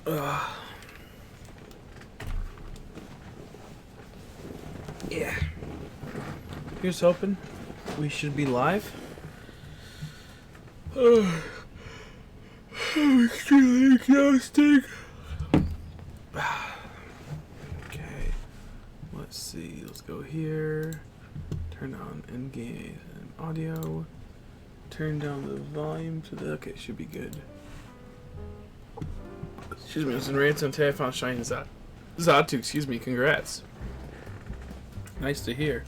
Yeah. Here's hoping we should be live. I'm extremely exhausted. Okay. Let's see. Let's go here. Turn on in-game audio. Turn down the volume to the. Okay, should be good. Excuse me, I was in Ransom today. I found Shiny Zatu. Excuse me. Congrats. Nice to hear.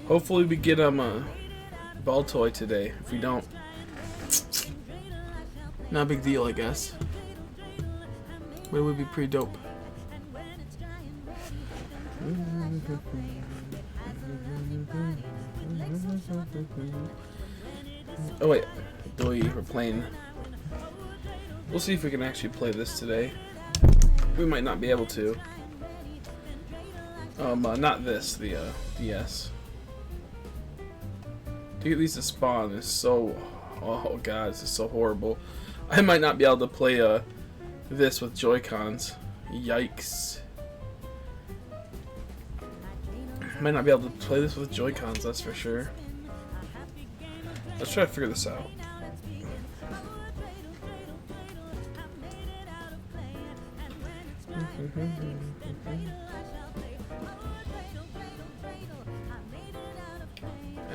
Hopefully we get Baltoy today. If we don't, not a big deal, I guess. But it would be pretty dope. Oh wait, we're playing. We'll see if we can actually play this today. We might not be able to. Not this, the DS. To get these to spawn is so, oh god, this is so horrible. I might not be able to play this with Joy-Cons. Yikes. Might not be able to play this with Joy-Cons, that's for sure. Let's try to figure this out.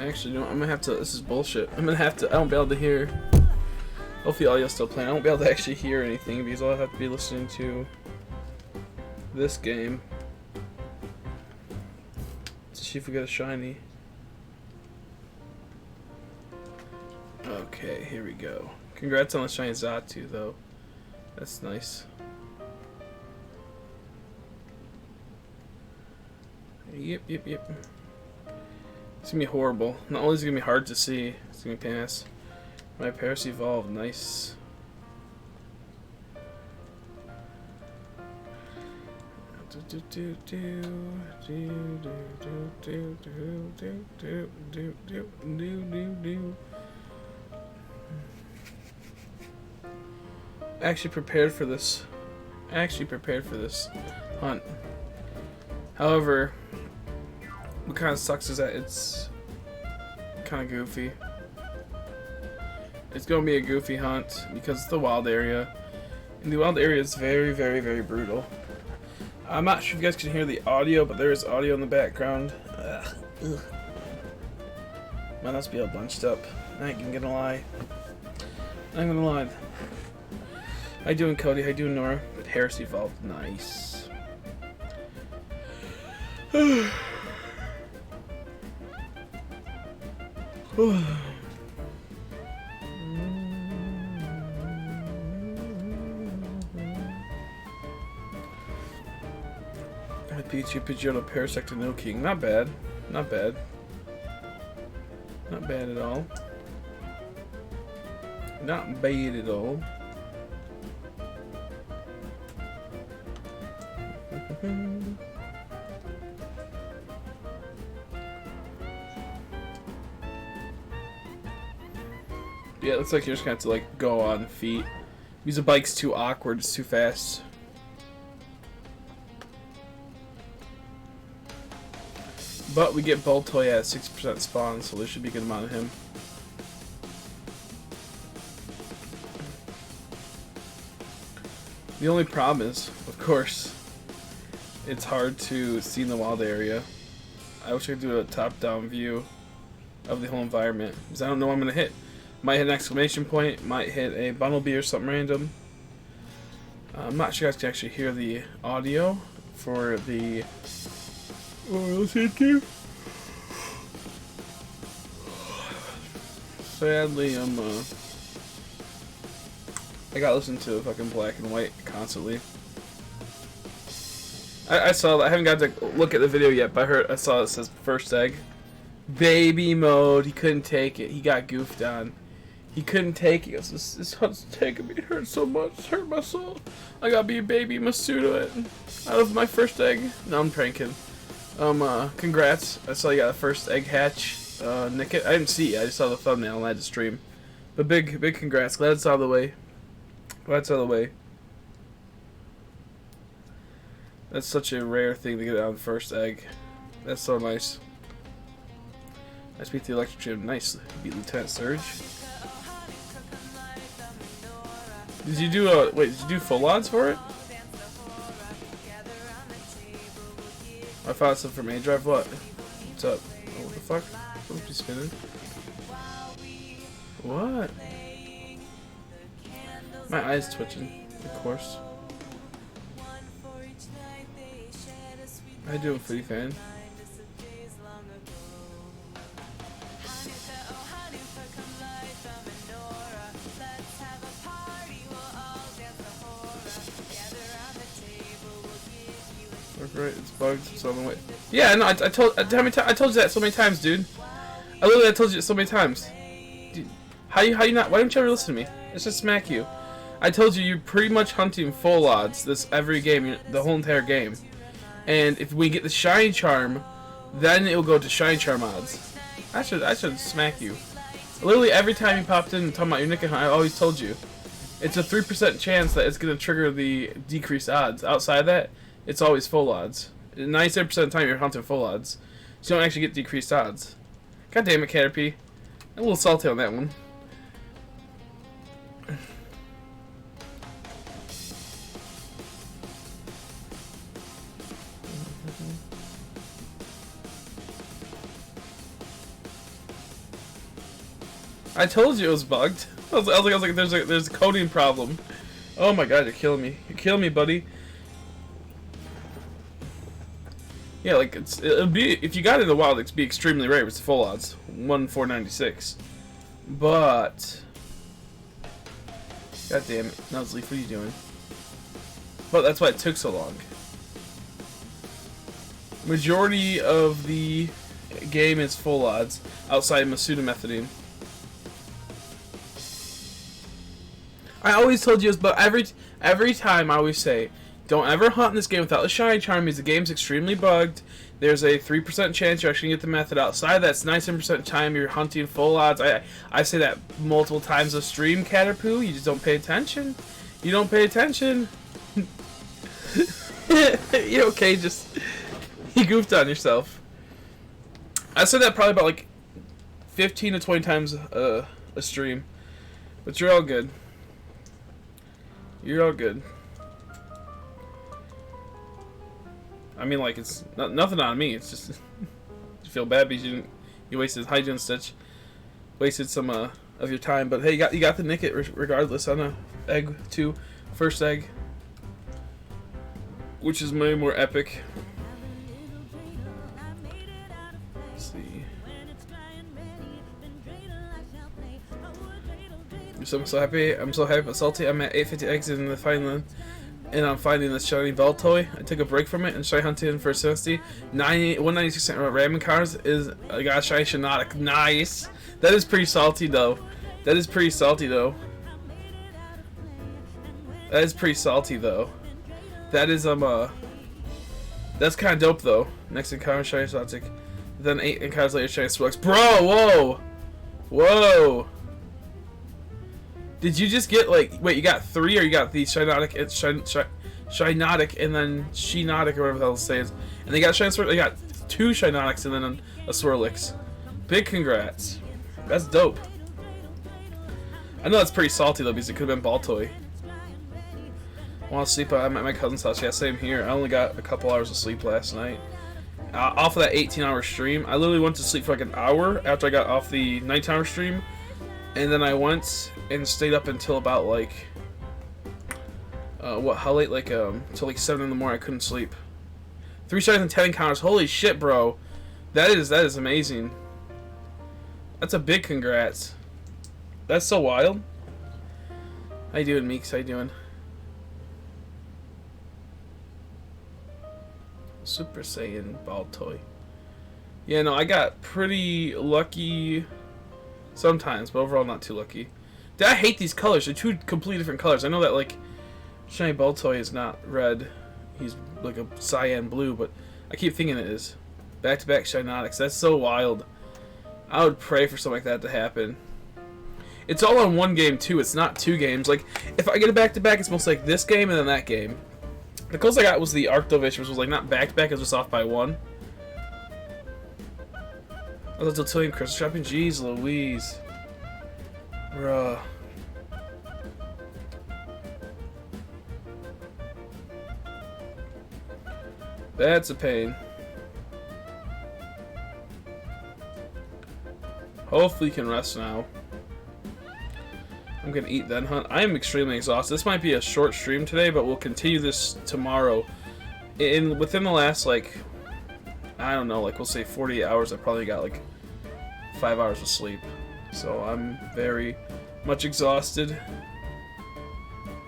Actually, no, I'm gonna have to. This is bullshit. I'm gonna have to. I won't be able to hear. Hopefully, audio's still playing. I won't be able to actually hear anything because I'll have to be listening to this game. Let's see if we got a shiny. Okay, here we go. Congrats on the shiny Zatu, though. That's nice. Yep. It's gonna be horrible. Not only is it gonna be hard to see, it's gonna be pass. My Paris evolved, nice. Actually prepared for this. Hunt. However, what kind of sucks is that it's kind of goofy. It's going to be a goofy hunt because it's the wild area. And the wild area is very, very, very brutal. I'm not sure if you guys can hear the audio, but there is audio in the background. Ugh. Man, must be all bunched up. I ain't gonna lie. How you doing, Cody? How you doing, Nora? Harris evolved. Nice. Pichu Pidgeotto Parasect No King. Not bad at all. Yeah, it looks like you're just gonna have to like go on feet. Because the bike's too awkward, it's too fast. But we get Baltoy at 6% spawn, so there should be a good amount of him. The only problem is, of course, it's hard to see in the wild area. I wish I could do a top-down view of the whole environment, because I don't know what I'm going to hit. Might hit an exclamation point, might hit a Bumblebee or something random. I'm not sure you guys can actually hear the audio for the... Sadly, I gotta listen to fucking Black and White constantly. I saw that. I haven't got to look at the video yet, but I saw it says first egg. Baby mode. He couldn't take it. He got goofed on. He couldn't take it. He goes, this hunt's taking me. It hurts so much. It hurt my soul. I gotta be a baby Masuda it. Out of my first egg. No, I'm pranking. Congrats. I saw you got the first egg hatch. Nick, I didn't see it. I just saw the thumbnail and I had to stream. But big congrats. Glad it's out of the way. Glad it's out of the way. That's such a rare thing to get on the first egg. That's so nice. I beat the electric gym. Nice. Beat Lieutenant Surge. Did you do wait, did you do full odds for it? I found some from A Drive. What? What's up? Oh, what the fuck? Supposed to be spinning. What? My eye's twitching, of course. How you doing, Footy fan? Right, it's bugged. It's on the way. Yeah, no, I told. How many I told you that so many times, dude. I told you it so many times. Dude, how you not? Why don't you ever listen to me? Let's just smack you. I told you you're pretty much hunting full odds this every game, the whole entire game. And if we get the shiny charm, then it will go to shiny charm odds. I should smack you. Literally every time you popped in and talking about your Hanukkah, I always told you it's a 3% chance that it's gonna trigger the decreased odds. Outside of that, it's always full odds. 97% of the time you're hunting full odds. So you don't actually get decreased odds. God damn it, Caterpie. I'm a little salty on that one. I told you it was bugged. I was like, there's a coding problem. Oh my god, you're killing me. You're killing me, buddy. Yeah, like it'll be if you got it in the wild, it'd be extremely rare. It's full odds, 1/496. But god damn it, Nuzleaf, what are you doing? But that's why it took so long. Majority of the game is full odds outside Methadine. I always told you, but every time I always say, don't ever hunt in this game without the shiny charm because the game's extremely bugged. There's a 3% chance you're actually going to get the method. Outside that's 97% time you're hunting full odds. I say that multiple times a stream, Caterpoo. You just don't pay attention. You don't pay attention. You're okay, just you goofed on yourself. I said that probably about like 15 to 20 times a stream. But you're all good. You're all good. I mean, like, it's nothing on me. It's just you feel bad because you wasted. How you doing, Stitch? Wasted some of your time, but hey, you got the Nicket regardless on a egg 2, first egg, which is way more epic. Let's see. I'm so happy. I'm so happy but salty. I'm at 850 eggs in the final. And I'm finding this shiny Baltoy. I took a break from it and started hunting for Celestia. 196 Ramen cars is I got a shiny Shinotic. Nice. That is pretty salty though. That is pretty salty though. That is pretty salty though. That is that's kind of dope though. Next encounter shiny Celestic. Then 8 encounters later shiny Swux. Bro, whoa, whoa. Did you just get like wait? You got 3, or you got the Shinotic? It's Shinotic and then Sheenotic or whatever the hell it says. And they got They got 2 Shinotics and then a Swirlix. Big congrats. That's dope. I know that's pretty salty though because it could have been Baltoy. I want to sleep. I'm at my cousin's house. Yeah, same here. I only got a couple hours of sleep last night. Off of that 18-hour stream, I literally went to sleep for like an hour after I got off the 19-hour stream, and then I went and stayed up until about like how late? Like till like 7 in the morning. I couldn't sleep. 3 stars and 10 encounters. Holy shit, bro! That is amazing. That's a big congrats. That's so wild. How you doing, Meeks? How you doing? Super Saiyan Baltoy. Yeah, no, I got pretty lucky sometimes, but overall not too lucky. Dude, I hate these colors. They're 2 completely different colors. I know that, like, shiny Baltoy is not red. He's like a cyan blue, but I keep thinking it is. Back-to-back Shinotics. That's so wild. I would pray for something like that to happen. It's all on one game too. It's not 2 games. Like if I get a back-to-back, it's most like this game and then that game. The closest I got was the Arctovish, which was like not back-to-back, it was just off by 1. Oh, the Tiltillium Crystal Shopping? Jeez Louise. Bruh. That's a pain. Hopefully you can rest now. I'm gonna eat then hunt. I am extremely exhausted. This might be a short stream today, but we'll continue this tomorrow. Within the last, like, I don't know, like we'll say 48 hours, I probably got like 5 hours of sleep. So I'm very much exhausted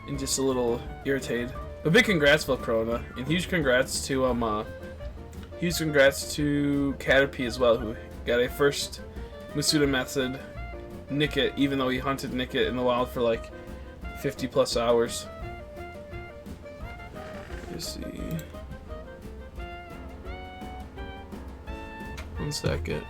and just a little irritated. But big congrats, Velcrona, and huge congrats to Caterpie as well, who got a first Masuda method Nickit, even though he hunted Nickit in the wild for like 50 plus hours. Let's see. 1 second.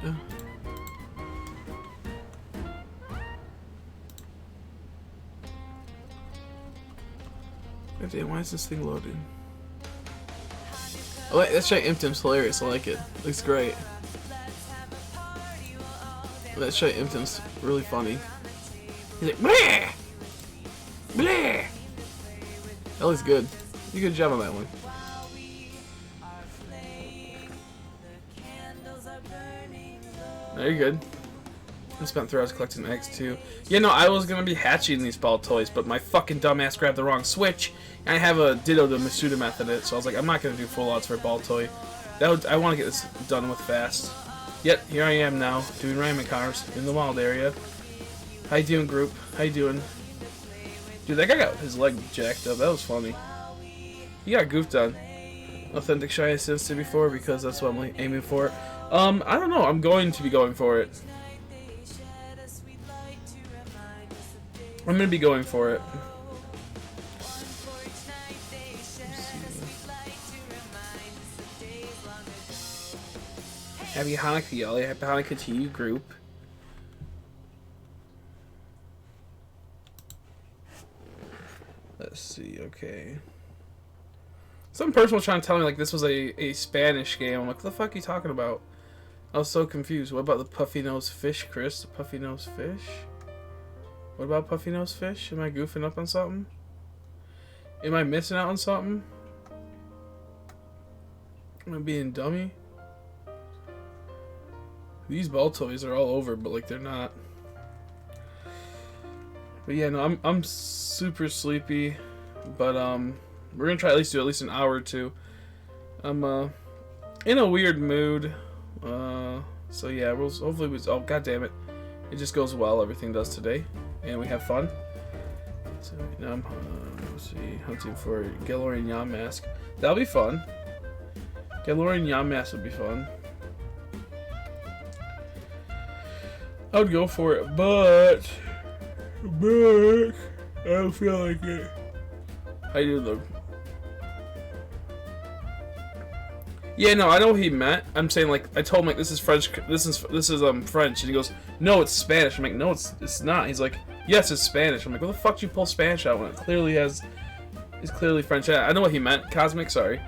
God damn, why is this thing loading? Oh, wait, that shite Imtim's hilarious. I like it. Looks great. That shite Imtim's really funny. He's like, bleh! Bleh! That looks good. You did a good job on that one. No, you're good. I spent 3 hours collecting eggs too. Yeah, no, I was gonna be hatching these Baltoys, but my fucking dumbass grabbed the wrong switch. And I have a Ditto to Masuda method it, so I was like, I'm not gonna do full odds for Baltoy. I want to get this done with fast. Yet here I am now doing Ramen cars in the wild area. How you doing, group? How you doing? Dude, that guy got his leg jacked up. That was funny. He got goofed on. Authentic Shiny since before because that's what I'm aiming for. I don't know. I'm going to be going for it. I'm gonna be going for it. Happy Hanukkah, y'all. Happy Hanukkah to you, group. Let's see, okay. Some person was trying to tell me like this was a Spanish game. I'm like, what the fuck are you talking about? I was so confused. What about the puffy nose fish, Chris? The puffy nose fish? What about puffy nose fish? Am I goofing up on something? Am I missing out on something? Am I being dummy? These Baltoys are all over, but like they're not. But yeah, no, I'm super sleepy, but we're gonna try at least do at least an hour or two. I'm in a weird mood, so yeah, hopefully oh god damn it, it just goes well. Everything does today, and we have fun. So now I'm let's see, hunting for Galorian Yamask. That'll be fun. Galorian Yamask would be fun. I would go for it, but I don't feel like it. How you doing, though? Yeah, no, I know what he meant. I'm saying like I told him like this is French. This is French, and he goes, no, it's Spanish. I'm like, no, it's not. He's like, yes, it's Spanish. I'm like, what the fuck did you pull Spanish out when it clearly it's clearly French? I know what he meant. Cosmic, sorry.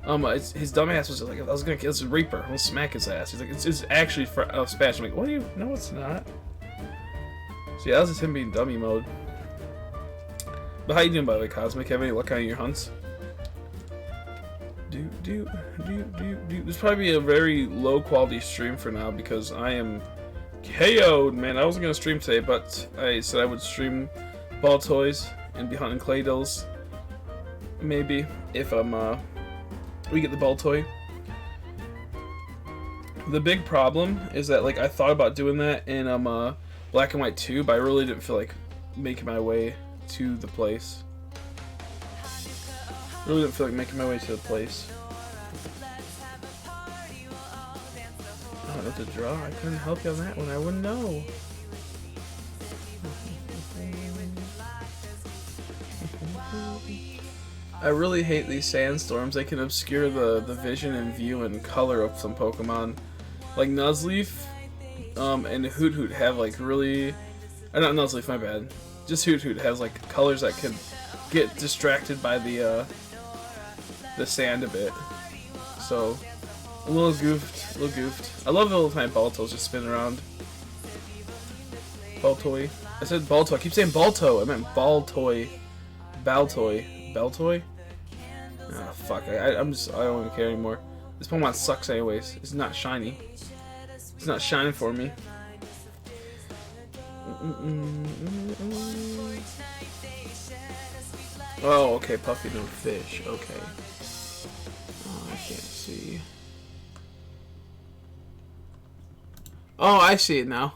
His dumbass was like, I was gonna kill this Reaper. I'll smack his ass. He's like, it's actually Spanish. I'm like, what do you? No, it's not. So yeah, that was just him being dummy mode. But how you doing, by the way, Cosmic? Have any luck on your hunts? This probably be a very low quality stream for now because I am KO'd, man. I wasn't gonna stream today, but I said I would stream Baltoys and be hunting Claydills. Maybe if we get the Baltoy. The big problem is that like I thought about doing that in Black and White 2, but I really didn't feel like making my way to the place. Really didn't feel like making my way to the place. I don't know what to draw. I couldn't help you on that one. I wouldn't know. I really hate these sandstorms. They can obscure the vision and view and color of some Pokemon. Like Nuzleaf and Hoot Hoot have like really Or not Nuzleaf, my bad. Just Hoot Hoot has like colors that could get distracted by the sand a bit. So a little goofed, I love the little tiny Baltos just spinning around. Baltoy. I said Balto. I keep saying Balto. I meant Baltoy. Baltoy. Baltoy? Ah, fuck. I don't even care anymore. This Pokemon sucks anyways. It's not shiny. It's not shining for me. Oh, okay. Puffy no fish. Okay. Oh, I can't see. Oh, I see it now.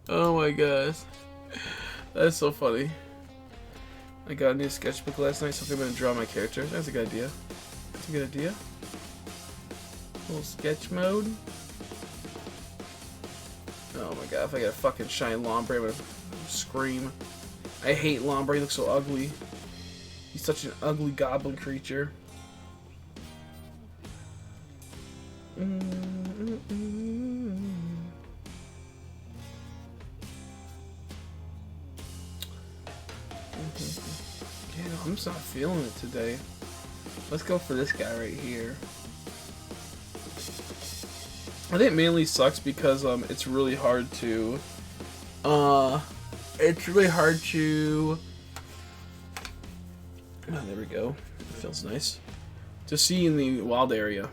Oh my gosh. That's so funny. I got a new sketchbook last night, so I think I'm going to draw my character. That's a good idea. That's a good idea. A little sketch mode. Oh my god, if I get a fucking shiny Lombre, I'm going to scream. I hate Lombre, he looks so ugly. He's such an ugly goblin creature. Yeah, I'm just not feeling it today. Let's go for this guy right here. I think it mainly sucks because it's really hard to oh, there we go. It feels nice to see in the wild area.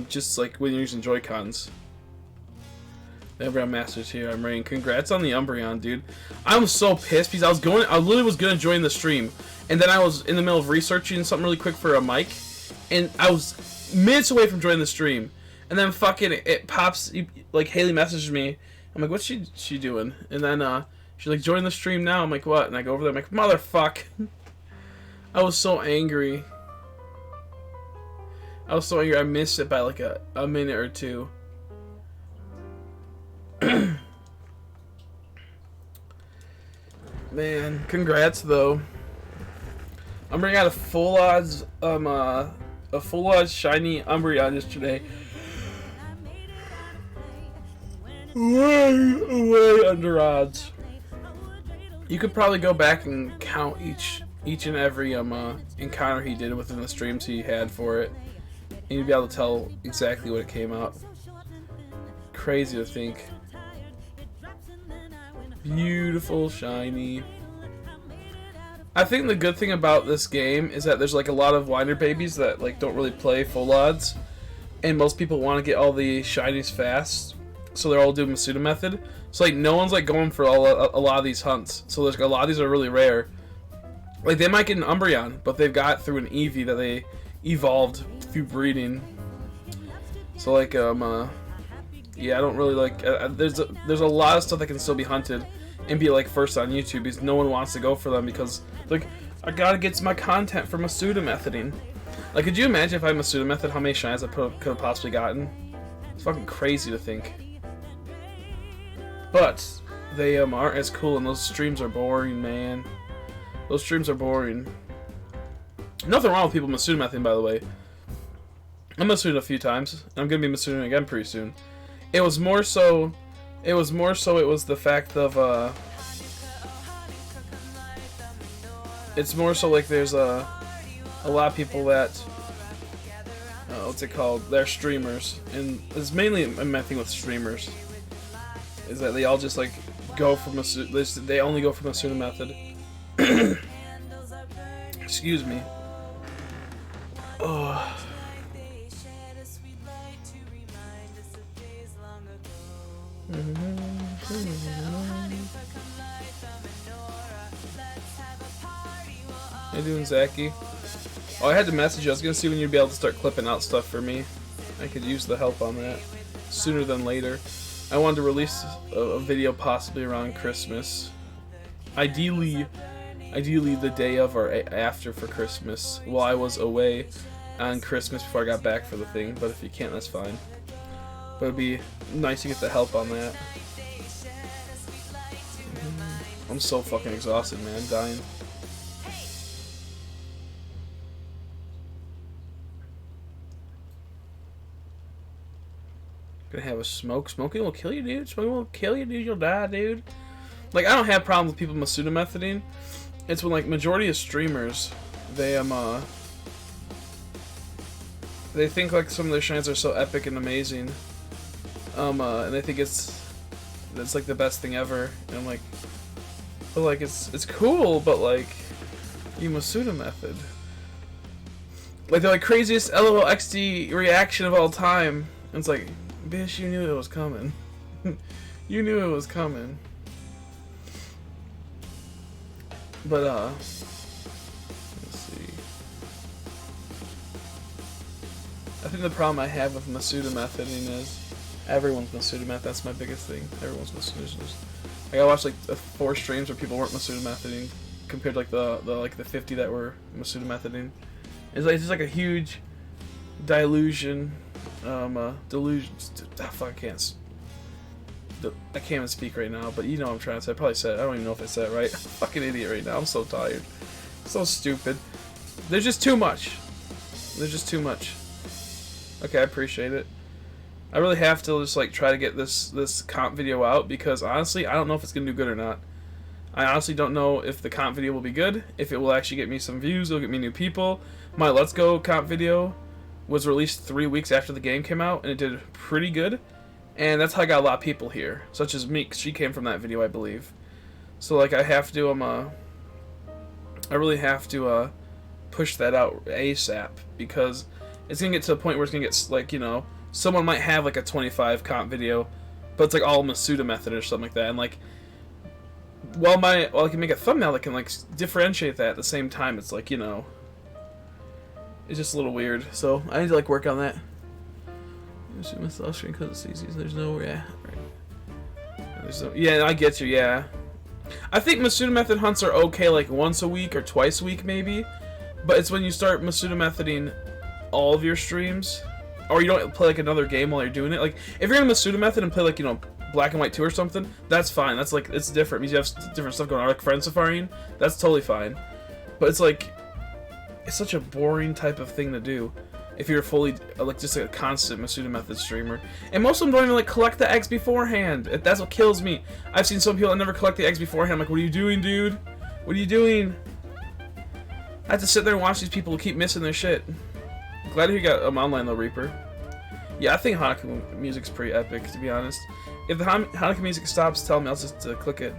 Just like when you're using Joy-Cons. The Umbreon Masters here. I'm ready. Congrats on the Umbreon, dude. I'm so pissed because I literally was gonna join the stream, and then I was in the middle of researching something really quick for a mic, and I was minutes away from joining the stream, and then fucking it pops, like Haley messages me. I'm like, what's she doing? And then she's like, join the stream now. I'm like, what? And I go over there. I'm like, motherfuck. I was so angry. I missed it by like a minute or two. Man, congrats though. I'm bringing out a full odds shiny Umbreon yesterday. Way under odds. You could probably go back and count each and every encounter he did within the streams he had for it, and you'd be able to tell exactly what it came out. Crazy to think. Beautiful shiny. I think the good thing about this game is that there's like a lot of whiner babies that like don't really play full odds, and most people want to get all the shinies fast, so they're all doing Masuda method. So like no one's like going for a lot of these hunts. So there's a lot of these are really rare. Like they might get an Umbreon, but they've got through an Eevee that they evolved through breeding. So like yeah, I don't really like. There's a lot of stuff that can still be hunted and be like first on YouTube because no one wants to go for them because like I gotta get my content for Masuda methoding. Like, could you imagine if I Masuda method how many shines I could have possibly gotten? It's fucking crazy to think. But they aren't as cool, and those streams are boring, man. Those streams are boring. Nothing wrong with people Masuda methoding, by the way. I'm Masuda a few times, and I'm gonna be Masuda again pretty soon. It was more so it was the fact of it's more so like there's a lot of people that what's it called? They're streamers, and it's mainly my thing with streamers is that they all just like go for Masuda. They only go for Masuda method. Excuse me. Oh. How you doing, Zachy? Oh, I had to message you. I was gonna see when you'd be able to start clipping out stuff for me. I could use the help on that sooner than later. I wanted to release a video possibly around Christmas. Ideally the day of or after for Christmas, while I was away on Christmas before I got back for the thing. But if you can't, that's fine. But it'd be nice to get the help on that. I'm so fucking exhausted, man. I'm dying. Gonna have a smoke. Smoking will kill you, dude. Smoking will kill you, dude. You'll die, dude. Like, I don't have problems with people pseudomethoding. It's when, like, majority of streamers, they think, like, some of their shrines are so epic and amazing. And they think it's like, the best thing ever. And I'm like, but, like, it's cool, but, like, you pseudomethod. Like, they're like, craziest LOL XD reaction of all time. And it's like, bitch, you knew it was coming. You knew it was coming. But, let's see. I think the problem I have with pseudomethoding is everyone's pseudometh. That's my biggest thing. Everyone's pseudomethoding. Like, I watched, like, 4 streams where people weren't pseudomethoding compared to, like, the 50 that were pseudomethoding. It's just like a huge delusion. Delusion. Fuck, I can't even speak right now, but you know what I'm trying to say. I probably said it. I don't even know if I said it right. I'm a fucking idiot right now. I'm so tired. So stupid. There's just too much. There's just too much. Okay, I appreciate it. I really have to just like try to get this comp video out because honestly, I don't know if it's gonna do good or not. I honestly don't know if the comp video will be good, if it will actually get me some views, it'll get me new people. My Let's Go comp video was released 3 weeks after the game came out, and it did pretty good. And that's how I got a lot of people here, such as Meek. She came from that video, I believe. So like I have to I really have to push that out ASAP because it's gonna get to a point where it's gonna get like, you know, someone might have like a 25 comp video, but it's like all Masuda method or something like that, and like while I can make a thumbnail that can like differentiate that at the same time, it's like, you know, it's just a little weird. So I need to like work on that. Because it's easy. There's no, yeah, right. There's no, yeah, I get you, yeah. I think Masuda method hunts are okay like once a week or twice a week maybe, but it's when you start Masuda methoding all of your streams, or you don't play like another game while you're doing it. Like if you're gonna Masuda method and play like, you know, Black and White 2 or something, that's fine. That's like, it's different. It means you have different stuff going on, like friend safaring. That's totally fine. But it's like, it's such a boring type of thing to do if you're fully like just a constant Masuda method streamer. And most of them don't even like collect the eggs beforehand. That's what kills me. I've seen some people that never collect the eggs beforehand. I'm like, what are you doing, dude? What are you doing? I have to sit there and watch these people who keep missing their shit. Glad you got online though, Reaper. Yeah, I think Hanukkah music's pretty epic, to be honest. If the Hanukkah music stops, tell me. I'll just click it.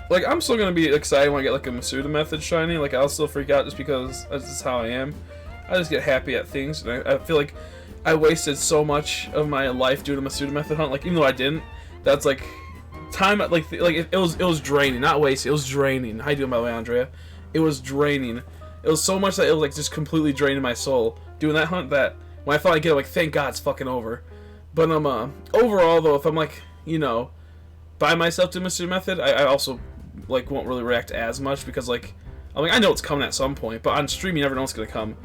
Like, I'm still gonna be excited when I get like a Masuda method shiny. Like, I'll still freak out just because that's just how I am. I just get happy at things, and I feel like I wasted so much of my life doing a Masuda method hunt. Like, even though I didn't, that's like time. Like it was draining, not wasted. It was draining. How you doing, by the way, Andrhea? It was draining. It was so much that it was like just completely draining my soul doing that hunt. That when I thought I'd get it, like, thank God it's fucking over. But overall though, if I'm like, you know, by myself doing Masuda method, I also like won't really react as much because like I know it's coming at some point, but on stream you never know it's gonna come,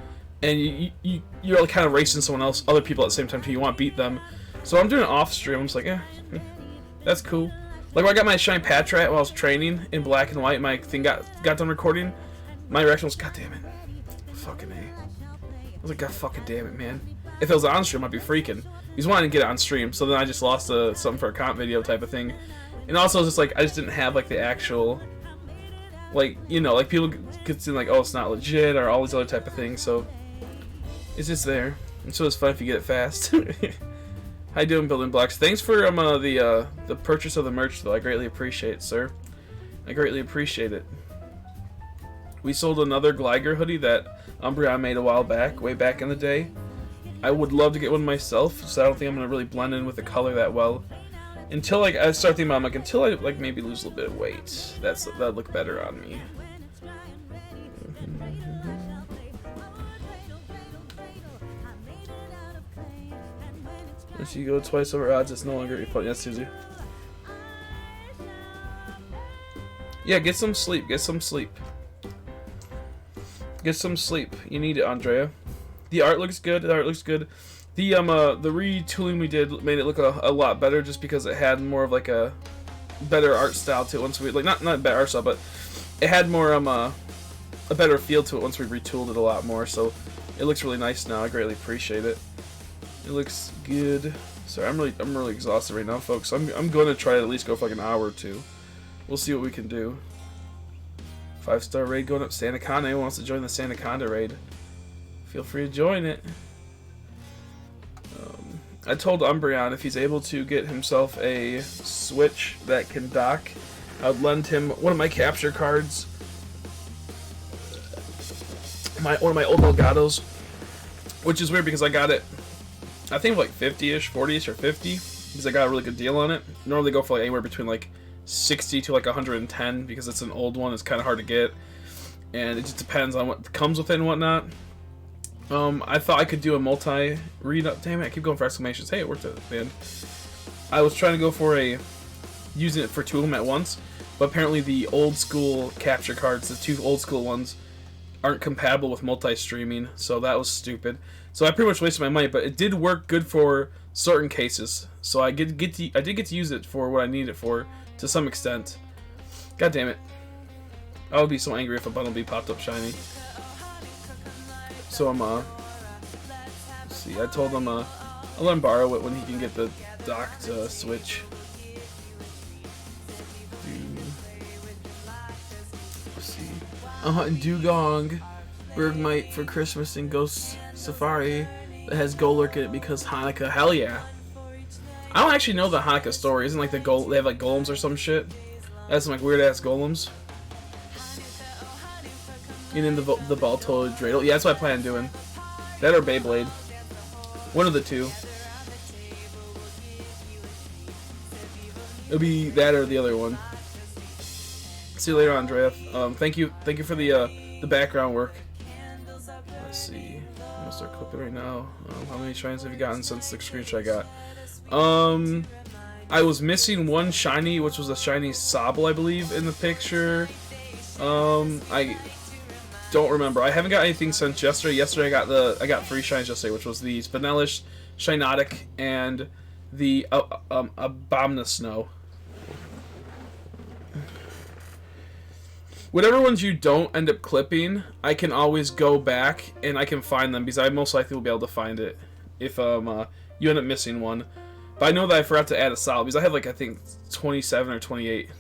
and you're like kind of racing someone else, other people at the same time too. You want to beat them, so I'm doing it off stream. I'm just like, that's cool. Like when I got my shiny Patrat while I was training in Black and White, my thing got done recording. My reaction was, God damn it, fucking A. I was like, God fucking damn it, man. If it was on stream, I'd be freaking. He's wanting to get it on stream, so then I just lost something for a comp video type of thing. And also, it's just like, I just didn't have like the actual, like, you know, like people could see like, oh, it's not legit, or all these other type of things, so it's just there. And so it's fun if you get it fast. How you doing, Building Blocks? Thanks for the purchase of the merch, though. I greatly appreciate it, sir. I greatly appreciate it. We sold another Gliger hoodie that Andrhea made a while back, way back in the day. I would love to get one myself, so I don't think I'm gonna really blend in with the color that well. Until like I start thinking about, like, until I like maybe lose a little bit of weight. That'd look better on me. If you go twice over odds, it's no longer your fault. Yes, Susie. Yeah, get some sleep. Get some sleep. Get some sleep. You need it, Andrhea. The art looks good. The art looks good. The retooling we did made it look a lot better, just because it had more of like a better art style to it. Once we like not better art style, but it had more a better feel to it once we retooled it a lot more. So it looks really nice now. I greatly appreciate it. It looks good. Sorry, I'm really exhausted right now, folks. I'm going to try to at least go for like an hour or two. We'll see what we can do. 5-star raid going up. Sandaconda. Anyone wants to join the Sandaconda raid? Feel free to join it. I told Umbreon if he's able to get himself a Switch that can dock, I would lend him one of my capture cards. One of my old Elgatos, which is weird because I got it, I think like 50-ish, 40-ish or 50, because I got a really good deal on it. Normally they go for like anywhere between like 60 to like 110 because it's an old one. It's kind of hard to get, and it just depends on what comes with it and whatnot. I thought I could do a multi-read up. Damn it, I keep going for exclamations. Hey, it worked at the end. I was trying to go for using it for two of them at once, but apparently the old school capture cards, the two old school ones, aren't compatible with multi-streaming, so that was stupid. So I pretty much wasted my money, but it did work good for certain cases. So I did get to use it for what I needed it for to some extent. God damn it. I would be so angry if a Bundle B popped up shiny. So let's see, I told him I'll let him borrow it when he can get the docked Switch. Let's see. I'm hunting Dugong, Bergmite for Christmas and Ghost Safari that has Golurk in it because Hanukkah. Hell yeah. I don't actually know the Hanukkah story. Isn't like they have like golems or some shit? That's some like weird ass golems. And then the Baltoy dreidel. Yeah, that's what I plan on doing. That or Beyblade. One of the two. It'll be that or the other one. See you later, Andrhea. Thank you for the background work. Let's see. I'm gonna start clipping right now. How many shinies have you gotten since the screenshot I got? I was missing one shiny, which was a shiny Sobble, I believe, in the picture. I don't remember. I haven't got anything since yesterday. Yesterday I got 3 shinies yesterday, which was the Spinellish, Shinotic, and the Abomasnow. Whatever ones you don't end up clipping, I can always go back and I can find them because I most likely will be able to find it if you end up missing one. But I know that I forgot to add a Sobble because I have like I think 27 or 28.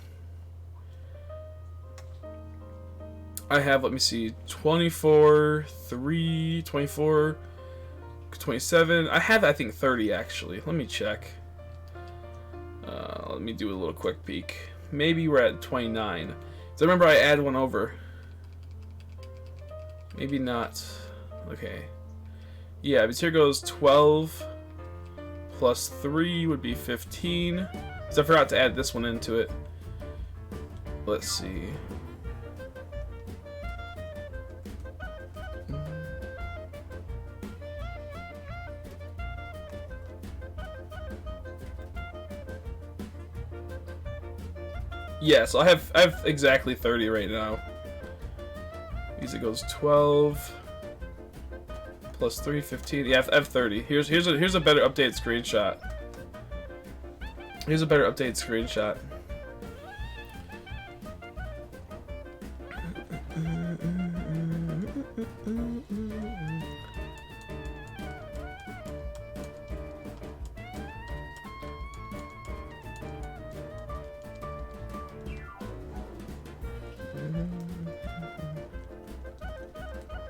I have, let me see, 24, 3, 24, 27. I have, I think, 30, actually. Let me check. Let me do a little quick peek. Maybe we're at 29. So remember I added one over. Maybe not. Okay. Yeah, because here goes 12 plus 3 would be 15. Because I forgot to add this one into it. Let's see. Yeah, so I have exactly 30 right now. Because it goes 12 plus 3, 15. Yeah, I have 30. Here's a better updated screenshot. Here's a better updated screenshot.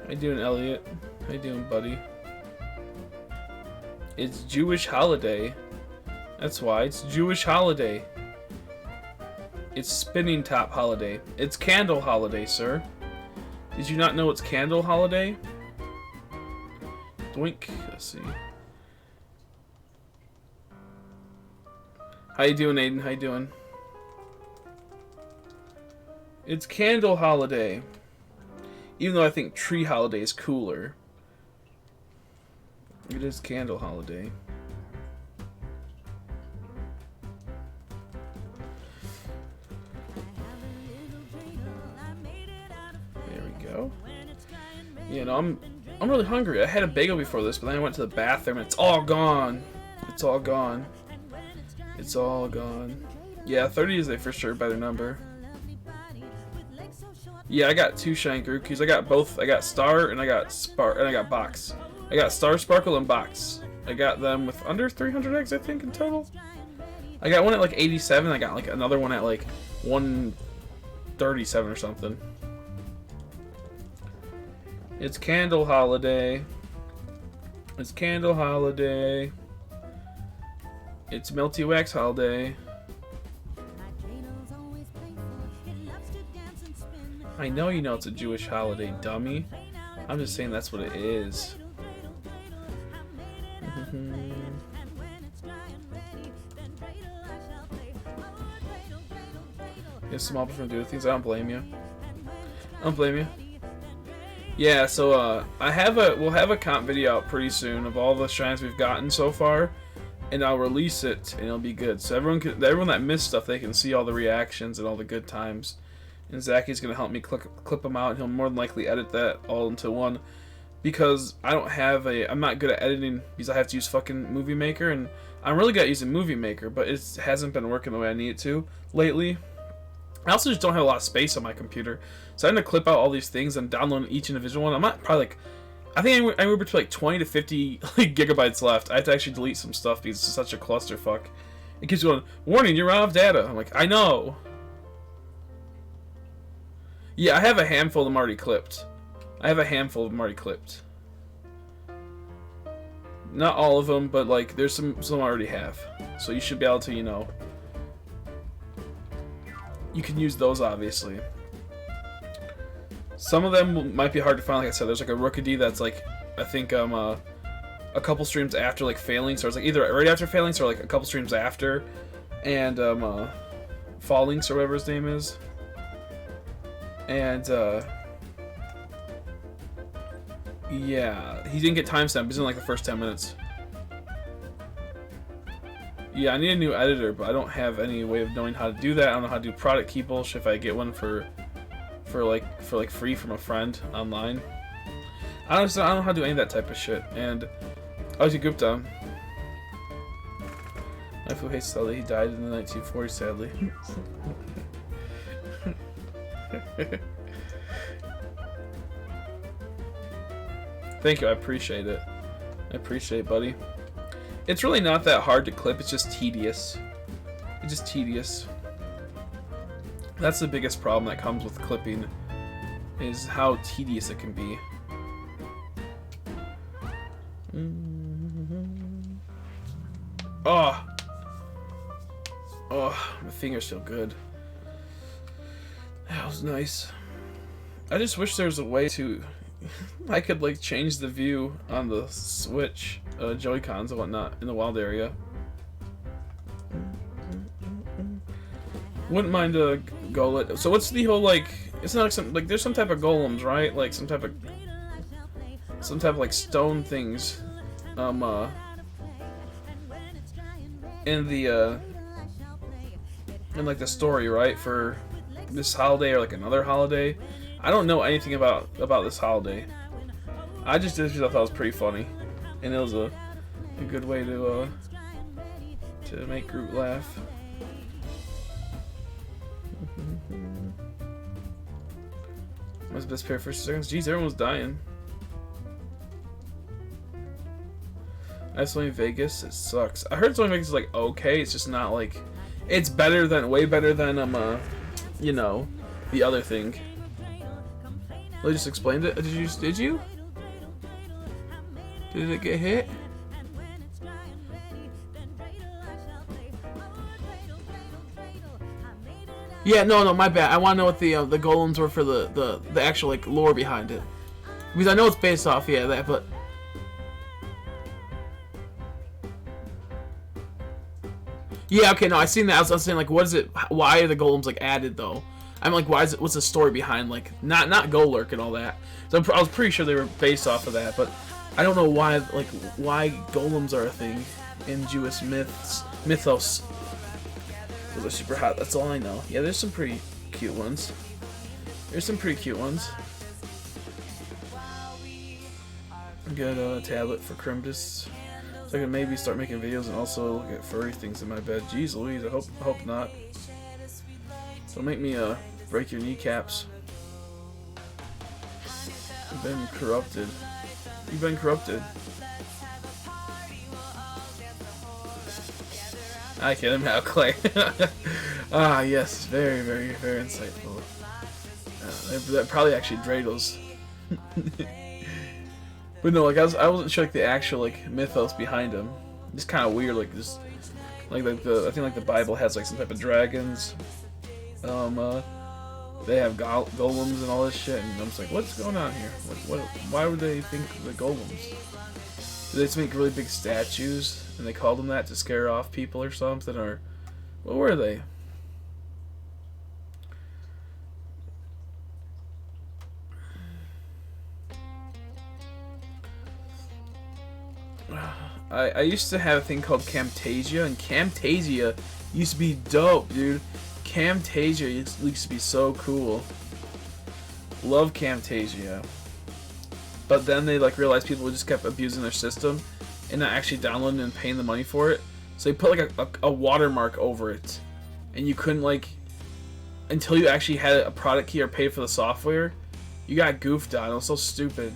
How you doing, Elliot? How you doing, buddy? It's Jewish holiday. That's why. It's Jewish holiday. It's spinning top holiday. It's candle holiday, sir. Did you not know it's candle holiday? Doink. Let's see. How you doing, Aiden? How you doing? It's candle holiday. Even though I think tree holiday is cooler. It is candle holiday. There we go. Yeah, no, I'm really hungry. I had a bagel before this, but then I went to the bathroom and it's all gone. It's all gone. It's all gone. Yeah, 30 is a for sure better number. Yeah, I got 2 shiny Grookey's. I got both. I got Star and I got Box. I got Star, Sparkle, and Box. I got them with under 300 eggs, I think, in total. I got one at like 87. I got like another one at like 137 or something. It's Candle Holiday. It's Candle Holiday. It's Melty Wax Holiday. I know you know it's a Jewish holiday, dummy. I'm just saying that's what it is. Yes, small from doing things. I don't blame you. I don't blame you. Yeah, so we'll have a comp video out pretty soon of all the shines we've gotten so far, and I'll release it and it'll be good. So everyone that missed stuff, they can see all the reactions and all the good times. And Zachy's gonna help me clip them out, and he'll more than likely edit that all into one, because I'm not good at editing because I have to use fucking Movie Maker, and I'm really good at using Movie Maker, but it hasn't been working the way I need it to lately. I also just don't have a lot of space on my computer, so I'm gonna clip out all these things and download each individual one. I'm not probably like, I think I remember between like 20 to 50 like, gigabytes left. I have to actually delete some stuff because it's such a clusterfuck. It keeps going, warning, you're out of data. I'm like, I know. Yeah, I have a handful of them already clipped. Not all of them, but like there's some I already have. So you should be able to, you know, you can use those obviously. Some of them might be hard to find. Like I said, there's like a Rookidee that's like, I think a couple streams after like Phalanx, or it's like either right after Phalanx or like a couple streams after, and Phalanx or whatever his name is. And yeah, he didn't get timestamp. He's in like the first 10 minutes. Yeah, I need a new editor, but I don't have any way of knowing how to do that. I don't know how to do product key bullshit if I get one for free from a friend online. I don't know how to do any of that type of shit. And Ajay Gupta, my who hates Sully, he died in the 1940s, sadly. Thank you, I appreciate it. I appreciate it, buddy. It's really not that hard to clip, it's just tedious. It's just tedious. That's the biggest problem that comes with clipping, is how tedious it can be. Oh! Oh, my fingers feel good. That was nice. I just wish there was a way to... I could like change the view on the Switch Joy-Cons and whatnot in the wild area. Wouldn't mind a Golem. So what's the whole like? It's not like some like there's some type of golems, right? Like some type of like stone things. In the in like the story, right, for this holiday or like another holiday. I don't know anything about this holiday. I just did it because I thought it was pretty funny, and it was a good way to make Groot laugh. What's the best pair for seconds? Jeez, everyone's dying. I saw in Vegas. It sucks. I heard Sony Vegas is like okay. It's just not like. It's better than way better than you know, the other thing. They just explained it. Did you? Did it get hit? Yeah, no, my bad. I want to know what the golems were for the actual like lore behind it, because I know it's based off that, but yeah, okay, no, I seen that. I was saying like, what is it? Why are the golems like added though? I'm like, why is it? What's the story behind like not Golurk and all that? So I was pretty sure they were based off of that, but I don't know why golems are a thing in Jewish mythos. Those are super hot. That's all I know. Yeah, there's some pretty cute ones. Get a tablet for Crimbus, so I can maybe start making videos and also look at furry things in my bed. Jeez Louise, I hope not. Don't make me break your kneecaps. You've been corrupted. You've been corrupted. I get him now, Clay. Ah, yes, very, very, very insightful. They're probably actually dreidels. But no, like I wasn't sure like the actual like mythos behind them. It's kind of weird, like just like the I think like the Bible has like some type of dragons. They have golems and all this shit, and I'm just like, what's going on here? What? Why would they think the golems? Do they just make really big statues, and they call them that to scare off people or something? Or what were they? I used to have a thing called Camtasia, and Camtasia used to be dope, dude. Camtasia used to be so cool. Love Camtasia. But then they like realized people just kept abusing their system and not actually downloading and paying the money for it. So they put like a watermark over it, and you couldn't like until you actually had a product key or paid for the software. You got goofed on. It was so stupid.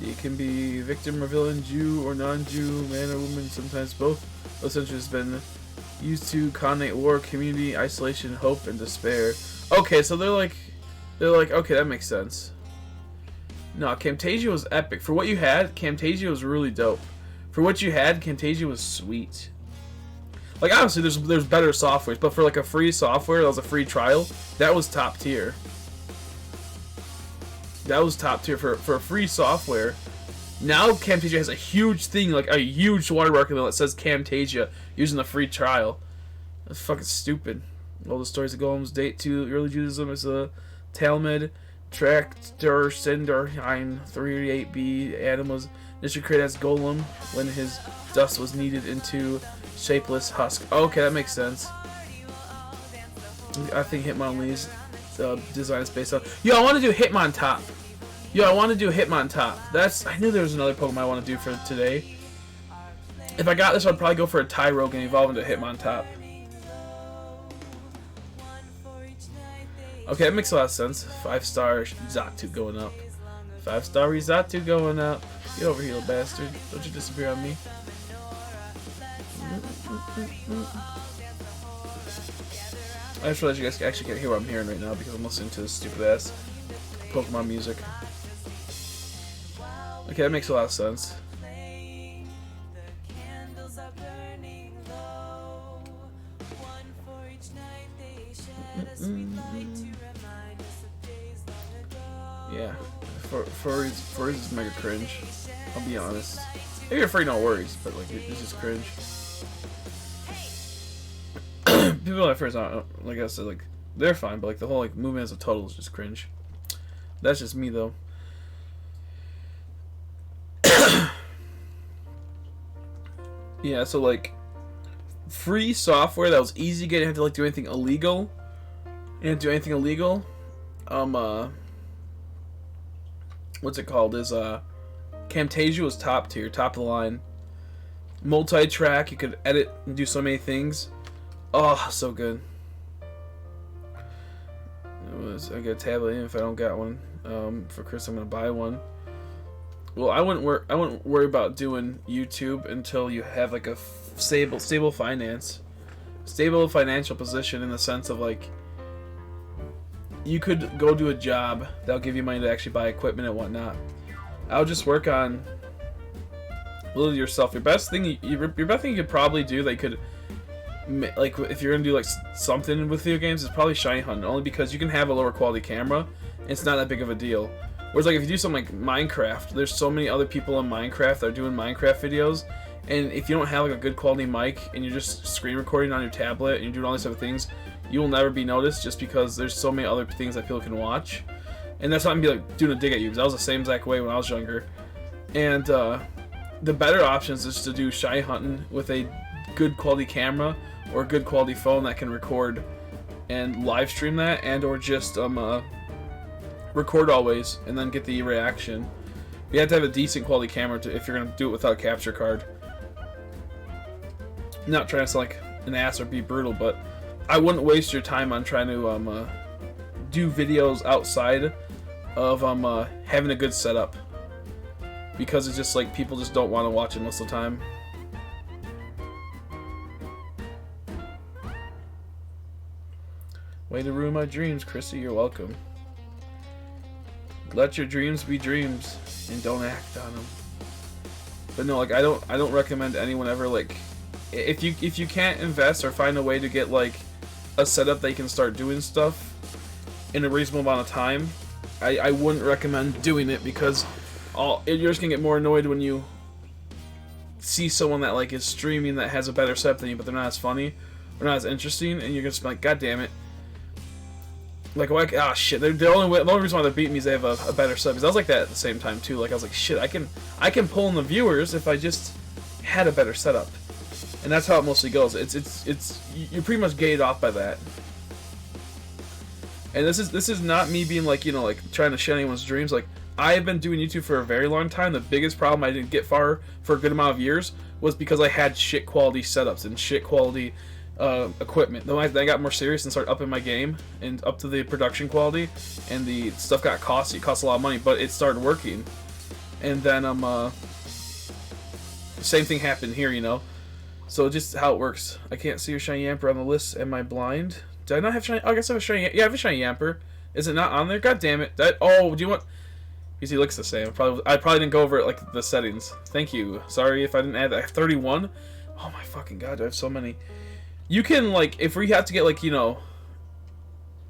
You can be victim or villain, Jew or non-Jew, man or woman, sometimes both. Essentially has been used to connote war, community, isolation, hope, and despair. Okay, so they're like, okay, that makes sense. No, Camtasia was epic. For what you had, Camtasia was really dope. For what you had, Camtasia was sweet. Like, obviously, there's better softwares, but for like a free software that was a free trial, that was top tier. That was top tier for free software. Now Camtasia has a huge thing, like a huge watermark that says Camtasia using the free trial. That's fucking stupid. All the stories of golems date to early Judaism as a Talmud. Tractor Senderheim 38b. Adam was initially created as golem when his dust was kneaded into shapeless husk. Okay, that makes sense. I think Hitmonlee's design is based on. Yo, I want to do Hitmontop. Yo, I want to do Hitmontop. I knew there was another Pokemon I want to do for today. If I got this, I'd probably go for a Tyrogue and evolve into Hitmontop. Okay, that makes a lot of sense. 5-star Xatu going up. 5-star Xatu going up. Get over here, little bastard. Don't you disappear on me. I just realized you guys actually can't hear what I'm hearing right now because I'm listening to this stupid ass Pokemon music. Okay, that makes a lot of sense. Yeah, Furries is mega cringe. I'll be honest. If you're afraid, no worries, but like it's just cringe. People at first aren't, like I said, like they're fine, but like the whole like movement as a total is just cringe. That's just me though. Yeah, so like free software that was easy to get, you didn't have to like do anything illegal. You didn't do anything illegal. What's it called? Is Camtasia was top tier, top of the line. Multi-track, you could edit and do so many things. Oh, so good. I get a tablet if I don't got one. For Chris, I'm gonna buy one. Well, I wouldn't worry about doing YouTube until you have like a stable financial position, in the sense of like you could go do a job that'll give you money to actually buy equipment and whatnot. I'll just work on literally yourself. Your best thing you could probably do that you could, like, if you're gonna do like something with video games, is probably shiny hunting, only because you can have a lower quality camera and it's not that big of a deal. Whereas like if you do something like Minecraft, there's so many other people in Minecraft that are doing Minecraft videos, and if you don't have like a good quality mic and you're just screen recording on your tablet and you're doing all these other things, you will never be noticed, just because there's so many other things that people can watch. And that's why I'm be like doing a dig at you, because I was the same exact way when I was younger. And the better option is just to do shiny hunting with a good quality camera or a good quality phone that can record and live stream that, and or just record always and then get the reaction. You have to have a decent quality camera if you're gonna do it without a capture card. I'm not trying to sound like an ass or be brutal, but I wouldn't waste your time on trying to do videos outside of having a good setup, because it's just like people just don't want to watch it most of the time. Way to ruin my dreams, Chrissy. You're welcome. Let your dreams be dreams and don't act on them. But no, like I don't recommend anyone ever, like, if you can't invest or find a way to get like a setup that you can start doing stuff in a reasonable amount of time, I wouldn't recommend doing it, because you're just gonna get more annoyed when you see someone that like is streaming that has a better setup than you, but they're not as funny or not as interesting, and you're just like, God damn it. Like, ah, shit. The only reason why they're beating me is they have a better sub. Because I was like that at the same time too. Like, I was like, shit, I can pull in the viewers if I just had a better setup. And that's how it mostly goes. You're pretty much gated off by that. And this is not me being like, you know, like trying to shit anyone's dreams. Like, I have been doing YouTube for a very long time. The biggest problem I didn't get far for a good amount of years was because I had shit quality setups and shit quality equipment. Then I got more serious and started upping my game and up to the production quality, and the stuff got costly. It cost a lot of money, but it started working. And then the same thing happened here, you know. So just how it works. I can't see your shiny Yamper on the list. Am I blind? Did I not have shiny? Oh, I guess I have a shiny. Yeah, I have a shiny Yamper. Is it not on there? God damn it! Oh, do you want? Because he looks the same. I probably didn't go over it, like the settings. Thank you. Sorry if I didn't add that. I have 31. Oh my fucking god! I have so many. You can, like, if we have to get, like, you know,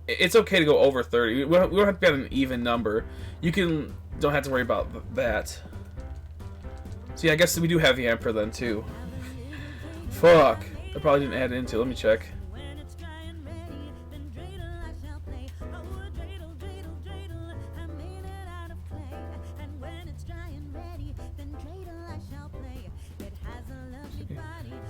it's okay to go over 30. We don't have to get an even number. Don't have to worry about that. So yeah, I guess we do have the Emperor then too. Fuck. I probably didn't add it into. Let me check.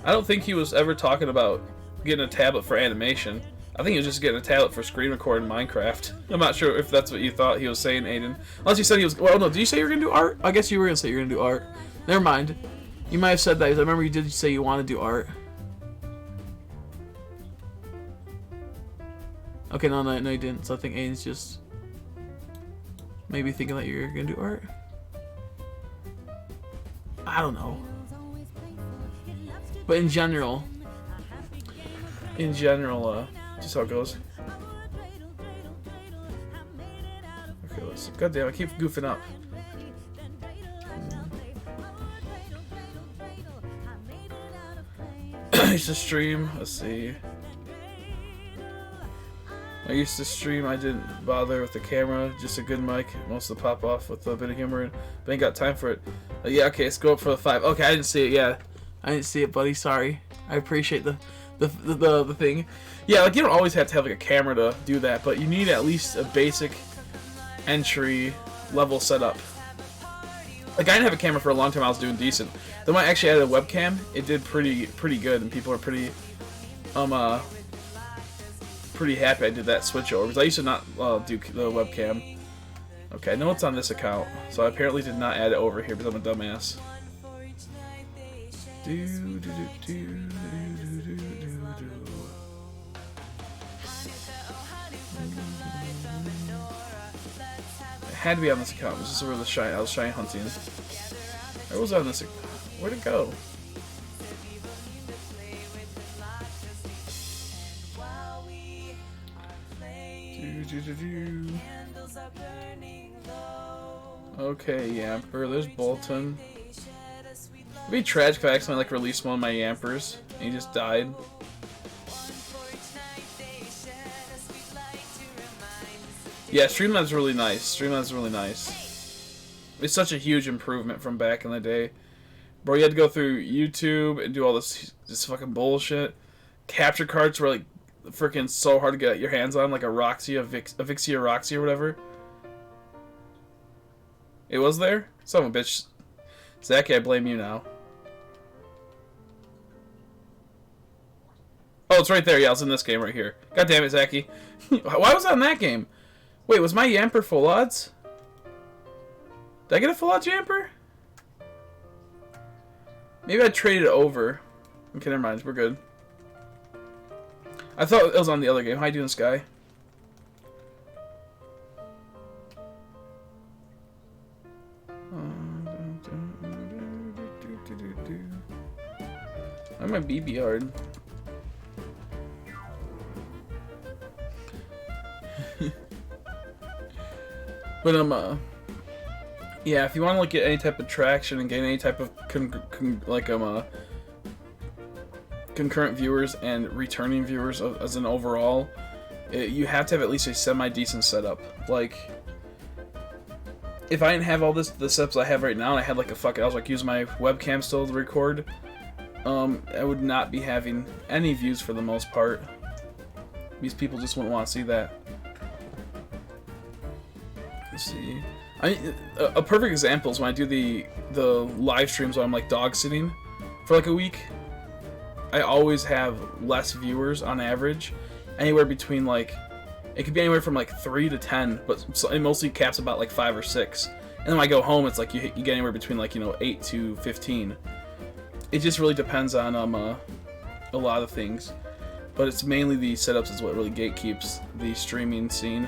I don't think he was ever talking about getting a tablet for animation. I think he was just getting a tablet for screen recording Minecraft. I'm not sure if that's what you thought he was saying, Aiden. Unless you said he was... Well, no, did you say you were going to do art? I guess you were going to say you were going to do art. Never mind. You might have said that, because I remember you did say you want to do art. Okay, no, you didn't. So I think Aiden's just... maybe thinking that you're going to do art. I don't know. But in general, just how it goes. Okay, let's see. God damn, I keep goofing up. I used to stream, let's see. I used to stream, I didn't bother with the camera, just a good mic, most of the pop off with a bit of humor, but ain't got time for it. Yeah, okay, let's go up for the 5. Okay, I didn't see it, yeah. I didn't see it, buddy. Sorry. I appreciate the thing. Yeah, like, you don't always have to have like a camera to do that, but you need at least a basic entry level setup. Like, I didn't have a camera for a long time. I was doing decent. Then when I actually added a webcam, it did pretty good, and people are pretty happy I did that switch over, because I used to not do the webcam. Okay, I know it's on this account, so I apparently did not add it over here because I'm a dumbass. It had to be on this account. This is where I was shiny hunting. Where was I on this? Where'd it go? Okay, Yamper. There's Bolton. It'd be tragic if I accidentally, like, released one of my Yampers and he just died. Yeah, Streamlab's really nice. Streamlab's really nice. It's such a huge improvement from back in the day. Bro, you had to go through YouTube and do all this fucking bullshit. Capture cards were, like, freaking so hard to get your hands on, like a Roxy, a Vixie or Roxy or whatever. It was there? Son of a bitch. Zachy, I blame you now. Oh, it's right there. Yeah, I was in this game right here. God damn it, Zachy. Why was I in that game? Wait, was my Yamper full odds? Did I get a full odds Yamper? Maybe I traded it over. Okay, never mind. We're good. I thought it was on the other game. How you doing, Sky? I might BB hard. But yeah, if you want to get any type of traction and gain any type of concurrent viewers and returning viewers as an overall, you have to have at least a semi-decent setup. Like, if I didn't have all the setups I have right now, and I had like I was like using my webcam still to record, I would not be having any views for the most part. These people just wouldn't want to see that. Let's see. A perfect example is when I do the live streams when I'm like dog sitting for like a week. I always have less viewers on average, anywhere between like, it could be anywhere from like 3 to 10, but it mostly caps about like 5 or 6. And then when I go home, it's like you get anywhere between like 8 to 15. It just really depends on a lot of things, but it's mainly the setups is what really gatekeeps the streaming scene.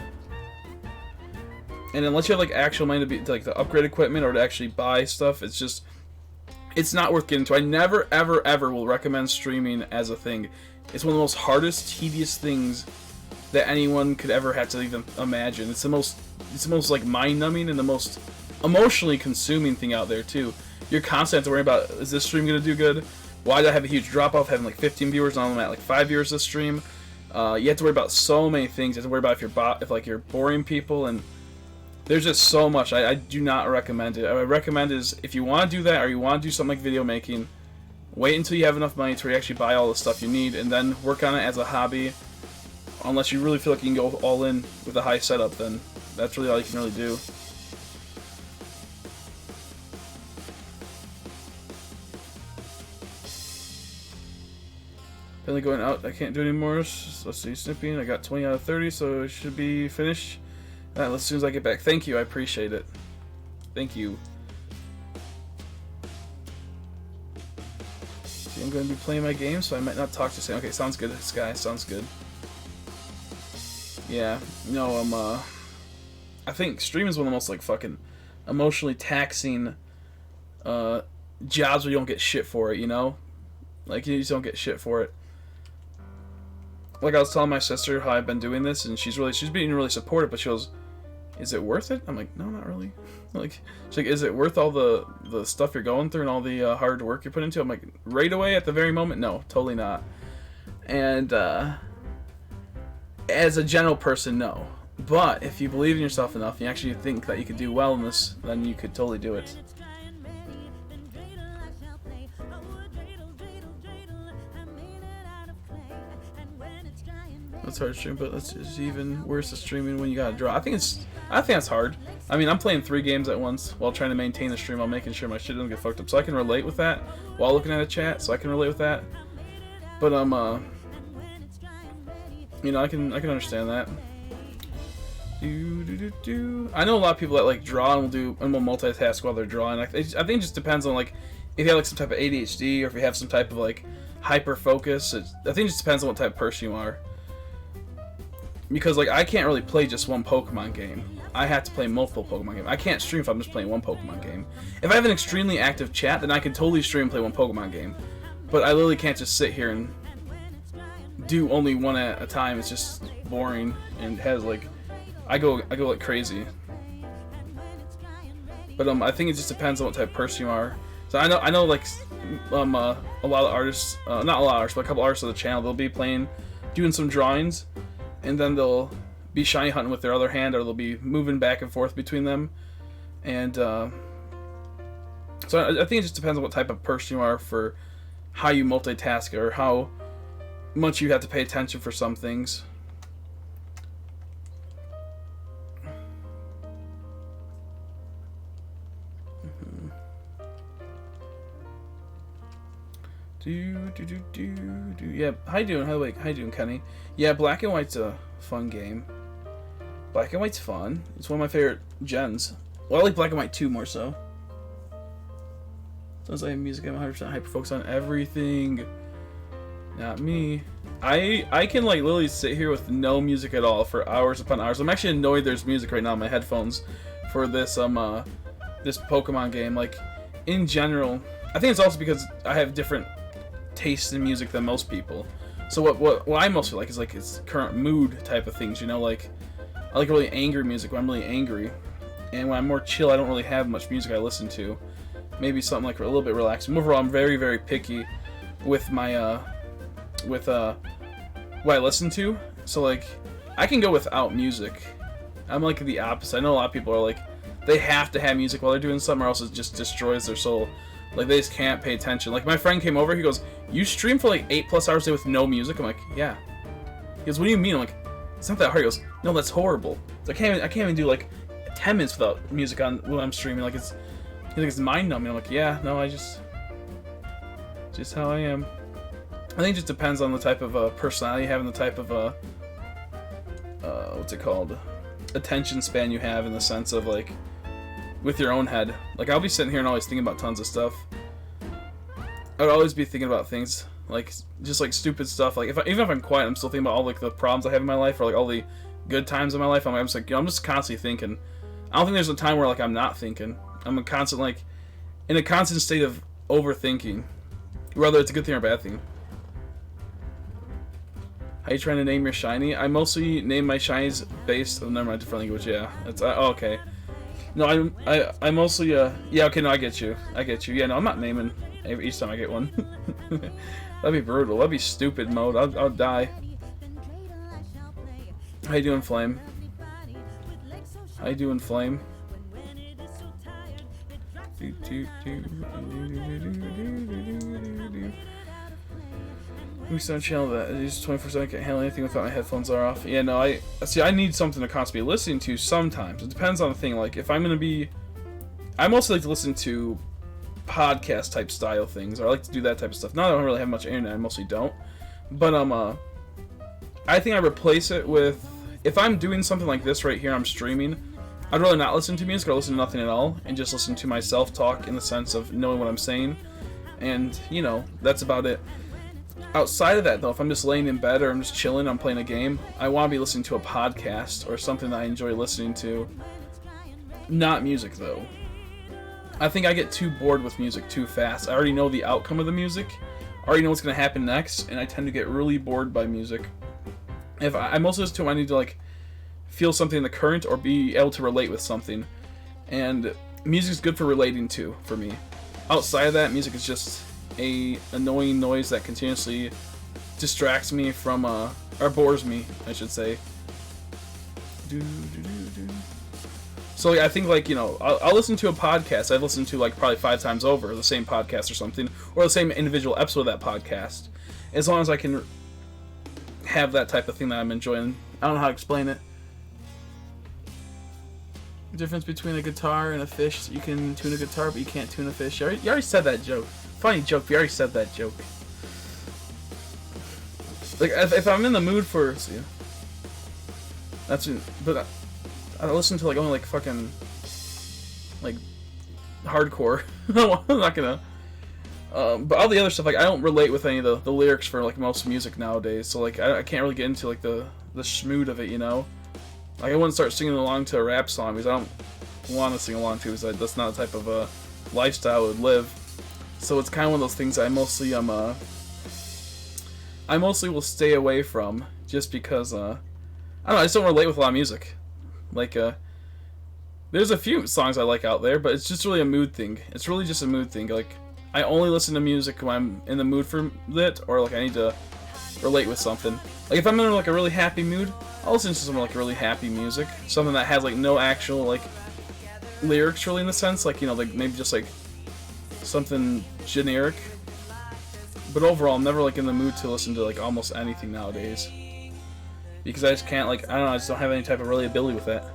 And unless you have like actual money to like to upgrade equipment or to actually buy stuff, it's not worth getting into. I never ever will recommend streaming as a thing. It's one of the most hardest, tedious things that anyone could ever have to even imagine. It's the most like mind-numbing and the most emotionally consuming thing out there too. You're constantly have to worry about, is this stream gonna do good? Why did I have a huge drop-off having like 15 viewers and I'm at like 5 viewers this stream? You have to worry about so many things. You have to worry about if like you're boring people, and there's just so much. I do not recommend it. I would recommend is if you want to do that or you want to do something like video making, wait until you have enough money to actually buy all the stuff you need and then work on it as a hobby. Unless you really feel like you can go all in with a high setup, then that's really all you can really do. Finally going out. I can't do any more. So let's see, snipping. I got 20 out of 30, so it should be finished. As soon as I get back. Thank you, I appreciate it. Thank you. See, I'm going to be playing my game, so I might not talk to Sam. Okay, sounds good, Sky. Sounds good. Yeah, no, I think streaming is one of the most, like, fucking emotionally taxing, jobs where you don't get shit for it, you know? Like, you just don't get shit for it. Like, I was telling my sister how I've been doing this, and she's being really supportive, but she goes, is it worth it? I'm like, no, not really. Like, she's like, is it worth all the stuff you're going through and all the hard work you're putting into it? I'm like, right away at the very moment, no, totally not. And as a general person, no. But if you believe in yourself enough and you actually think that you could do well in this, then you could totally do it. That's hard to stream, but it's even worse to streaming when you gotta draw. I think it's hard. I mean, I'm playing 3 games at once while trying to maintain the stream while making sure my shit doesn't get fucked up. So I can relate with that while looking at a chat. So I can relate with that. But you know, I can understand that. I know a lot of people that like draw and will multitask while they're drawing. I think it just depends on like if you have like some type of ADHD or if you have some type of like hyper focus. I think it just depends on what type of person you are. Because like I can't really play just one Pokemon game. I have to play multiple Pokemon games. I can't stream if I'm just playing one Pokemon game. If I have an extremely active chat, then I can totally stream and play one Pokemon game. But I literally can't just sit here and do only one at a time. It's just boring and has like I go like crazy. But I think it just depends on what type of person you are. So I know like a lot of artists, not a lot of artists, but a couple artists of the channel, they'll be doing some drawings, and then they'll be shiny hunting with their other hand, or they'll be moving back and forth between them. And so I think it just depends on what type of person you are for how you multitask or how much you have to pay attention for some things. Yeah, how you doing? How you doing, Kenny? Yeah, Black and White's a fun game. Black and White's fun. It's one of my favorite gens. Well, I like Black and White 2 more so. Sounds like music. I'm 100% hyper focused on everything. Not me. I can like literally sit here with no music at all for hours upon hours. I'm actually annoyed there's music right now in my headphones for this this Pokemon game. Like in general, I think it's also because I have different tastes in music than most people. So what I mostly like is like it's current mood type of things, you know, like I like really angry music when I'm really angry. And when I'm more chill, I don't really have much music I listen to. Maybe something like a little bit relaxing. Overall, I'm very, very picky with my what I listen to. So like I can go without music. I'm like the opposite. I know a lot of people are like they have to have music while they're doing something or else it just destroys their soul. Like they just can't pay attention. Like my friend came over, he goes, "You stream for like 8+ hours a day with no music?" I'm like, "Yeah." He goes, "What do you mean?" I'm like, "It's not that hard." He goes, "No, that's horrible. I can't even do like 10 minutes without music on when I'm streaming. Like he's like it's mind numbing." I'm like, "Yeah, no, I just how I am." I think it just depends on the type of personality you have and the type of what's it called, attention span you have in the sense of like with your own head. Like I'll be sitting here and always thinking about tons of stuff. I would always be thinking about things like just like stupid stuff. Like even if I'm quiet, I'm still thinking about all like the problems I have in my life or like all the good times in my life. I'm just like, you know, I'm just constantly thinking. I don't think there's a time where like I'm not thinking. I'm in a constant state of overthinking, whether it's a good thing or a bad thing. How you trying to name your shiny? I mostly name my shinies based. Oh, never mind, different language. Yeah, it's oh, okay. No, I mostly yeah, okay, no, I get you. Yeah, no, I'm not naming each time I get one. That'd be brutal. That'd be stupid mode. I'll die. How you doing, Flame? How you doing, Flame? We start channel that I use 24/7. I can't handle anything without my headphones are off. Yeah, no, I need something to constantly be listening to. Sometimes it depends on the thing. Like if I'm gonna be, I mostly like to listen to podcast type style things. Or I like to do that type of stuff. Now that I don't really have much internet, I mostly don't. But I think I replace it with if I'm doing something like this right here. I'm streaming. I'd rather not listen to music or listen to nothing at all and just listen to myself talk in the sense of knowing what I'm saying. And you know, that's about it. Outside of that, though, if I'm just laying in bed or I'm just chilling, I'm playing a game, I want to be listening to a podcast or something that I enjoy listening to. Not music, though. I think I get too bored with music too fast. I already know the outcome of the music. I already know what's going to happen next, and I tend to get really bored by music. If I mostly listen to it, I need to like feel something in the current or be able to relate with something. And music's good for relating to, for me. Outside of that, music is just a annoying noise that continuously distracts me from or bores me, I should say. So yeah, I think like, you know, I'll listen to a podcast I've listened to like probably 5 times over, the same podcast or something, or the same individual episode of that podcast, as long as I can have that type of thing that I'm enjoying. I don't know how to explain it. The difference between a guitar and a fish: you can tune a guitar, but you can't tune a fish. You already said that joke. Funny joke, but you already said that joke. Like, if I'm in the mood for... See, that's... But I listen to, like, only, like, fucking... Like, hardcore. I'm not gonna... but all the other stuff, like, I don't relate with any of the lyrics for, like, most music nowadays. So, like, I can't really get into, like, the schmood of it, you know? Like, I wouldn't start singing along to a rap song because I don't want to sing along to, because that's not the type of lifestyle I would live. So it's kind of one of those things I mostly will stay away from, just because I don't know, I just don't relate with a lot of music. Like there's a few songs I like out there, but it's just really a mood thing. It's really just a mood thing. Like I only listen to music when I'm in the mood for it, or like I need to relate with something. Like if I'm in like a really happy mood, I'll listen to some like really happy music, something that has like no actual like lyrics really in the sense, like, you know, like maybe just like something generic. But overall, I'm never like in the mood to listen to like almost anything nowadays, because I just can't, like, I don't know, I just don't have any type of really ability with that.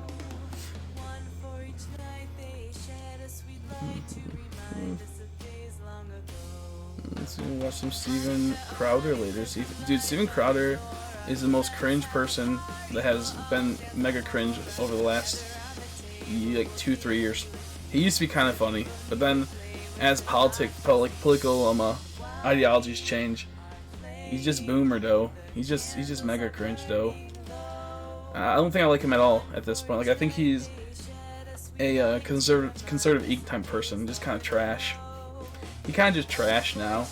Let's watch some Steven Crowder later. Dude, Steven Crowder is the most cringe person that has been mega cringe over the last like 2-3 years. He used to be kind of funny, but then as political ideologies change, He's just boomer though. He's just mega cringe though. I don't think I like him at all at this point. Like I think he's a conservative eek type person, just kind of trash. He kind of just trash now.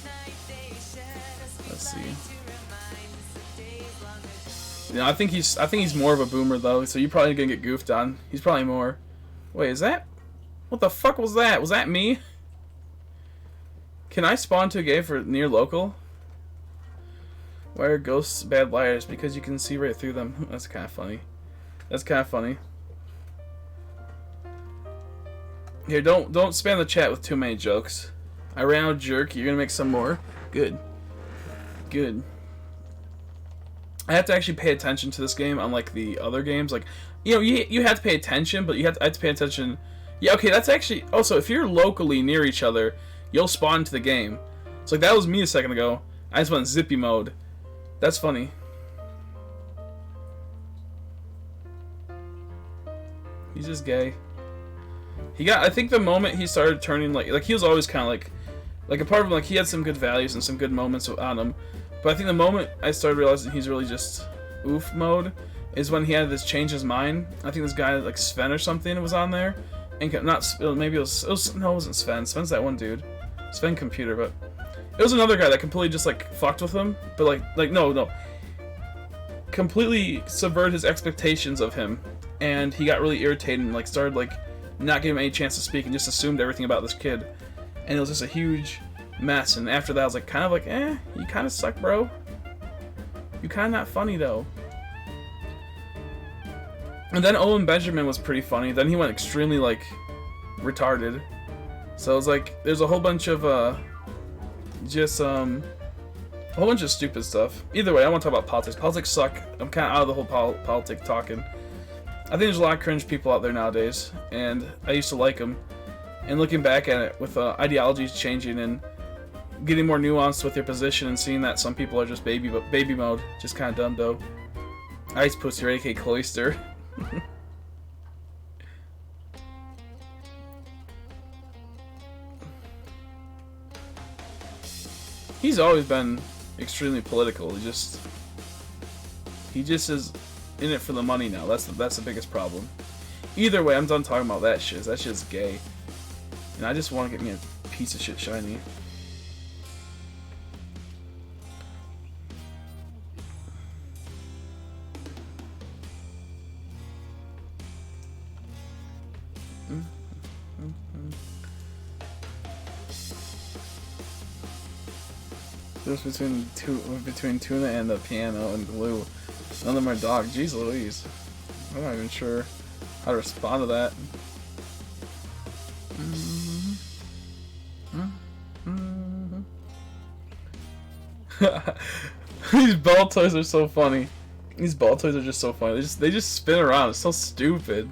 Let's see. You know, I think he's more of a boomer though. So you're probably gonna get goofed on. He's probably more. Wait, is that? What the fuck was that? Was that me? Can I spawn to a gay for near local? Why are ghosts bad liars? Because you can see right through them. That's kind of funny. That's kind of funny. Here, don't spam the chat with too many jokes. I ran out of jerk. You're gonna make some more. Good. Good. I have to actually pay attention to this game, unlike the other games. Like, you know, you have to pay attention, but I have to pay attention. Yeah, okay, that's actually. Also, if you're locally near each other, you'll spawn to the game. So like that was me a second ago. I just went zippy mode. That's funny. He's just gay. He got. I think the moment he started turning like he was always kind of like a part of him, like he had some good values and some good moments on him. But I think the moment I started realizing he's really just oof mode is when he had this change his mind. I think this guy like Sven or something was on there, and not maybe it was no, it wasn't Sven. Sven's that one dude, Sven Computer, but it was another guy that completely just like fucked with him, but like no, completely subverted his expectations of him, and he got really irritated and like started like not giving him any chance to speak and just assumed everything about this kid, and it was just a huge mess. And after that I was like kind of like you kind of suck, bro. You kind of not funny though. And then Owen Benjamin was pretty funny. Then he went extremely like retarded. So it was like there's a whole bunch of just a whole bunch of stupid stuff. Either way, I want to talk about politics. Politics suck. I'm kind of out of the whole politic talking. I think there's a lot of cringe people out there nowadays, and I used to like them. And looking back at it, with ideologies changing and getting more nuanced with your position, and seeing that some people are just baby mode, just kind of dumb though. Ice pussy, or AK Cloister. He's always been extremely political. He just is in it for the money now. That's the biggest problem. Either way, I'm done talking about that shit. That shit's gay. And I just want to get me a piece of shit shiny. Just between tuna and the piano and glue. None of them are dog. Jeez Louise. I'm not even sure how to respond to that. These Baltoys are so funny. These Baltoys are just so funny. They just spin around. It's so stupid.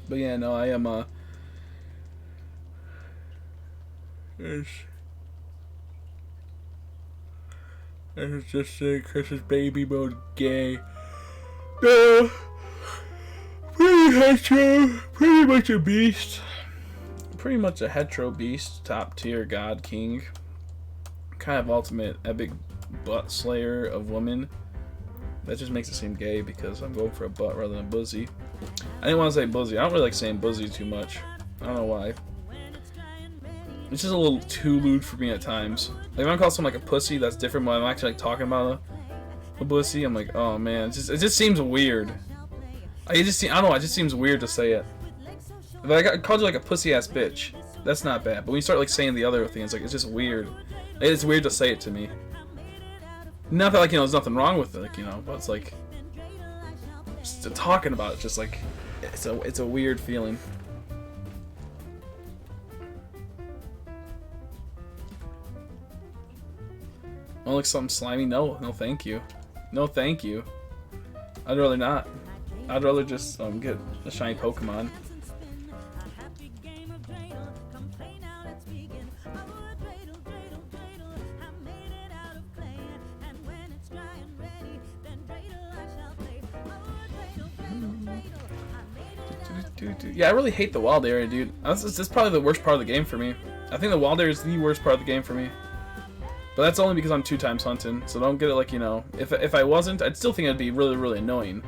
But yeah, no, I am it's just saying Chris's baby mode gay. No, pretty hetero, pretty much a beast. Pretty much a hetero beast, top tier god king. Kind of ultimate epic butt slayer of women. That just makes it seem gay because I'm going for a butt rather than a buzzy. I didn't want to say buzzy. I don't really like saying buzzy too much. I don't know why. It's just a little too lewd for me at times. Like if I call someone like a pussy, that's different. When I'm actually like talking about a pussy, I'm like, oh man, it just seems weird. I don't know. It just seems weird to say it. If I called you like a pussy ass bitch, that's not bad. But when you start like saying the other things, like it's just weird. It's weird to say it to me. Not that like there's nothing wrong with it, like, but it's like just talking about it, just like it's a weird feeling. Oh, like something slimy? No, thank you. No, thank you. I'd rather not. I'd rather just get a shiny Pokemon. Yeah, I really hate the wild area, dude. This is probably the worst part of the game for me. I think the wild area is the worst part of the game for me. But that's only because I'm 2 times hunting, so don't get it like, you know, if I wasn't, I'd still think it'd be really, really annoying.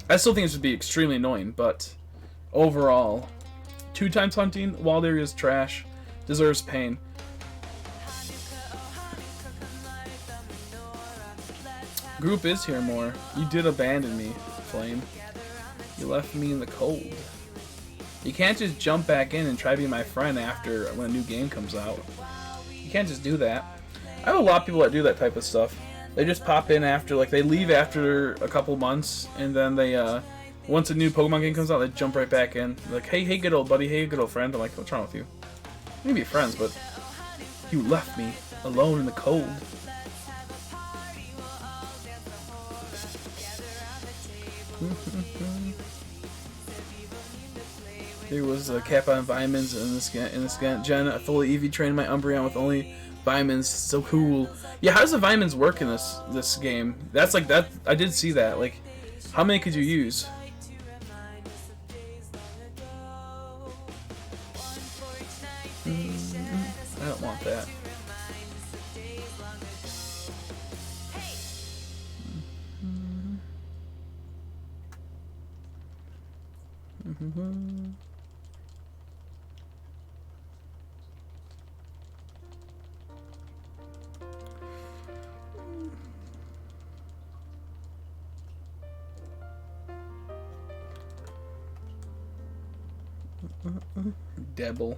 I still think it would be extremely annoying, but overall, 2 times hunting, wild area is trash, deserves pain. Group is here more. You did abandon me, Flame. You left me in the cold. You can't just jump back in and try to be my friend after when a new game comes out. You can't just do that. I have a lot of people that do that type of stuff. They just pop in after, like, they leave after a couple months, and then they, once a new Pokemon game comes out, they jump right back in. Like, hey, good old buddy, hey, good old friend. I'm like, what's wrong with you? We can be friends, but you left me alone in the cold. There was a cap on vitamins in this gen. I fully EV trained my Umbreon with only vitamins. So cool. Yeah, how does the vitamins work in this game? That's like that. I did see that. Like, how many could you use? I don't want that. Devil.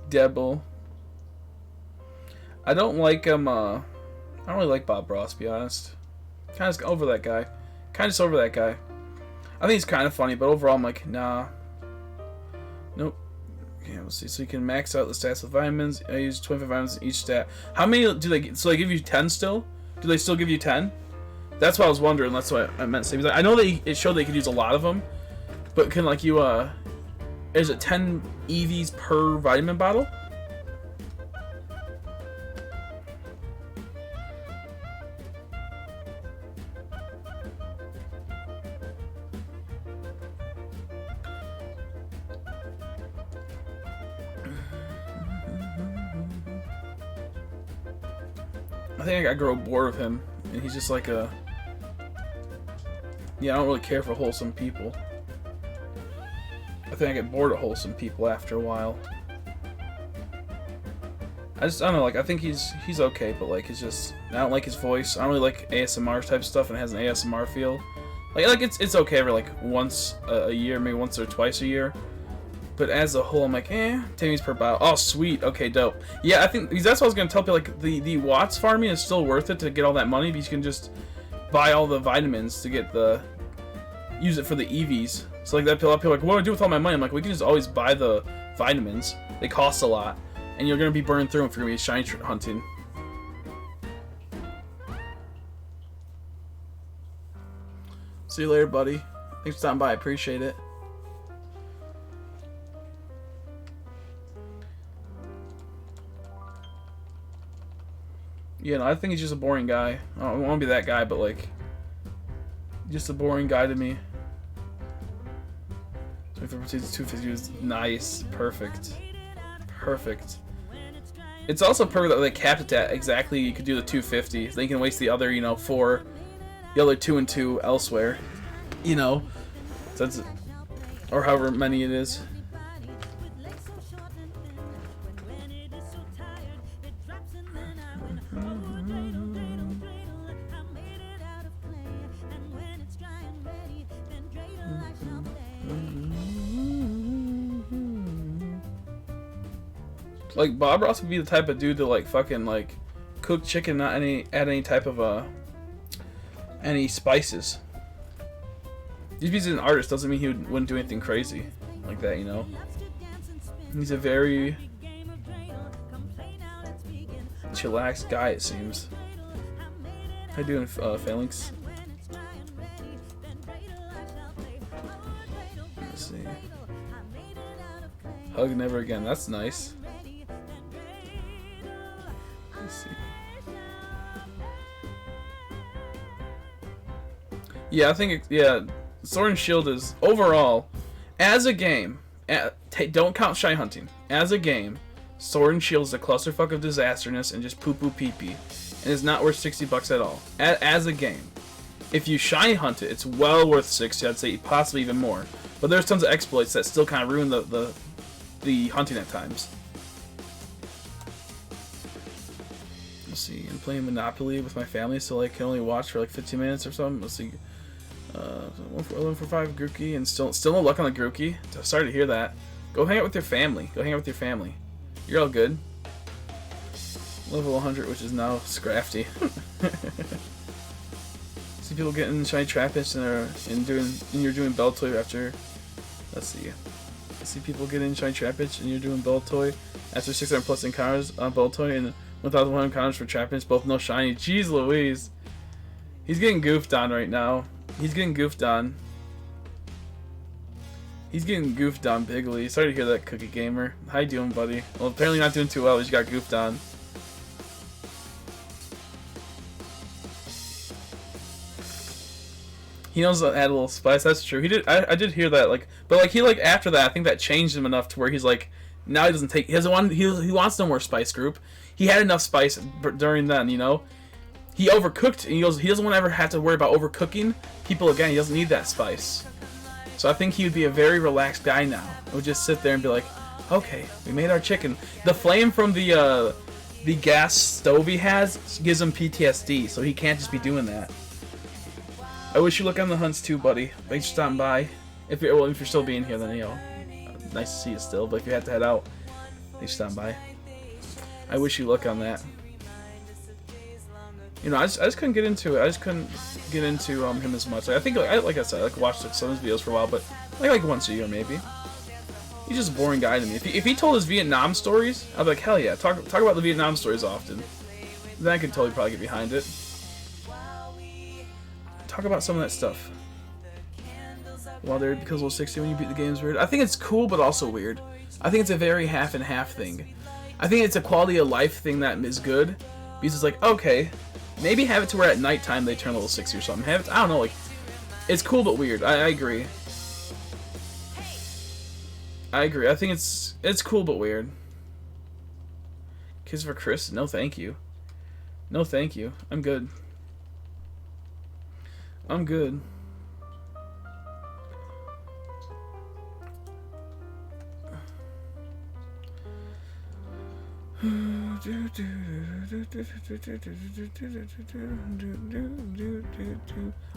Devil. I don't like him, I don't really like Bob Ross, to be honest. Kinda just over that guy. Kinda just over that guy. I think he's kind of funny, but overall I'm like, nah. Nope. Okay, we'll see. So you can max out the stats with vitamins. I use 25 vitamins in each stat. How many do they get? So they give you 10 still? Do they still give you 10? That's what I was wondering. That's what I meant to say. Because I know it showed they could use a lot of them. But can, like, you, is it 10 EVs per vitamin bottle? I think I grow bored of him, and he's just like a... Yeah, I don't really care for wholesome people. I think I get bored of wholesome people after a while. I don't know, like, I think he's okay, but, like, it's just... I don't like his voice. I don't really like ASMR type stuff, and it has an ASMR feel. Like it's okay every, like, once a year, maybe once or twice a year. But as a whole, I'm like, Timmy's per bottle. Oh, sweet. Okay, dope. Yeah, I think that's what I was gonna tell people. Like, the Watts farming is still worth it to get all that money, because you can just buy all the vitamins to get use it for the EVs. So like that, a lot of people are like, what do I do with all my money? I'm like, we can just always buy the vitamins. They cost a lot, and you're gonna be burning through them if you're gonna be shiny hunting. See you later, buddy. Thanks for stopping by. I appreciate it. Yeah, no, I think he's just a boring guy. I don't want to be that guy, but, like, just a boring guy to me. 250 is nice. Perfect. Perfect. It's also perfect that they capped it at exactly, you could do the 250. So you can waste the other, 4, the other 2 and 2 elsewhere. So that's, or however many it is. Like, Bob Ross would be the type of dude to, like, fucking, like, cook chicken, not add any type of, any spices. Just because he's an artist doesn't mean he wouldn't do anything crazy like that, He's a very chillaxed guy, it seems. How you doing, Phalanx? Let's see. Hug never again. That's nice. Let's see. Yeah, I think yeah. Sword and Shield is overall, as a game. Don't count shy hunting. As a game, Sword and Shield is a clusterfuck of disasterness and just poo-poo pee-pee, and is not worth $60 at all. As a game, if you shy hunt it, it's well worth 60. I'd say possibly even more. But there's tons of exploits that still kind of ruin the hunting at times. Let's see. I'm playing Monopoly with my family, so I can only watch for like 15 minutes or something. Let's see. 1 for 5 Grookey, and still no luck on the Grookey. Sorry to hear that. Go hang out with your family. Go hang out with your family. You're all good. Level 100, which is now Scrafty. See people getting shiny Trapinch and you're doing Baltoy after. Let's see. I see people getting shiny Trapinch and you're doing Baltoy after 600 plus encounters on Baltoy and 1,100 encounters for Trapinch, both no shiny. Jeez Louise. He's getting goofed on right now. He's getting goofed on. He's getting goofed on bigly. Sorry to hear that, Cookie Gamer. How you doing, buddy? Well, apparently not doing too well. He just got goofed on. He knows to add a little spice. That's true. He did. I did hear that. But he after that, I think that changed him enough to where he's like, now he doesn't take. He doesn't want. He wants no more spice group. He had enough spice during then. You know. He overcooked, and he doesn't want to ever have to worry about overcooking people again. He doesn't need that spice. So I think he would be a very relaxed guy now. He would just sit there and be like, okay, we made our chicken. The flame from the gas stove he has gives him PTSD, so he can't just be doing that. I wish you luck on the hunts too, buddy. Thanks for stopping by. If you're still being here, then, you know, nice to see you still. But if you have to head out, thanks for stopping by. I wish you luck on that. You know, I just couldn't get into it. I just couldn't get into him as much. I think, like I said, I watched some of his videos for a while, but like once a year maybe. He's just a boring guy to me. If he told his Vietnam stories, I'd be like, hell yeah, talk about the Vietnam stories often. Then I could totally probably get behind it. Talk about some of that stuff. Well, there because level 60 when you beat the game's weird. I think it's cool, but also weird. I think it's a very half and half thing. I think it's a quality of life thing that is good, because it's like, okay, maybe have it to where at nighttime they turn level 60 or something. Have it, I don't know, like, it's cool but weird. I agree. I agree. I think it's cool but weird. Kiss for Chris? No, thank you. No, thank you. I'm good. I'm good.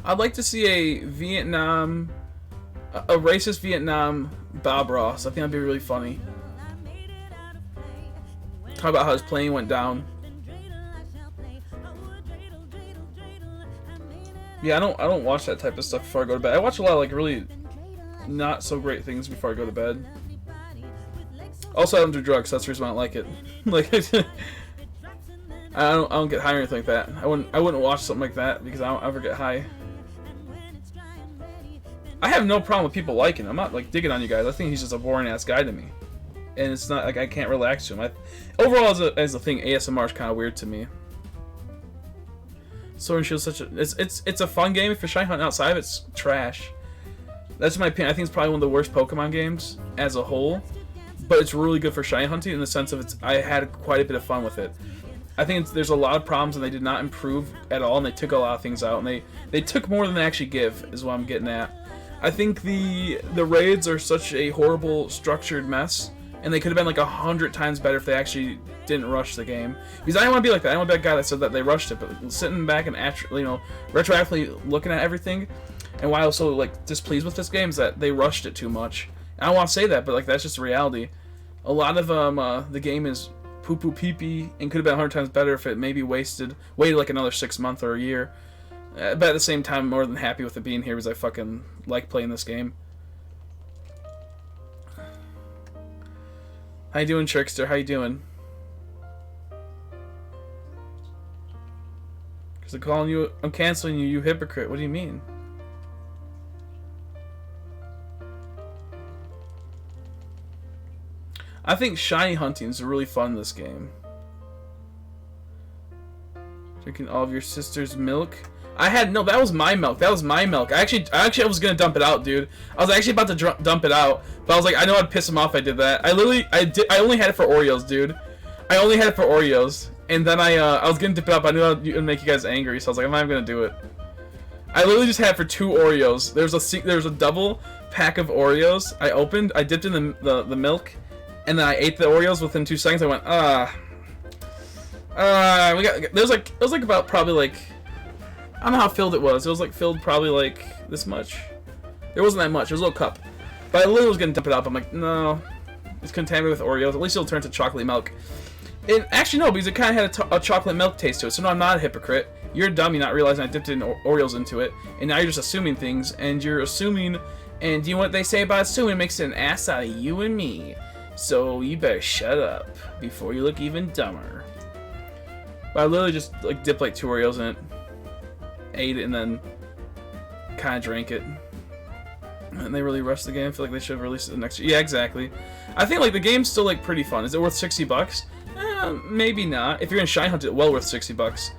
I'd like to see a racist Vietnam Bob Ross. I think that'd be really funny. Talk about how his plane went down. Yeah, I don't watch that type of stuff before I go to bed. I watch a lot of like really not so great things before I go to bed. Also, I don't do drugs. So that's the reason why I don't like it. Like, I don't get high or anything like that. I wouldn't watch something like that because I don't ever get high. I have no problem with people liking him. I'm not like digging on you guys. I think he's just a boring ass guy to me, and it's not like I can't relax to him. Overall, as a thing, ASMR is kind of weird to me. Sword and Shield such a it's a fun game. If you're shy hunting outside of it, it's trash. That's my opinion. I think it's probably one of the worst Pokemon games as a whole, but it's really good for shiny hunting in the sense of I had quite a bit of fun with it. I think there's a lot of problems and they did not improve at all, and they took a lot of things out, and they took more than they actually give, is what I'm getting at. I think the raids are such a horrible structured mess, and they could have been like 100 times better if they actually didn't rush the game. Because I don't want to be like that. I don't want to be that guy that said that they rushed it, but sitting back and retroactively looking at everything, and why I was so like displeased with this game is that they rushed it too much. And I don't want to say that, but like that's just the reality. A lot of the game is poo poo pee pee, and could have been 100 times better if it maybe waited like another 6 months or a year. But at the same time, I'm more than happy with it being here because I fucking like playing this game. How you doing, Trickster? How you doing? Because I'm canceling you, you hypocrite. What do you mean? I think shiny hunting is really fun in this game. Drinking all of your sister's milk. No, that was my milk. That was my milk. I was gonna dump it out, dude. I was actually about to dump it out, but I was like, I know I'd piss him off if I did that. I only had it for Oreos, dude. I only had it for Oreos, and then I was gonna dip it up. I knew it would make you guys angry, so I was like, I'm not even gonna do it. I literally just had it for 2 Oreos. There was a double pack of Oreos. I dipped in the milk, and then I ate the Oreos within 2 seconds. I went, it was like about probably like, I don't know how filled it was. It was like filled probably like this much. It wasn't that much. It was a little cup. But I literally was gonna dump it up. I'm like, no, it's contaminated with Oreos. At least it'll turn to chocolate milk. And actually no, because it kind of had a chocolate milk taste to it. So no, I'm not a hypocrite. You're dumb. You're not realizing I dipped in Oreos into it, and now you're just assuming things. And you're assuming, and you know what they say about assuming? It makes an ass out of you and me. So you better shut up before you look even dumber. But I literally just like dipped like 2 Oreos in it, ate it, and then kind of drank it. And they really rushed the game. I feel like they should have released it the next year. Yeah, exactly. I think like the game's still like pretty fun. Is it worth $60? Maybe not. If you're gonna shiny hunt it, well worth $60.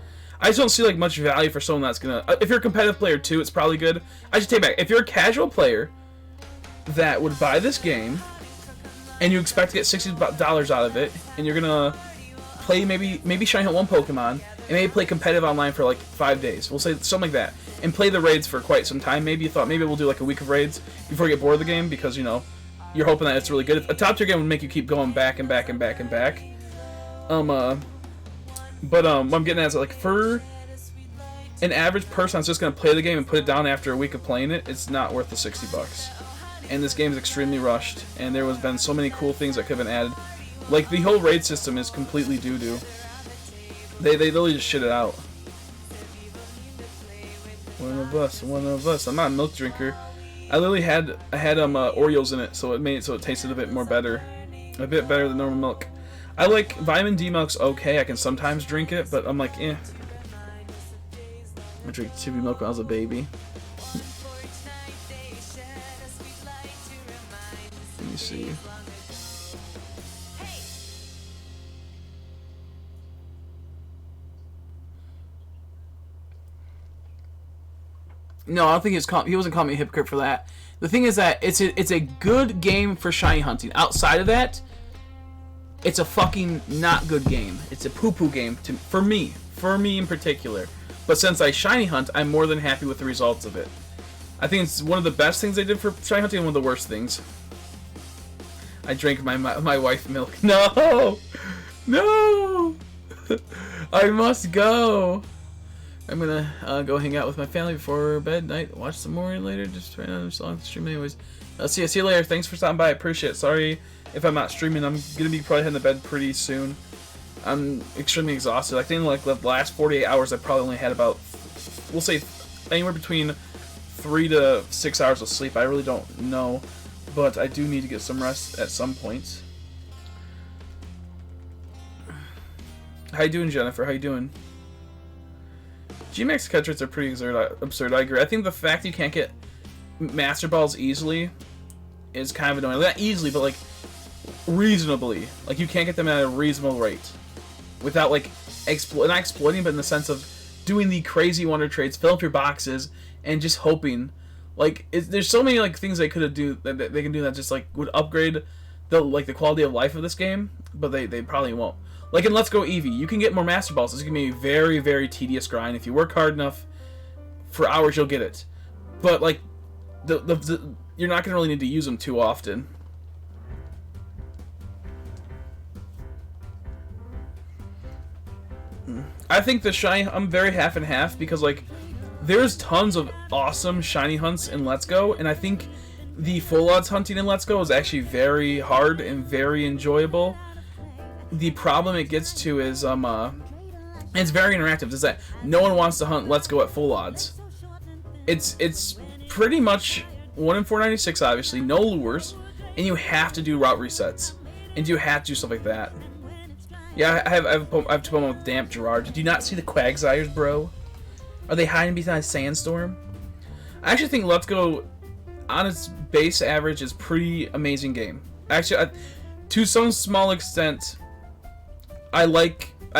I just don't see like much value for someone that's gonna. If you're a competitive player too, it's probably good. I should take it back. If you're a casual player that would buy this game and you expect to get $60 out of it, and you're gonna play maybe shiny hunt 1 Pokemon, and maybe play competitive online for like 5 days. We'll say something like that, and play the raids for quite some time. Maybe you thought maybe we'll do like a week of raids before you get bored of the game, because you know you're hoping that it's really good. If a top tier game would make you keep going back and back and back and back. What I'm getting at is like for an average person that's just gonna play the game and put it down after a week of playing it, it's not worth the $60. And this game is extremely rushed, and there has been so many cool things that could have been added. Like the whole raid system is completely doo-doo. They literally just shit it out. One of us. I'm not a milk drinker. I literally had Oreos in it, so it made it so it tasted a bit better than normal milk. I like vitamin D milk's okay. I can sometimes drink it, but I'm like, eh. I drank Tepig milk when I was a baby. Let me see. No, I don't think he wasn't calling me a hypocrite for that. The thing is that it's a good game for shiny hunting. Outside of that, it's a fucking not good game. It's a poo-poo game for me in particular. But since I shiny hunt, I'm more than happy with the results of it. I think it's one of the best things they did for shiny hunting and one of the worst things. I drank my wife's milk. No! No! I must go! I'm gonna go hang out with my family before bed night. Watch some more later. Just trying to long the stream anyways. See you later. Thanks for stopping by. I appreciate it. Sorry if I'm not streaming. I'm gonna be probably heading to bed pretty soon. I'm extremely exhausted. I think like the last 48 hours I probably only had about, we'll say, anywhere between 3 to 6 hours of sleep. I really don't know, but I do need to get some rest at some point. How you doing, Jennifer? How you doing? G-Max catch rates are pretty absurd. I agree. I think the fact you can't get Master Balls easily is kind of annoying. Not easily, but like reasonably. Like you can't get them at a reasonable rate without like not exploiting, but in the sense of doing the crazy wonder trades, fill up your boxes, and just hoping. Like there's so many like things they could do that they can do that just like would upgrade the quality of life of this game, but they probably won't. Like in Let's Go Eevee, you can get more Master Balls. It's going to be a very, very tedious grind. If you work hard enough, for hours you'll get it. But like, you're not going to really need to use them too often. I think I'm very half and half, because like, there's tons of awesome shiny hunts in Let's Go, and I think the full odds hunting in Let's Go is actually very hard and very enjoyable. The problem it gets to is it's very interactive. Is that no one wants to hunt Let's Go at full odds. It's pretty much 1 in 496, obviously, no lures, and you have to do route resets, and you have to do stuff like that. Yeah, I have to put on with Damp Gerard. Did you not see the Quagsires, bro? Are they hiding behind a sandstorm? I actually think Let's Go, on its base average, is pretty amazing game. Actually, to some small extent, I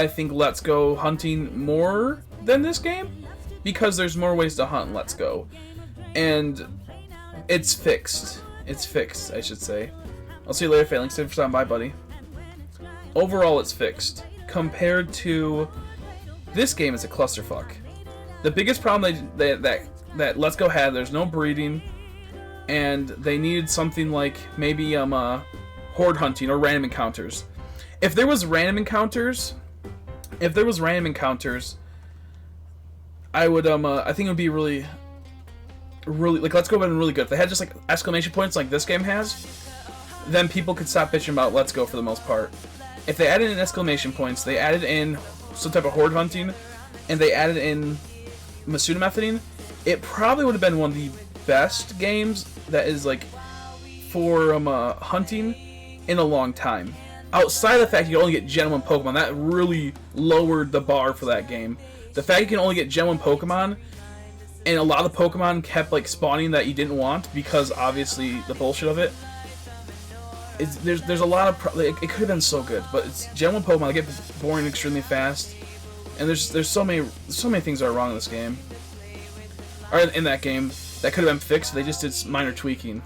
think Let's Go hunting more than this game. because there's more ways to hunt in Let's Go. And it's fixed. It's fixed, I should say. I'll see you later, Failing. Stay for time. Bye, buddy. Overall, it's fixed. Compared to this game, it's a clusterfuck. The biggest problem that Let's Go had, there's no breeding, and they needed something like maybe horde hunting or random encounters. If there was random encounters, I would I think it would be really like Let's Go would have been really good. If they had just like exclamation points like this game has, then people could stop bitching about Let's Go for the most part. If they added in exclamation points, they added in some type of horde hunting, and they added in Masuda methoding, it probably would have been one of the best games that is like for hunting in a long time. Outside of the fact you can only get Gen 1 Pokemon, that really lowered the bar for that game. The fact you can only get Gen 1 Pokemon, and a lot of the Pokemon kept like spawning that you didn't want because obviously the bullshit of it. There's a lot of it could have been so good, but it's Gen 1 Pokemon. They get boring extremely fast, and there's so many things that are wrong in this game, or in that game that could have been fixed. They just did minor tweaking.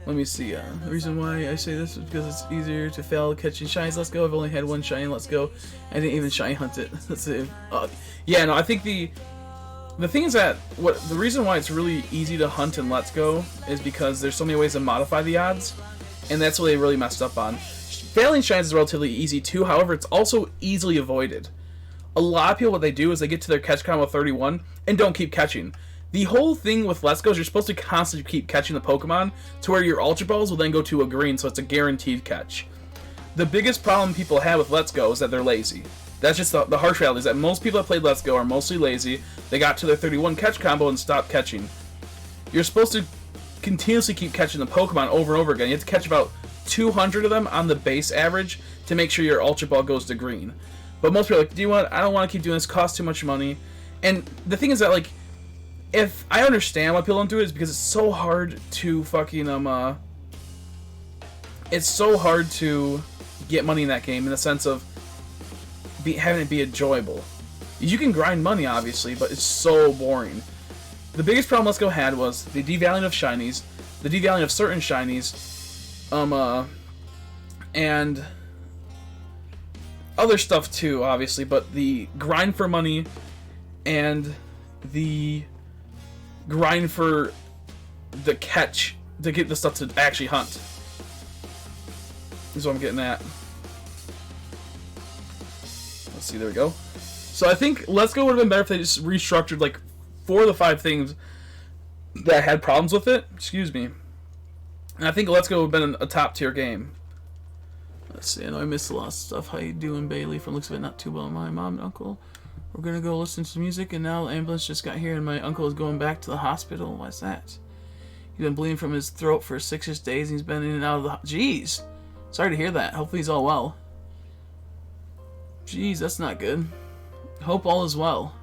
Let me see. The reason why I say this is because it's easier to fail catching shinies. Let's Go. I've only had one shiny. Let's Go. I didn't even shiny hunt it. That's it. Yeah, no. I think the thing is that the reason why it's really easy to hunt in Let's Go is because there's so many ways to modify the odds, and that's what they really messed up on. Failing shines is relatively easy too. However, it's also easily avoided. A lot of people, what they do is they get to their catch count with 31 and don't keep catching. The whole thing with Let's Go is you're supposed to constantly keep catching the Pokemon to where your Ultra Balls will then go to a green, so it's a guaranteed catch. The biggest problem people have with Let's Go is that they're lazy. That's just the harsh reality, is that most people that played Let's Go are mostly lazy. They got to their 31 catch combo and stopped catching. You're supposed to continuously keep catching the Pokemon over and over again. You have to catch about 200 of them on the base average to make sure your Ultra Ball goes to green. But most people are like, do you want? I don't want to keep doing this. It costs too much money. And the thing is that, like, if I understand why people don't do it, is because it's so hard to fucking it's so hard to get money in that game in the sense of having it be enjoyable. You can grind money, obviously, but it's so boring. The biggest problem Let's Go had was the devaluing of shinies, the devaluing of certain shinies, and other stuff too, obviously, but the grind for money and the grind for the catch to get the stuff to actually hunt. This is what I'm getting at. Let's see, there we go. So I think Let's Go would have been better if they just restructured like 4 of the 5 things that had problems with it. Excuse me. And I think Let's Go would have been a top tier game. Let's see, I know I missed a lot of stuff. How you doing, Bailey? From looks of it, not too well. My mom and uncle. We're gonna go listen to music, and now the ambulance just got here, and my uncle is going back to the hospital. Why's that? He's been bleeding from his throat for 6 days, and he's been in and out of the... Jeez! Sorry to hear that. Hopefully he's all well. Jeez, that's not good. Hope all is well.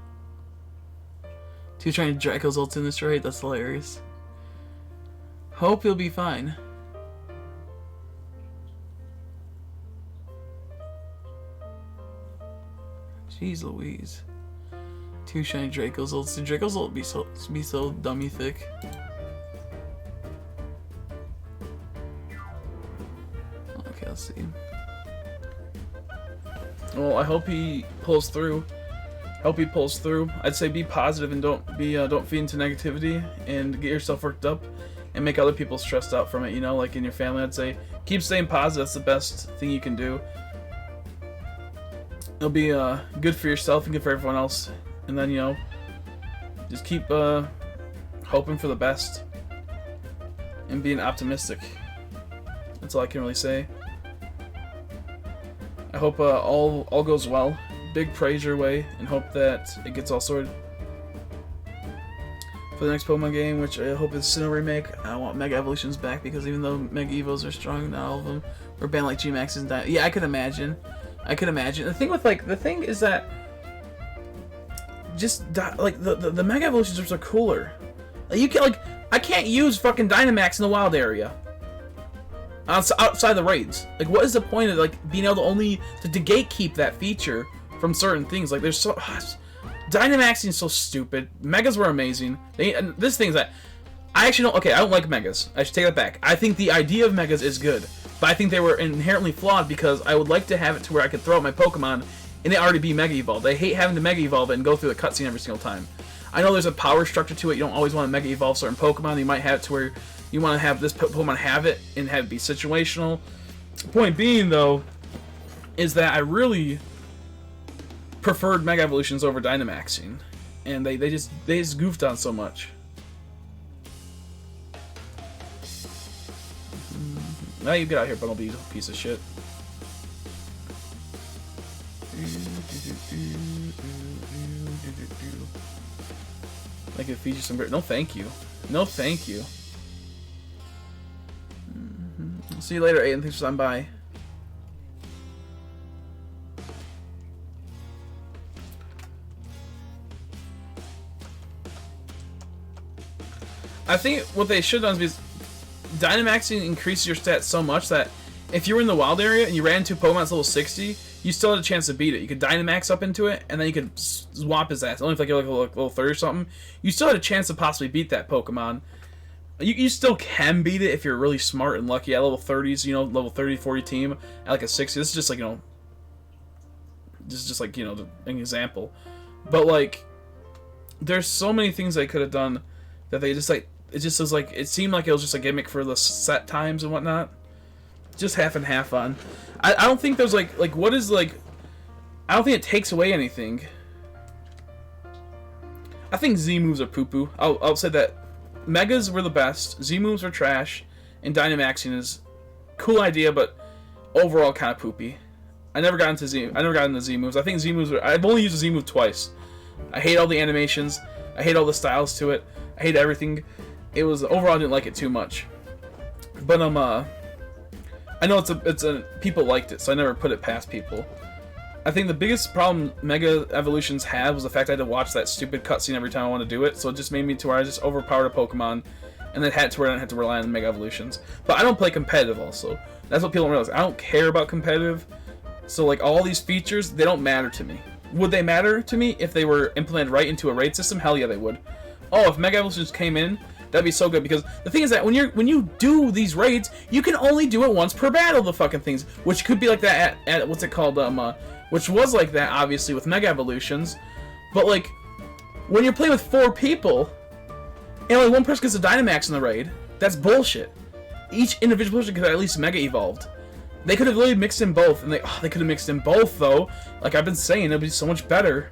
2 trying to Draco's ult in this raid? That's hilarious. Hope he'll be fine. Jeez Louise. 2 shiny Draco's ults. The Draco's ult be so dummy thick. Okay, let's see. Well, I hope he pulls through. I'd say be positive and don't feed into negativity and get yourself worked up and make other people stressed out from it, you know, like in your family. I'd say keep staying positive. That's the best thing you can do. It'll be good for yourself and good for everyone else. And then, you know, just keep hoping for the best and being optimistic. That's all I can really say. I hope all goes well. Big praise your way, and hope that it gets all sorted. For the next Pokemon game, which I hope is Sinnoh remake, I want Mega Evolutions back, because even though Mega Evos are strong, not all of them were banned like G-Maxes and Dino. Yeah, I could imagine. The thing with the thing is that just the Mega Evolutions are cooler. Like, you can I can't use fucking Dynamax in the wild area. Outside the raids, like, what is the point of being able to only to gatekeep that feature from certain things? Like, there's so Dynamaxing is so stupid. Megas were amazing. And this thing is that I actually don't. Okay, I don't like Megas. I should take that back. I think the idea of Megas is good, but I think they were inherently flawed because I would like to have it to where I could throw out my Pokemon and it already be Mega Evolved. I hate having to Mega Evolve it and go through the cutscene every single time. I know there's a power structure to it. You don't always want to Mega Evolve certain Pokemon. You might have it to where you want to have this Pokemon have it and have it be situational. Point being, though, is that I really preferred Mega Evolutions over Dynamaxing, and they just goofed on so much. Now you get out here, Bumblebee, you piece of shit. I could feed you some. No, thank you. No, thank you. See you later, Aiden. Thanks for stopping by. I think what they should have done is Dynamaxing increases your stats so much that if you were in the wild area and you ran into Pokemon that's level 60, you still had a chance to beat it. You could Dynamax up into it, and then you could swap his ass. Only if you're like level 30 or something. You still had a chance to possibly beat that Pokemon. You still can beat it if you're really smart and lucky at level 30s, you know, level 30, 40 team at like a 60. This is just like, you know, this is just like, you know, an example. But like, there's so many things they could have done that they just like, it just was like, it seemed like it was just a gimmick for the set times and whatnot. Just half and half on. I don't think there's like what is like, I don't think it takes away anything. I think Z moves are poo poo. I'll say that. Megas were the best, Z moves were trash, and Dynamaxing is cool idea, but overall kind of poopy. I never got into Z moves. I think Z moves were, I've only used a Z move twice. I hate all the animations. I hate all the styles to it. I hate everything. It was overall I didn't like it too much. But I know it's a people liked it, so I never put it past people. I think the biggest problem Mega Evolutions had was the fact I had to watch that stupid cutscene every time I wanted to do it, so it just made me to where I just overpowered a Pokemon, and then had to where I didn't have to rely on Mega Evolutions. But I don't play competitive also. That's what people don't realize. I don't care about competitive, so like all these features, they don't matter to me. Would they matter to me if they were implemented right into a raid system? Hell yeah, they would. Oh, if Mega Evolutions came in, that'd be so good, because the thing is that when you do these raids, you can only do it once per battle, the fucking things, which could be like that at what's it called, which was like that, obviously, with Mega Evolutions. But, like, when you're playing with 4 people, and only one person gets a Dynamax in the raid, that's bullshit. Each individual person could have at least Mega Evolved. They could have really mixed in both, and they could have mixed in both, though. Like I've been saying, it'd be so much better.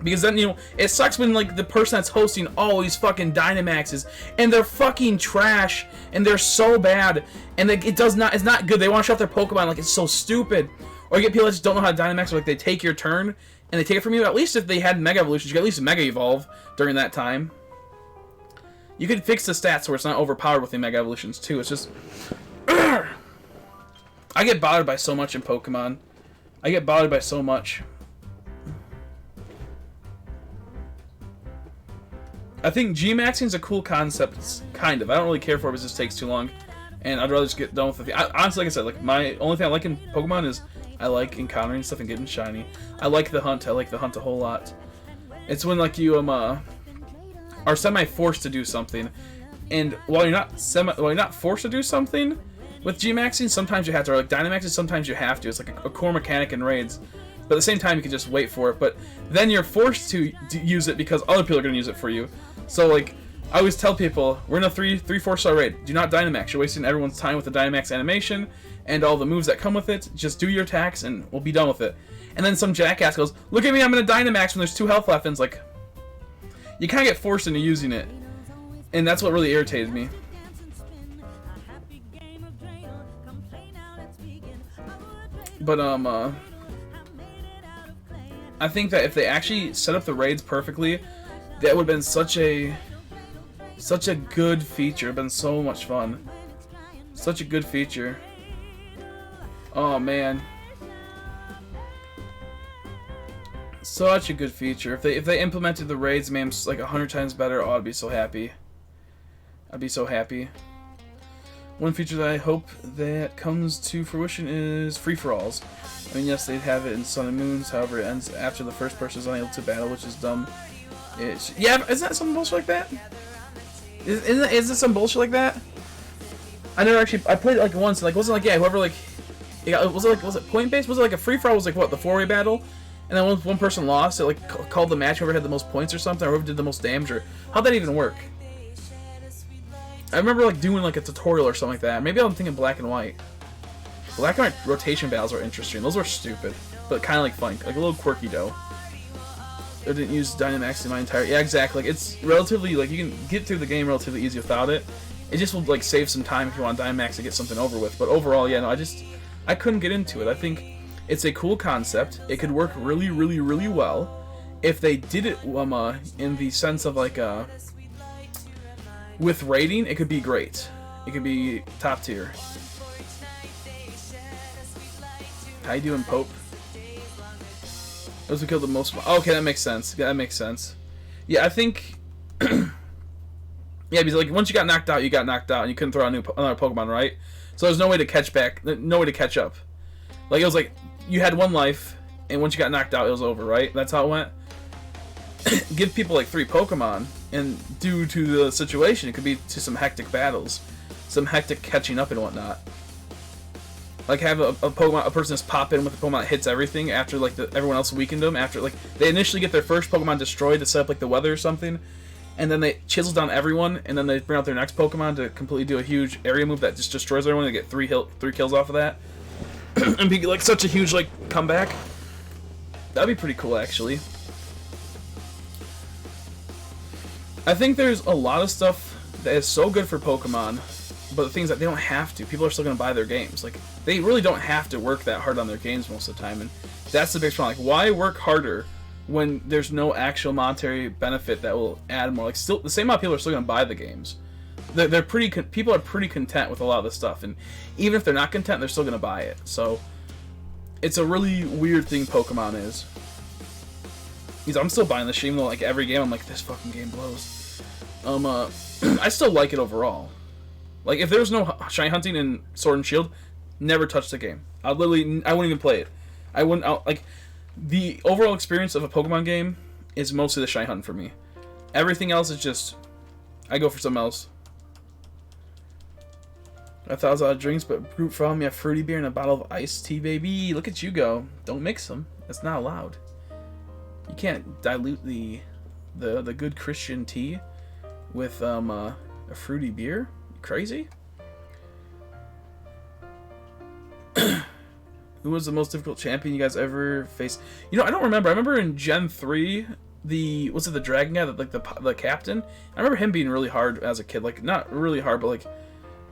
Because then, you know, it sucks when, like, the person that's hosting always fucking Dynamaxes, and they're fucking trash, and they're so bad, and it's not good. They want to show off their Pokemon like it's so stupid. Or you get people that just don't know how to Dynamax, or like they take your turn, and they take it from you. At least if they had Mega Evolutions, you could at least Mega Evolve during that time. You could fix the stats where it's not overpowered with the Mega Evolutions, too. It's just... I get bothered by so much in Pokemon. I get bothered by so much. I think G-Maxing is a cool concept, kind of. I don't really care for it, it just takes too long. And I'd rather just get done with it. Honestly, like I said, like, my only thing I like in Pokemon is I like encountering stuff and getting shiny. I like the hunt. I like the hunt a whole lot. It's when, like, you are semi-forced to do something. And while you're not forced to do something with G-Maxing, sometimes you have to. Or like Dynamaxing, sometimes you have to. It's like a core mechanic in raids. But at the same time, you can just wait for it. But then you're forced to use it because other people are going to use it for you. So, like, I always tell people, we're in a 3-4 star raid. Do not Dynamax. You're wasting everyone's time with the Dynamax animation and all the moves that come with it. Just do your attacks and we'll be done with it. And then some jackass goes, look at me, I'm going to Dynamax when there's 2 health left. And it's like, you kind of get forced into using it. And that's what really irritated me. But, I think that if they actually set up the raids perfectly, that would have been such a good feature. It'd been so much fun. Such a good feature. Oh man. Such a good feature. If they implemented the raids, man, like 100 times better, oh, I'd be so happy. I'd be so happy. One feature that I hope that comes to fruition is free-for-alls. I mean, yes, they'd have it in Sun and Moons, however, it ends after the first person is unable to battle, which is dumb. Yeah, isn't that some bullshit like that? Is it some bullshit like that? I never actually, I played it like once, like, wasn't like, yeah, whoever, like, was it point-based? Was it like a free-for-all was like, what, the 4-way battle? And then once one person lost, it like called the match whoever had the most points or something, or whoever did the most damage, or how'd that even work? I remember like doing like a tutorial or something like that. Maybe I'm thinking black and white. Black and white rotation battles are interesting. Those were stupid, but kind of like fun, like a little quirky though. I didn't use Dynamax in my entire. Yeah, exactly. Like it's relatively like you can get through the game relatively easy without it. It just will like save some time if you want Dynamax to get something over with. But overall, yeah, no, I couldn't get into it. I think it's a cool concept. It could work really, really, really well if they did it in the sense of like with rating. It could be great. It could be top tier. How you doing, Pope? Those who killed the most. Okay, that makes sense. Yeah, that makes sense. Yeah, I think. Yeah, because like once you got knocked out, you got knocked out, and you couldn't throw out another Pokemon, right? So there's no way to catch back, no way to catch up. Like it was like you had one life, and once you got knocked out, it was over, right? That's how it went. Give people like 3 Pokemon, and due to the situation, it could be to some hectic battles, some hectic catching up and whatnot. Like have a Pokemon, a person just pop in with a Pokemon that hits everything after like everyone else weakened them. After like they initially get their first Pokemon destroyed to set up like the weather or something, and then they chisel down everyone, and then they bring out their next Pokemon to completely do a huge area move that just destroys everyone. They get 3 kills off of that, and be like such a huge like comeback. That'd be pretty cool, actually. I think there's a lot of stuff that is so good for Pokemon, but the things that they don't have to. People are still going to buy their games. Like they really don't have to work that hard on their games most of the time, and that's the big problem. Like, why work harder when there's no actual monetary benefit that will add more? Like, still the same amount of people are still going to buy the games. People are pretty content with a lot of this stuff, and even if they're not content, they're still going to buy it. So it's a really weird thing Pokemon is. Because I'm still buying this shit, even though like every game I'm like, this fucking game blows. I still like it overall. Like if there's no shiny hunting in Sword and Shield, never touch the game. I wouldn't even play it. I wouldn't like the overall experience of a Pokemon game is mostly the shiny hunting for me. Everything else is just I go for something else. I thought it was a lot of drinks, but brute from me a fruity beer and a bottle of iced tea, baby. Look at you go. Don't mix them. That's not allowed. You can't dilute the good Christian tea with a fruity beer. You crazy? Who was the most difficult champion you guys ever faced? You know, I don't remember. I remember in Gen 3, the dragon guy, like the captain. I remember him being really hard as a kid. Like not really hard, but like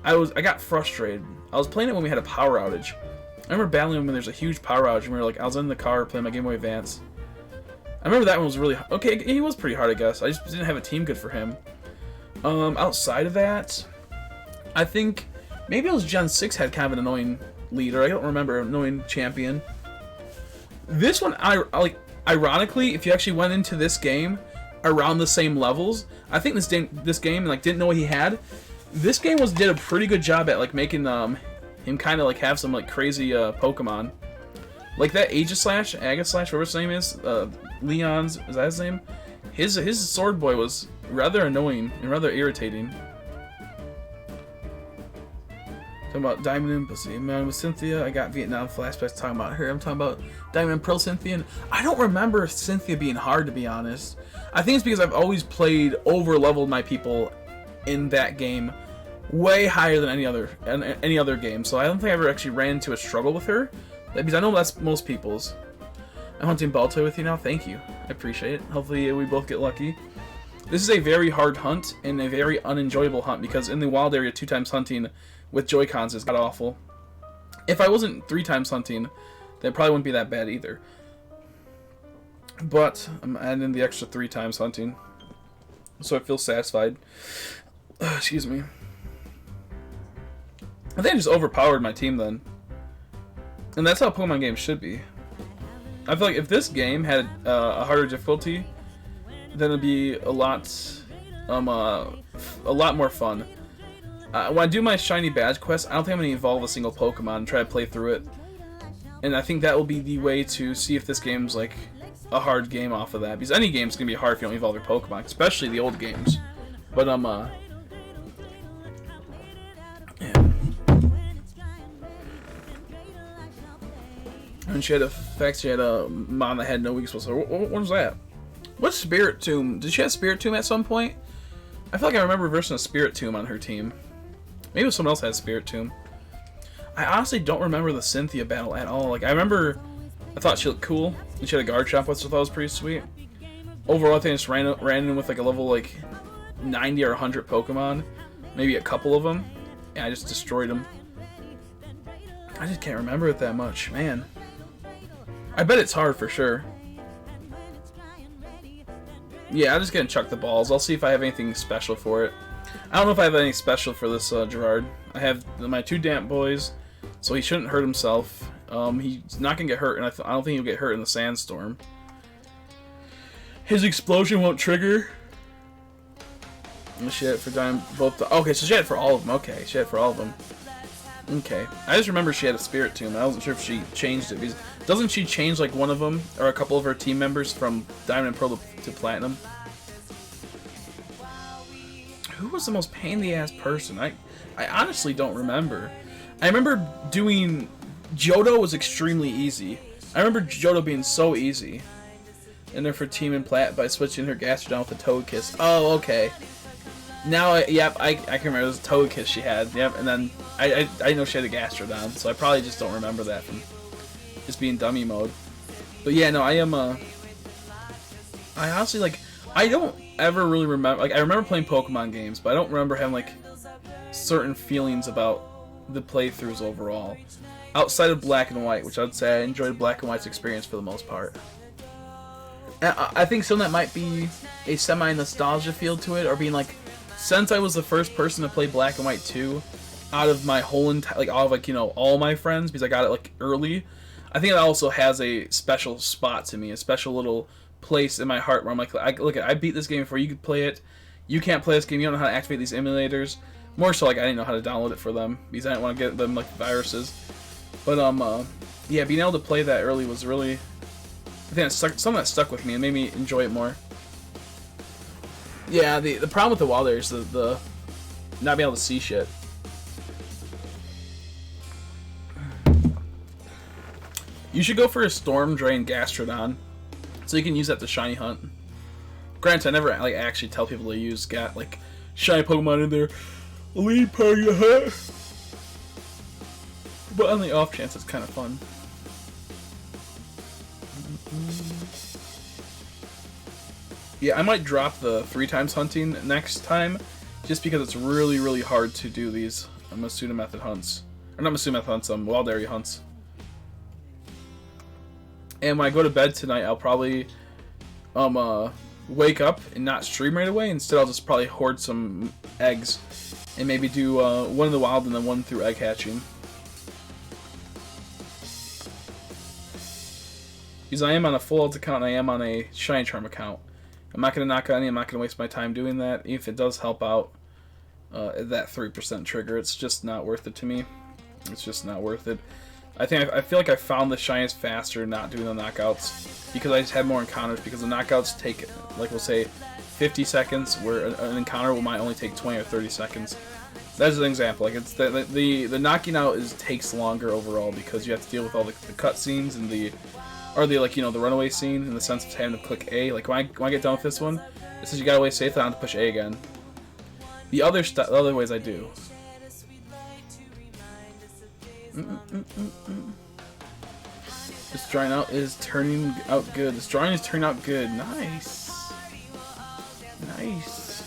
I got frustrated. I was playing it when we had a power outage. I remember battling him when there's a huge power outage, and we were like, I was in the car playing my Game Boy Advance. I remember that one was really okay. He was pretty hard, I guess. I just didn't have a team good for him. Outside of that, I think maybe it was Gen 6 had kind of an annoying leader. I don't remember, annoying champion. This one, ironically, if you actually went into this game around the same levels, I think this game like didn't know what he had. This game did a pretty good job at like making him kind of like have some like crazy Pokemon. Like that Aegislash, whatever his name is, Leon's, is that his name? His Sword Boy was rather annoying and rather irritating. Talking about Diamond and Pussy. Man, with Cynthia, I got Vietnam flashbacks talking about her. I'm talking about Diamond and Pearl Cynthia. And I don't remember Cynthia being hard, to be honest. I think it's because I've always played over-leveled my people in that game way higher than any other game. So I don't think I ever actually ran into a struggle with her. Because I know that's most people's. I'm hunting Baltoy with you now. Thank you. I appreciate it. Hopefully we both get lucky. This is a very hard hunt and a very unenjoyable hunt because in the wild area 2 times hunting with Joy-Cons is god awful. If I wasn't 3 times hunting, then it probably wouldn't be that bad either. But I'm adding the extra 3 times hunting, so I feel satisfied. Excuse me. I think I just overpowered my team then. And that's how Pokemon games should be. I feel like if this game had a harder difficulty, then it'd be a lot more fun. When I do my shiny badge quest, I don't think I'm going to evolve a single Pokemon and try to play through it. And I think that will be the way to see if this game's like a hard game off of that. Because any game's going to be hard if you don't evolve your Pokemon, especially the old games. But yeah. And she had she had a mom that had no weak spots. So what was that? What's Spirit Tomb? Did she have Spirit Tomb at some point? I feel like I remember reversing a Spirit Tomb on her team. Maybe someone else had Spirit Tomb. I honestly don't remember the Cynthia battle at all. Like, I thought she looked cool, and she had a guard shop, which I thought was pretty sweet. Overall, I think I just ran in with like a level like 90 or 100 Pokemon, maybe a couple of them, and I just destroyed them. I just can't remember it that much, man. I bet it's hard for sure. Yeah, I'm just gonna chuck the balls. I'll see if I have anything special for it. I don't know if I have any special for this Gerard. I have my 2 Damp Boys, so he shouldn't hurt himself. He's not gonna get hurt, and I don't think he'll get hurt in the Sandstorm. His explosion won't trigger. She had it for both. Okay, so she had it for all of them. Okay, she had it for all of them. Okay, I just remember she had a Spirit Tomb. I wasn't sure if she changed it. Because doesn't she change like one of them or a couple of her team members from Diamond and Pearl to Platinum? Who was the most pain in the ass person? I honestly don't remember. I remember doing Johto was extremely easy. I remember Johto being so easy. And then for Team and Plat by switching her Gastrodon with a Togekiss. Oh, okay. Now, yep, I can remember. It was a Togekiss she had. Yep, and then I know she had a Gastrodon, so I probably just don't remember that from just being dummy mode. But yeah, no, I honestly, like, I don't ever really remember, like, I remember playing Pokemon games, but I don't remember having, like, certain feelings about the playthroughs overall. Outside of Black and White, which I'd say I enjoyed Black and White's experience for the most part. I think some of that might be a semi-nostalgia feel to it, or being like, since I was the first person to play Black and White 2, out of my whole entire, like, all of, like, you know, all my friends, because I got it, like, early, I think it also has a special spot to me, a special little place in my heart where I'm like, I beat this game before you could play it. You can't play this game. You don't know how to activate these emulators. More so, like, I didn't know how to download it for them because I didn't want to get them, like, viruses. But yeah, being able to play that early was really, I think something that stuck with me and made me enjoy it more. Yeah, the problem with the wild area is the not being able to see shit. You should go for a Storm Drain Gastrodon, so you can use that to shiny hunt. Granted, I never like actually tell people to use like shiny Pokemon in their lead part of your hunt, but on the off chance, it's kind of fun. Yeah, I might drop the 3 times hunting next time, just because it's really, really hard to do these Masuna method hunts. Or not Masuna method hunts, wild area hunts. And when I go to bed tonight, I'll probably wake up and not stream right away. Instead, I'll just probably hoard some eggs and maybe do one in the wild and then one through egg hatching. Because I am on a full alt account and I am on a Shiny Charm account. I'm not going to knock out any, I'm not going to waste my time doing that. Even if it does help out that 3% trigger, it's just not worth it to me. It's just not worth it. I feel like I found the shinies faster not doing the knockouts because I just had more encounters, because the knockouts take, like we'll say, 50 seconds, where an encounter might only take 20 or 30 seconds. That's an example. Like, it's the knocking out takes longer overall because you have to deal with all the cutscenes and the like, you know, the runaway scene, in the sense of having to click A. Like when I get done with this one, it says you got away safely, I have to push A again. The other ways I do. This drawing out is turning out good. This drawing is turning out good. Nice. Nice.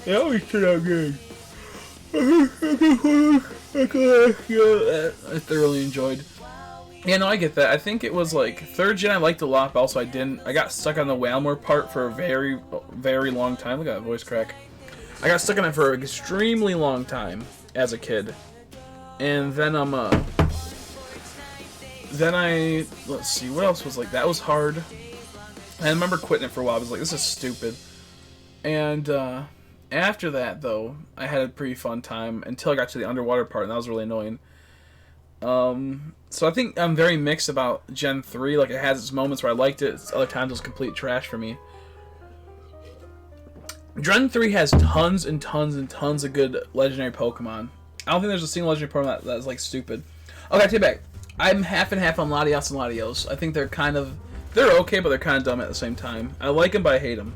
They always turn out good. I thoroughly enjoyed. Yeah, no, I get that. I think it was like 3rd gen I liked a lot, but also I didn't. I got stuck on the Whalmore part for a very, very long time. Look at that voice crack. I got stuck on it for an extremely long time as a kid. And then let's see, what else was like, that was hard. I remember quitting it for a while. I was like, this is stupid. And After that, though, I had a pretty fun time until I got to the underwater part, and that was really annoying. So I think I'm very mixed about Gen 3. Like, it has its moments where I liked it. Other times it was complete trash for me. Gen 3 has tons and tons and tons of good legendary Pokemon. I don't think there's a single legendary Pokemon that's like, stupid. Okay, I take it back. I'm half and half on Latios and Latios. I think they're okay, but they're kind of dumb at the same time. I like them, but I hate them.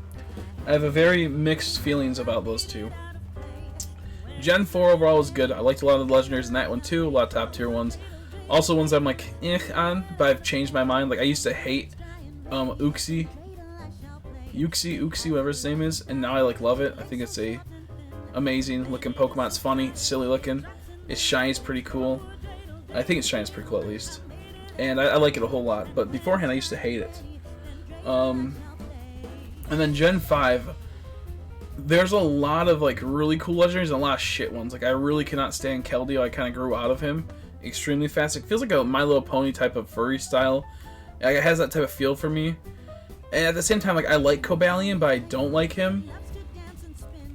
I have a very mixed feelings about those two. Gen 4 overall was good. I liked a lot of the legendaries in that one too. A lot of top tier ones. Also ones I'm like, on, but I've changed my mind. Like, I used to hate Uxie, whatever his name is, and now I like love it. I think it's a amazing looking Pokemon. It's funny, it's silly looking. Its shiny is pretty cool. I think its shiny is pretty cool at least, and I like it a whole lot. But beforehand, I used to hate it. And then Gen 5, there's a lot of like really cool legendaries and a lot of shit ones. Like, I really cannot stand Keldeo. I kind of grew out of him extremely fast. It feels like a My Little Pony type of furry style. Like, it has that type of feel for me. And at the same time, like, I like Cobalion, but I don't like him.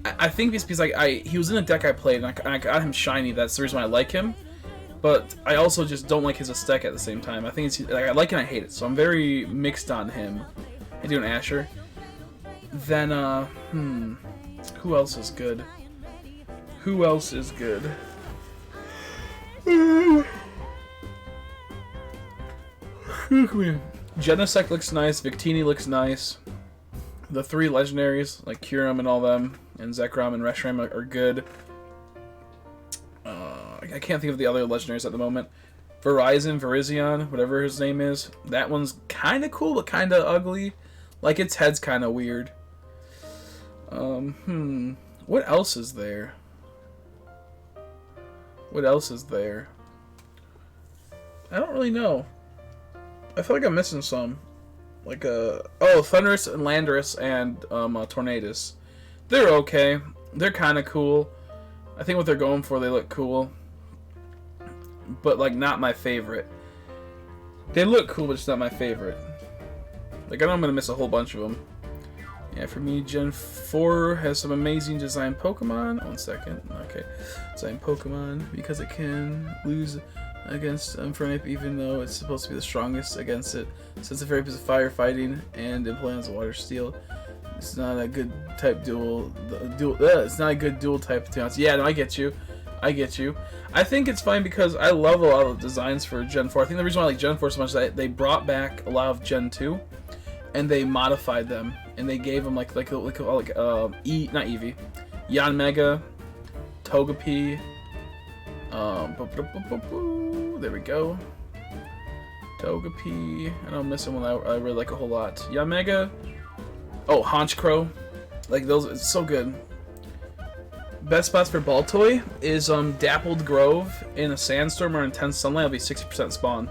I think it's because like he was in a deck I played, and I got him shiny. That's the reason why I like him. But I also just don't like his aesthetic at the same time. I think it's like, I like it and I hate it. So I'm very mixed on him. I do an Asher. Then who else is good? Who else is good? Genesect looks nice. Victini looks nice. The 3 legendaries, like Kyurem and all them, and Zekrom and Reshiram are good. I can't think of the other legendaries at the moment. Virizion, whatever his name is. That one's kind of cool, but kind of ugly. Like, its head's kind of weird. What else is there? What else is there? I don't really know. I feel like I'm missing some. Like, Thundurus and Landorus and, Tornadus. They're okay. They're kind of cool. I think what they're going for, they look cool. But, like, not my favorite. They look cool, but it's not my favorite. Like, I know I'm gonna miss a whole bunch of them. Yeah, for me, Gen 4 has some amazing design Pokemon. 1 second. Okay. Design Pokemon, because it can lose against Unfernape even though it's supposed to be the strongest against it. Since the very is firefighting and implants water steel, it's not a good type dual. It's not a good dual type, to be honest. Yeah, no, I get you. I think it's fine because I love a lot of the designs for Gen 4. I think the reason why I like Gen 4 so much is that they brought back a lot of Gen 2, and they modified them, and they gave them not Eevee, Yanmega, Togepi. There we go. Togepi. I know I'm missing one I really like a whole lot. Yanmega. Oh, Honchkrow. Like, those, it's so good. Best spots for Baltoy is Dappled Grove in a sandstorm or intense sunlight. It'll be 60% spawn.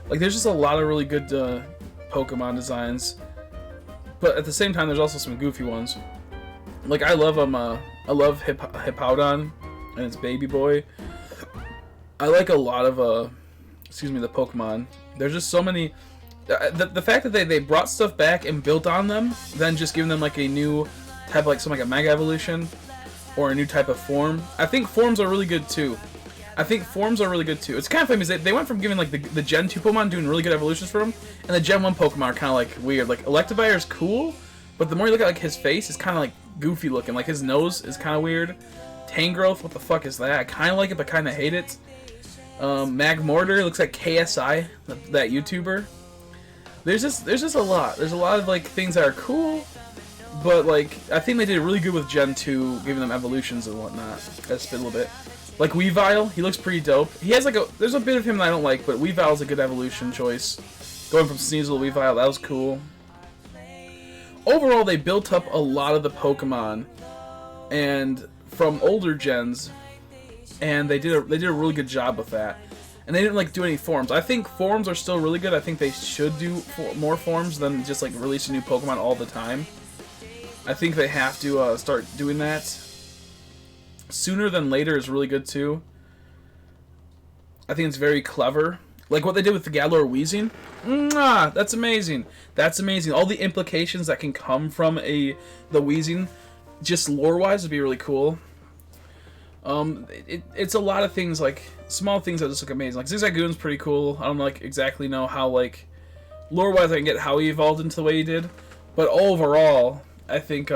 Like, there's just a lot of really good Pokemon designs, but at the same time, there's also some goofy ones. Like, I love Hippowdon and its baby boy. I like a lot of the Pokemon. There's just so many. The fact that they brought stuff back and built on them, then just giving them like a new type, like something like a Mega Evolution or a new type of form. I think forms are really good too. It's kind of funny because they went from giving like the Gen 2 Pokemon doing really good evolutions for them, and the Gen 1 Pokemon are kind of like weird. Like Electivire is cool, but the more you look at like his face, it's kind of like goofy looking. Like his nose is kind of weird. Tangrowth, what the fuck is that? I kind of like it, but kind of hate it. Magmortar looks like KSI, that YouTuber. There's just a lot. There's a lot of like things that are cool, but like I think they did really good with Gen 2, giving them evolutions and whatnot. That's a little bit. Like Weavile, he looks pretty dope. He has like there's a bit of him that I don't like, but Weavile's a good evolution choice. Going from Sneasel to Weavile, that was cool. Overall, they built up a lot of the Pokemon, and from older gens, and they did a really good job with that. And they didn't like do any forms. I think forms are still really good. I think they should do more forms than just like release a new Pokemon all the time. I think they have to start doing that. Sooner than later is really good too. I think it's very clever. Like what they did with the Galar Weezing. That's amazing. That's amazing. All the implications that can come from the Weezing just lore-wise would be really cool. It's a lot of things, like small things that just look amazing. Like Zigzagoon's pretty cool. I don't like exactly know how, like, lore-wise I can get how he evolved into the way he did, but overall I think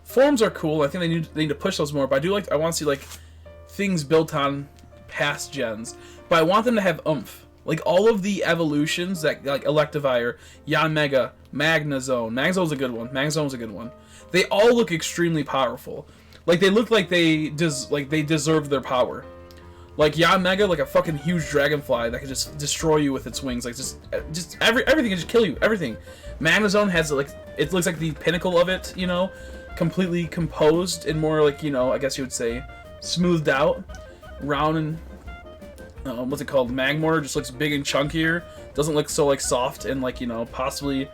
forms are cool. I think they need to push those more. But I want to see like things built on past gens, but I want them to have oomph. Like all of the evolutions that like Electivire, Yanmega, Magnezone. Magnezone's a good one. Magnezone's a good one. They all look extremely powerful. Like they look like they deserve their power. Like Yanmega, like a fucking huge dragonfly that can just destroy you with its wings. Like just everything can just kill you. Everything. Magnezone has like, it looks like the pinnacle of it, you know, completely composed and more like, you know, I guess you would say smoothed out, round and what's it called? Magmortar just looks big and chunkier. Doesn't look so like soft and like, you know, possibly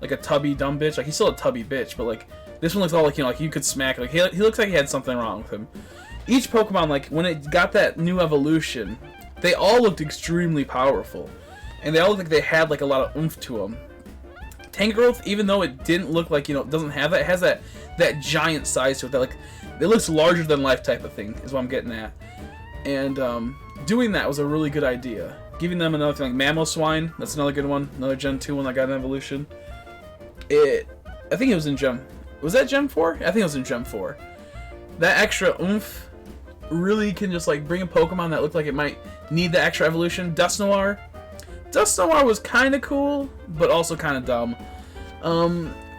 like a tubby dumb bitch. Like he's still a tubby bitch, but like this one looks all like, you know, like you could smack. Like he looks like he had something wrong with him. Each Pokemon, like when it got that new evolution, they all looked extremely powerful, and they all looked like they had like a lot of oomph to them. Tangrowth, even though it didn't look like, you know, it doesn't have that, it has that giant size to it. That like it looks larger than life type of thing is what I'm getting at. And doing that was a really good idea. Giving them another thing like Mamoswine, that's another good one, another Gen 2 one that got an evolution. I think it was in Gem. Was that Gem 4? I think it was in Gem 4. That extra oomph really can just like bring a Pokemon that looked like it might need the extra evolution. Dusknoir. Dusknoir was kind of cool, but also kind of dumb.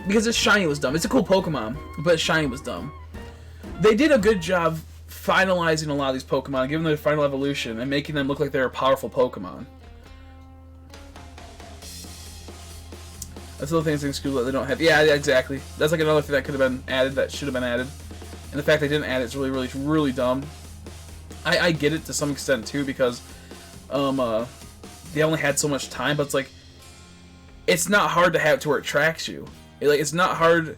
Because its shiny was dumb. It's a cool Pokemon, but its shiny was dumb. They did a good job finalizing a lot of these Pokemon, giving them their final evolution, and making them look like they're a powerful Pokemon. That's little things in school that they don't have. Yeah, exactly. That's like another thing that could have been added, that should have been added. And the fact they didn't add it is really, really, really dumb. I get it to some extent too, because they only had so much time, but it's like, it's not hard to have it to where it tracks you. It's not hard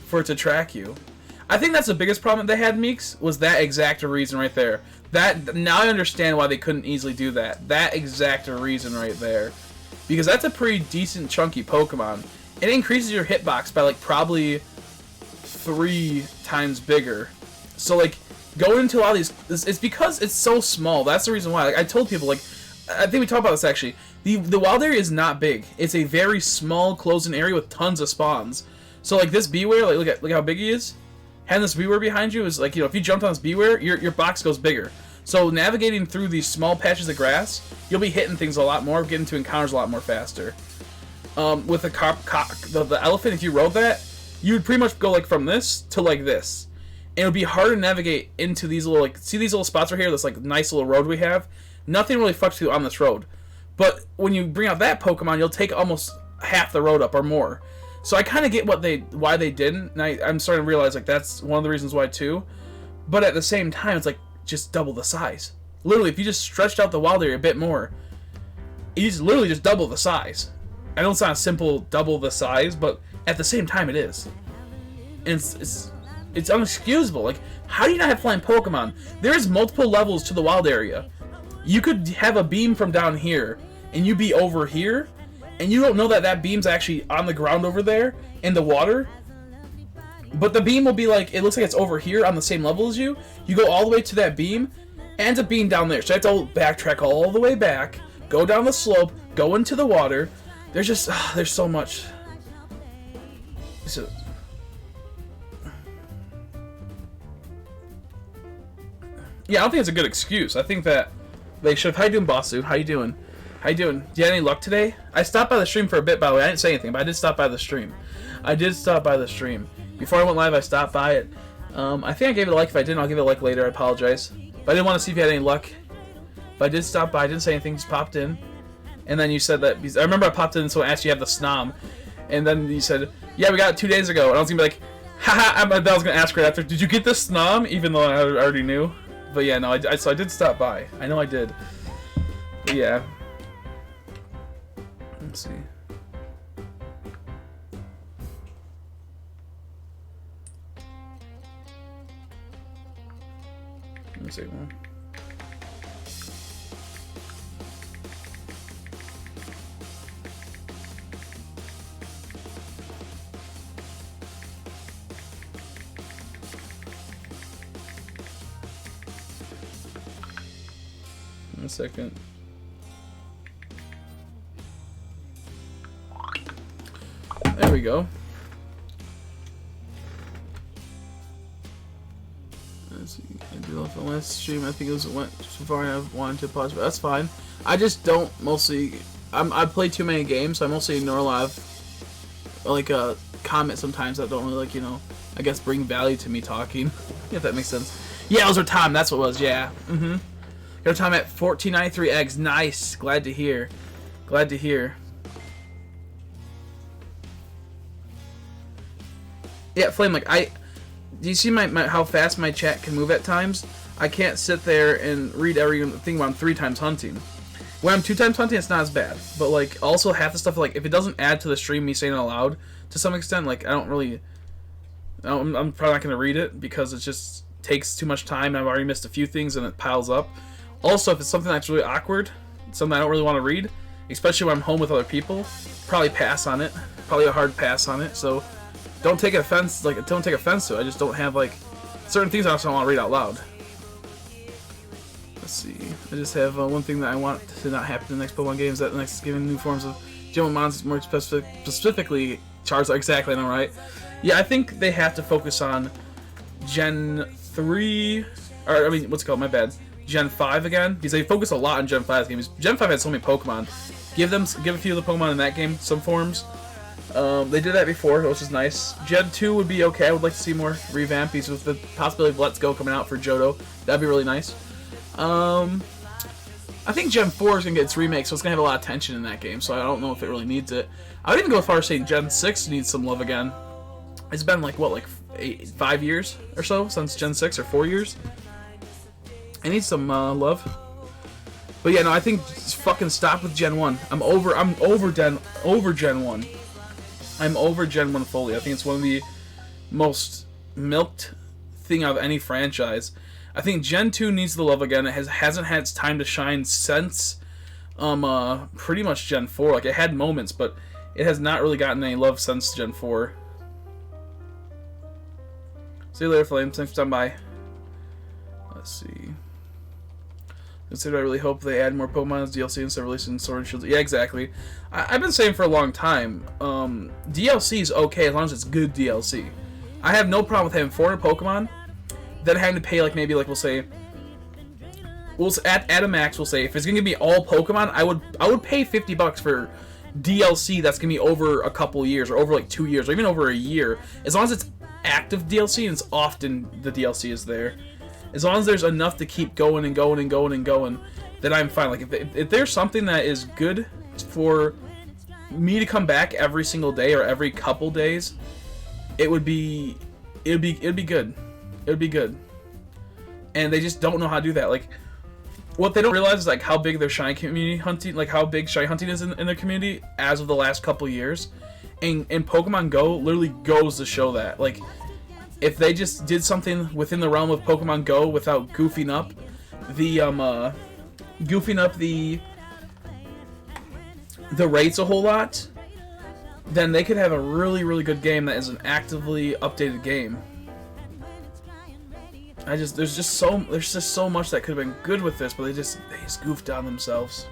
for it to track you. I think that's the biggest problem that they had, Meeks, was that exact reason right there. Now I understand why they couldn't easily do that. That exact reason right there. Because that's a pretty decent chunky Pokemon. It increases your hitbox by like probably 3 times bigger. So like going into a lot of these, it's because it's so small. That's the reason why. Like, I told people, like, I think we talked about this actually. The wild area is not big. It's a very small closed-in area with tons of spawns. So like this Beware, like look how big he is. Having this Beware behind you is like, you know, if you jumped on this Beware, your box goes bigger. So navigating through these small patches of grass, you'll be hitting things a lot more, getting to encounters a lot more faster. With the elephant, if you rode that, you would pretty much go like from this to like this. And it would be hard to navigate into these little, like, see these little spots right here, this like nice little road we have? Nothing really fucks you on this road. But when you bring out that Pokemon, you'll take almost half the road up or more. So I kind of get why they didn't, and I'm starting to realize like that's one of the reasons why too. But at the same time, it's like, just double the size. Literally, if you just stretched out the wild area a bit more, it's literally just double the size. I know it's not a simple double the size, but at the same time it is. And it's unexcusable. Like, how do you not have flying Pokemon? There's multiple levels to the wild area. You could have a beam from down here, and you be over here, and you don't know that beam's actually on the ground over there in the water. But the beam will be like, it looks like it's over here on the same level as you. You go all the way to that beam, ends up being down there. So you have to backtrack all the way back, go down the slope, go into the water. There's just, there's so much. So, yeah, I don't think it's a good excuse. I think that they should. How you doing, Bossu? How you doing? How you doing? Do you have any luck today? I stopped by the stream for a bit, by the way. I didn't say anything, but I did stop by the stream. Before I went live, I stopped by it. I think I gave it a like. If I didn't, I'll give it a like later. I apologize. But I didn't want to see if you had any luck. But I did stop by. I didn't say anything. Just popped in. And then you said that... I remember I popped in and someone asked you have the snom. And then you said, yeah, we got it 2 days ago. And I was going to be like, haha, I was going to ask right after, did you get the snom? Even though I already knew. But yeah, no, so I did stop by. I know I did. But yeah. Let's see. Let me see one. second. There we go. Let's see. I did off the last stream. I think it went so far. I wanted to pause, but that's fine. I just don't mostly. I play too many games, so I mostly ignore a lot of like comments sometimes that don't really like, you know, I guess bring value to me talking. If that makes sense. Yeah, it was our time. That's what it was. Yeah. Got our time at 1493 eggs. Nice. Glad to hear. Glad to hear. Yeah, Flame, like, do you see my how fast my chat can move at times? I can't sit there and read everything when I'm 3 times hunting. When I'm 2 times hunting, it's not as bad. But, like, also half the stuff, like, if it doesn't add to the stream, me saying it aloud, to some extent, like, I'm probably not going to read it, because it just takes too much time, and I've already missed a few things, and it piles up. Also, if it's something that's really awkward, something I don't really want to read, especially when I'm home with other people, probably pass on it. Probably a hard pass on it, so don't take offense, like, don't take offense to it. I just don't have, like, certain things I also don't want to read out loud. Let's see. I just have one thing that I want to not happen in the next Pokemon games, that the next given new forms of Gym monsters, more specifically Charizard. Exactly, I know, right? Yeah, I think they have to focus on Gen 3, or, I mean, what's it called? My bad. Gen 5 again, because they focus a lot on Gen 5 games. Gen 5 had so many Pokemon. Give a few of the Pokemon in that game some forms. They did that before, which is nice. Gen 2 would be okay. I would like to see more revampies with the possibility of Let's Go coming out for Johto. That'd be really nice. I think Gen 4 is going to get its remake, so it's going to have a lot of tension in that game, so I don't know if it really needs it. I would even go as far as saying Gen 6 needs some love again. It's been like, what, like 5 years or so since Gen 6, or 4 years? It needs some love. But yeah, no, I think just fucking stop with Gen 1. I'm over Gen 1. I'm over Gen 1 fully. I think it's one of the most milked thing out of any franchise. I think Gen 2 needs the love again. It hasn't had its time to shine since pretty much Gen 4. Like, it had moments, but it has not really gotten any love since Gen 4. See you later, Flames. Thanks for stopping by. Let's see. I really hope they add more Pokemon as DLC instead of releasing Sword and Shield. Yeah, exactly. I've been saying for a long time, DLC is okay as long as it's good DLC. I have no problem with having 400 Pokemon, then having to pay, like, maybe, like, we'll say, at a max, we'll say, if it's gonna be all Pokemon, I would pay $50 for DLC that's gonna be over a couple years, or over like 2 years, or even over a year, as long as it's active DLC and it's often the DLC is there. As long as there's enough to keep going and going and going and going, then I'm fine. Like, if there's something that is good for me to come back every single day or every couple days, it'd be good. It would be good. And they just don't know how to do that. Like, what they don't realize is, like, how big their shiny community hunting, like, how big shiny hunting is in their community as of the last couple years. And Pokemon Go literally goes to show that. Like, if they just did something within the realm of Pokemon Go without goofing up the rates a whole lot, then they could have a really, really good game that is an actively updated game. There's just so much that could have been good with this, but they just goofed on themselves.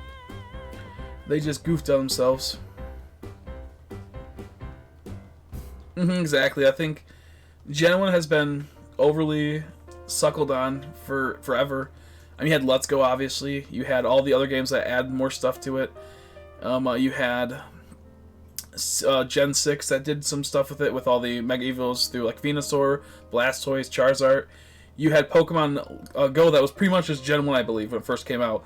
Exactly. I think Gen 1 has been overly suckled on for forever. I mean, you had Let's Go, obviously. You had all the other games that add more stuff to it. You had Gen 6 that did some stuff with it, with all the Mega Evols through, like, Venusaur, Blastoise, Charizard. You had Pokemon Go that was pretty much just Gen 1, I believe, when it first came out.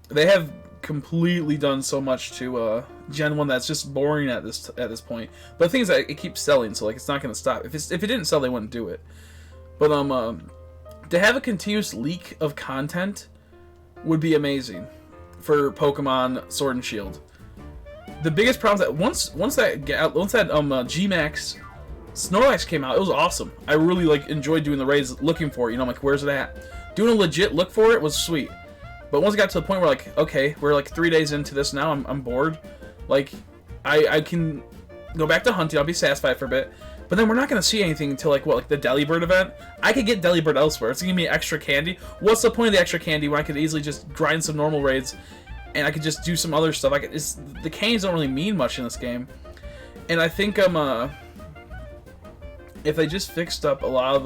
They have completely done so much to Gen 1 that's just boring at this point. But the thing is that it keeps selling, so, like, it's not going to stop. If it didn't sell, they wouldn't do it. But to have a continuous leak of content would be amazing for Pokemon Sword and Shield. The biggest problem is that once that G-Max Snorlax came out, it was awesome. I really, like, enjoyed doing the raids, looking for it. You know, I'm like, where's it at? Doing a legit look for it was sweet. But once it got to the point where, like, okay, we're like 3 days into this now, I'm bored. Like, I can go back to hunting, I'll be satisfied for a bit. But then we're not going to see anything until, like, what, like the Delibird event? I could get Delibird elsewhere. It's going to give me extra candy. What's the point of the extra candy when I could easily just grind some normal raids and I could just do some other stuff? The candies don't really mean much in this game. And I think if they just fixed up a lot of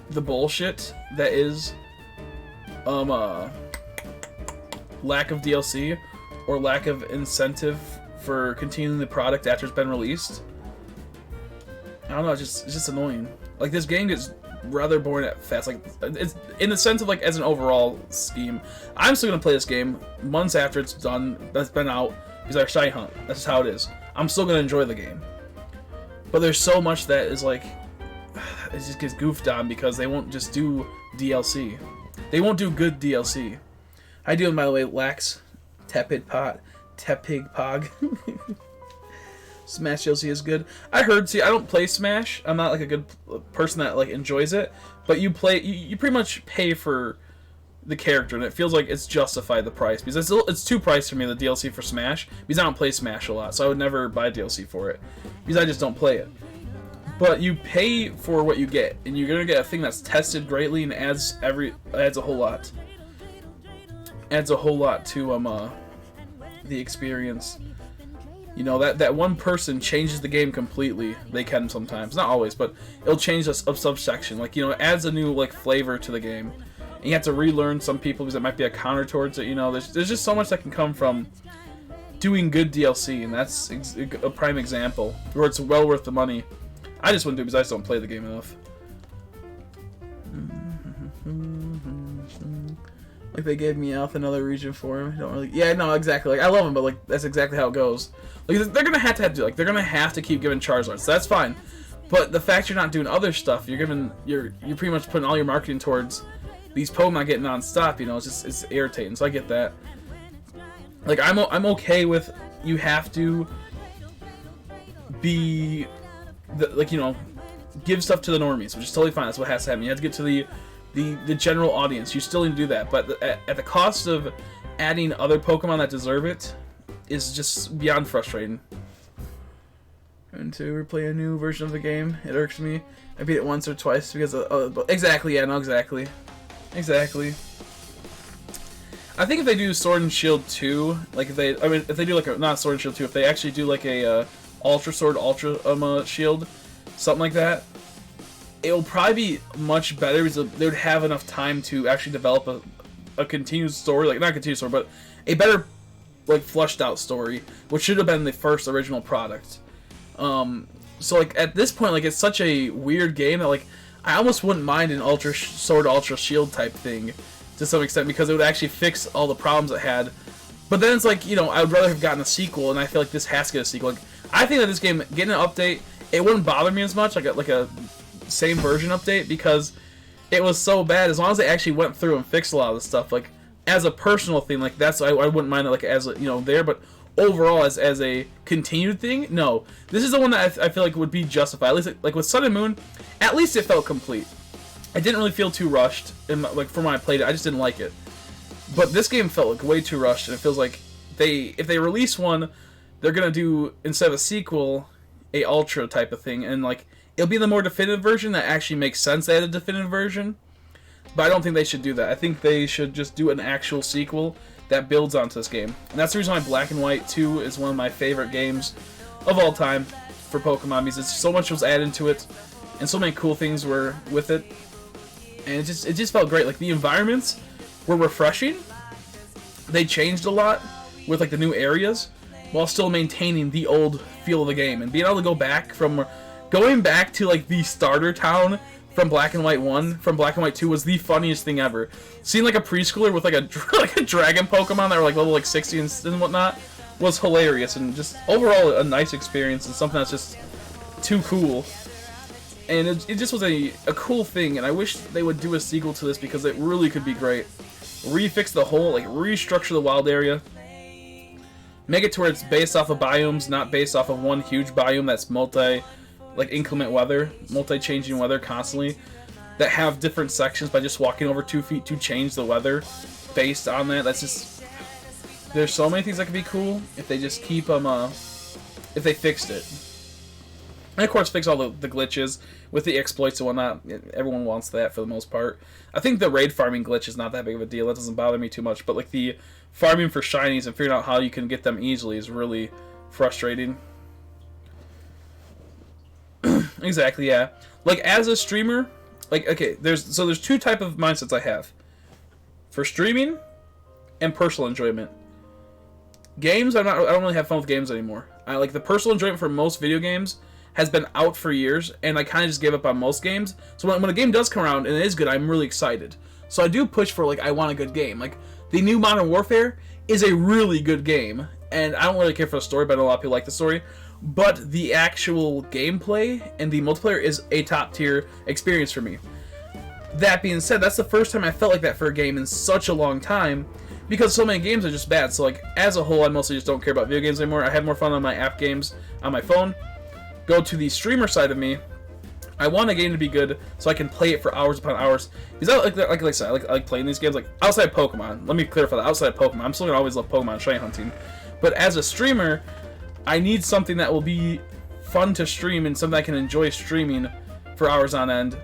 the bullshit that is lack of DLC or lack of incentive for continuing the product after it's been released, I don't know, it's just annoying. Like, this game gets rather boring at fast. Like, it's in the sense of, like, as an overall scheme, I'm still gonna play this game months after it's done, that's been out, because our shiny hunt. That's just how it is. I'm still gonna enjoy the game. But there's so much that is like, it just gets goofed on because they won't just do DLC. They won't do good DLC. How you doing, by the way, Lax? Tepig Pog. Smash DLC is good. I heard. See, I don't play Smash. I'm not like a good person that like enjoys it. But you play. You pretty much pay for the character, and it feels like it's justified the price because it's too pricey for me, the DLC for Smash, because I don't play Smash a lot, so I would never buy DLC for it because I just don't play it. But you pay for what you get, and you're gonna get a thing that's tested greatly and adds a whole lot. Adds a whole lot to the experience. You know, that one person changes the game completely. They can sometimes, not always, but it'll change a subsection. Like, you know, it adds a new like flavor to the game. And you have to relearn some people because it might be a counter towards it. You know, there's just so much that can come from doing good DLC, and that's a prime example where it's well worth the money. I just wouldn't do it because I just don't play the game enough. Like, they gave me out another region for him. I don't really. Yeah, no, exactly. Like, I love him, but like that's exactly how it goes. Like, they're gonna have to do. Like, they're gonna have to keep giving Charizards. So that's fine. But the fact you're not doing other stuff, you're pretty much putting all your marketing towards these Pokemon getting non-stop. You know, it's irritating. So I get that. Like, I'm okay with you have to be like, you know, give stuff to the normies, which is totally fine. That's what has to happen. You have to get to the general audience. You still need to do that, but at the cost of adding other Pokemon that deserve it is just beyond frustrating. And to replay a new version of the game, it irks me. I beat it once or twice because of exactly. Yeah, no, exactly. I think if they do Sword and Shield 2, like if they do like not Sword and Shield 2, if they actually do like a Ultra Sword, Ultra Shield, something like that, it will probably be much better because they would have enough time to actually develop a continued story, like not a continued story, but a better like fleshed out story, which should have been the first original product. So like at this point, like it's such a weird game that like I almost wouldn't mind an Ultra Sword, Ultra Shield type thing to some extent because it would actually fix all the problems it had. But then it's like, you know, I would rather have gotten a sequel, and I feel like this has to get a sequel. Like, I think that this game getting an update, it wouldn't bother me as much, like a same version update, because it was so bad. As long as they actually went through and fixed a lot of the stuff, like as a personal thing, like I wouldn't mind it, like as a, you know, there. But overall, as a continued thing, no. This is the one that I feel like would be justified. At least like with Sun and Moon, at least it felt complete. I didn't really feel too rushed, like from when I played it. I just didn't like it. But this game felt like way too rushed, and it feels like if they release one, they're gonna do, instead of a sequel, a Ultra type of thing, and like it'll be the more definitive version that actually makes sense. They had a definitive version, but I don't think they should do that. I think they should just do an actual sequel that builds onto this game, and that's the reason why Black and White 2 is one of my favorite games of all time for Pokemon, because so much was added to it, and so many cool things were with it, and it just felt great. Like the environments were refreshing. They changed a lot with like the new areas while still maintaining the old feel of the game, and being able to go back to like the starter town from Black and White 1 from Black and White 2 was the funniest thing ever. Seeing like a preschooler with like a dragon Pokemon that were like level like 60 and whatnot was hilarious, and just overall a nice experience and something that's just too cool. And it just was a cool thing, and I wish they would do a sequel to this because it really could be great. Refix the whole, like, restructure the wild area. Make it to where it's based off of biomes, not based off of one huge biome that's inclement weather, multi-changing weather constantly, that have different sections by just walking over 2 feet to change the weather based on that. That's just, there's so many things that could be cool if they just keep them, if they fixed it. And of course, fix all the glitches with the exploits and whatnot. Everyone wants that for the most part. I think the raid farming glitch is not that big of a deal. That doesn't bother me too much. But like the farming for shinies and figuring out how you can get them easily is really frustrating. Exactly, yeah. Like as a streamer, like okay, there's two type of mindsets I have for streaming and personal enjoyment. Games, I don't really have fun with games anymore. I like the personal enjoyment for most video games has been out for years, and I kind of just gave up on most games. So when a game does come around and it is good, I'm really excited. So I do push for, like, I want a good game. Like, the new Modern Warfare is a really good game, and I don't really care for the story, but I know a lot of people like the story. But the actual gameplay and the multiplayer is a top-tier experience for me. That being said, that's the first time I felt like that for a game in such a long time, because so many games are just bad. So, like, as a whole, I mostly just don't care about video games anymore. I have more fun on my app games on my phone. Go to the streamer side of me. I want a game to be good so I can play it for hours upon hours. Because like I said, I like playing these games. Like outside of Pokemon, let me clarify that. Outside of Pokemon, I'm still gonna always love Pokemon shiny hunting. But as a streamer, I need something that will be fun to stream and something I can enjoy streaming for hours on end.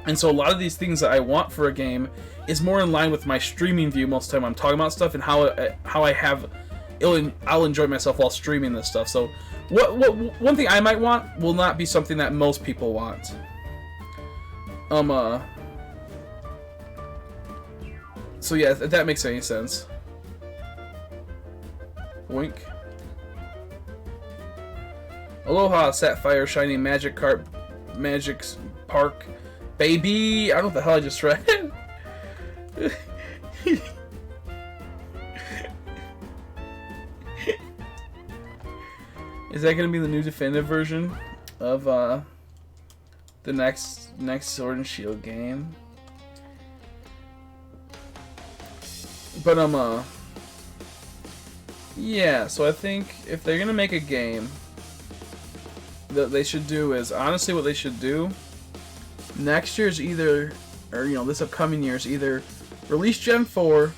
And so a lot of these things that I want for a game is more in line with my streaming view most of the time when I'm talking about stuff and how I'll enjoy myself while streaming this stuff. So one thing I might want will not be something that most people want. So yeah, if that makes any sense. Wink. Aloha, Sapphire, Shiny, Magic Carp, Magic Park, baby. I don't know what the hell I just read. Is that gonna be the new definitive version of the next Sword and Shield game? But yeah. So I think if they're gonna make a game, that they should do is honestly what they should do. Next year's either, or this upcoming year's either release Gen 4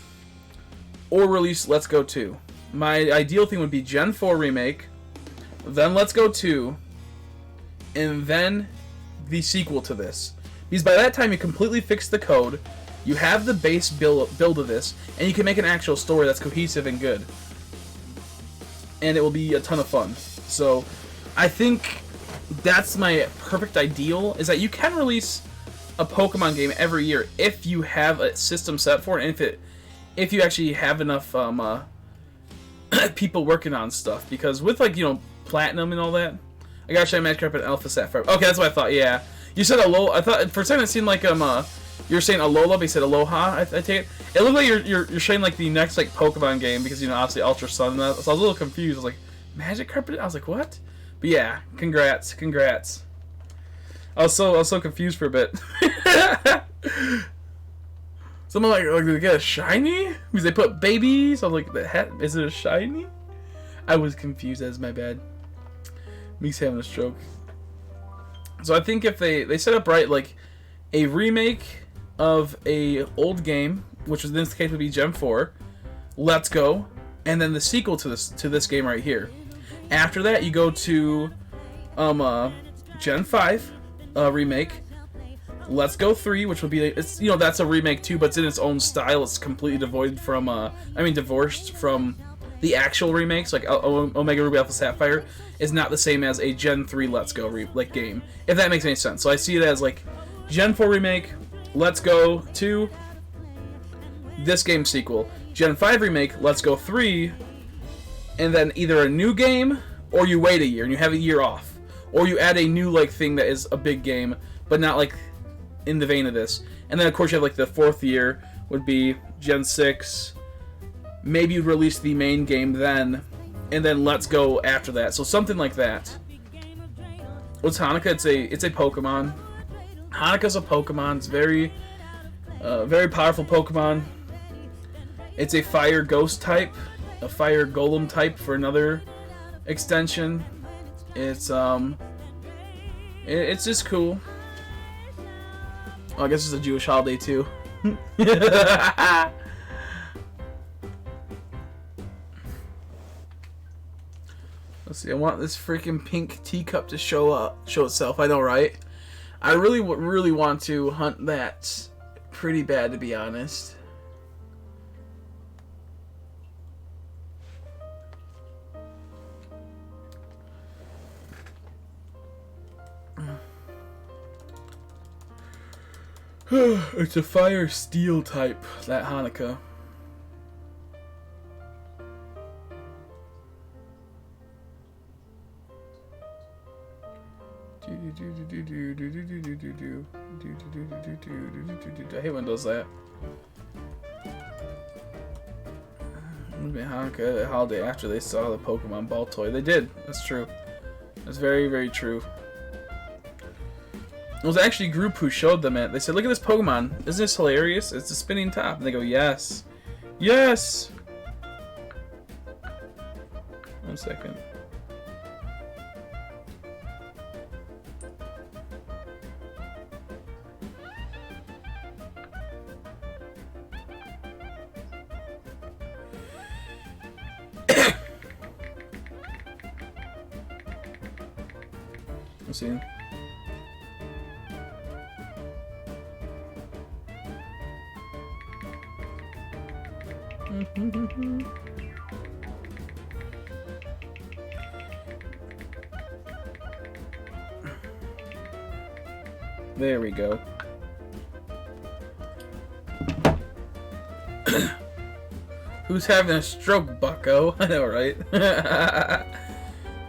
or release Let's Go 2. My ideal thing would be Gen 4 remake, then Let's Go 2, and then the sequel to this. Because by that time you completely fix the code, you have the base build of this, and you can make an actual story that's cohesive and good. And it will be a ton of fun. So I think that's my perfect ideal, is that you can release a Pokemon game every year if you have a system set for it, and if you actually have enough people working on stuff. Because with Platinum and all that, I gotta try Magikarp and Alpha Sapphire. Okay, that's what I thought. Yeah, you said Alola. I thought for a second it seemed like you're saying Alola, but you said Aloha. I take it. It looked like you're saying like the next Pokemon game, because obviously Ultra Sun and that. So I was a little confused. I was like, Magikarp? I was like, what? But yeah, congrats. I was so confused for a bit. Someone like, did they get a shiny? Because they put babies. I was like, the heck, is it a shiny? I was confused. That's my bad. Me's having a stroke. So I think if they set up right, like a remake of a old game, which in this case would be Gen 4, Let's Go, and then the sequel to this game right here. After that, you go to Gen 5 remake, Let's Go 3, which would be that's a remake too, but it's in its own style. It's completely divorced from the actual remakes. Like Omega Ruby Alpha Sapphire is not the same as a Gen 3 Let's Go game, if that makes any sense. So I see it as like Gen 4 remake, Let's Go 2, this game sequel, Gen 5 remake, Let's Go 3, and then either a new game, or you wait a year and you have a year off, or you add a new thing that is a big game, but not in the vein of this. And then of course you have the fourth year would be Gen 6. Maybe you release the main game then, and then Let's Go after that. So something like that. What's Hanukkah? It's a Pokemon. Hanukkah's a Pokemon. It's very powerful Pokemon. It's a fire ghost type, a fire golem type for another extension. It's just cool. Oh, I guess it's a Jewish holiday too. Let's see. I want this freaking pink teacup to show itself. I know, right? I really want to hunt that pretty bad, to be honest. It's a fire steel type, that Hanukkah. I hate when it does that. Hanukkah, the holiday after they saw the Pokemon Baltoy. They did. That's true. That's very, very true. It was actually a group who showed them it. They said, "Look at this Pokemon. Isn't this hilarious? It's a spinning top." And they go, "Yes. Yes!" 1 second. Let's see. There we go. Who's having a stroke, bucko? I know, right?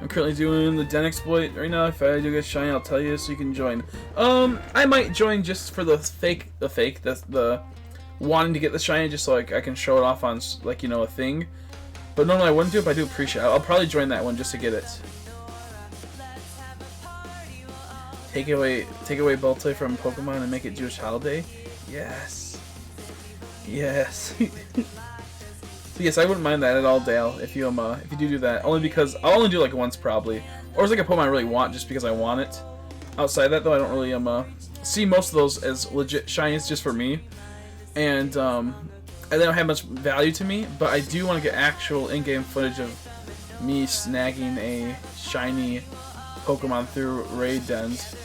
I'm currently doing the den exploit right now. If I do get shiny, I'll tell you so you can join. I might join just for the wanting to get the shiny, just so like I can show it off on, like, you know, a thing. But normally I wouldn't do it, but I do appreciate it. I'll probably join that one just to get it. Take away Baltoy from Pokemon and make it Jewish holiday? Yes. Yes. So yes, I wouldn't mind that at all, Dale, if you do that. Only because I'll only do it like once probably. Or it's like a Pokemon I really want just because I want it. Outside that though, I don't really see most of those as legit shinies just for me. And they don't have much value to me, but I do want to get actual in-game footage of me snagging a shiny Pokemon through raid dens.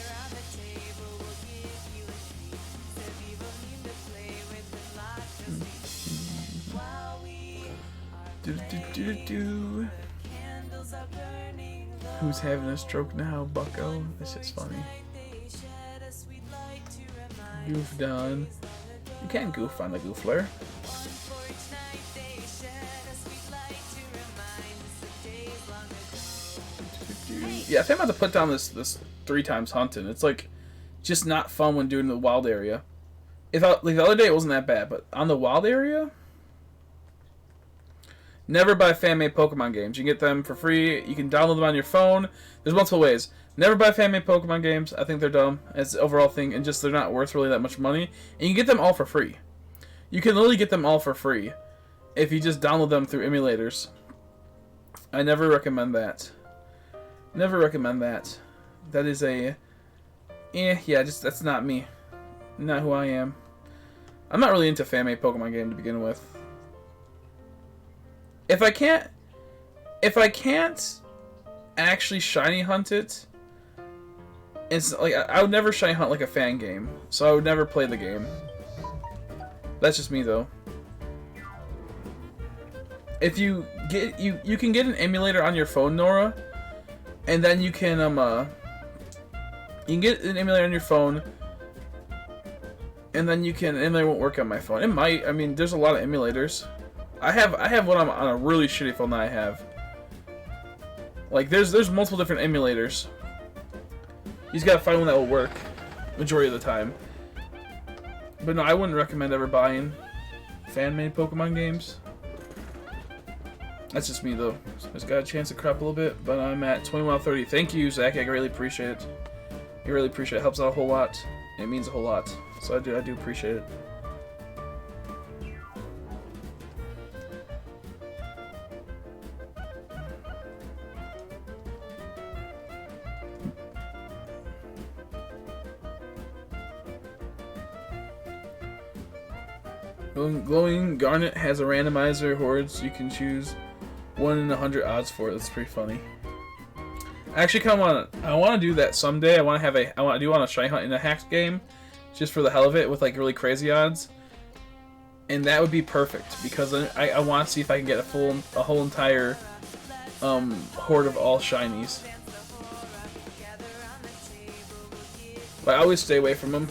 Who's having a stroke now, bucko? This is funny. Goof done. You can't goof on the Goofler. Yeah, I think I'm about to put down this 3 times hunting. It's like just not fun when doing the wild area. Like the other day it wasn't that bad, but on the wild area, never buy fan-made Pokemon games. You can get them for free. You can download them on your phone. There's multiple ways. Never buy fan-made Pokemon games. I think they're dumb. It's the overall thing, and just they're not worth really that much money. And you can get them all for free. You can literally get them all for free if you just download them through emulators. I never recommend that. Never recommend that. That is a... yeah, just that's not me. Not who I am. I'm not really into fan-made Pokemon game to begin with. If I can't actually shiny hunt it, it's like I would never shiny hunt like a fan game, so I would never play the game. That's just me though. If you can get an emulator on your phone, Nora, and then you can get an emulator on your phone, and then an emulator won't work on my phone. It might. I mean, there's a lot of emulators. I have one on a really shitty phone that I have. Like there's multiple different emulators. You just gotta find one that will work majority of the time. But no, I wouldn't recommend ever buying fan-made Pokemon games. That's just me though. Just got a chance to crop a little bit, but I'm at 21 out of 30. Thank you, Zach. I really appreciate it. I really appreciate it. It helps out a whole lot. It means a whole lot. So I do appreciate it. Glowing Garnet has a randomizer hordes. You can choose 1 in 100 odds for it. That's pretty funny. I actually kind of I want to do that someday. I do want a shiny hunt in a hacked game, just for the hell of it, with like really crazy odds. And that would be perfect because I want to see if I can get a whole entire horde of all shinies. But I always stay away from them.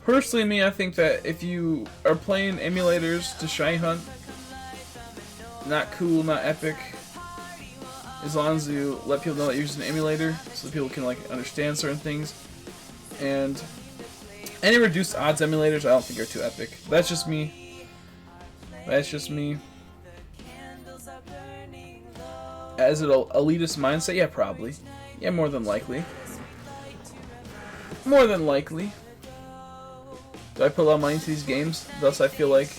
Personally, me, I think that if you are playing emulators to shiny hunt, not cool, not epic, as long as you let people know that you're using an emulator, so that people can like understand certain things. And any reduced odds emulators, I don't think are too epic. That's just me. That's just me. As an elitist mindset, yeah, probably. Yeah, more than likely. More than likely. Do I put a lot of money into these games? Thus, I feel like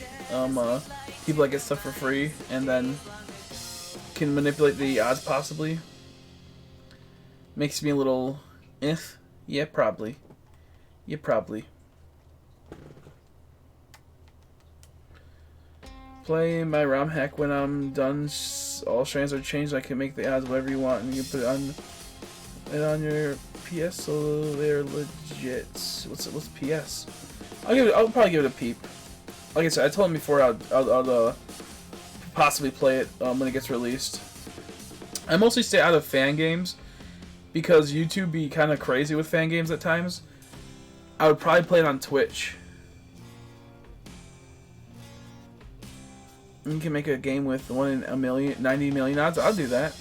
people that get stuff for free and then can manipulate the odds possibly. Makes me a little, yeah, probably. Yeah, probably. Play my ROM hack when I'm done. All shines are changed. I can make the odds whatever you want, and you put it on your PS, so they're legit. What's PS? I'll probably give it a peep. Like I said, I told him before I'll possibly play it when it gets released. I mostly stay out of fan games because YouTube be kind of crazy with fan games at times. I would probably play it on Twitch. You can make a game with 1 in a million, 90 million odds. I'll do that.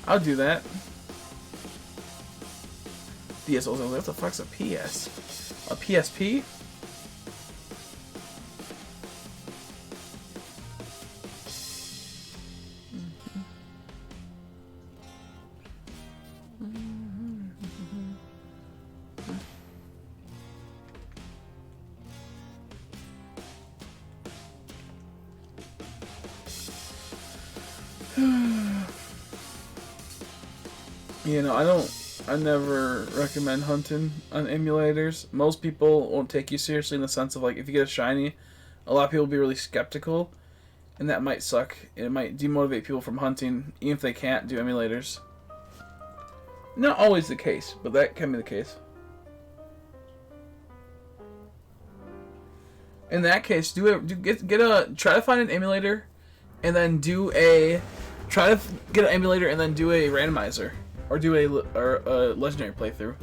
I'll do that. DSO's like, what the fuck's a PS? A PSP? You know, I never recommend hunting on emulators. Most people won't take you seriously in the sense of, like, if you get a shiny, a lot of people will be really skeptical, and that might suck. It might demotivate people from hunting, even if they can't do emulators. Not always the case, but that can be the case. In that case, try to find an emulator, and then do a randomizer. Or do a legendary playthrough.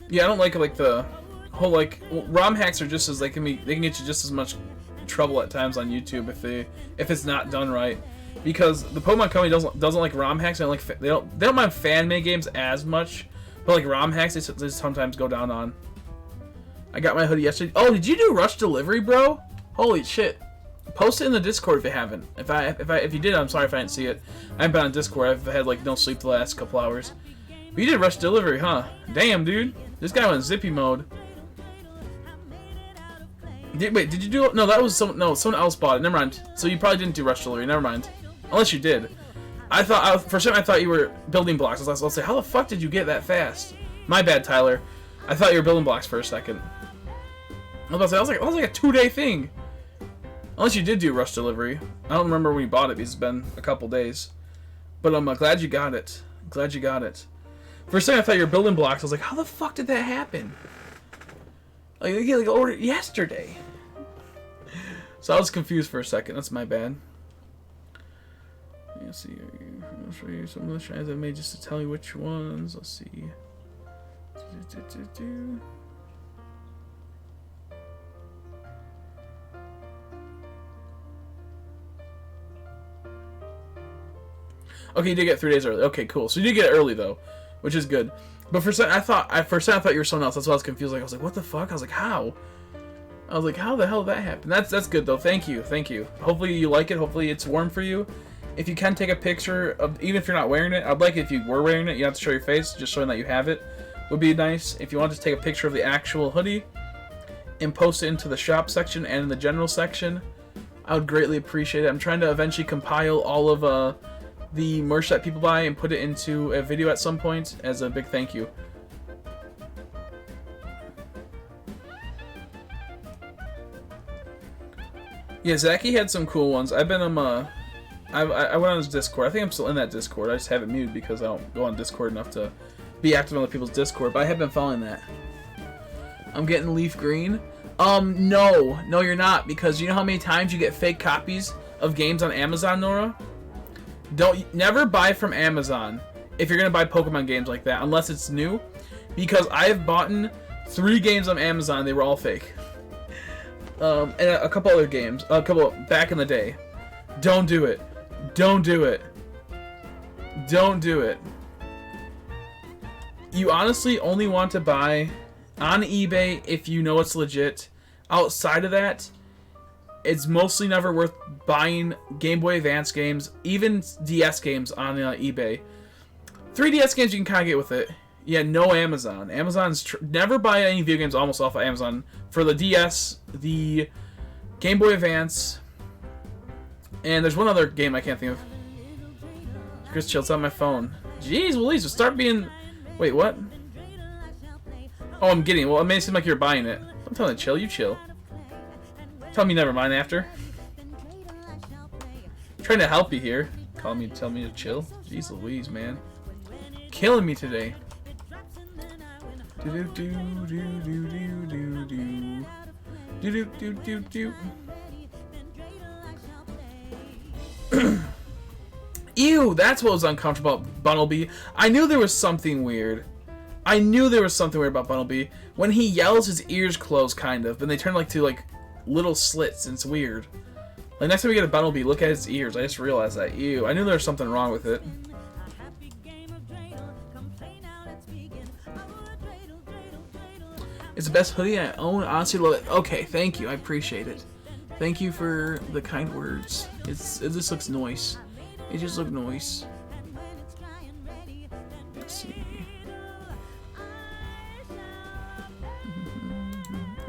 Yeah, I don't like the whole ROM hacks are just as they can get you just as much trouble at times on YouTube if it's not done right, because the Pokemon Company doesn't like ROM hacks. And they don't mind fan made games as much, but like ROM hacks they sometimes go down on. I got my hoodie yesterday. Oh, did you do rush delivery, bro? Holy shit! Post it in the Discord if you haven't. If you did, I'm sorry if I didn't see it. I haven't been on Discord. I've had no sleep the last couple hours. But you did rush delivery, huh? Damn, dude. This guy went zippy mode. Wait, did you do it? No, that was someone else bought it. Never mind. So you probably didn't do rush delivery. Never mind. Unless you did. For a second I thought you were building blocks. I'll say, how the fuck did you get that fast? My bad, Tyler. I thought you were building blocks for a second. I was about to say, that was like a 2-day thing. Unless you did do rush delivery. I don't remember when you bought it because it's been a couple days. But I'm glad you got it. Glad you got it. For a second I thought you were building blocks. I was like, how the fuck did that happen? You ordered yesterday. So I was confused for a second. That's my bad. Let's see. I'll show you some of the shines I made just to tell you which ones. Let's see. Okay, you did get 3 days early. Okay, cool. So you did get it early though, which is good. But for a second I thought you were someone else. That's why I was confused. I was like, what the fuck? I was like, how? I was like, how the hell did that happen? That's good though. Thank you, thank you. Hopefully you like it. Hopefully it's warm for you. If you can take a picture of, even if you're not wearing it, I'd like it if you were wearing it. You don't have to show your face, just showing that you have it would be nice. If you want to take a picture of the actual hoodie and post it into the shop section and in the general section, I would greatly appreciate it. I'm trying to eventually compile all of the merch that people buy and put it into a video at some point as a big thank you. Yeah, Zachy had some cool ones. I've been I went on his Discord. I think I'm still in that Discord. I just have it muted because I don't go on Discord enough to be active on other people's Discord. But I have been following that. I'm getting leaf green. No, you're not, because you know how many times you get fake copies of games on Amazon, Nora? Never buy from Amazon if you're gonna buy Pokemon games like that, unless it's new, because I have bought 3 games on Amazon. They were all fake. And a couple other games, a couple back in the day. Don't do it. Don't do it. Don't do it. You honestly only want to buy on eBay if you know it's legit. Outside of that, it's mostly never worth buying Game Boy Advance games, even DS games on eBay. 3DS games you can kind of get with it. Yeah, no Amazon. Never buy any video games almost off of Amazon. For the DS, the Game Boy Advance, and there's one other game I can't think of. Chris Chill's on my phone. Jeez Louise, start being... Wait, what? Oh, I'm getting it. Well, it may seem like you're buying it. I'm telling you, chill. You chill. Tell me never mind after. I'm trying to help you here. Tell me to chill. Jeez Louise, man. Killing me today. Do do do do do do do do do do do. Ew, that's what was uncomfortable about Bunnelby. I knew there was something weird. I knew there was something weird about Bunnelby. When he yells, his ears close, kind of, and they turn to little slits, and it's weird. Like, next time we get a Bunnelby, look at his ears. I just realized that. Ew, I knew there was something wrong with it. It's the best hoodie I own. Honestly, love it. Okay, thank you. I appreciate it. Thank you for the kind words. It just looks nice. It just looks nice. Let's see.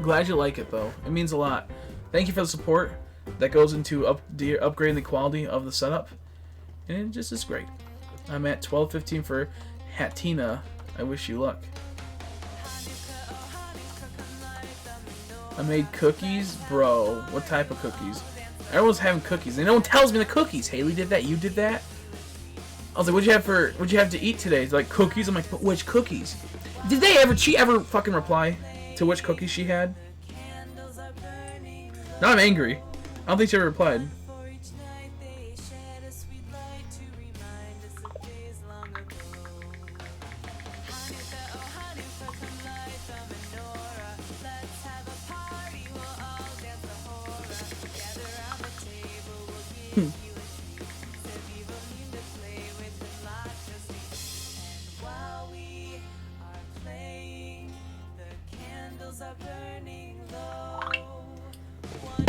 Glad you like it, though. It means a lot. Thank you for the support that goes into upgrading the quality of the setup. And it just is great. I'm at 12:15 for Hatina. I wish you luck. I made cookies? Bro, what type of cookies? Everyone's having cookies. And no one tells me the cookies. Haley did that. You did that? I was like, what'd you have to eat today? It's like, cookies? I'm like, but which cookies? Did she ever fucking reply to which cookies she had? Now I'm angry. I don't think she ever replied.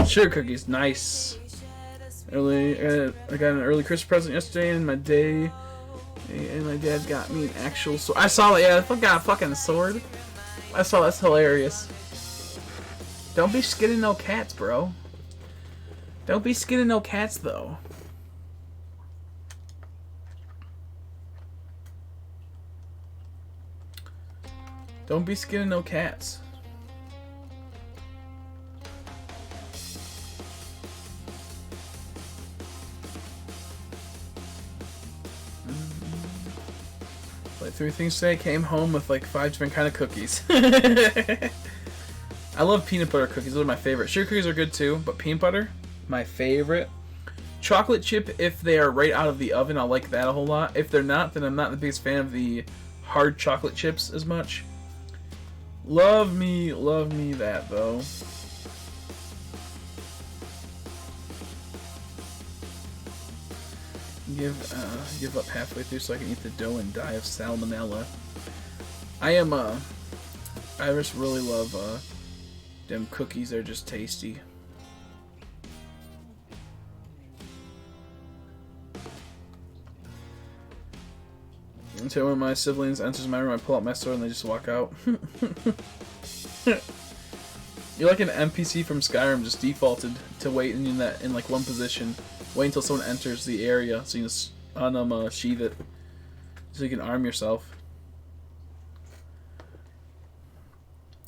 Sugar cookies, nice. I got an early Christmas present yesterday, and my dad got me an actual sword. I saw that. Yeah, I got a fucking sword. I saw that's hilarious. Don't be skinning no cats, bro. Don't be skinning no cats, though. Don't be skinning no cats. Like 3 things today. Came home with like 5 different kind of cookies. I love peanut butter cookies. Those are my favorite. Sugar cookies are good too, but peanut butter, my favorite. Chocolate chip, if they are right out of the oven, I'll like that a whole lot. If they're not, then I'm not the biggest fan of the hard chocolate chips as much. Love me that though. Give up halfway through so I can eat the dough and die of salmonella. I just really love Them cookies are just tasty. Until one of my siblings enters my room, I pull out my sword and they just walk out. You're like an NPC from Skyrim, just defaulted to wait in like one position. Wait until someone enters the area so you just sheath it, so you can arm yourself.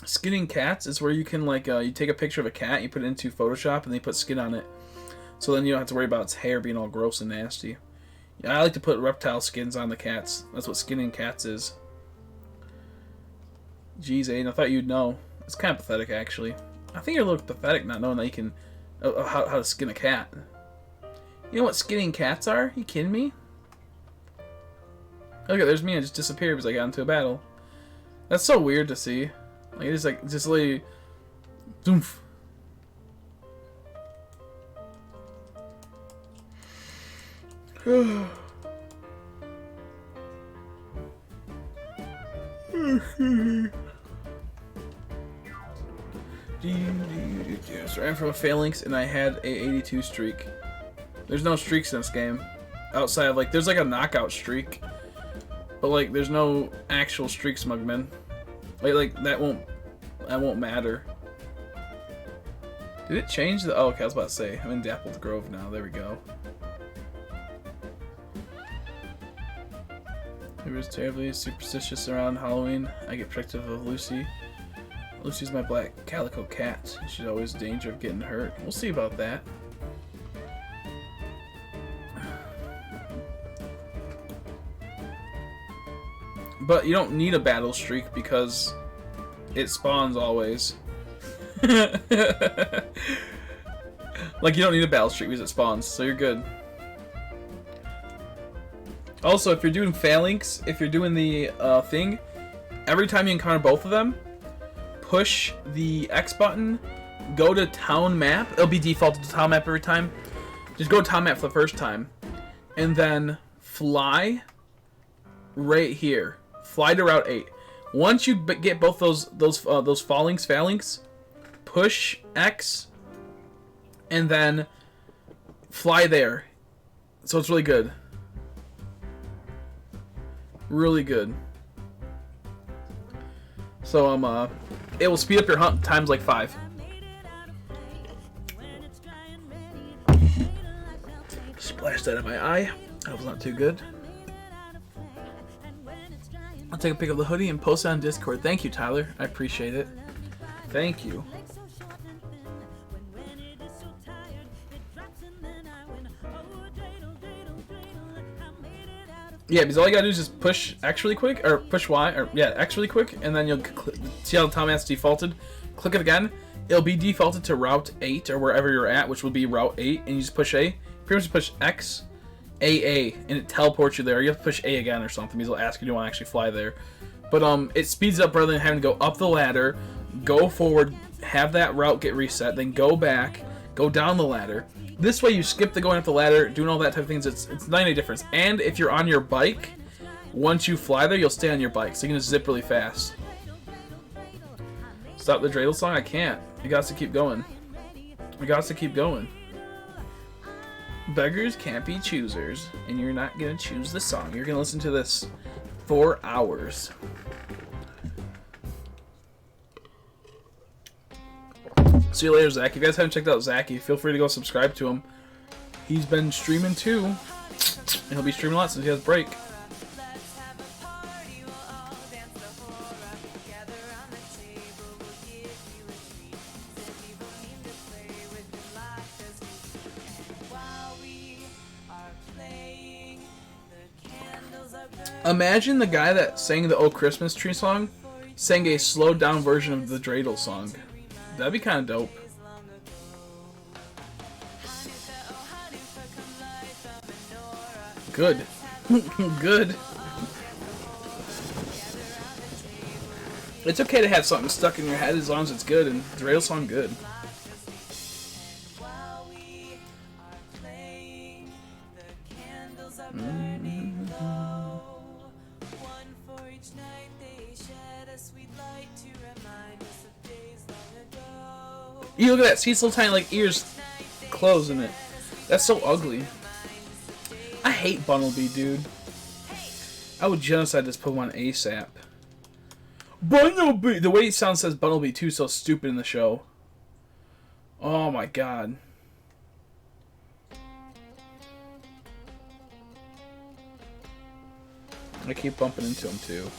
Skinning cats is where you can like you take a picture of a cat, you put it into Photoshop, and they put skin on it. So then you don't have to worry about its hair being all gross and nasty. Yeah, I like to put reptile skins on the cats. That's what skinning cats is. Jeez, Aiden, I thought you'd know. It's kind of pathetic, actually. I think you're a little pathetic not knowing that you can how to skin a cat. You know what skinning cats are? You kidding me? Look, there's me. I just disappeared because I got into a battle. That's so weird to see. Like it's like just like, doomph. So I ran from a phalanx and I had a 82 streak. There's no streaks in this game. Outside of like, there's like a knockout streak. But like, there's no actual streaks, Mugman. Like that won't matter. Did it change the, oh, okay, I was about to say, I'm in Dappled Grove now, there we go. He was terribly superstitious around Halloween. I get protective of Lucy. Lucy's my black calico cat. She's always in danger of getting hurt. We'll see about that. But you don't need a battle streak because it spawns always. Like you don't need a battle streak because it spawns, so you're good. Also, if you're doing phalanx, if you're doing the thing, every time you encounter both of them, push the X button, go to town map. It'll be defaulted to town map every time. Just go to town map for the first time, and then fly right here. Fly to Route 8. Once you get both those phalanx, push X, and then fly there. So it's really good. Really good. So it will speed up your hunt times like 5. Splashed that in my eye. That was not too good. I'll take a pic of the hoodie and post it on Discord. Thank you, Tyler. I appreciate it. Thank you. Yeah, because all you gotta do is just push X really quick, or push Y, or yeah, X really quick, and then you'll see how the town map's defaulted. Click it again. It'll be defaulted to Route 8, or wherever you're at, which will be Route 8, and you just push A. Pretty much push X, AA, and it teleports you there. You have to push A again or something, because it'll ask you, do you want to actually fly there. But it speeds it up rather than having to go up the ladder, go forward, have that route get reset, then go back, go down the ladder. This way you skip the going up the ladder, doing all that type of things. It's not any difference. And if you're on your bike, once you fly there, you'll stay on your bike, so you can just zip really fast. Stop the dreidel song? I can't. You got to keep going. You got to keep going. Beggars can't be choosers, and you're not gonna choose the song. You're gonna listen to this 4 hours. See you later, Zach. If you guys haven't checked out Zachy, feel free to go subscribe to him. He's been streaming too, and he'll be streaming a lot since he has break. Imagine the guy that sang the "Oh Christmas Tree" song sang a slowed down version of the dreidel song. That'd be kind of dope. Good. Good. It's okay to have something stuck in your head as long as it's good, and the dreidel song good. You look at that. See its little tiny like ears closing it. That's so ugly. I hate Bumblebee, dude. I would genocide this Pokemon ASAP. Bumblebee! The way it sounds says Bumblebee too, so stupid in the show. Oh my god. I keep bumping into him too.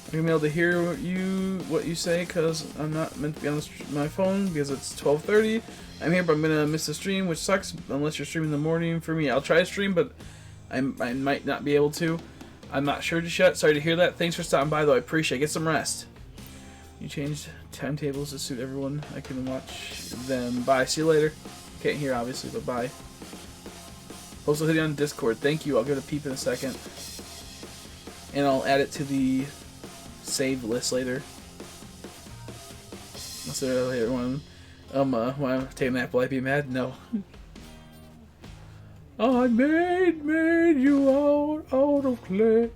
I'm gonna be able to hear what you say because I'm not meant to be on my phone because it's 12:30. I'm here, but I'm gonna miss the stream, which sucks unless you're streaming in the morning. For me, I'll try to stream, but I might not be able to. I'm not sure just yet. Sorry to hear that. Thanks for stopping by, though. I appreciate it. Get some rest. You changed timetables to suit everyone. I can watch them. Bye. See you later. Can't hear, obviously, but bye. Post a hoodie on Discord. Thank you. I'll give it a peep in a second. And I'll add it to the save list later. I'll say that later one. Why I'm taking that, will I be mad? No. I made you out of clay.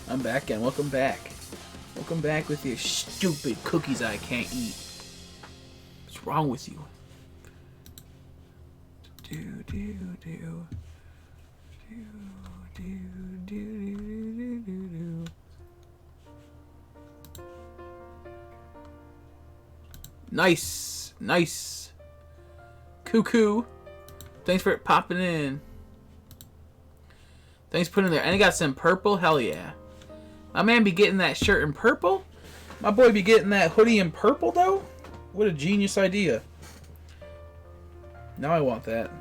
I'm back and welcome back. Welcome back with your stupid cookies I can't eat. What's wrong with you? Nice, nice. Cuckoo. Thanks for popping in. Thanks for putting in there. And I got some purple. Hell yeah. My man be getting that shirt in purple. My boy be getting that hoodie in purple though. What a genius idea. Now I want that.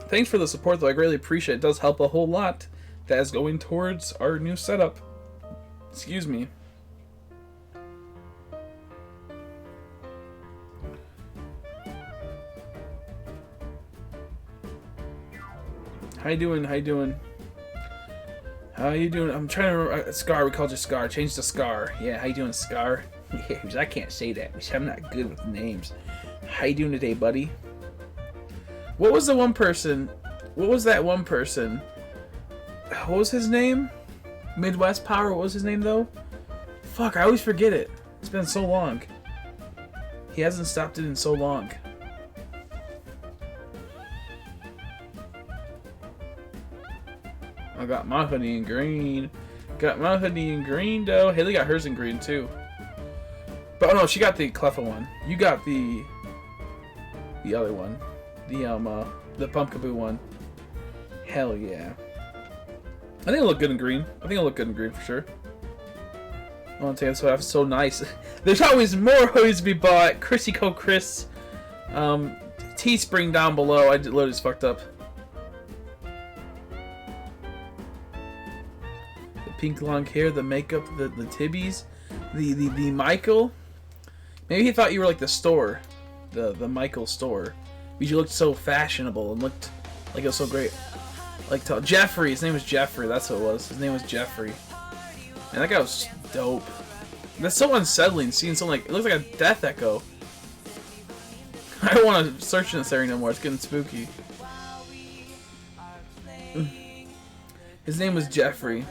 Thanks for the support though. I greatly appreciate it. It does help a whole lot. That is going towards our new setup. Excuse me. How you doing? How you doing? How you doing? I'm trying to remember. Scar, we called you Scar. Change to Scar. Yeah, how you doing, Scar? Yeah, I can't say that because I'm not good with names. How you doing today, buddy? What was the one person? What was that one person? What was his name? Midwest Power. What was his name though? Fuck, I always forget it. It's been so long. He hasn't stopped it in so long. I got my hoodie in green. Got my hoodie in green though. Haley got hers in green too. But oh no, she got the Cleffa one. You got the other one. The Pumpkaboo one. Hell yeah. I think it'll look good in green. I think it'll look good in green for sure. I want to say that's so nice. There's always more hoodies to be bought. Chrissy Co Chris. Teespring down below. I literally just fucked up. Pink long hair, the makeup, the tibbies, the Michael. Maybe he thought you were like the store, the Michael store, because you looked so fashionable and looked like it was so great. Like Jeffrey, his name was Jeffrey. That's what it was. His name was Jeffrey. And that guy was dope. That's so unsettling seeing something like it looks like a death echo. I don't want to search in this area no more. It's getting spooky. His name was Jeffrey.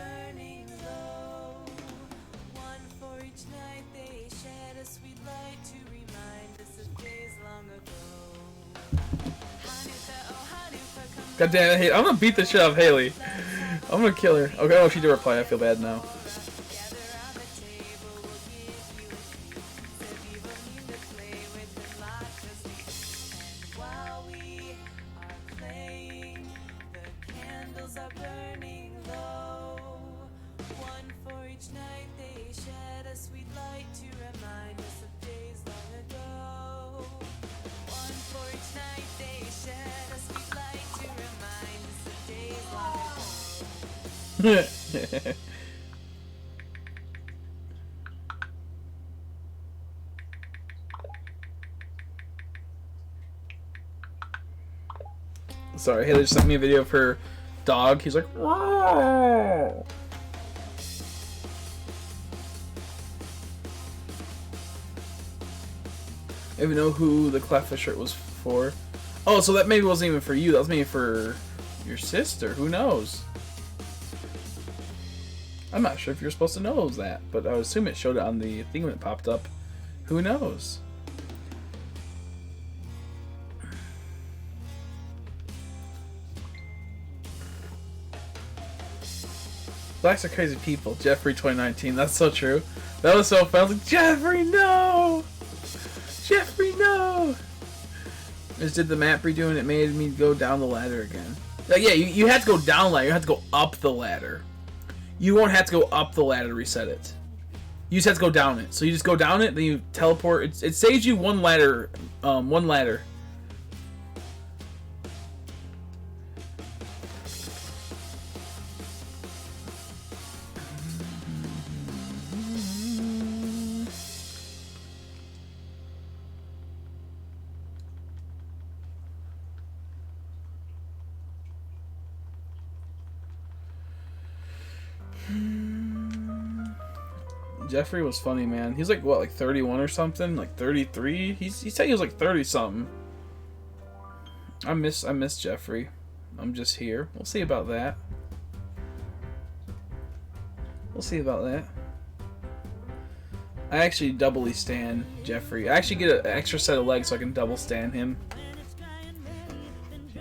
God damn it, I'm gonna beat the shit out of Haley. I'm gonna kill her. Okay, oh, she did reply. I feel bad now. Sorry, Haley just sent me a video of her dog. He's like, "Whoa." I don't even know who the cleft shirt was for. Oh, so that maybe wasn't even for you. That was maybe for your sister. Who knows? I'm not sure if you're supposed to know that, but I would assume it showed it on the thing when it popped up. Who knows? Blacks are crazy people. Jeffrey 2019. That's so true. That was so fun. I was like, Jeffrey, no! Jeffrey, no! I just did the map redo and it made me go down the ladder again. Like, yeah, you have to go down the ladder. You have to go up the ladder. You won't have to go up the ladder to reset it. You just have to go down it. So you just go down it, then you teleport. It saves you one ladder. One ladder. Jeffrey was funny, man. He's like, what, like 31 or something? Like 33? He said he was like 30 something. I miss Jeffrey. I'm just here. We'll see about that. We'll see about that. I actually doubly stan Jeffrey. I actually get an extra set of legs so I can double stan him.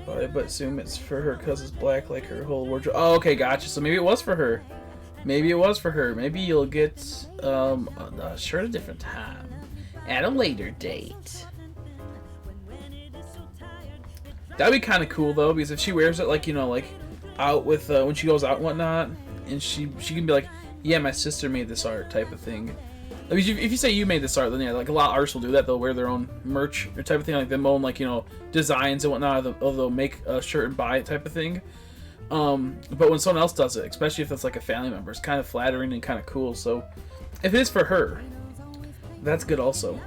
But assume it's for her because it's black like her whole wardrobe. Oh, okay, gotcha. So maybe it was for her. Maybe it was for her. Maybe you'll get a shirt a different time. At a later date. That'd be kind of cool, though, because if she wears it, like, you know, like, out with, when she goes out and whatnot, and she can be like, yeah, my sister made this art type of thing. I mean, if you say you made this art, then yeah, like, a lot of artists will do that. They'll wear their own merch or type of thing, like, they'll own, like, you know, designs and whatnot, or they'll make a shirt and buy it type of thing. But when someone else does it, especially if it's like a family member, it's kind of flattering and kind of cool. So if it is for her, that's good also.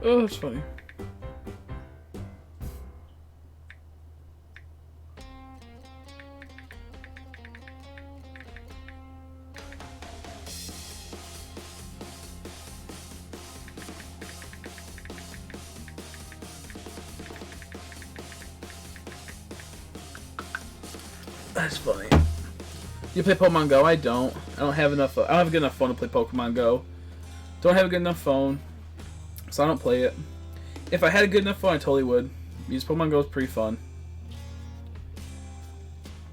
Oh, that's funny. That's funny. You play Pokemon Go? I don't. I don't have enough. I don't have a good enough phone to play Pokemon Go. Don't have a good enough phone. So I don't play it. If I had a good enough phone, I totally would. Because Pokemon Go is pretty fun.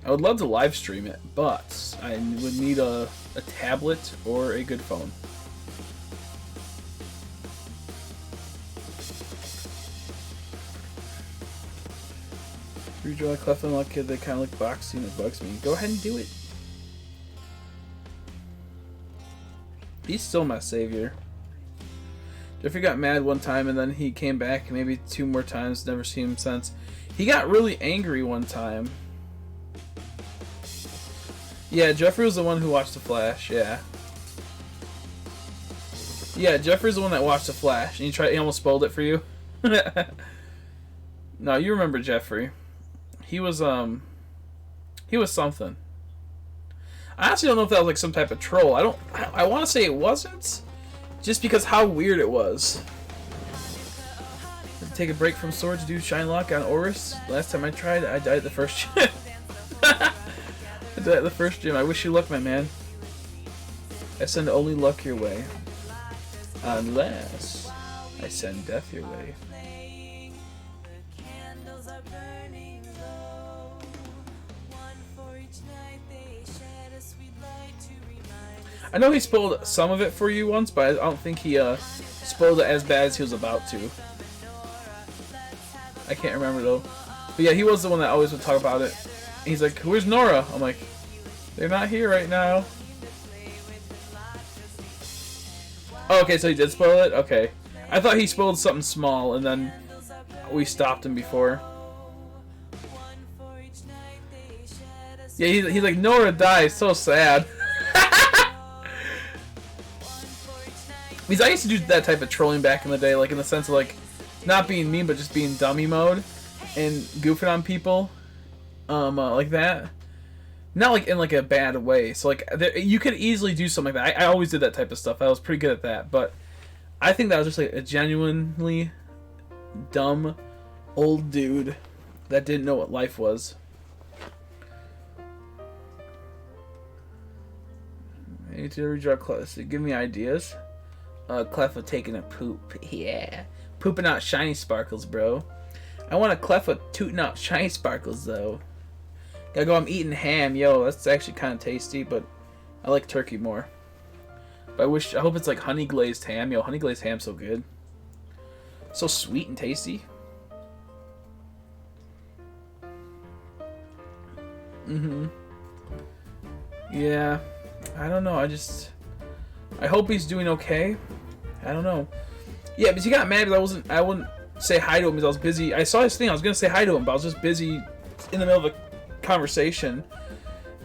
I would love to live stream it, but I would need a tablet or a good phone. Redraw Clef and Luck Kid, they kind of look boxy and it bugs me. Go ahead and do it. He's still my savior. Jeffrey got mad one time and then he came back maybe 2 more times. Never seen him since. He got really angry one time. Yeah, Jeffrey was the one who watched The Flash. Yeah. Yeah, Jeffrey's the one that watched The Flash and he almost spoiled it for you. No, you remember Jeffrey. He was something. I honestly don't know if that was like some type of troll. I want to say it wasn't. Just because how weird it was. Take a break from Sword to do Shine Lock on Oris. Last time I tried, I died at the first gym. I died at the first gym. I wish you luck, my man. I send only luck your way. Unless I send death your way. I know he spoiled some of it for you once, but I don't think he spoiled it as bad as he was about to. I can't remember though. But yeah, he was the one that always would talk about it. And he's like, "Where's Nora?" I'm like, "They're not here right now." Oh, okay, so he did spoil it? Okay. I thought he spoiled something small and then we stopped him before. Yeah, he's like, nowhere to die. So sad. Because I used to do that type of trolling back in the day, like in the sense of like not being mean, but just being dummy mode and goofing on people, like that. Not like in like a bad way. So like you could easily do something like that. I always did that type of stuff. I was pretty good at that, but I think that was just like a genuinely dumb old dude that didn't know what life was. I need to redraw close. Give me ideas. Clef of taking a poop. Yeah. Pooping out shiny sparkles, bro. I want a Clef of tooting out shiny sparkles, though. Gotta go, I'm eating ham. Yo, that's actually kind of tasty, but I like turkey more. But I hope it's like honey glazed ham. Yo, honey glazed ham's so good. So sweet and tasty. Yeah. I don't know. I hope he's doing okay. I don't know. Yeah, because he got mad because I wouldn't say hi to him because I was busy. I saw his thing. I was gonna say hi to him, but I was just busy in the middle of a conversation.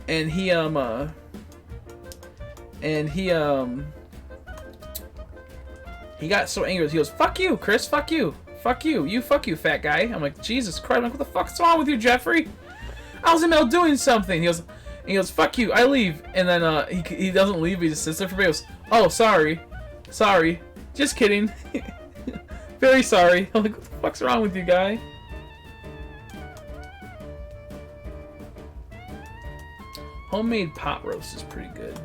And he got so angry. He goes, "Fuck you, Chris. Fuck you. Fuck you. You fuck you, fat guy." I'm like, Jesus Christ. I'm like, what the fuck's wrong with you, Jeffrey? I was in the middle doing something. He goes, "Fuck you, I leave." And then he doesn't leave, he just sits there for me. He goes, "Oh, sorry. Sorry. Just kidding." Very sorry. I'm like, what the fuck's wrong with you, guy? Homemade pot roast is pretty good.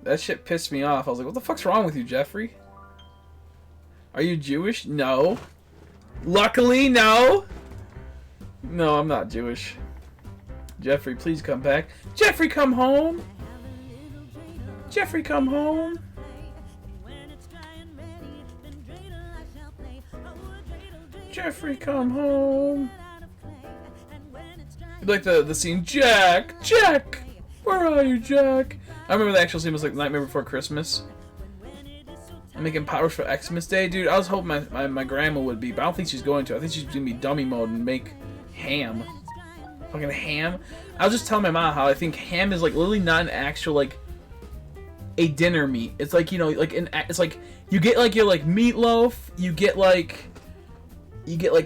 That shit pissed me off. I was like, what the fuck's wrong with you, Jeffrey? Are you Jewish? No. Luckily, no. No, I'm not Jewish. Jeffrey, please come back. Jeffrey, come home. Jeffrey, come home. Jeffrey, come home. Like the scene, Jack, Jack, where are you, Jack? I remember the actual scene was like Nightmare Before Christmas. I'm making pot roast for Xmas Day, dude. I was hoping my grandma would be, but I don't think she's going to. I think she's gonna be dummy mode and make ham. Fucking ham. I was just telling my mom how I think ham is like literally not an actual like a dinner meat. It's like, you know, like it's like you get like your like meatloaf, you get like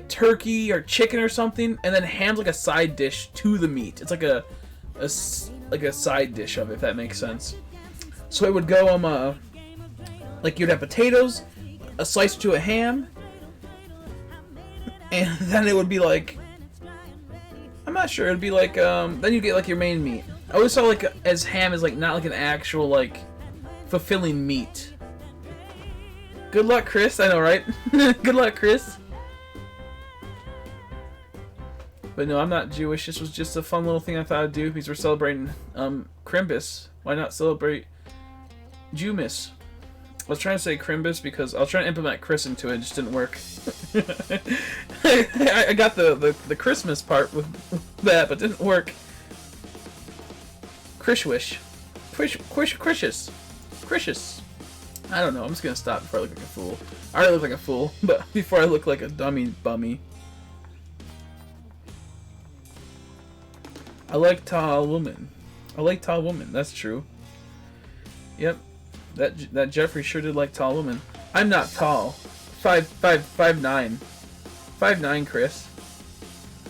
turkey or chicken or something, and then ham's like a side dish to the meat. It's like a side dish of it, if that makes sense. So it would go like you'd have potatoes, a slice to a ham, and then it would be like, I'm not sure, it'd be like then you get like your main meat. I always saw like as ham is like not like an actual like fulfilling meat. Good luck, Chris. I know, right? Good luck, Chris. But no, I'm not Jewish. This was just a fun little thing I thought I'd do because we're celebrating Crimbus. Why not celebrate Jewmas? I was trying to say Crimbus because I was trying to implement Chris into it. It just didn't work. I got the Christmas part with that, but it didn't work. Krishwish. Krishus. I don't know. I'm just going to stop before I look like a fool. I already look like a fool, but before I look like a dummy bummy. I like tall women. That's true. Yep. That Jeffrey sure did like tall women. I'm not tall. 5'9". 5'9", Chris.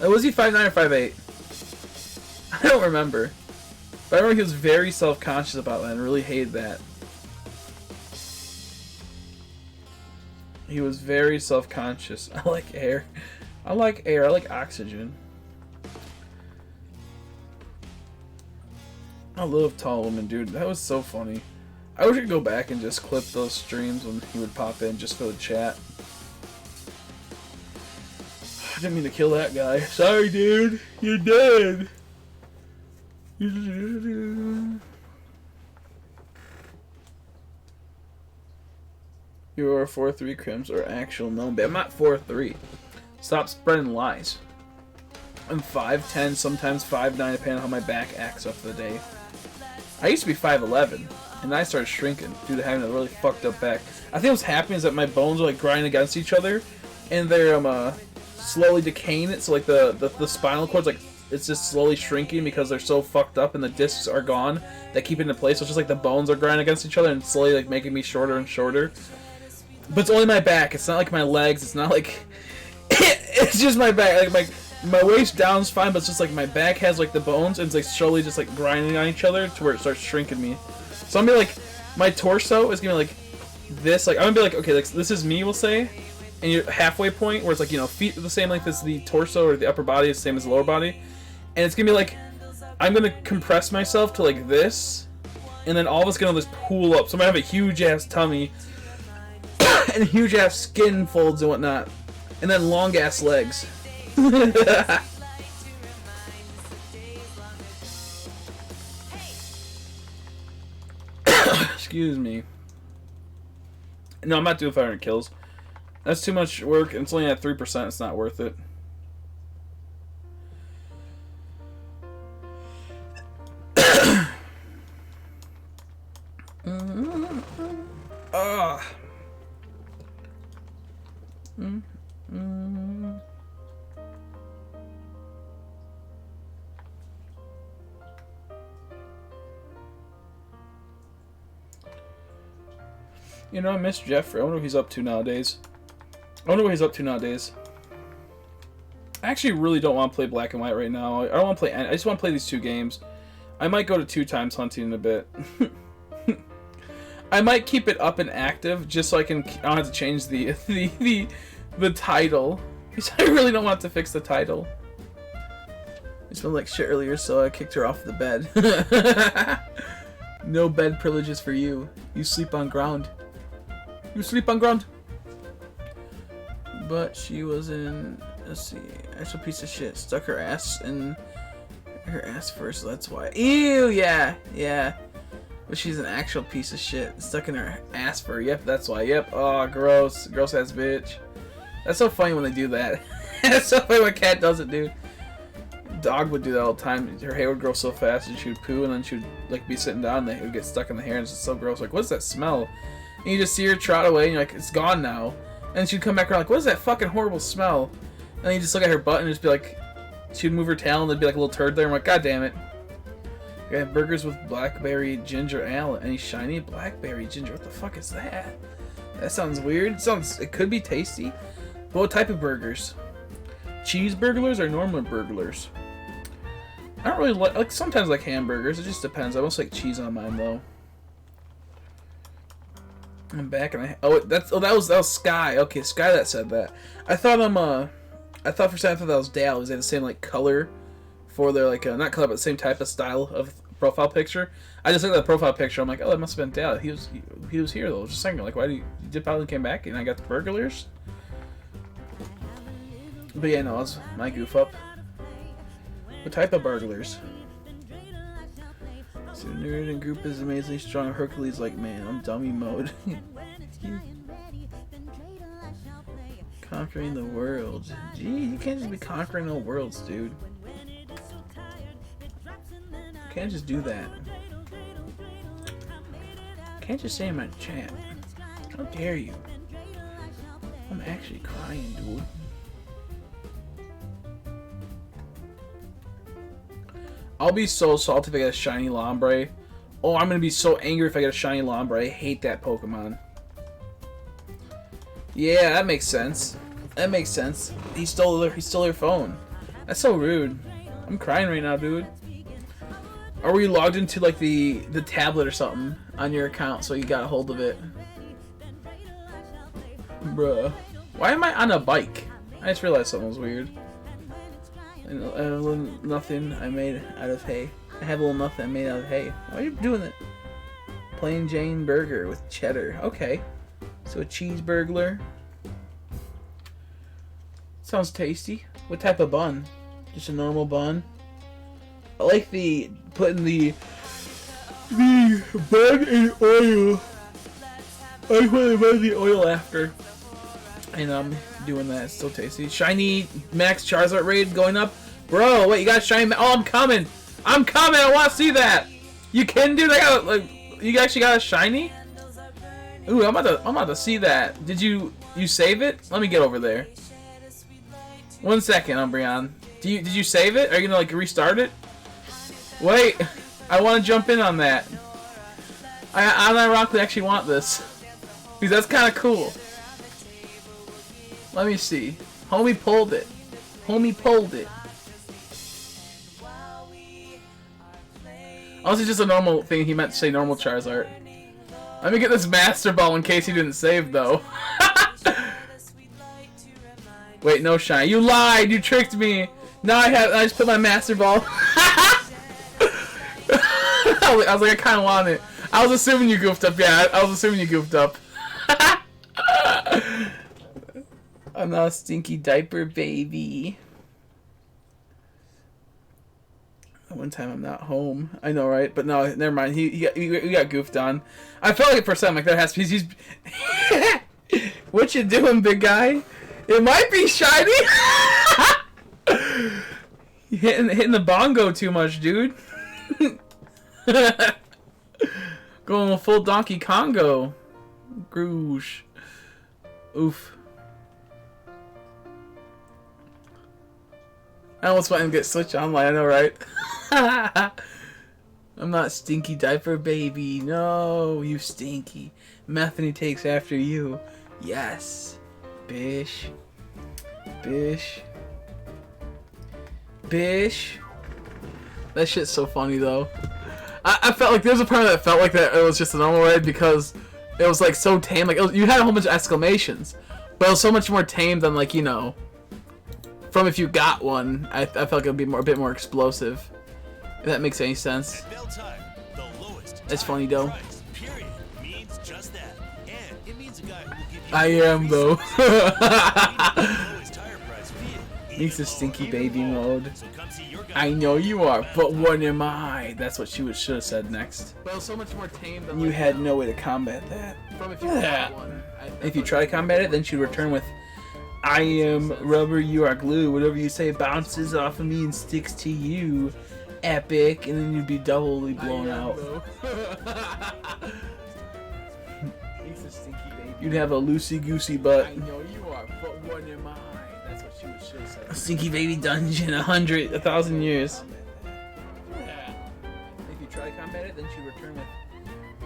Was he 5'9" or 5'8"? I don't remember. But I remember he was very self-conscious about that and really hated that. He was very self-conscious. I like air. I like oxygen. I love tall women, dude. That was so funny. I wish I could go back and just clip those streams when he would pop in just for the chat. Didn't mean to kill that guy. Sorry, dude. You're dead. You are 4-3 crims or actual known. I'm not 4-3. Stop spreading lies. I'm 5'10", sometimes 5'9", depending on how my back acts up for the day. I used to be 5'11", and I started shrinking due to having a really fucked up back. I think what's happening is that my bones are like grinding against each other, and they're slowly decaying it. So like the spinal cord's like it's just slowly shrinking because they're so fucked up, and the discs are gone that keep it into place. So it's just like the bones are grinding against each other and slowly like making me shorter and shorter. But it's only my back. It's not like my legs. It's not like it's just my back. Like my waist down's fine, but it's just like my back has like the bones and it's like slowly just like grinding on each other to where it starts shrinking me. So I'm gonna be like, my torso is gonna be like this. Like I'm gonna be like, okay, like this is me, we'll say, and your halfway point where it's like, you know, feet are the same length as the torso, or the upper body is the same as the lower body, and it's gonna be like I'm gonna compress myself to like this, and then all of it's gonna just pool up. So I'm gonna have a huge ass tummy and huge ass skin folds and whatnot, and then long ass legs. Excuse me. No, I'm not doing 500 kills. That's too much work, and it's only at 3%. It's not worth it. You know, I miss Jeffrey. I wonder what he's up to nowadays. I actually really don't want to play Black and White right now. I don't want to play. I just want to play these two games. I might go to 2 times hunting in a bit. I might keep it up and active just so I don't have to change the title. Because I really don't want to fix the title. I smelled like shit earlier, so I kicked her off the bed. No bed privileges for you. You sleep on ground. But she was in, let's see, actual piece of shit. Stuck her ass in her ass first, so that's why. Ew, yeah. But she's an actual piece of shit. Stuck in her ass for, yep, that's why. Yep, oh, gross. Gross ass bitch. That's so funny when they do that. That's so funny when a cat does it, dude. Dog would do that all the time. Her hair would grow so fast, and she would poo, and then she would like be sitting down, and it would get stuck in the hair, and it's just so gross. Like, what's that smell? And you just see her trot away, and you're like, it's gone now. And she'd come back around like, what is that fucking horrible smell? And then you just look at her butt and just be like, she'd move her tail and there'd be like a little turd there. I'm like, god damn it. I got burgers with blackberry ginger ale. Any shiny blackberry ginger? What the fuck is that? That sounds weird. It could be tasty. But what type of burgers? Cheese burglars or normal burglars? I don't really like sometimes like hamburgers. It just depends. I mostly like cheese on mine though. I'm back and that was Sky. Okay, Sky that said that. I thought for a second that was Dale. Because they had the same like color for their like not color but the same type of style of profile picture. I just looked at the profile picture. I'm like, oh, that must have been Dale. He was here though. I was just saying like, why did you dip out and came back and I got the burglars? But yeah, no, that was my goof up. What type of burglars? So nerd and group is amazingly strong. Hercules like, man, I'm dummy mode. Conquering the world. Gee, you can't just be conquering no worlds, dude. You can't just do that. You can't just say in my chat. How dare you? I'm actually crying, dude. I'll be so salty if I get a shiny Lombre. Oh, I'm gonna be so angry if I get a shiny Lombre. I hate that Pokemon. Yeah, that makes sense. He stole her phone. That's so rude. I'm crying right now, dude. Or were you logged into like the tablet or something on your account so you got a hold of it? Bruh. Why am I on a bike? I just realized something was weird. And a little nothing I made out of hay. I have a little nothing I made out of hay. Why are you doing it? Plain Jane burger with cheddar. Okay. So a cheese burglar. Sounds tasty. What type of bun? Just a normal bun. I like the putting the bun in oil. I like when they run the oil after. And I'm doing that. It's still tasty. Shiny Max Charizard raid going up. Bro, wait, you got shiny? Oh, I'm coming. I'm coming. I want to see that. You can do that. Like, you actually got a shiny? Ooh, I'm about to see that. Did you save it? Let me get over there. 1 second, Umbreon. Did you save it? Are you gonna like restart it? Wait, I want to jump in on that. I unironically actually want this because that's kind of cool. Let me see. Homie pulled it. Homie pulled it. Also, just a normal thing. He meant to say normal Charizard. Let me get this Master Ball in case he didn't save, though. Wait, no shine. You lied. You tricked me. Now I just put my Master Ball. I was like, I kind of want it. I was assuming you goofed up. Yeah, I was assuming you goofed up. I'm not a stinky diaper baby. One time I'm not home. I know, right? But no, never mind. He got goofed on. I felt like it for a second. Like that has to be. He's what you doing, big guy? It might be shiny. hitting the bongo too much, dude. Going full Donkey Kongo. Groosh. Oof. I almost went and get Switch Online, I know, right? I'm not stinky diaper baby. No, you stinky. Methany takes after you. Yes. Bish. Bish. Bish. That shit's so funny, though. I felt like there's a part that felt like that it was just a normal raid because it was like so tame. Like you had a whole bunch of exclamations, but it was so much more tame than like, you know, from if you got one. I felt like it would be a bit more explosive. If that makes any sense. That's funny though. I am though. He's a stinky baby mode. I know you are, but what am I? That's what she should have said next. Well, so much more tame than you had no way to combat that. If you try to combat it, then she'd return with, I am rubber, you are glue. Whatever you say bounces off of me and sticks to you. Epic, and then you'd be doubly blown out. You'd have a loosey-goosey butt. I know you are, but what am I? That's what she should have said. A stinky baby dungeon, 1,000 years. If you try to combat it, then she'd return with,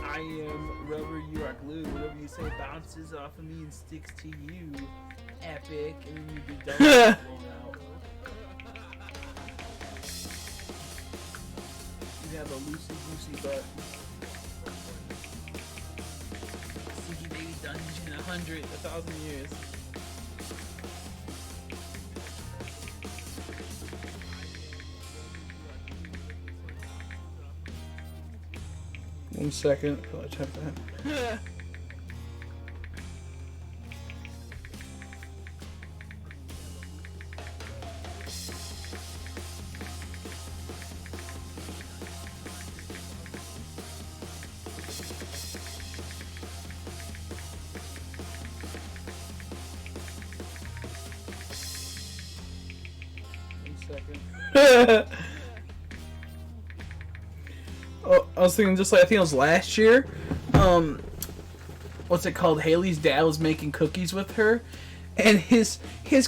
I am rubber, you are glue. Whatever you say bounces off of me and sticks to you. Epic, and then you'd be doubly blown out. You have a loosey-goosey butt. Stinky baby dungeon, 1,000 years. One second, I'll check that. Oh, I was thinking just like I think it was last year. What's it called? Haley's dad was making cookies with her, and his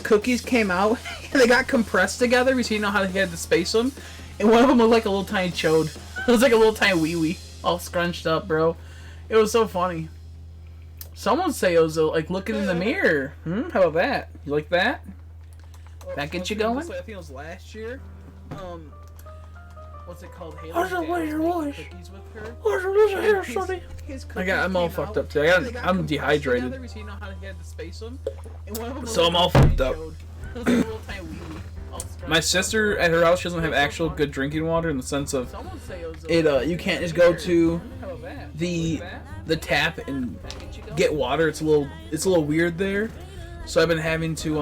cookies came out and they got compressed together because you know how he had to space them, and one of them was like a little tiny chode. It was like a little tiny wee wee, all scrunched up, bro. It was so funny. Someone say it was like looking in the mirror. How about that? You like that? That get you going? I think it was last year. What's it called? Haley's dad was making cookies with her. I'm all fucked up today. I'm dehydrated. So I'm all fucked up. My sister at her house, she doesn't have actual good drinking water in the sense of it. You can't just go to the tap and get water. It's a little weird there. So I've been having to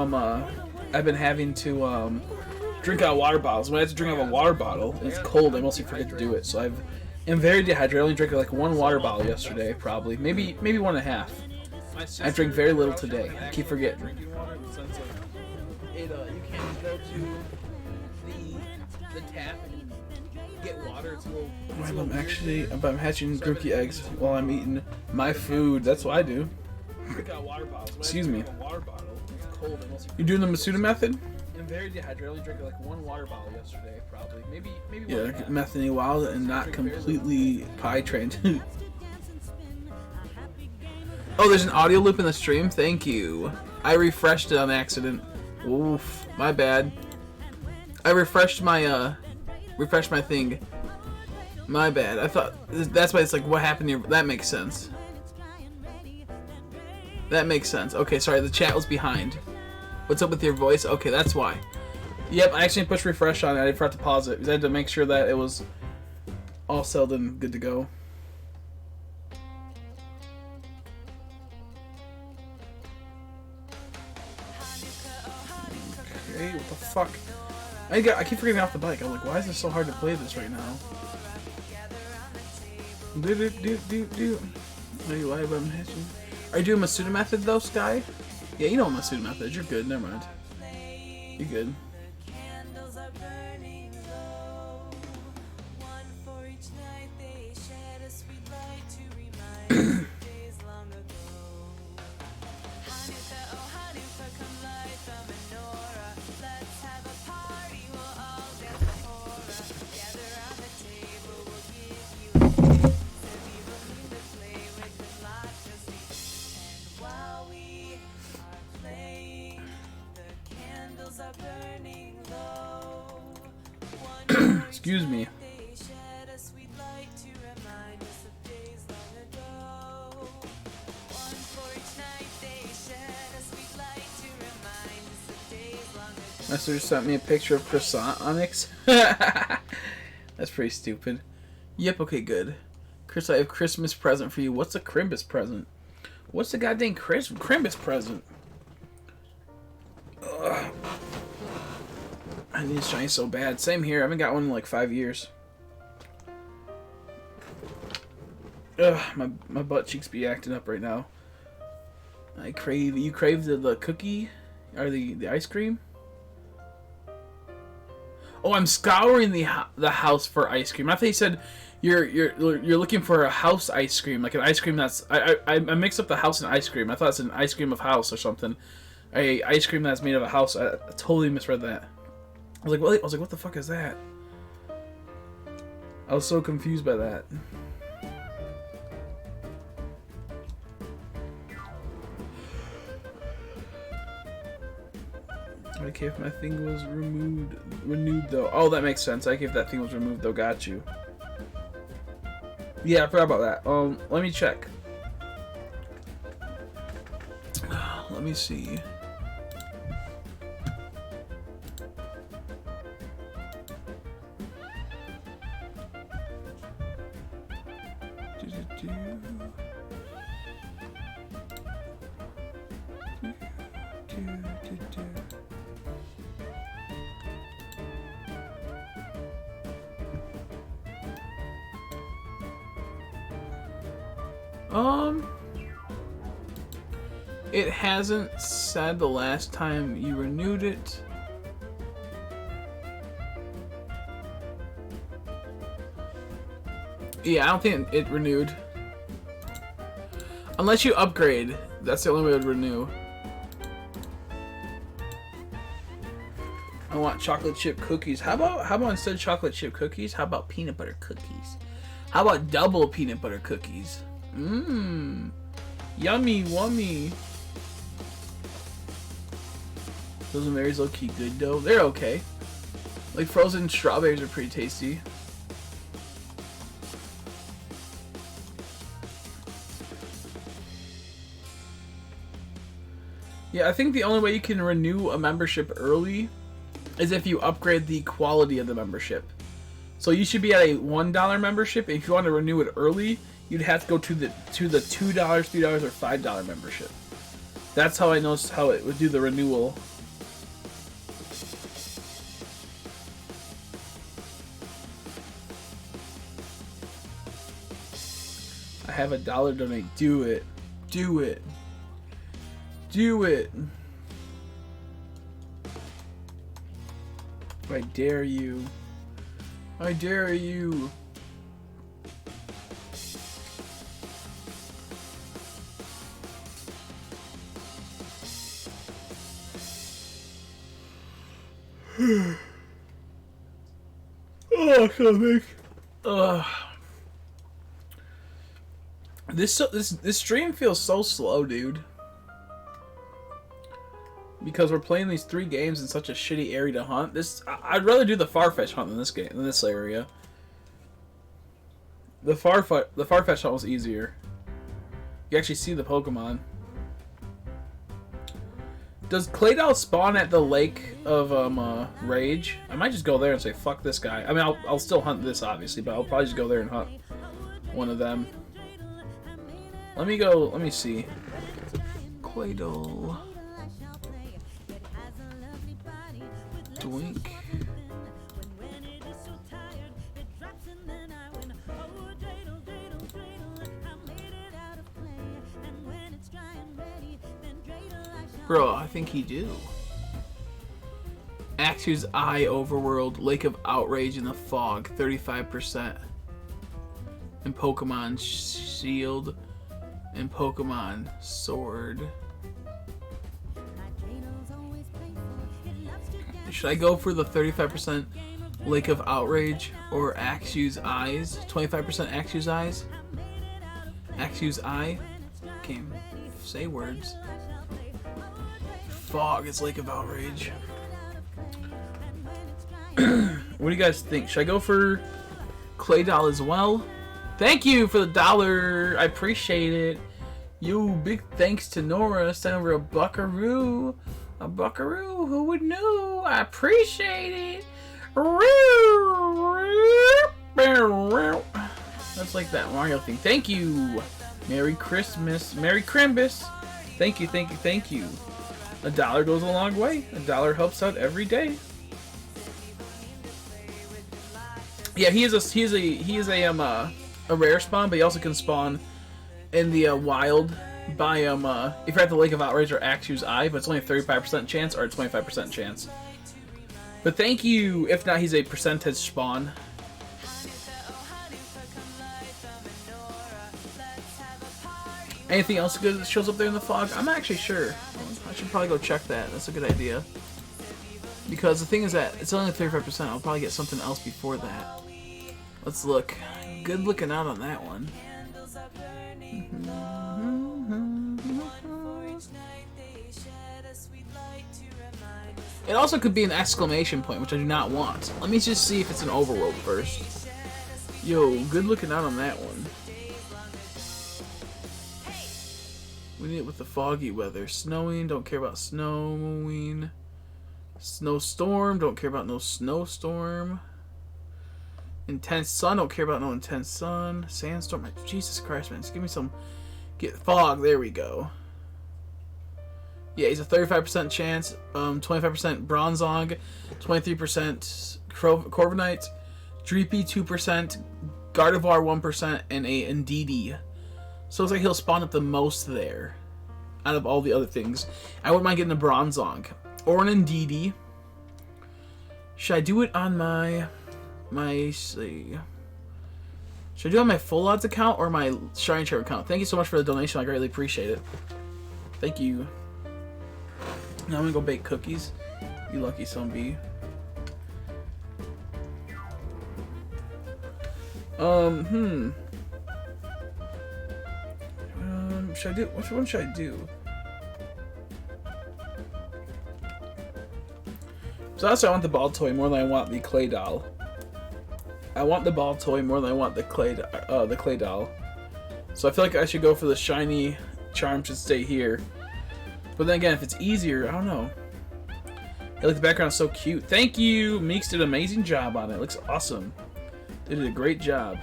I've been having to drink out of water bottles. When I have to drink out of a water bottle and it's cold, I mostly forget to do it. So I'm very dehydrated. I only drank like 1 water bottle yesterday, probably. Maybe 1.5. I drink very little today. I keep forgetting. You can't go to the tap and get water. It's a little. I'm hatching grookie eggs while I'm eating my food. That's what I do. Excuse me. You doing the Masuda method? I'm very dehydrated. I only drank like 1 water bottle yesterday, probably. Maybe. Yeah, methane wild and not completely pie trained. Oh, there's an audio loop in the stream. Thank you. I refreshed it on accident. Oof, my bad. I refreshed my thing. My bad. I thought that's why it's like, what happened here? That makes sense. That makes sense. Okay, sorry, the chat was behind. What's up with your voice? Okay, that's why. Yep, I actually pushed refresh on it. I forgot to pause it because I had to make sure that it was all settled and good to go. Okay, what the fuck? I keep forgetting off the bike. I'm like, why is it so hard to play this right now? Are you live? I'm hatching. Are you doing Masuda method though, Sky? Yeah, you know Masuda method. You're good. Never mind. You're good. Excuse me. My sister sent me a picture of croissant Onyx. That's pretty stupid. Yep, okay, good. Chris, I have Christmas present for you. What's a Crimbus present? What's the goddamn Crimbus present? Ugh. I need shiny so bad. Same here. I haven't got one in like 5 years. Ugh, my butt cheeks be acting up right now. You crave the cookie or the ice cream? Oh, I'm scouring the house for ice cream. I thought you said you're looking for a house ice cream, like an ice cream that's I mixed up the house and ice cream. I thought it's an ice cream of house or something. A ice cream that's made of a house. I totally misread that. I was like, what the fuck is that? I was so confused by that. Okay, if my thing was renewed though. Oh, that makes sense. Okay, if that thing was removed though, got you. Yeah, I forgot about that. Let me check. Let me see. It hasn't said the last time you renewed it. Yeah, I don't think it renewed. Unless you upgrade, that's the only way it would renew. I want chocolate chip cookies. How about instead of chocolate chip cookies, how about peanut butter cookies? How about double peanut butter cookies? Mmm. Yummy, wummy. Those berries low key good though. They're okay. Like frozen strawberries are pretty tasty. Yeah, I think the only way you can renew a membership early is if you upgrade the quality of the membership. So you should be at a $1 membership. If you want to renew it early, you'd have to go to the $2, $3, or $5 membership. That's how I know how it would do the renewal. have $1 donate. Do it. Do it. Do it. I dare you. I dare you. Oh, something. This stream feels so slow, dude. Because we're playing these 3 games in such a shitty area to hunt. I'd rather do the Farfetch hunt than this area. The Farfetch hunt was easier. You actually see the Pokemon. Does Claydol spawn at the Lake of Rage? I might just go there and say fuck this guy. I mean, I'll still hunt this obviously, but I'll probably just go there and hunt one of them. Let me go. Let me see. Claydol. Doink. Bro, I think he do. Axew's Eye Overworld, Lake of Outrage in the Fog, 35%. And Pokemon Shield and Pokemon Sword. Should I go for the 35% Lake of Outrage or Axew's Eyes? 25% Axew's Eyes? Axew's Eye? Can't say words. Fog is Lake of Outrage. What do you guys think? Should I go for Claydol as well? Thank you for the $1. I appreciate it. Yo, big thanks to Nora. Sent over a buckaroo. A buckaroo. Who would know? I appreciate it. That's like that Mario thing. Thank you. Merry Christmas. Merry Crimbus. Thank you, thank you, thank you. $1 goes a long way. $1 helps out every day. Yeah, he is a rare spawn, but he also can spawn in the wild by if you're at the Lake of Outrage or Axew's Eye, but it's only a 35% chance or a 25% chance. But thank you. If not, he's a percentage spawn. Anything else good that shows up there in the fog? I'm not actually sure. I should probably go check that. That's a good idea. Because the thing is that it's only 35%. I'll probably get something else before that. Let's look. Good looking out on that one. It also could be an exclamation point, which I do not want. Let me just see if it's an overworld first. Yo, good looking out on that one. We need it with the foggy weather. Snowing, don't care about snowing. Snowstorm, don't care about no snowstorm. Intense sun, don't care about no intense sun. Sandstorm, Jesus Christ, man. Just give me some... Get fog, there we go. Yeah, he's a 35% chance. 25% Bronzong. 23% Corviknight. Dreepy, 2%. Gardevoir, 1%. And a Indeedee. So it's like he'll spawn up the most there. Out of all the other things. I wouldn't mind getting a Bronzong. Or an Indeedee. Should I do it on my... see. Should I do it on my full odds account or my Shiny Charm account? Thank you so much for the donation. I greatly appreciate it. Thank you. Now I'm gonna go bake cookies. You lucky son bee. Should I do? Which one should I do? So that's why I want the Baltoy more than I want the Claydol. I want the Baltoy more than I want the Claydol. So I feel like I should go for the Shiny Charm to stay here. But then again, if it's easier, I don't know. Hey, look, the background is so cute. Thank you! Meeks did an amazing job on it. It looks awesome. They did a great job.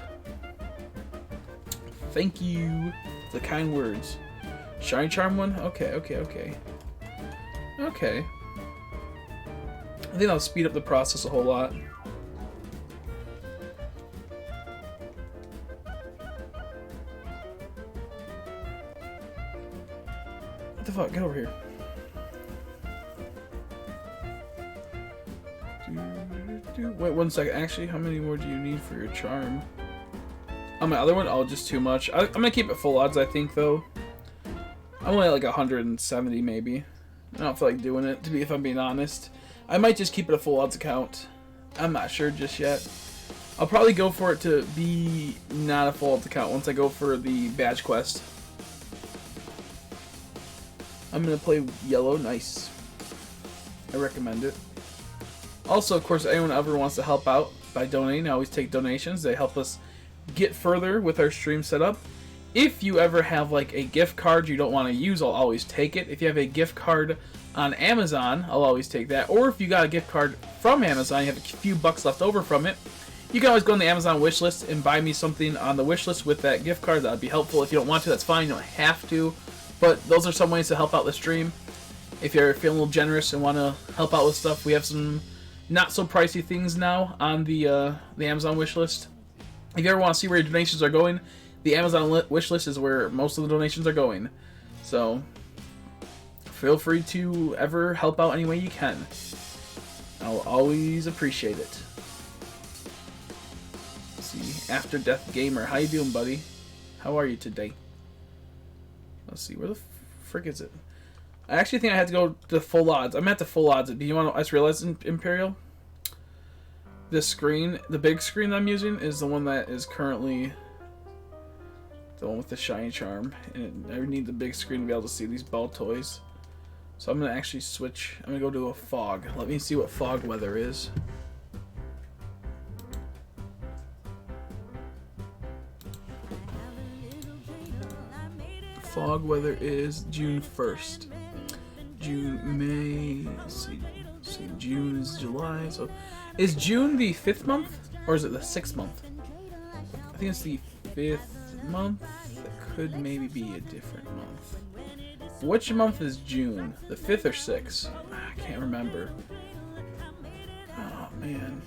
Thank you. The kind words. Shiny Charm one? Okay, okay, okay. Okay. I think that'll speed up the process a whole lot. the fuck? Get over here. Wait 1 second. Actually, how many more do you need for your charm? On my other one? Oh, just too much. I'm gonna keep it full odds, I think, though. I'm only at like 170, maybe. I don't feel like doing it, if I'm being honest. I might just keep it a full odds account. I'm not sure just yet. I'll probably go for it to be not a full odds account once I go for the badge quest. I'm gonna play yellow. Nice. I recommend it. Also, of course, anyone ever wants to help out by donating, I always take donations. They help us get further with our stream setup. If you ever have like a gift card you don't want to use, I'll always take it. If you have a gift card on Amazon, I'll always take that. Or if you got a gift card from Amazon, you have a few bucks left over from it, you can always go on the Amazon wish list and buy me something on the wish list with that gift card. That would be helpful. If you don't want to, that's fine. You don't have to. But those are some ways to help out the stream. If you're feeling a little generous and want to help out with stuff, we have some not so pricey things now on the Amazon wish list. If you ever want to see where your donations are going, the Amazon wish list is where most of the donations are going. So feel free to ever help out any way you can. I'll always appreciate it. Let's see, After Death Gamer, how you doing, buddy? How are you today? Let's see, where the frick is it? I actually think I had to go to full odds. I'm at the full odds. Do you want to? I just realized, Imperial, this screen, the big screen that I'm using, is the one that is currently the one with the shiny charm, and I need the big screen to be able to see these Baltoys. So I'm gonna actually switch. I'm gonna go to a fog. Let me see what fog weather is. Fog weather is June 1st. June, May, let's see, June is July, so is June the 5th month, or is it the 6th month? I think it's the 5th month. It could maybe be a different month. Which month is June? The 5th or 6th? I can't remember. Oh man,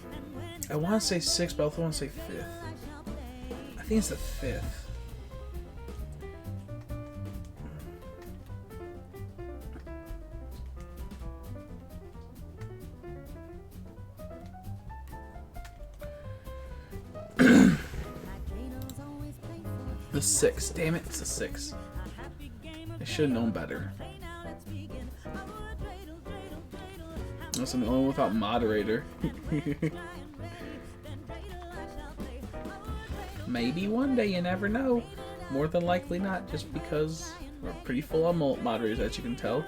I want to say 6th, but I also want to say 5th. I think it's the 5th. The 6th. Damn it, it's the 6th. I should have known better. That's the only one without moderator. Maybe one day, you never know. More than likely not, just because we're pretty full on moderators, as you can tell.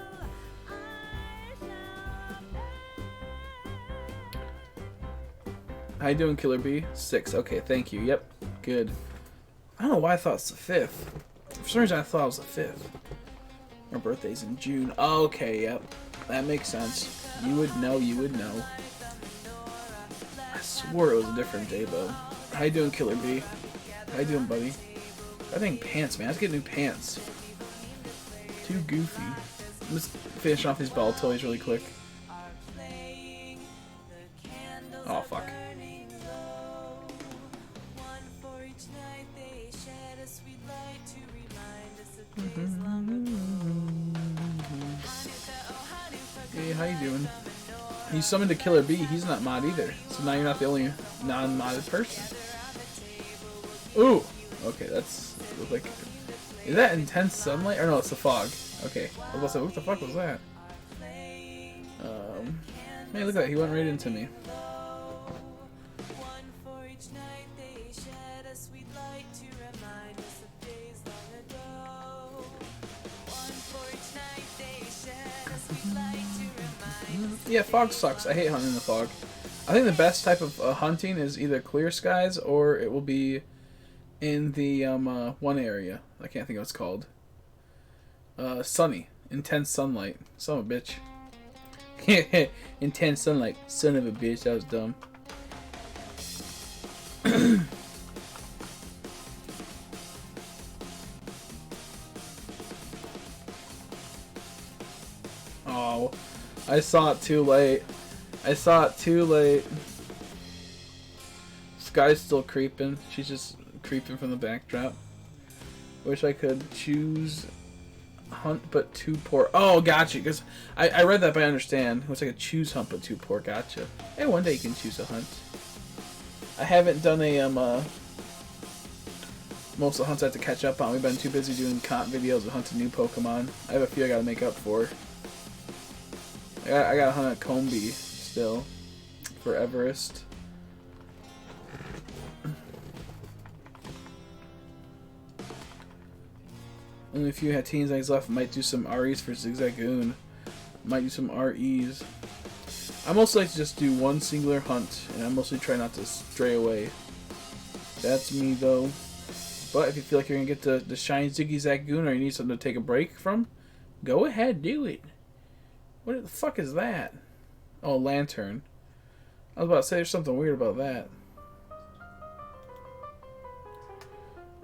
How you doing, Killer B? 6. Okay, thank you. Yep, good. I don't know why I thought it's the 5th. For some reason I thought it was the 5th. Our birthday's in June. Oh, okay, yep. That makes sense. You would know, you would know. I swore it was a different day, though. How you doing, Killer B? How you doing, buddy? I think pants, man. Let's get new pants. Too goofy. Let's finish off these Baltoys really quick. Oh, fuck. Hey, how you doing? You summoned a Killer Bee. He's not mod either. So now you're not the only non-modded person. Ooh! Okay, that's like... Is that intense sunlight? Or no, it's the fog. Okay. I was like, what the fuck was that? Hey, look at that. He went right into me. Yeah, fog sucks. I hate hunting in the fog. I think the best type of hunting is either clear skies or it will be in the one area. I can't think of what it's called. Sunny. Intense sunlight. Son of a bitch. Intense sunlight. Son of a bitch. That was dumb. Oh. I saw it too late. I saw it too late. Sky's still creeping. She's just creeping from the backdrop. Wish I could choose hunt but too poor. Oh, gotcha. Because I read that, but I understand. It was like a choose hunt but too poor. Gotcha. Hey, one day you can choose a hunt. I haven't done a most of the hunts I have to catch up on. We've been too busy doing content videos of hunting new Pokemon. I have a few I gotta make up for. I gotta hunt a Combi still for Everest. Only a few Hatines eggs left. Might do some REs for Zigzagoon. Might do some REs. I mostly like to just do one singular hunt, and I mostly try not to stray away. That's me though. But if you feel like you're gonna get the shiny Zigzagoon, or you need something to take a break from, go ahead, do it. What the fuck is that? Oh, lantern. I was about to say there's something weird about that.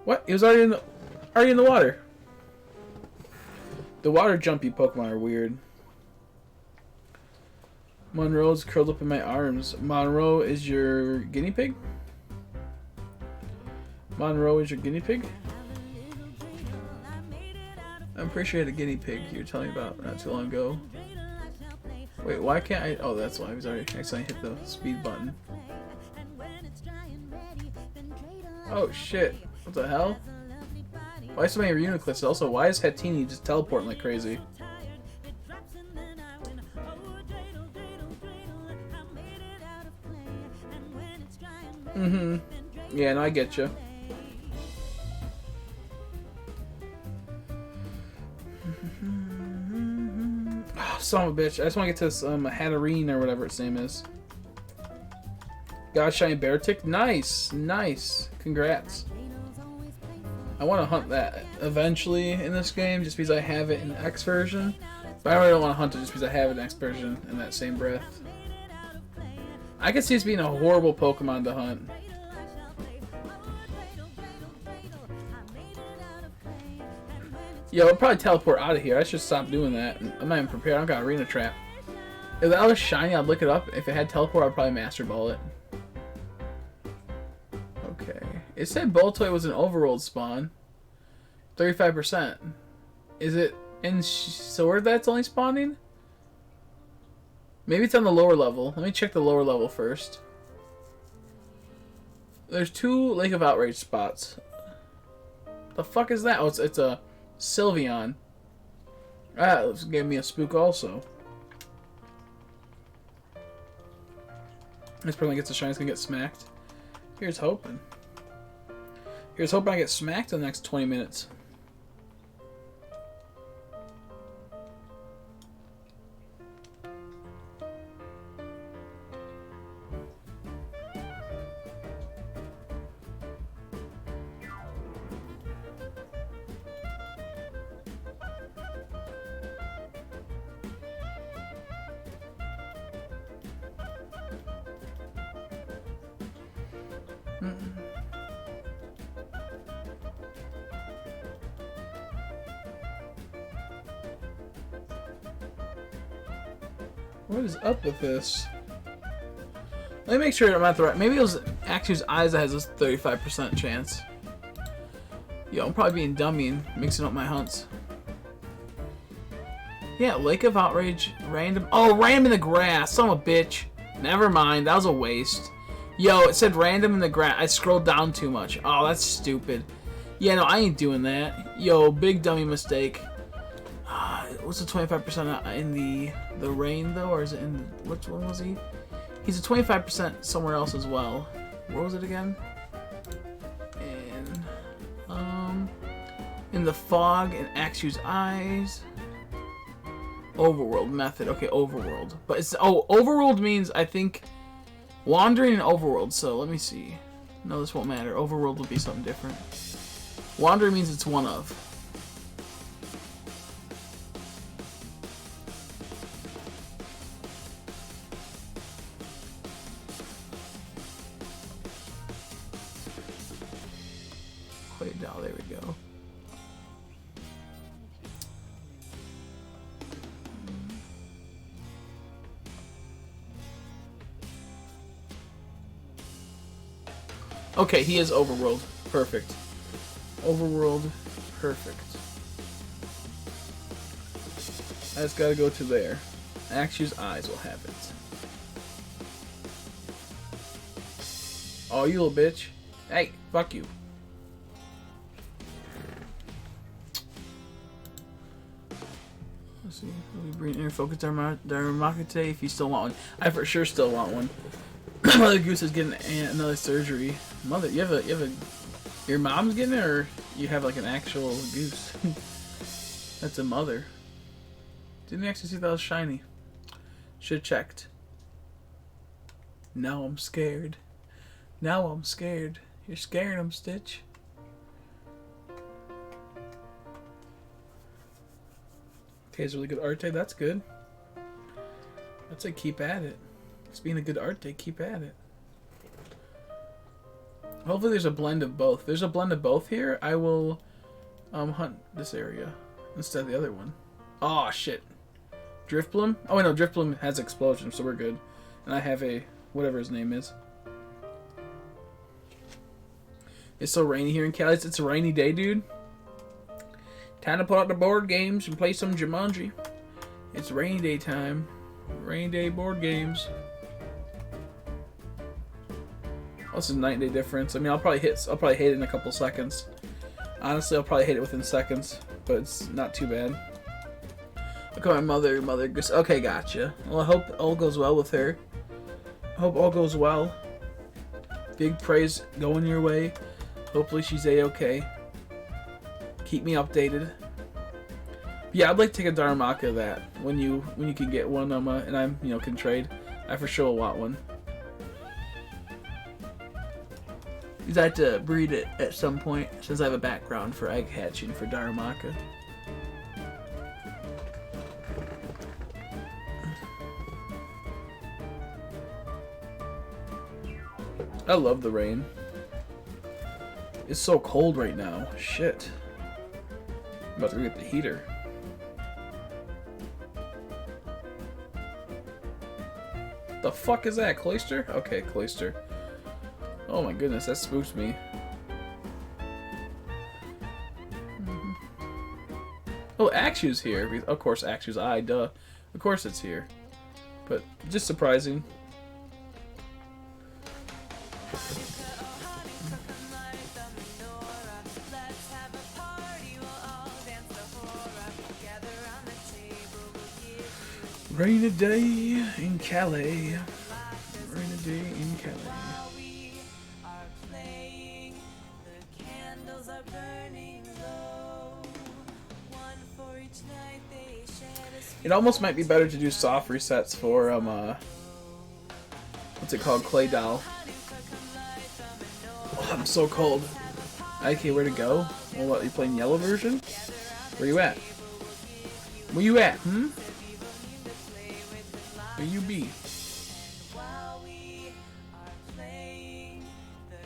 What? He was already in the water. The water jumpy Pokemon are weird. Monroe's curled up in my arms. Monroe is your guinea pig? Monroe is your guinea pig? I'm pretty sure you had a guinea pig you were telling me about not too long ago. Wait, why can't I? Oh, that's why. I was already accidentally hit the speed button. Oh shit. What the hell? Why so many Unicliffs? Also, why is Hatini just teleporting like crazy? Yeah, no, I get you. Oh, son of a bitch. I just want to get to this Hatterene or whatever its name is. God Shiny Beartic? Nice! Nice. Congrats. I want to hunt that eventually in this game just because I have it in X version. But I really don't want to hunt it just because I have it in X version in that same breath. I could see this being a horrible Pokemon to hunt. Yo, I'll probably teleport out of here. I should stop doing that. I'm not even prepared. I don't got Arena Trap. If that was shiny, I'd look it up. If it had teleport, I'd probably Master Ball it. Okay. It said Baltoy was an overworld spawn. 35%. Is it in Sword that's only spawning? Maybe it's on the lower level. Let me check the lower level first. There's 2 Lake of Outrage spots. The fuck is that? Oh, it's a Sylveon. Ah, this gave me a spook also. This person gets a shiny, is gonna get smacked. Here's hoping. Here's hoping I get smacked in the next 20 minutes. What is up with this? Let me make sure I'm at the right. Maybe it was Axew's Eyes that has this 35% chance. Yo, I'm probably being dummy and mixing up my hunts. Yeah, Lake of Outrage, random. Oh, random in the grass. Son of a bitch. Never mind. That was a waste. Yo, it said random in the grass. I scrolled down too much. Oh, that's stupid. Yeah, no, I ain't doing that. Yo, big dummy mistake. What's the 25% in the rain though, or is it in the, which one was he? He's a 25% somewhere else as well. Where was it again? In the fog and Axew's Eyes. Overworld method. Okay, overworld. But it's overworld means I think wandering and overworld. So let me see. No, this won't matter. Overworld will be something different. Wandering means it's one of. Now there we go. Okay, he is overworld. Perfect. Overworld. Perfect. I just gotta go to there. Axu's eyes will have it. Oh, you little bitch. Hey, fuck you. Let's see. We bring in focus Darmakate if you still want one. I for sure still want one. Mother Goose is getting another surgery. Mother, you have a your mom's getting it, or you have like an actual goose? That's a mother. Didn't actually see that was shiny. Should've checked. Now I'm scared. Now I'm scared. You're scaring him, Stitch. Okay, it's really good art day. That's good. I'd say keep at it. It's being a good art day. Keep at it. Hopefully there's a blend of both. If there's a blend of both here, I will hunt this area instead of the other one. Oh shit. Driftbloom? Oh wait, no, Driftbloom has explosion, so we're good. And I have a whatever his name is. It's so rainy here in Cali. It's a rainy day, dude. Time to pull out the board games and play some Jumanji. It's rainy day time. Rainy day board games. Oh, this is a night and day difference. I mean, I'll probably hate it in a couple seconds. Honestly, I'll probably hate it within seconds, but it's not too bad. Look at my mother goose. Okay, gotcha. Well, I hope all goes well with her. I hope all goes well. Big praise going your way. Hopefully she's a-okay. Keep me updated. Yeah, I'd like to take a Darumaka of that when you can get one, and I'm can trade. I for sure will want one. Because I have to breed it at some point, since I have a background for egg hatching for Darumaka. I love the rain. It's so cold right now. Shit. I'm about to go get the heater. The fuck is that? Cloister? Okay, Cloister. Oh my goodness, that spooked me. Oh, Axu's here. Of course, Axu's eye, duh. Of course it's here. But just surprising. Rainy day in Calais. Rainy day in Calais. It almost might be better to do soft resets for what's it called, Clay Doll. Oh, I'm so cold. Okay, where to go? Well, what, you playing yellow version? Where you at? Where you at? Where you be?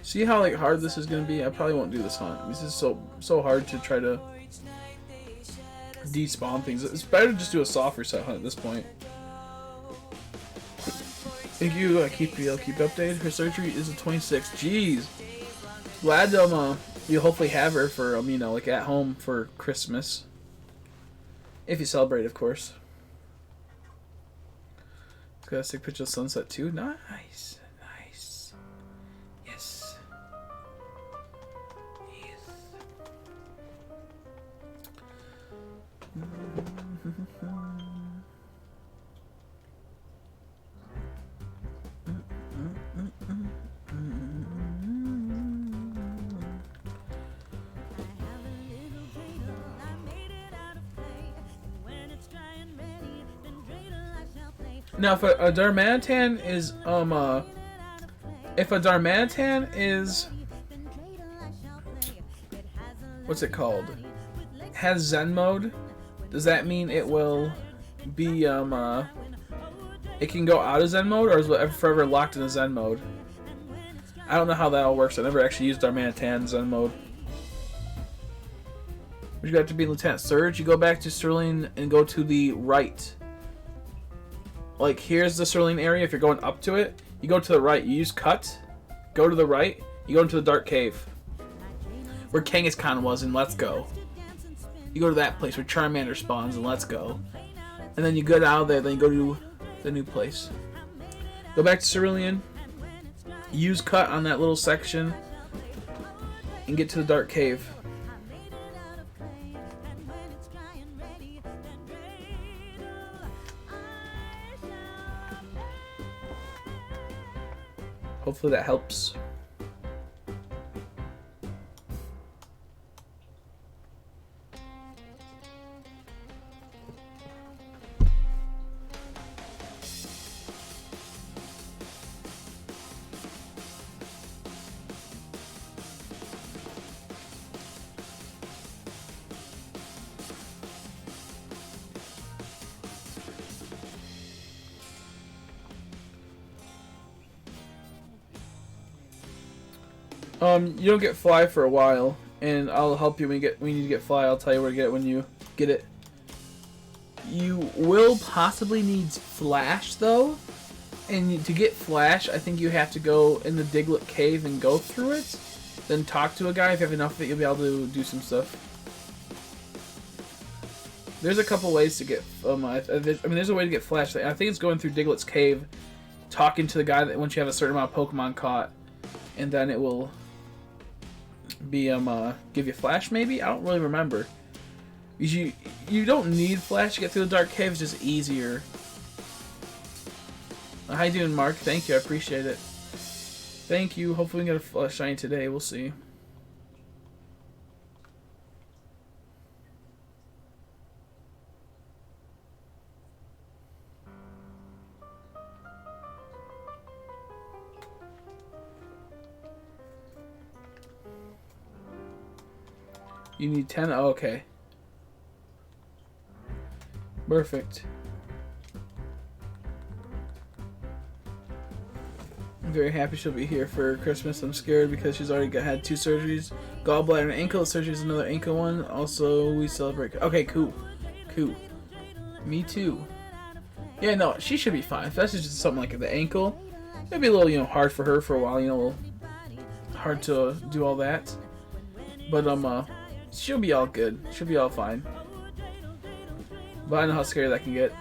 See how like hard this is gonna be? I probably won't do this hunt. This is so hard to try to despawn things. It's better to just do a soft reset hunt at this point. Thank you. Keep updated. Her surgery is the 26th. Jeez. Glad you'll hopefully have her for like at home for Christmas. If you celebrate, of course. Got a sick picture of sunset too. Nice, nice. Yes. Yes. Now, if a Darmanitan is, what's it called? Has Zen mode, does that mean it will be, it can go out of Zen mode, or is it forever locked in the Zen mode? I don't know how that all works. I never actually used Darmanitan Zen mode. But you got to be Lieutenant Surge. You go back to Sterling and go to the right. Like, here's the Sterling area. If you're going up to it, you go to the right. You use cut, go to the right, you go into the dark cave where Kangaskhan was, and let's go. You go to that place where Charmander spawns, and let's go. And then you get out of there, then you go to the new place. Go back to Cerulean. Use cut on that little section. And get to the dark cave. Hopefully that helps. You don't get fly for a while, and I'll help you when you need to get fly. I'll tell you where to get it when you get it. You will possibly need flash though, and to get flash, I think you have to go in the Diglett cave and go through it. Then talk to a guy. If you have enough of it, you'll be able to do some stuff. There's a couple ways to get. There's a way to get flash. I think it's going through Diglett's cave, talking to the guy that once you have a certain amount of Pokemon caught, and then it will be give you flash. Maybe, I don't really remember. You don't need flash to get through the dark cave. It's just easier. How you doing, Mark? Thank you. I appreciate it. Thank you. Hopefully we can get a shiny today. We'll see. You need 10? Oh, okay. Perfect. I'm very happy she'll be here for Christmas. I'm scared because she's already had 2 surgeries. Gallbladder and ankle. Surgery is another ankle one. Also, we celebrate. Okay, cool. Cool. Me too. Yeah, no, she should be fine. If that's just something like the ankle, it'd be a little, hard for her for a while, a little hard to do all that. But, she'll be all good. She'll be all fine. But I know how scary that can get.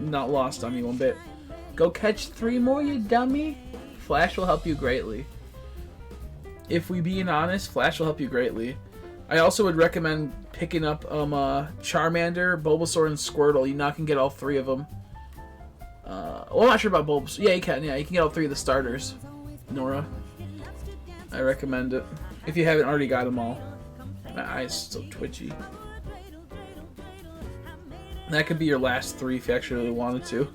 Not lost on me one bit. Go catch 3 more, you dummy. Flash will help you greatly. If we being honest, Flash will help you greatly. I also would recommend picking up Charmander, Bulbasaur, and Squirtle. You now can get all 3 of them. Well, I'm not sure about Bulbasaur. Yeah, you can. Yeah, you can get all 3 of the starters. Nora. I recommend it. If you haven't already got them all. My eye's still twitchy. That could be your last 3 if you actually really wanted to.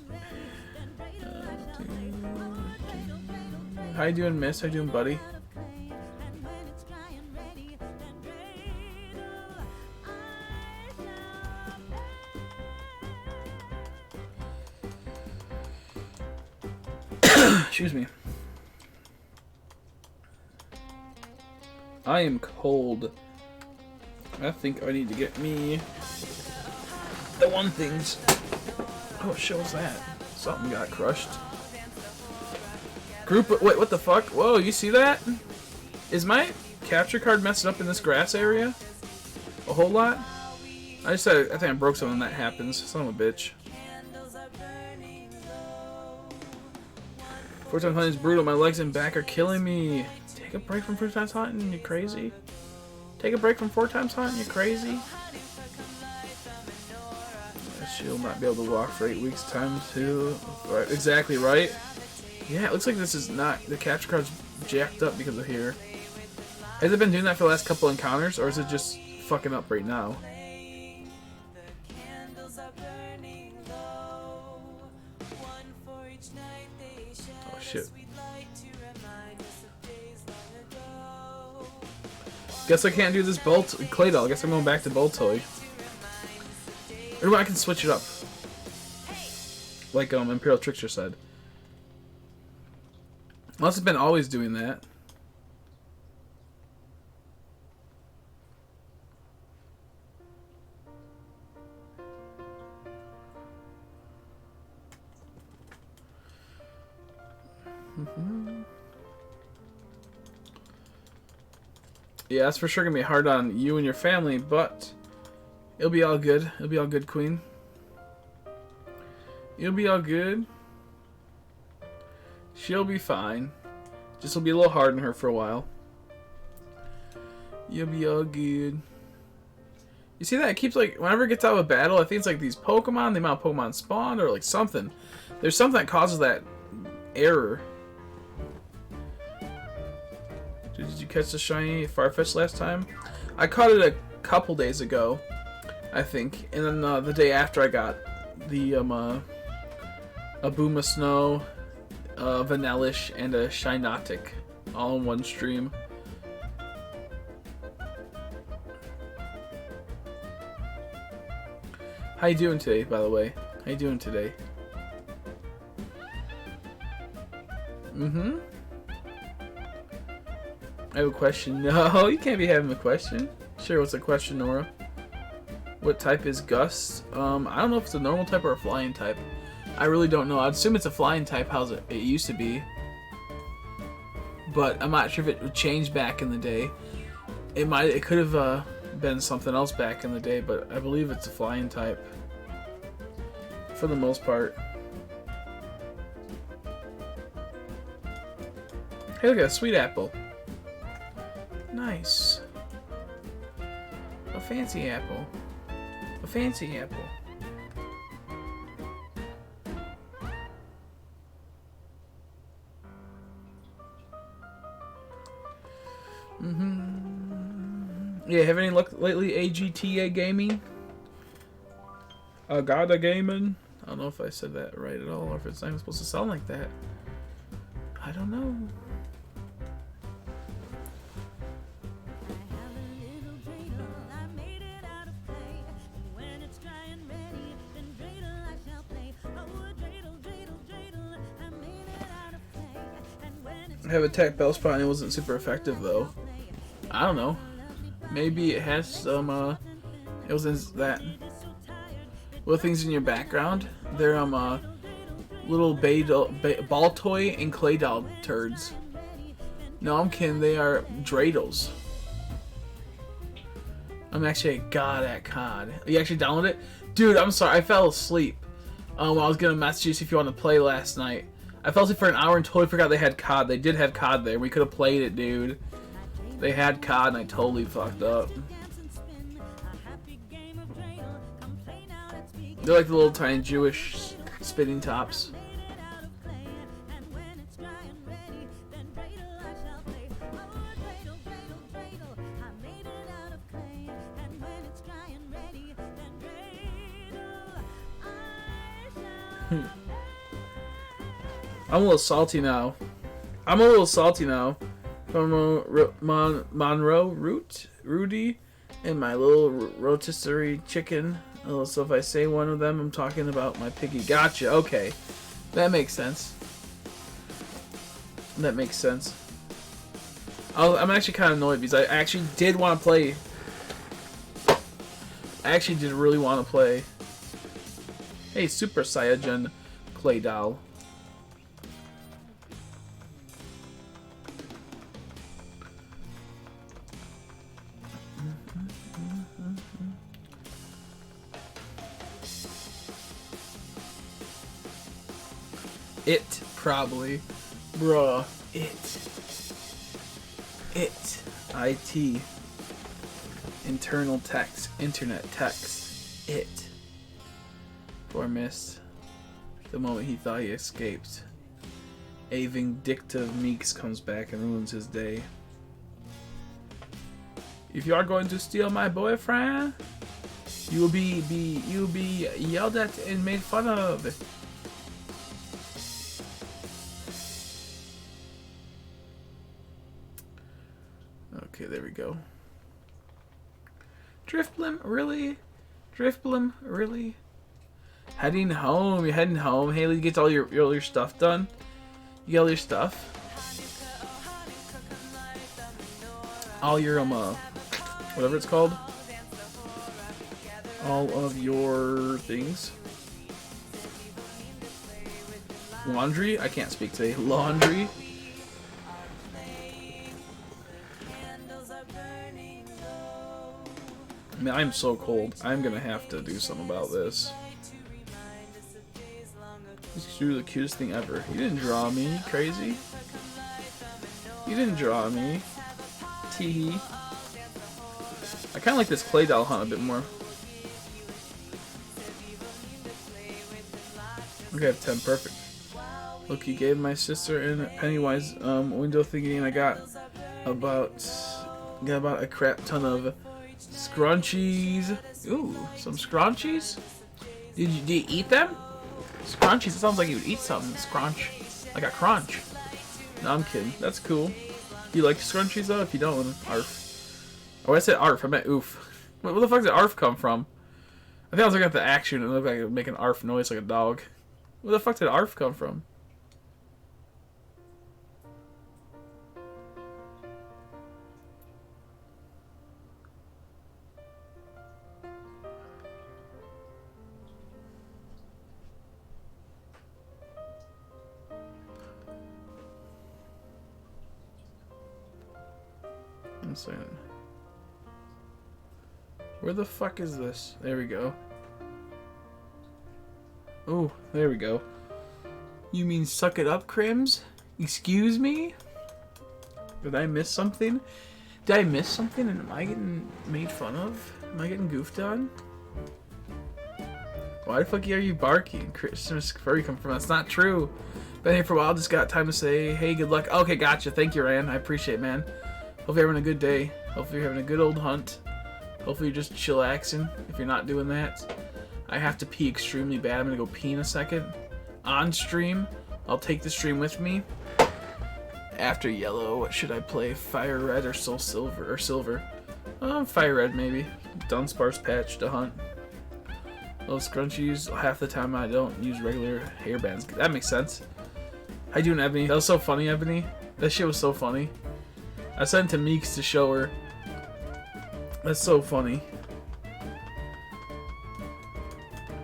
How you doing, miss? How you doing, buddy? Excuse me. I am cold. I think I need to get me the one things. Oh shit, what's that? Something got crushed. Wait, what the fuck? Whoa, you see that? Is my capture card messed up in this grass area? A whole lot? I think I broke something when that happens. Son of a bitch. 4 times hunting is brutal. My legs and back are killing me. Take a break from 4 times hunting, you crazy? Take a break from 4 times hunting, you crazy? She'll not be able to walk for 8 weeks time too. Right, exactly right. Yeah, it looks like this is not, the capture card's jacked up because of here. Has it been doing that for the last couple encounters, or is it just fucking up right now? Oh shit. Guess I can't do this Claydol. I guess I'm going back to Baltoy. Or I can switch it up. Like Imperial Trickster said. Unless it's been always doing that. Yeah, that's for sure gonna be hard on you and your family, but it'll be all good. It'll be all good, Queen. You'll be all good. She'll be fine. Just will be a little hard on her for a while. You'll be all good. You see that? It keeps like, whenever it gets out of a battle, I think it's like these Pokemon, the amount of Pokemon spawned, or like something. There's something that causes that error. Did you catch the shiny Farfetch last time? I caught it a couple days ago, I think. And then the day after I got the Abuma Snow, Vanillish, and a Shinotic all in one stream. How you doing today, by the way? How you doing today? I have a question. No, you can't be having a question. Sure, what's the question, Nora? What type is Gus? I don't know if it's a normal type or a flying type. I really don't know. I'd assume it's a flying type. How's it used to be. But I'm not sure if it would change back in the day. It could have been something else back in the day, but I believe it's a flying type. For the most part. Hey, look at a sweet apple. Nice. A fancy apple. A fancy apple. Yeah, have any luck lately, AGTA Gaming? Agada Gaming? I don't know if I said that right at all, or if it's not even supposed to sound like that. I don't know. I have attacked Bellsprout and it wasn't super effective though. I don't know. Maybe it has some, it was in that little things in your background. They're, little Baltoy and Claydol turds. No, I'm kidding. They are Dreidels. I'm actually a god at COD. You actually downloaded it? Dude, I'm sorry. I fell asleep. I was gonna message you if you want to play last night. I fell asleep for an hour and totally forgot they had COD. They did have COD there. We could have played it, dude. They had COD and I totally fucked up. They're like the little tiny Jewish spinning tops. I'm a little salty now. From Monroe Rudy and my little rotisserie chicken. So if I say one of them, I'm talking about my piggy. Gotcha. Okay, that makes sense. I'm actually kind of annoyed because I actually did want to play. I actually did really want to play. Hey, Super Saiyajin Clay Doll. It, probably. Bruh. It. IT. Internal text. Internet text. It. Poor Mist. The moment he thought he escaped. A vindictive Meeks comes back and ruins his day. If you are going to steal my boyfriend, you will be yelled at and made fun of. Okay, there we go. Driftblim, really? Driftblim, really? Heading home. You're heading home. Haley gets all your stuff done. You get all your stuff. All your whatever it's called. All of your things. Laundry. I can't speak today. Laundry. I mean, I'm so cold. I'm gonna have to do something about this. This is the cutest thing ever. You didn't draw me, you crazy? You didn't draw me. Teehee. I kind of like this clay doll hunt a bit more. Okay, I have 10, perfect. Look, he gave my sister in Pennywise window thingy, and I got about a crap ton of scrunchies. Ooh, some scrunchies? Did you eat them? Scrunchies, it sounds like you would eat something. Scrunch. Like a crunch. No, I'm kidding. That's cool. Do you like scrunchies though? If you don't, then arf. Oh, I said arf, I meant oof. Where the fuck did arf come from? I think I was looking at the action and it looked like it would make an arf noise like a dog. Where the fuck did arf come from? One second. Where the fuck is this? There we go. Oh, there we go. You mean suck it up, Crims? Excuse me? Did I miss something? Did I miss something and am I getting made fun of? Am I getting goofed on? Why the fuck are you barking? Christmas furry come from? That's not true. Been here for a while, just got time to say, hey, good luck. Okay, gotcha. Thank you, Rand. I appreciate it, man. Hope you're having a good day. Hopefully you're having a good old hunt. Hopefully you're just chillaxing if you're not doing that. I have to pee extremely bad. I'm gonna go pee in a second. On stream. I'll take the stream with me. After yellow, what should I play? Fire red or soul silver or silver? Fire red maybe. Dunsparce patch to hunt. Those scrunchies, half the time I don't use regular hair bands. That makes sense. How you doing, Ebony? That was so funny, Ebony. That shit was so funny. I sent to Meeks to show her. That's so funny.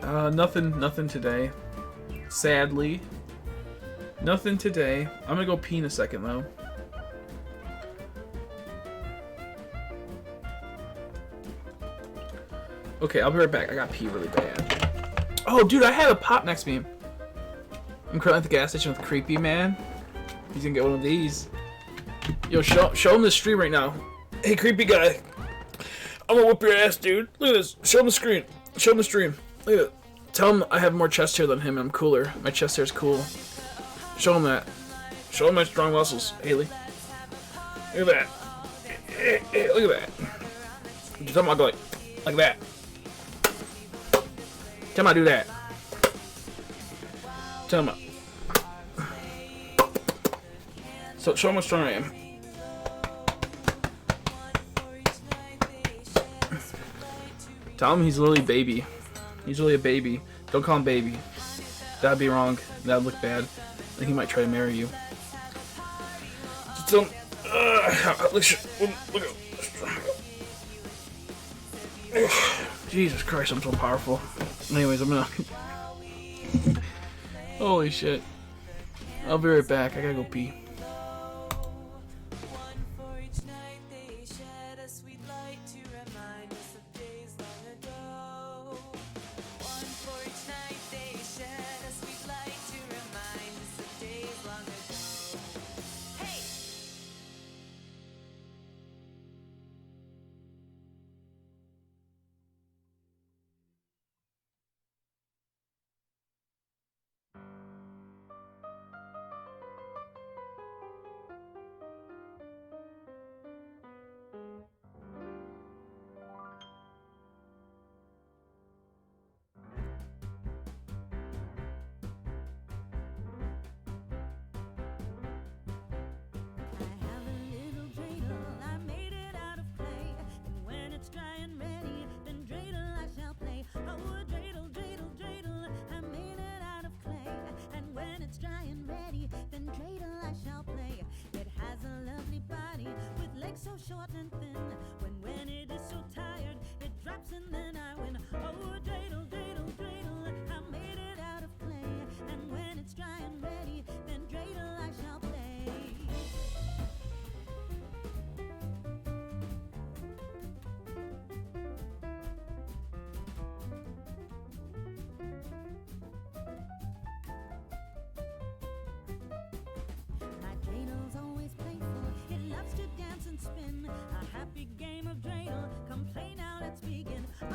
Nothing today. Sadly. Nothing today. I'm gonna go pee in a second though. Okay, I'll be right back. I got pee really bad. Oh, dude, I had a pop next to me. I'm currently at the gas station with Creepy Man. He's gonna get one of these. Yo, show him the stream right now. Hey, creepy guy. I'm gonna whoop your ass, dude. Look at this. Show him the screen. Show him the stream. Look at it. Tell him I have more chest hair than him and I'm cooler. My chest hair is cool. Show him that. Show him my strong muscles, Haley. Look at that. Hey, look at that. Tell him I'll go like that. Tell him I do that. Tell him So show him how strong I am. Tell him he's literally baby. He's really a baby. Don't call him baby. That'd be wrong. That'd look bad. I think he might try to marry you. Just tell him. Look at. Jesus Christ, I'm so powerful. Anyways, I'm gonna. Holy shit. I'll be right back. I gotta go pee. Short and thin. When it is so tired, it drops and then I win. Oh, dreidel, dreidel, dreidel, I made it out of clay. And when it's dry and ready, then dreidel I shall play. happy game of dreidel. Come play now, let's begin. Oh,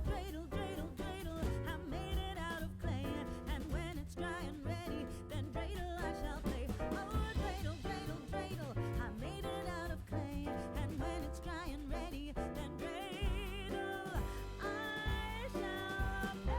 dreidel, dreidel, dreidel, I made it out of clay. And when it's dry and ready, then dreidel I shall play. Oh, dreidel, dreidel, dreidel, I made it out of clay. And when it's dry and ready, then dreidel I shall play.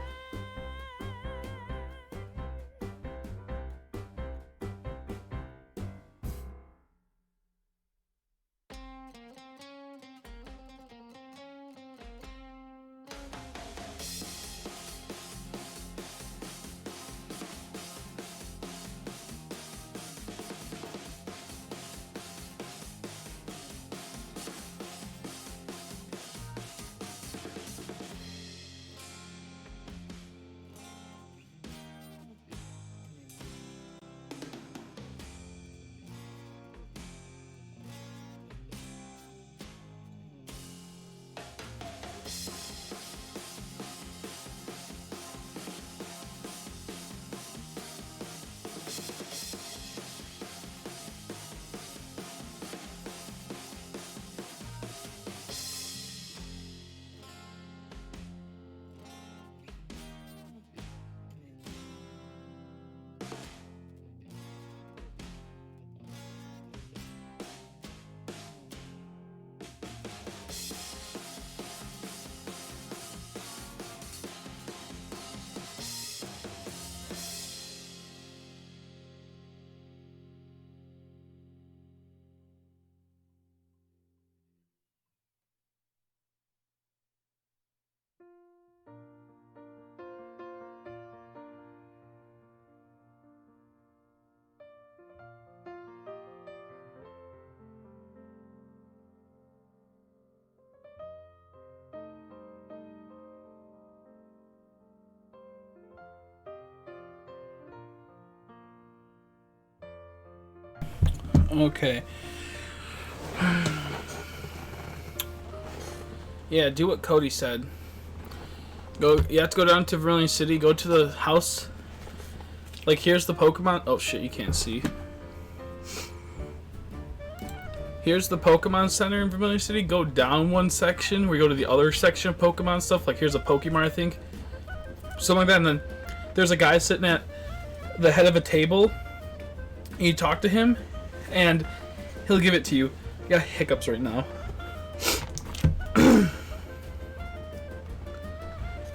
Okay. Yeah, do what Cody said. Go. You have to go down to Vermilion City. Go to the house. Like, here's the Pokemon. Oh shit, you can't see. Here's the Pokemon Center in Vermilion City. Go down one section where you go to the other section of Pokemon stuff. Like, here's a Pokemon, I think. Something like that. And then there's a guy sitting at the head of a table. And you talk to him, and he'll give it to you. I got hiccups right now.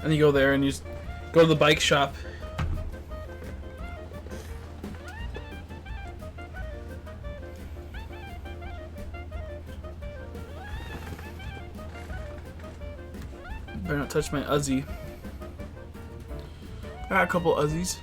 And you go there and you just go to the bike shop. Better not touch my Uzzy. I got a couple Uzzies.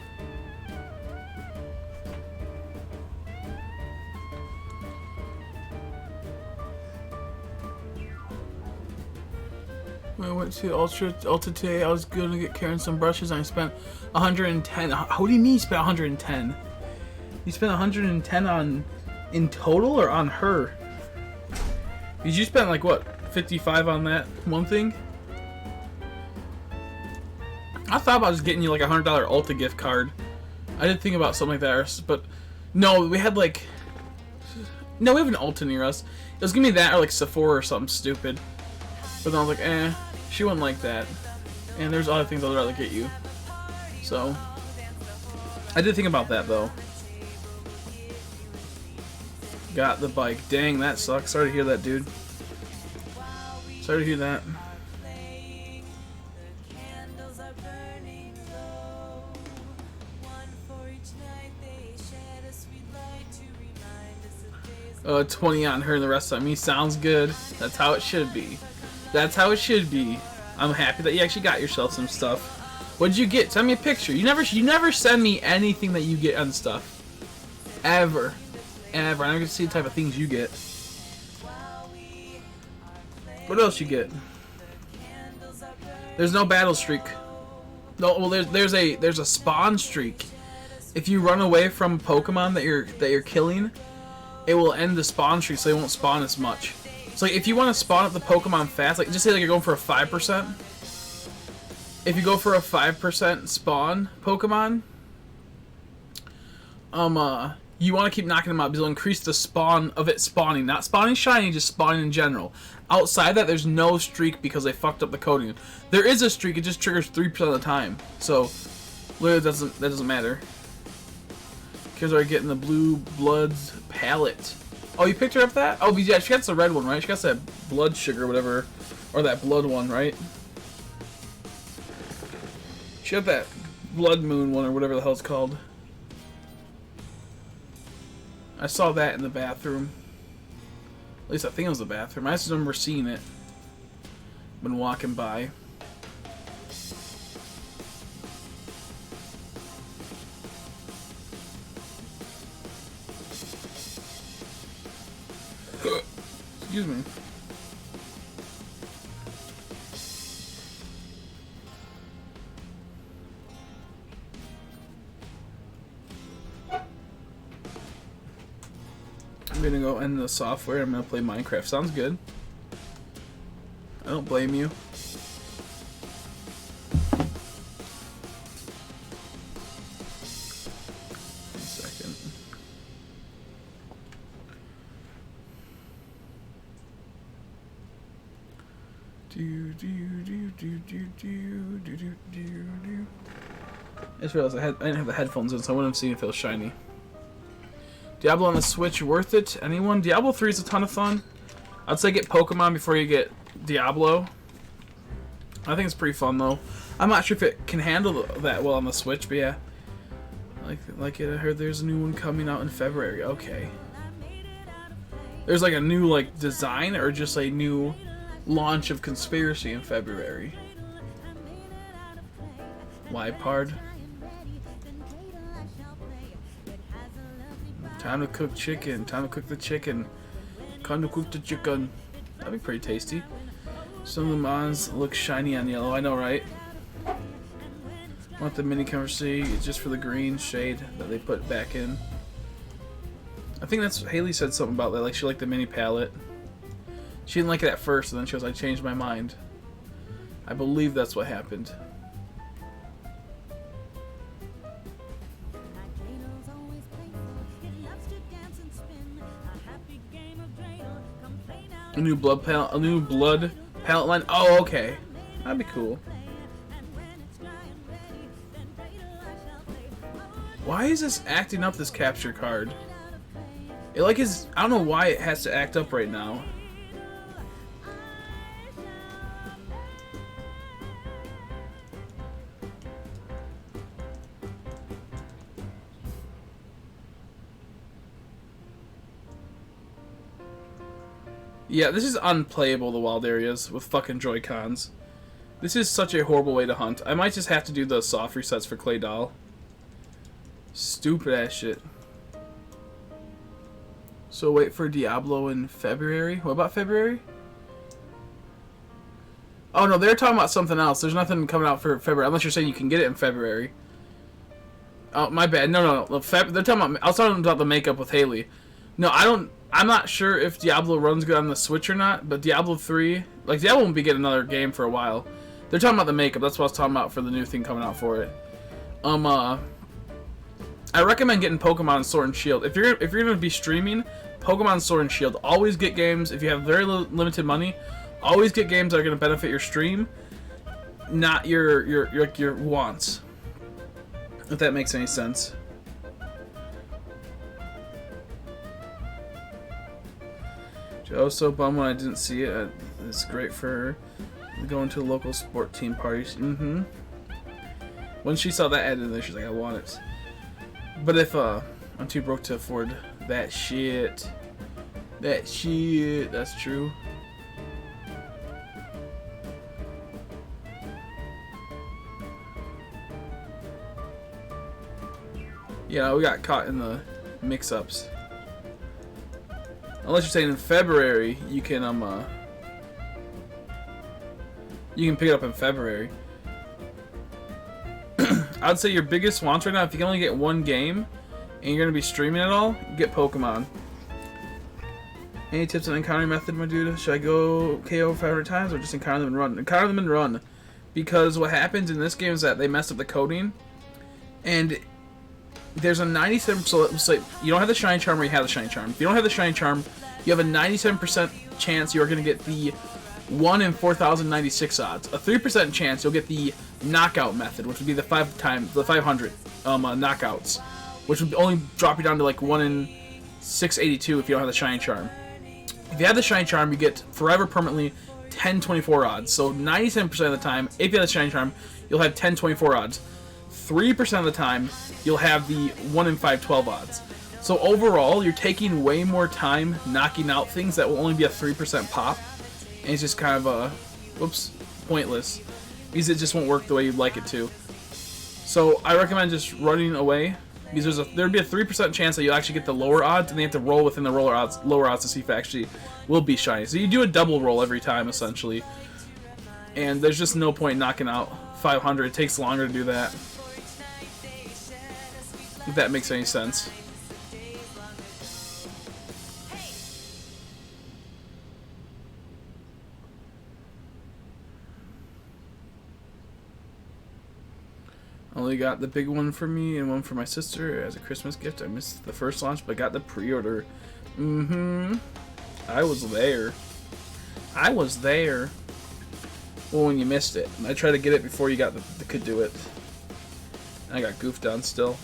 When I went to Ulta today, I was going to get Karen some brushes and I spent 110. How do you mean you spent 110? You spent 110 on in total or on her? Because you spent like what, 55 on that one thing? I thought about just getting you like a $100 Ulta gift card. I did think about something like that, but no, we had like we have an Ulta near us. It was gonna be that or like Sephora or something stupid. But then I was like, she wouldn't like that. And there's other things I'd rather get you. So I did think about that though. Got the bike. Dang, that sucks. Sorry to hear that, dude. Sorry to hear that. Oh, 20 on her and the rest of me. Sounds good. That's how it should be. That's how it should be. I'm happy that you actually got yourself some stuff. What did you get? Send me a picture. You never send me anything that you get on stuff. Ever. Ever. I don't get to see the type of things you get. What else you get? There's no battle streak. No, well there's a spawn streak. If you run away from Pokemon that you're killing, it will end the spawn streak, so they won't spawn as much. So like, if you want to spawn up the Pokemon fast, like just say like you're going for a 5%. If you go for a 5% spawn Pokemon, You want to keep knocking them out because it'll increase the spawn of it spawning. Not spawning shiny, just spawning in general. Outside that, there's no streak because they fucked up the coding. There is a streak, it just triggers 3% of the time. So, literally that doesn't matter. Kids are getting the blue bloods palette. Oh, you picked her up that? Oh, yeah, she got the red one, right? She got that blood sugar or whatever. Or that blood one, right? She got that blood moon one or whatever the hell it's called. I saw that in the bathroom. At least I think it was the bathroom. I just remember seeing it when walking by. Excuse me. I'm gonna go end the software. I'm gonna play Minecraft. Sounds good. I don't blame you. One second. I just realized I didn't have the headphones in, so I wouldn't have seen if it was shiny. Diablo on the Switch, worth it? Anyone? Diablo 3 is a ton of fun. I'd say get Pokemon before you get Diablo. I think it's pretty fun though. I'm not sure if it can handle that well on the Switch, but yeah. Like it, I heard there's a new one coming out in February. Okay. There's like a new like design or just a new launch of Conspiracy in February. Wipard. Time to cook chicken. Time to cook the chicken. Time to cook the chicken. That'd be pretty tasty. Some of the mons look shiny on yellow. I know, right? Want the mini conversation just for the green shade that they put back in. I think that's Haley said something about that. Like she liked the mini palette. She didn't like it at first, and then she was like, "I changed my mind." I believe that's what happened. A new blood palette line. Oh, okay, that'd be cool. Why is this acting up? This capture card. It like is. I don't know why it has to act up right now. Yeah, this is unplayable, the wild areas, with fucking Joy-Cons. This is such a horrible way to hunt. I might just have to do the soft resets for Clay Doll. Stupid ass shit. So wait for Diablo in February? What about February? Oh no, they're talking about something else. There's nothing coming out for February, unless you're saying you can get it in February. Oh, my bad. No. They're talking about... I was talking about the makeup with Haley. No, I'm not sure if Diablo runs good on the Switch or not, but Diablo 3... Like, Diablo won't be getting another game for a while. They're talking about the makeup. That's what I was talking about for the new thing coming out for it. I recommend getting Pokemon Sword and Shield. If you're gonna be streaming, Pokemon Sword and Shield. Always get games, if you have very limited money, always get games that are gonna benefit your stream, not your wants. If that makes any sense. Joe, so bummed when I didn't see it. It's great for her. Going to a local sport team parties. Mm-hmm. When she saw that ad in there, she's like, I want it. But if I'm too broke to afford that shit. That's true. Yeah, we got caught in the mix-ups. Unless you're saying in February, you can pick it up in February. I'd say your biggest wants right now, if you can only get one game and you're gonna be streaming it all, get Pokemon. Any tips on encountering method, my dude? Should I go KO 500 times or just encounter them and run? Encounter them and run. Because what happens in this game is that they mess up the coding, and there's a 97%. So let's say you don't have the shiny charm, or you have the shiny charm. If you don't have the shiny charm, you have a 97% chance you are going to get the 1 in 4,096 odds. A 3% chance you'll get the knockout method, which would be the 500 knockouts, which would only drop you down to like 1 in 682 if you don't have the shiny charm. If you have the shiny charm, you get forever permanently 1024 odds. So 97% of the time, if you have the shiny charm, you'll have 1024 odds. 3% of the time, you'll have the 1 in 512 odds. So overall, you're taking way more time knocking out things that will only be a 3% pop. And it's just kind of pointless. Because it just won't work the way you'd like it to. So I recommend just running away. Because there'd be a 3% chance that you'll actually get the lower odds, and they have to roll within the lower odds to see if it actually will be shiny. So you do a double roll every time, essentially. And there's just no point knocking out 500. It takes longer to do that. If that makes any sense. Only got the big one for me and one for my sister as a Christmas gift. I missed the first launch, but got the pre-order. I was there. Well, when you missed it. I tried to get it before you could do it. I got goofed on still.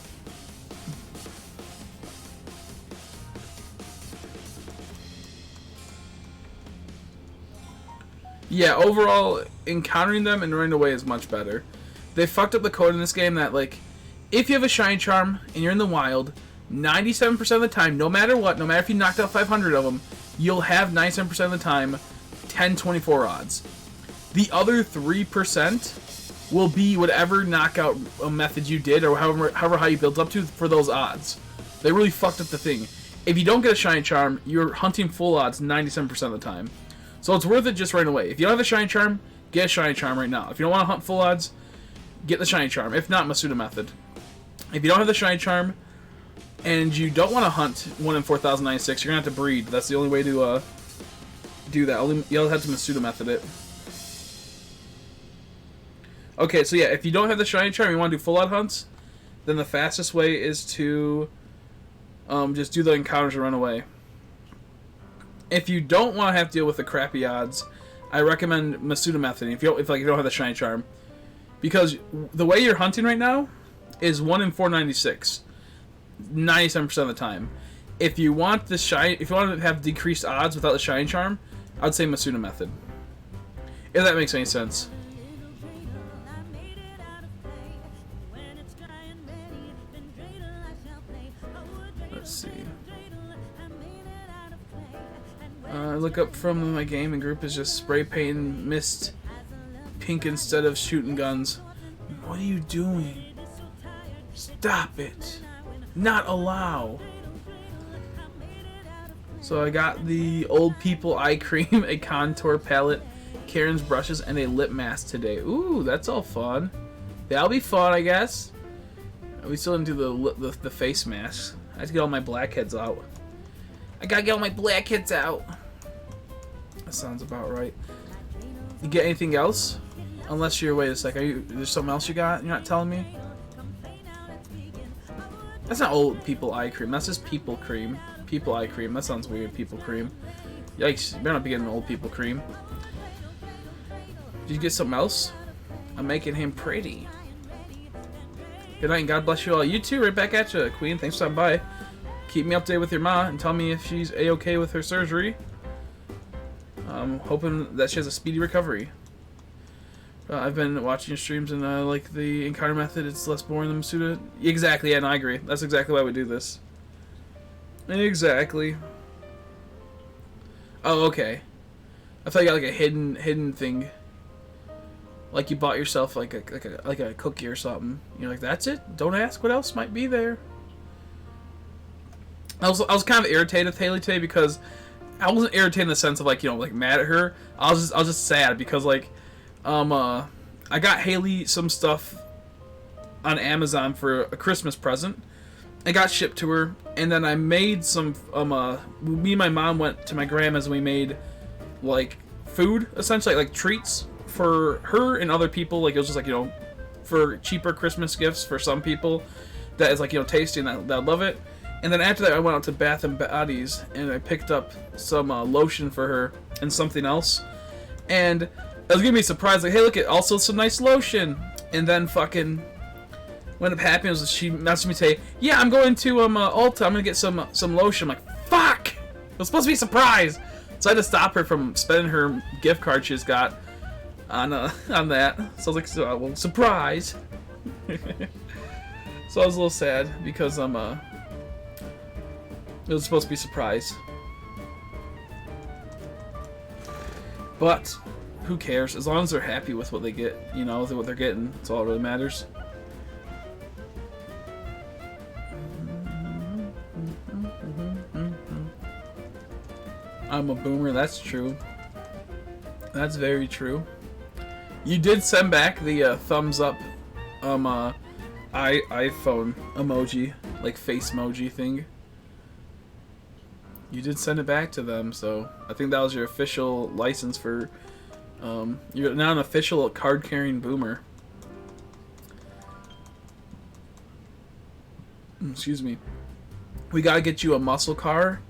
Yeah, overall, encountering them and running away is much better. They fucked up the code in this game that, like, if you have a shiny charm and you're in the wild, 97% of the time, no matter what, no matter if you knocked out 500 of them, you'll have 97% of the time 1024 odds. The other 3% will be whatever knockout method you did, or however how you built up to for those odds. They really fucked up the thing. If you don't get a shiny charm, you're hunting full odds 97% of the time. So it's worth it just right away. If you don't have a shiny charm, get a shiny charm right now. If you don't want to hunt full odds, get the shiny charm. If not, Masuda method. If you don't have the shiny charm and you don't want to hunt 1 in 4,096, you're gonna have to breed. That's the only way to do that. You'll have to Masuda method it. Okay, so yeah, if you don't have the shiny charm, you want to do full odd hunts, then the fastest way is to just do the encounters and run away. If you don't want to have to deal with the crappy odds, I recommend Masuda method. If you don't have the shiny charm, because the way you're hunting right now is 1 in 496, 97% of the time. If you want to have decreased odds without the shiny charm, I would say Masuda method. If that makes any sense. Let's see. Look up from my gaming group is just spray paint mist pink instead of shooting guns. What are you doing? Stop it. Not allow. So I got the Old People eye cream, a contour palette, Karen's brushes, and a lip mask today. Ooh, that's all fun. That'll be fun, I guess. We still didn't do the face masks. I have to get all my blackheads out. I gotta get all my blackheads out. That sounds about right. You get anything else? Unless you're, wait a sec, there's something else you got? You're not telling me? That's not Old People eye cream. That's just people cream. People eye cream. That sounds weird. People cream. Yikes! You better not be getting Old People cream. Did you get something else? I'm making him pretty. Good night and God bless you all. You too. Right back at you, Queen. Thanks for stopping by. Keep me updated with your ma and tell me if she's a-okay with her surgery. I'm hoping that she has a speedy recovery. I've been watching your streams and I like the encounter method. It's less boring than Masuda. Exactly, yeah, no, I agree. That's exactly why we do this. Exactly. Oh, okay. I thought you got like a hidden thing. Like you bought yourself like a cookie or something. You're like, that's it? Don't ask what else might be there. I was kind of irritated with Haley today because I wasn't irritated in the sense of like, you know, like mad at her. I was just sad because like I got Haley some stuff on Amazon for a Christmas present. It got shipped to her, and then I made some me and my mom went to my grandma's and we made like food, essentially like treats for her and other people. Like it was just like, you know, for cheaper Christmas gifts for some people. that is like, you know, tasty and that I love it. And then after that, I went out to Bath and Bodies and I picked up some lotion for her and something else. And I was gonna be surprised, like, hey, look at also some nice lotion. And then fucking what ended up happening was she messaged me say, yeah, I'm going to Ulta. I'm gonna get some lotion. I'm like, fuck! It was supposed to be a surprise. So I had to stop her from spending her gift card she just got on that. So I was like, well, surprise. So I was a little sad because it was supposed to be a surprise. But who cares? As long as they're happy with what they get, you know, what they're getting, that's all that really matters. I'm a boomer, that's true. That's very true. You did send back the thumbs up iPhone emoji, like face emoji thing. You did send it back to them, so I think that was your official license for you're now an official card-carrying boomer. Excuse me. We gotta get you a muscle car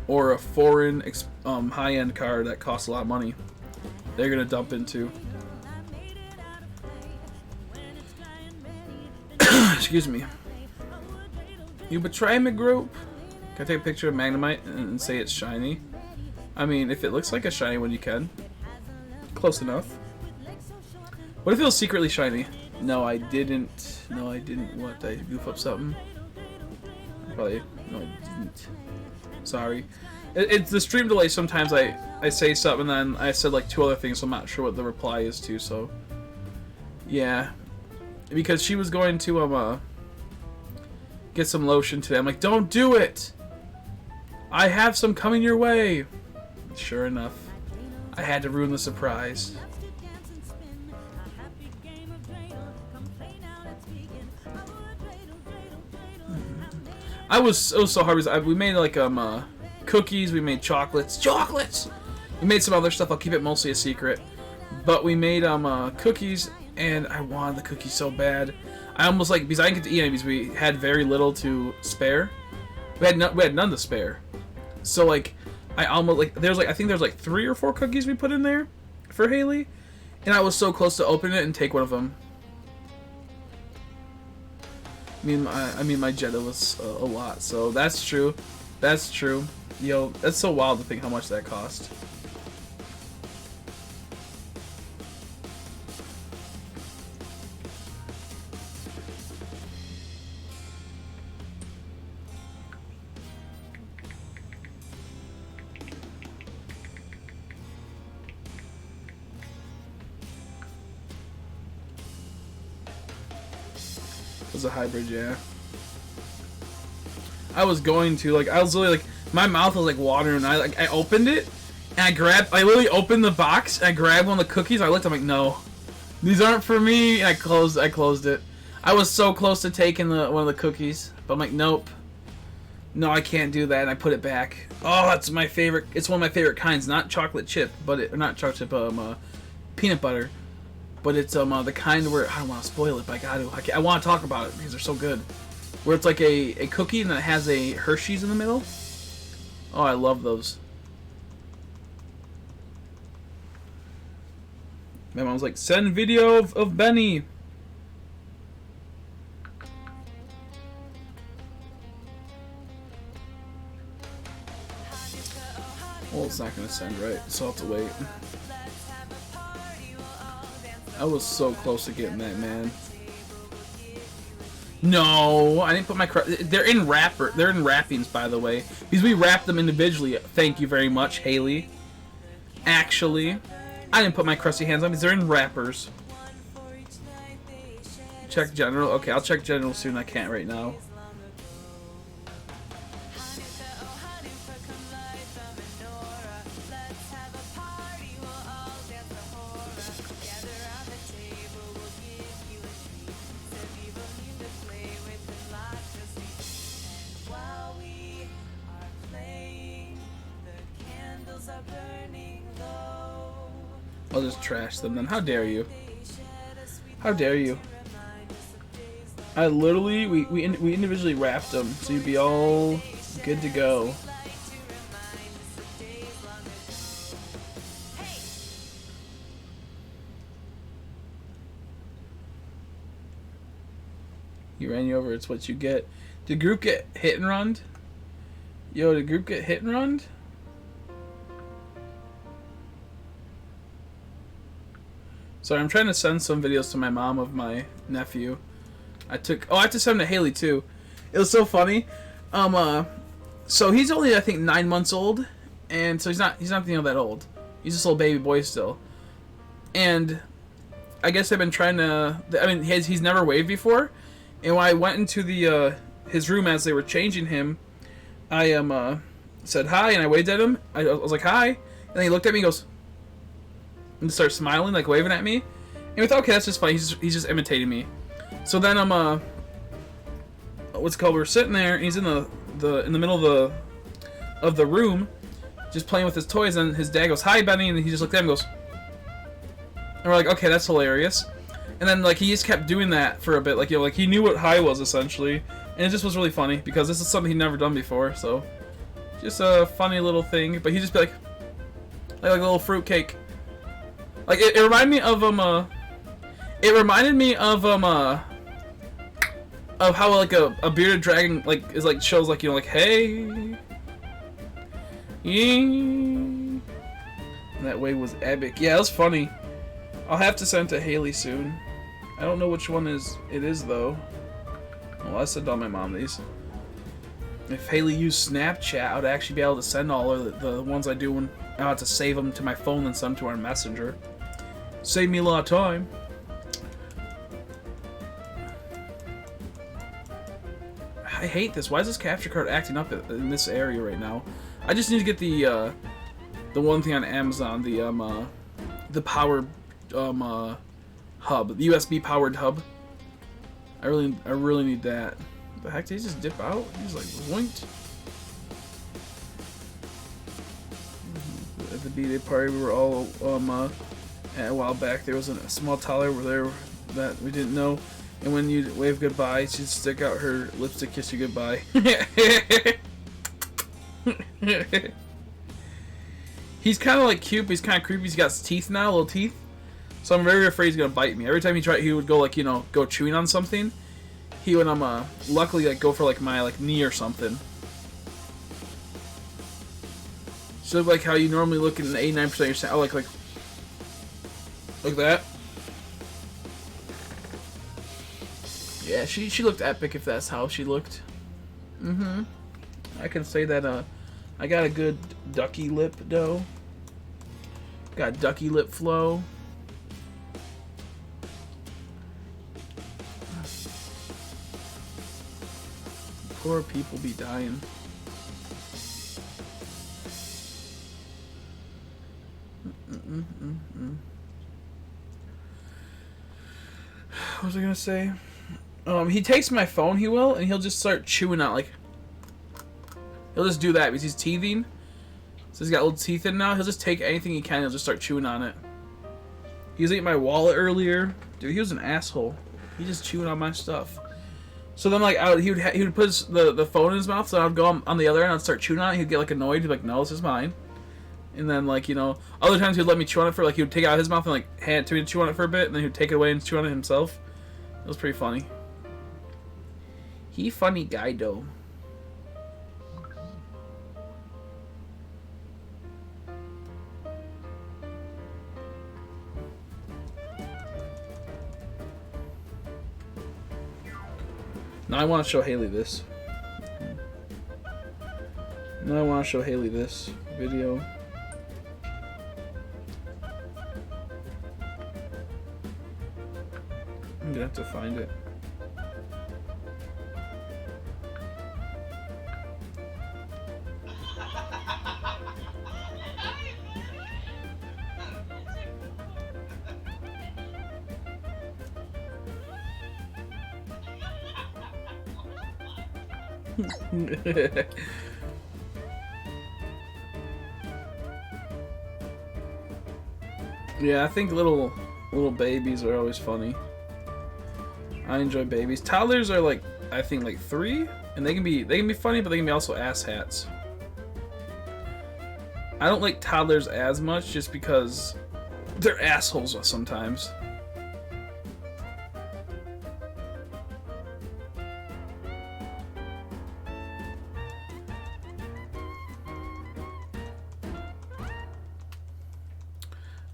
or a foreign high-end car that costs a lot of money. They're gonna dump into. Excuse me. You betray me, group. Can I take a picture of Magnemite and say it's shiny? I mean, if it looks like a shiny one, you can. Close enough. What if it was secretly shiny? No, I didn't. No, I didn't. What? Did I goof up something? Probably. No, I didn't. Sorry. It's the stream delay. Sometimes I say something and then I said like 2 other things, so I'm not sure what the reply is to, so. Yeah. Because she was going to, get some lotion today. I'm like, don't do it! I have some coming your way! Sure enough. I had to ruin the surprise. It was so hard because we made like cookies, we made chocolates. We made some other stuff. I'll keep it mostly a secret. But we made cookies, and I wanted the cookies so bad. I almost like, because I didn't get to eat any because we had very little to spare. We had none to spare. So like I almost like I think there's like 3 or 4 cookies we put in there for Haley, and I was so close to opening it and take one of them. I mean my Jetta was a lot, so that's true. That's true. Yo, that's so wild to think how much that cost. It was a hybrid, yeah. I was going to, like, I was literally, like, my mouth was, like, watering, and I opened it, and I literally opened the box, and I grabbed one of the cookies, I looked, I'm like, no, these aren't for me, and I closed it. I was so close to taking one of the cookies, but I'm like, nope. No, I can't do that, and I put it back. Oh, that's my favorite, it's one of my favorite kinds, not chocolate chip, but not chocolate chip, peanut butter. But it's the kind where I don't want to spoil it, but I want to talk about it because they're so good. Where it's like a cookie and then it has a Hershey's in the middle. Oh, I love those. My mom's like, send video of Benny. Well, it's not gonna send, right? So I'll have to wait. I was so close to getting that, man. No, I didn't put my. They're in wrappings, by the way, because we wrapped them individually. Thank you very much, Haley. Actually, I didn't put my crusty hands on because they're in wrappers. Check general. Okay, I'll check general soon. I can't right now. I'll just trash them then. How dare you? How dare you? I literally, we individually wrapped them, so you'd be all good to go. You ran you over, it's what you get. Did group get hit and runned? Yo, did group get hit and runned? Sorry, I'm trying to send some videos to my mom of my nephew. I have to send them to Haley too. It was so funny. So he's only, I think, 9 months old, and so he's not that old. He's just a little baby boy still. And I guess I've been trying to. I mean, he's never waved before, and when I went into the his room as they were changing him, I said hi and I waved at him. I was like hi, and then he looked at me and goes, and started smiling, like waving at me. And we thought, okay, that's just funny. He's just imitating me. So then what's it called? We're sitting there, and he's in the middle of the room, just playing with his toys. And his dad goes, "Hi, Benny," and he just looked at him and goes, and we're like, okay, that's hilarious. And then like he just kept doing that for a bit, like like he knew what hi was essentially, and it just was really funny because this is something he'd never done before. So just a funny little thing. But he'd just be like a little fruitcake. Like it reminded me of of how like a bearded dragon like is like shows like like hey, and that way was epic. Yeah, it was funny. I'll have to send it to Haley soon. I don't know which one it is though. Well, I sent all my mom these. If Haley used Snapchat, I would actually be able to send all of the ones I do when I have to save them to my phone and send them to our messenger. Save me a lot of time. I hate this. Why is this capture card acting up in this area right now? I just need to get the one thing on Amazon, the power hub, the USB powered hub. I really need that. The heck, did he just dip out? He's like zoinked. At the B-Day party, we were all at a while back. There was a small toddler over there that we didn't know, and when you wave goodbye, she'd stick out her lips to kiss you goodbye. He's kind of like cute, but he's kind of creepy. He's got teeth now, little teeth. So I'm very afraid he's gonna bite me. Every time he would go like go chewing on something. He would luckily like go for like my knee or something. So like how you normally look at an 89% of your sound, like that. Yeah, she looked epic if that's how she looked. I can say that I got a good ducky lip though. Got ducky lip flow. Poor people be dying. What was I gonna say? He takes my phone, he will, and he'll just start chewing on he'll just do that because he's teething. So he's got little teeth in now. He'll just take anything he can, he'll just start chewing on it. He was eating my wallet earlier. Dude, he was an asshole. He just chewing on my stuff. So then he would put the phone in his mouth, so I'd go on the other end, I'd start chewing on it, he'd get annoyed, he'd be like, no, this is mine. And then other times he'd let me chew on it for he would take it out of his mouth and hand it to me to chew on it for a bit, and then he'd take it away and chew on it himself. It was pretty funny. He funny guy though. Now I want to show Haley this. Now I want to show Haley this video. I'm gonna have to find it. Yeah, I think little babies are always funny. I enjoy babies. Toddlers are like, I think like 3, and they can be funny, but they can be also asshats. I don't like toddlers as much just because they're assholes sometimes.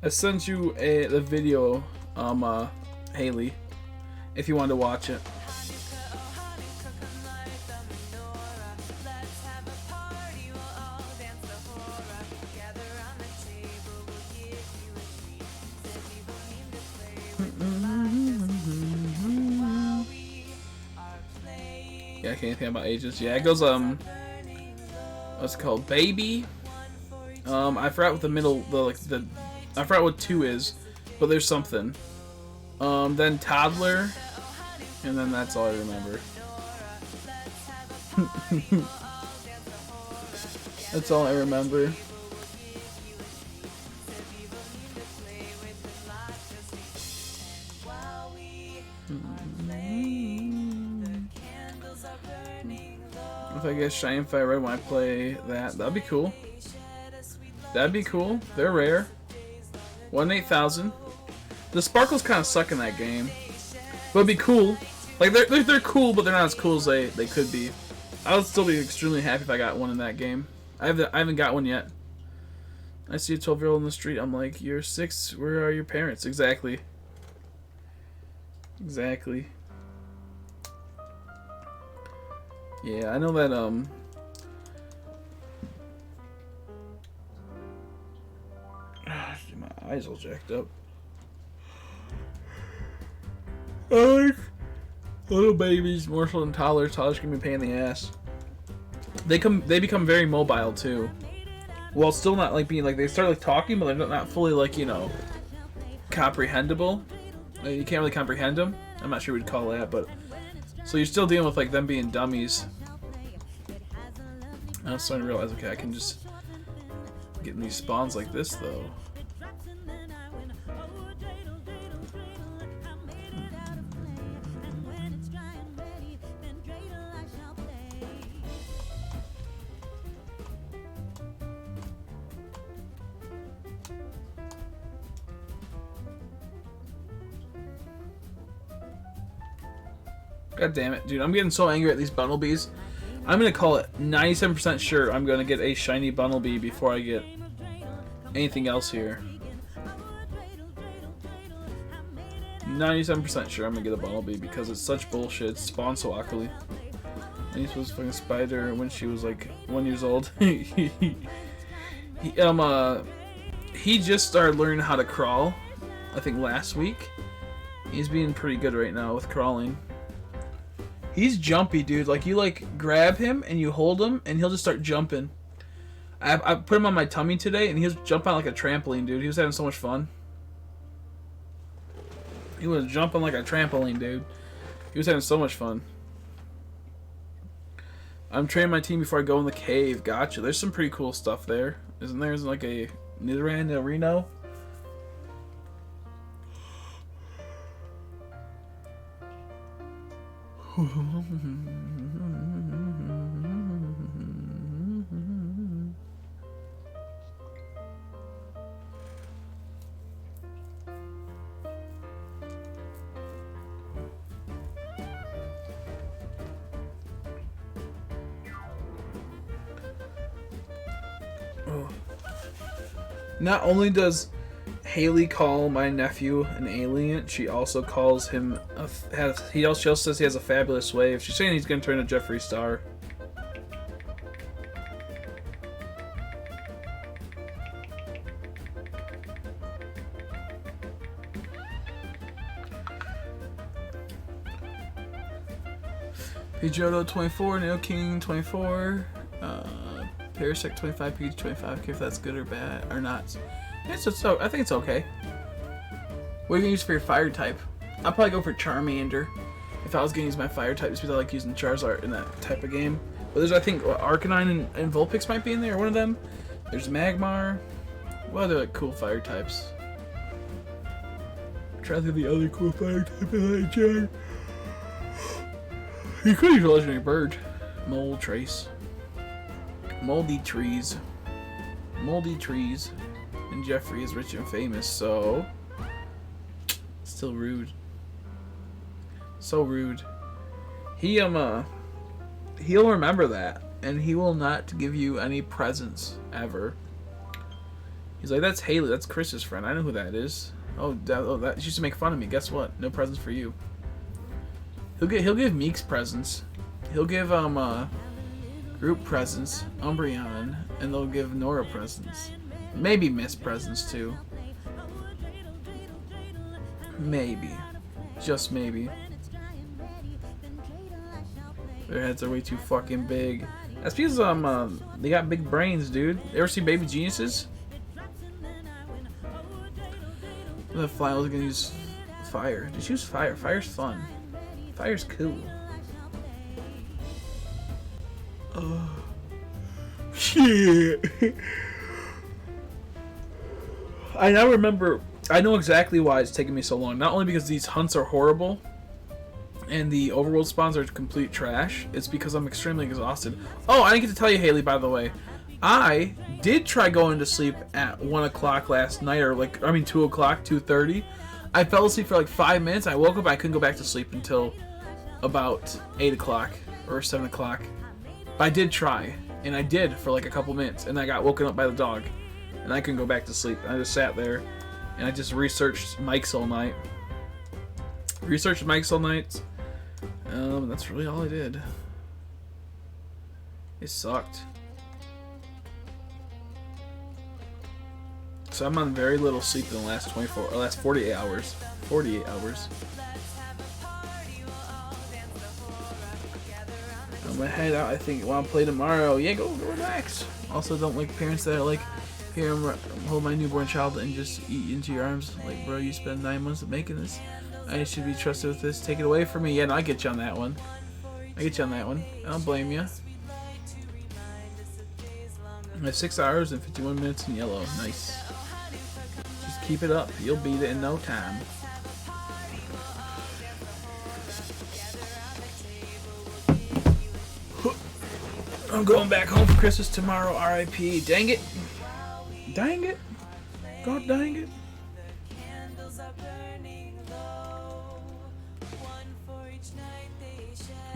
I sent you the video, Haley, if you wanted to watch it. Yeah, I can't think about ages. Yeah, it goes, what's it called? Baby? I forgot what the middle, I forgot what 2 is, but there's something. Then toddler, and then that's all I remember. That's all I remember. If I get Shiny and Fire Red when I play that'd be cool. That'd be cool. They're rare. 1 in 8,000. The sparkles kind of suck in that game, but it'd be cool. Like they're cool, but they're not as cool as they could be. I would still be extremely happy if I got one in that game. I haven't got one yet. I see a 12-year-old in the street. I'm like, you're 6. Where are your parents? Exactly. Exactly. Yeah, I know that my eyes all jacked up. I like little babies more so than toddlers. Toddlers can be a pain in the ass. They become very mobile too. Well, still not like being like they start like talking, but they're not fully like, you know, comprehensible. Like, you can't really comprehend them. I'm not sure what we'd call that, but so you're still dealing with like them being dummies. I'm starting to realize, okay, I can just get in these spawns like this though. God damn it, dude. I'm getting so angry at these bumblebees. I'm going to call it 97% sure I'm going to get a shiny bumblebee before I get anything else here. 97% sure I'm going to get a bumblebee because it's such bullshit. It spawns so awkwardly. And he's supposed to fucking spider when she was like 1 year old. He just started learning how to crawl, I think last week. He's being pretty good right now with crawling. He's jumpy, dude. Like, you, like, grab him and you hold him, and he'll just start jumping. I put him on my tummy today, and he was jumping like a trampoline, dude. He was having so much fun. He was jumping like a trampoline, dude. He was having so much fun. I'm training my team before I go in the cave. Gotcha. There's some pretty cool stuff there. Isn't there? Isn't like a Nidoran, a Reno? Not only does Haley call my nephew an alien, she also calls him she also says he has a fabulous wave. She's saying he's gonna turn into Jeffree Star. Pidgeotto 24, Neo King 24, Parasect 25, Peach 25. Care if that's good or bad or not. I think it's okay. What are you gonna use for your fire type? I'll probably go for Charmander if I was gonna use my fire type, just because I like using Charizard in that type of game. But there's, I think, Arcanine and Vulpix might be in there, one of them. There's Magmar. What other like cool fire types? I'm trying to think of the other cool fire type I like, Jar. You could use a legendary bird. Mold trace. Moldy trees. Moldy trees. And Jeffrey is rich and famous, so... Still rude. So rude. He'll remember that, and he will not give you any presents ever. He's like, that's Haley, that's Chris's friend. I know who that is. Oh, that she used to make fun of me. Guess what? No presents for you. He'll give Meeks presents. He'll give Group presents, Umbreon, and they'll give Nora presents. Maybe Miss presents too. Maybe. Just maybe. Their heads are way too fucking big. That's because they got big brains, dude. You ever see Baby Geniuses? The fly was gonna use fire. Just use fire. Fire's fun. Fire's cool. Oh shit. I now remember. I know exactly why it's taking me so long. Not only because these hunts are horrible and the overworld spawns are complete trash, it's because I'm extremely exhausted. Oh, I didn't get to tell you, Haley, by the way. I did try going to sleep at 1 o'clock last night, or 2 o'clock, 2:30. I fell asleep for like 5 minutes. I woke up, I couldn't go back to sleep until about 8 o'clock or 7 o'clock. But I did try, and I did for like a couple minutes, and I got woken up by the dog, and I couldn't go back to sleep. I just sat there, and I just researched mics all night. That's really all I did. It sucked. So I'm on very little sleep in the last 48 hours. 48 hours. I'm gonna head out, I think, while I play tomorrow. Yeah, go relax. Also, don't like parents that are like, here, I'm hold my newborn child and just eat into your arms. Like, bro, you spent 9 months making this. I should be trusted with this. Take it away from me. Yeah, no, I get you on that one. I don't blame you. I have 6 hours and 51 minutes in yellow. Nice. Just keep it up. You'll beat it in no time. I'm going back home for Christmas tomorrow. R.I.P. Dang it. Dang it. God dang it.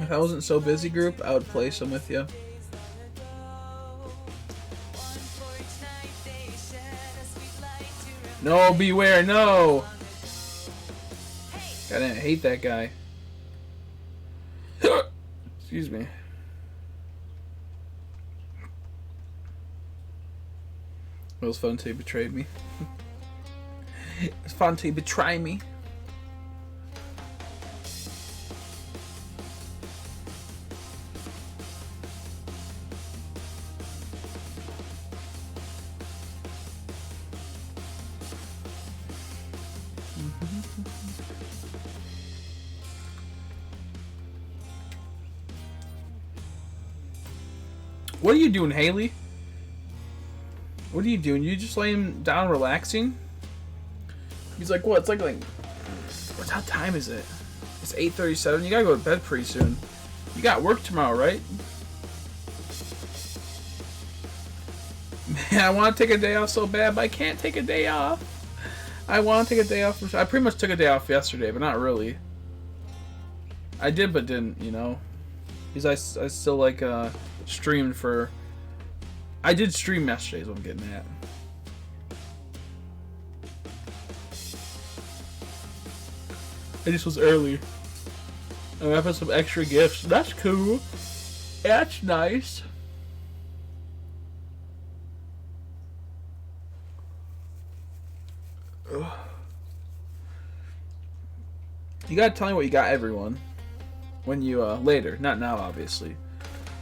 If I wasn't so busy, group, I would play some with you. No, beware, no! God, I hate that guy. Excuse me. It was fun till you betrayed me. It was fun till you betray me. What are you doing, Haley? What are you doing? You just laying down relaxing? He's like, what? It's like what time is it? It's 8:37. You gotta go to bed pretty soon. You got work tomorrow, right? Man, I want to take a day off so bad, but I can't take a day off. I want to take a day off. I pretty much took a day off yesterday, but not really. I did, but didn't, you know? Because I still, like, streamed for... I did stream yesterday is what I'm getting at. I just was early. I'm wrapping some extra gifts. That's cool. That's nice. Ugh. You gotta tell me what you got everyone. When you, later. Not now, obviously.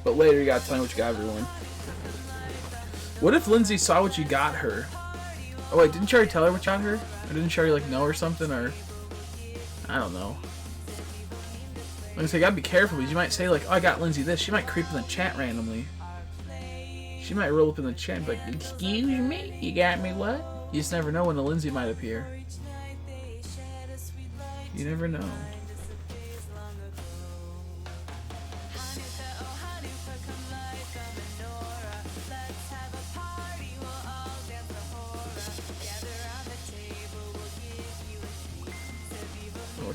But later you gotta tell me what you got everyone. What if Lindsay saw what you got her? Oh wait, didn't you already tell her what you got her? Or didn't she already, like, know or something, or... I don't know. Like I say, you gotta be careful, because you might say, like, oh, I got Lindsay this. She might creep in the chat randomly. She might roll up in the chat and be like, excuse me? You got me what? You just never know when a Lindsay might appear. You never know.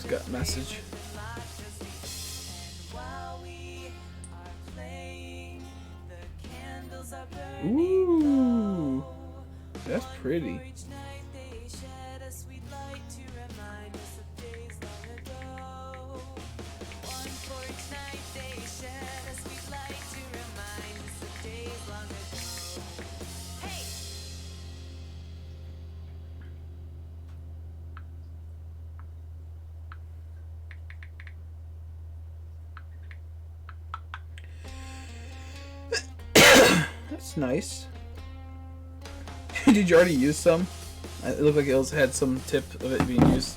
Just got a message. Ooh, that's pretty. That's nice. Did you already use some? It looked like it had some tip of it being used.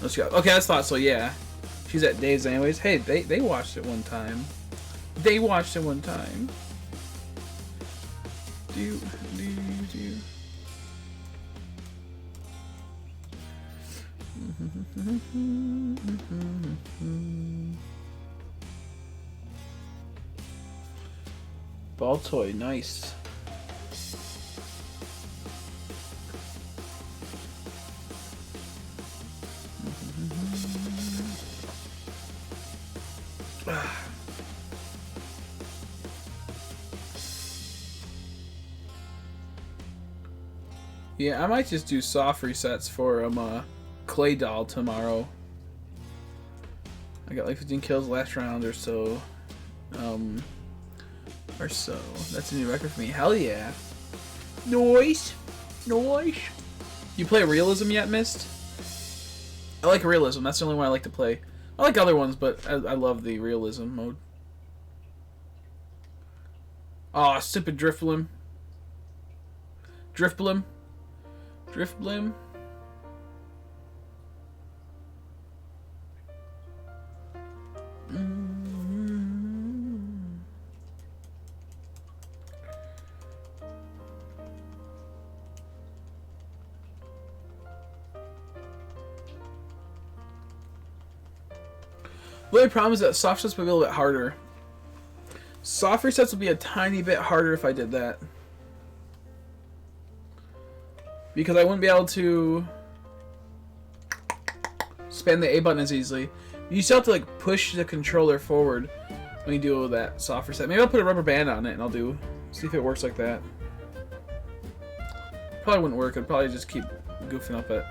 Okay, I thought so, yeah. She's at Dave's anyways. Hey, they watched it one time. They watched it one time. Do. Baltoy, nice. Yeah, I might just do soft resets for Clay Doll tomorrow. I got like 15 kills last round or so. That's a new record for me. Hell yeah. Nice. Nice. You play Realism yet, Mist? I like Realism. That's the only one I like to play. I like other ones, but I love the Realism mode. Aw, stupid Driftblim. Driftblim. Driftblim. The only problem is that soft resets will be a little bit harder. Soft resets will be a tiny bit harder if I did that. Because I wouldn't be able to spam the A button as easily. You still have to like push the controller forward when you do that soft reset. Maybe I'll put a rubber band on it and I'll see if it works like that. Probably wouldn't work. I'd probably just keep goofing up it.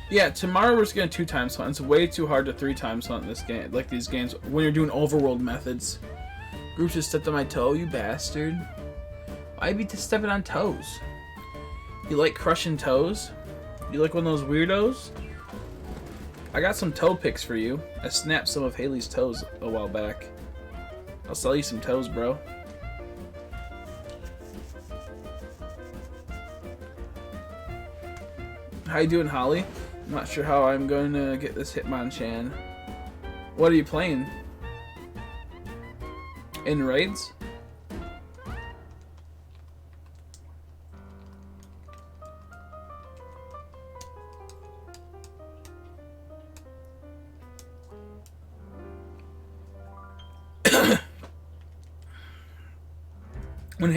Yeah, tomorrow we're just gonna 2 times hunt. It's way too hard to 3 times hunt in this game, like these games, when you're doing overworld methods. Group just stepped on my toe, you bastard. Why be stepping on toes? You like crushing toes? You like one of those weirdos? I got some toe pics for you. I snapped some of Haley's toes a while back. I'll sell you some toes, bro. How you doing, Holly? I'm not sure how I'm going to get this Hitmonchan. What are you playing? In raids? When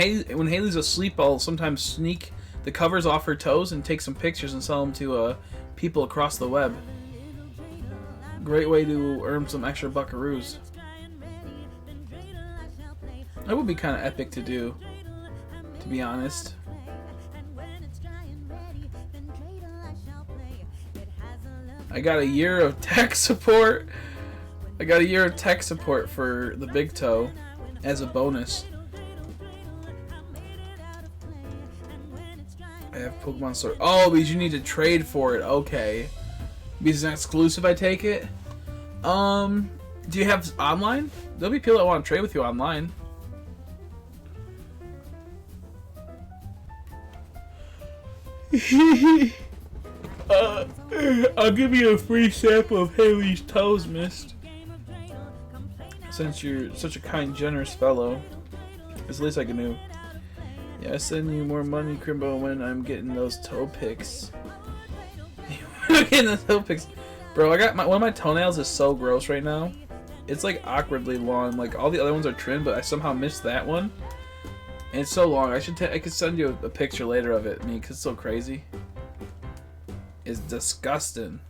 Haley's asleep, I'll sometimes sneak the covers off her toes and take some pictures and sell them to people across the web. Great way to earn some extra buckaroos. That would be kind of epic to do, to be honest. I got a year of tech support. I got a year of tech support for the big toe as a bonus. I have Pokemon Sword. Oh, because you need to trade for it. Okay. Because it's not exclusive, I take it. Do you have online? There'll be people that want to trade with you online. I'll give you a free sample of Haley's toes, Mist. Since you're such a kind, generous fellow. It's the least I can do. Yeah, I send you more money, Crimbo, when I'm getting those toe picks. Getting the toe picks. Bro, I got one of my toenails is so gross right now. It's like awkwardly long. Like all the other ones are trimmed, but I somehow missed that one. And it's so long. I could send you a picture later of it, me, 'cause it's so crazy. It's disgusting.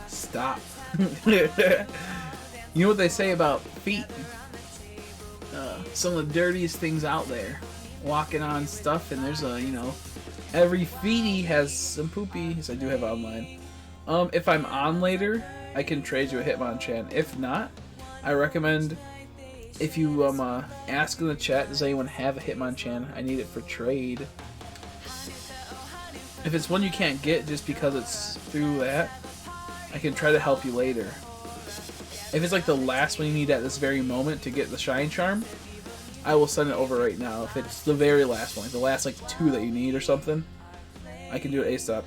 Stop. You know what they say about feet? Some of the dirtiest things out there. Walking on stuff, and there's a, you know, every feety has some poopy. Yes, I do have online. If I'm on later, I can trade you a Hitmonchan. If not, I recommend if you ask in the chat, does anyone have a Hitmonchan? I need it for trade. If it's one you can't get just because it's through that, I can try to help you later. If it's like the last one you need at this very moment to get the Shine Charm, I will send it over right now. If it's the very last one, like the last like 2 that you need or something, I can do it ASAP.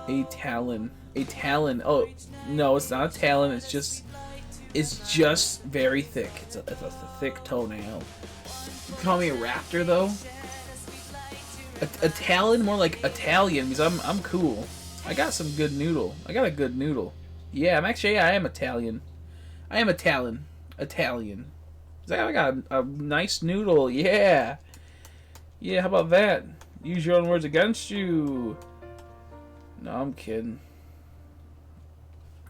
A Talon. A Talon. Oh, no, it's not a Talon. It's just very thick. It's a thick toenail. You call me a raptor though? A Talon, more like Italian, because I'm cool. I got some good noodle. I got a good noodle. Yeah, I am Italian. I am Italian. Italian. I got a nice noodle. Yeah. Yeah, how about that? Use your own words against you. No, I'm kidding.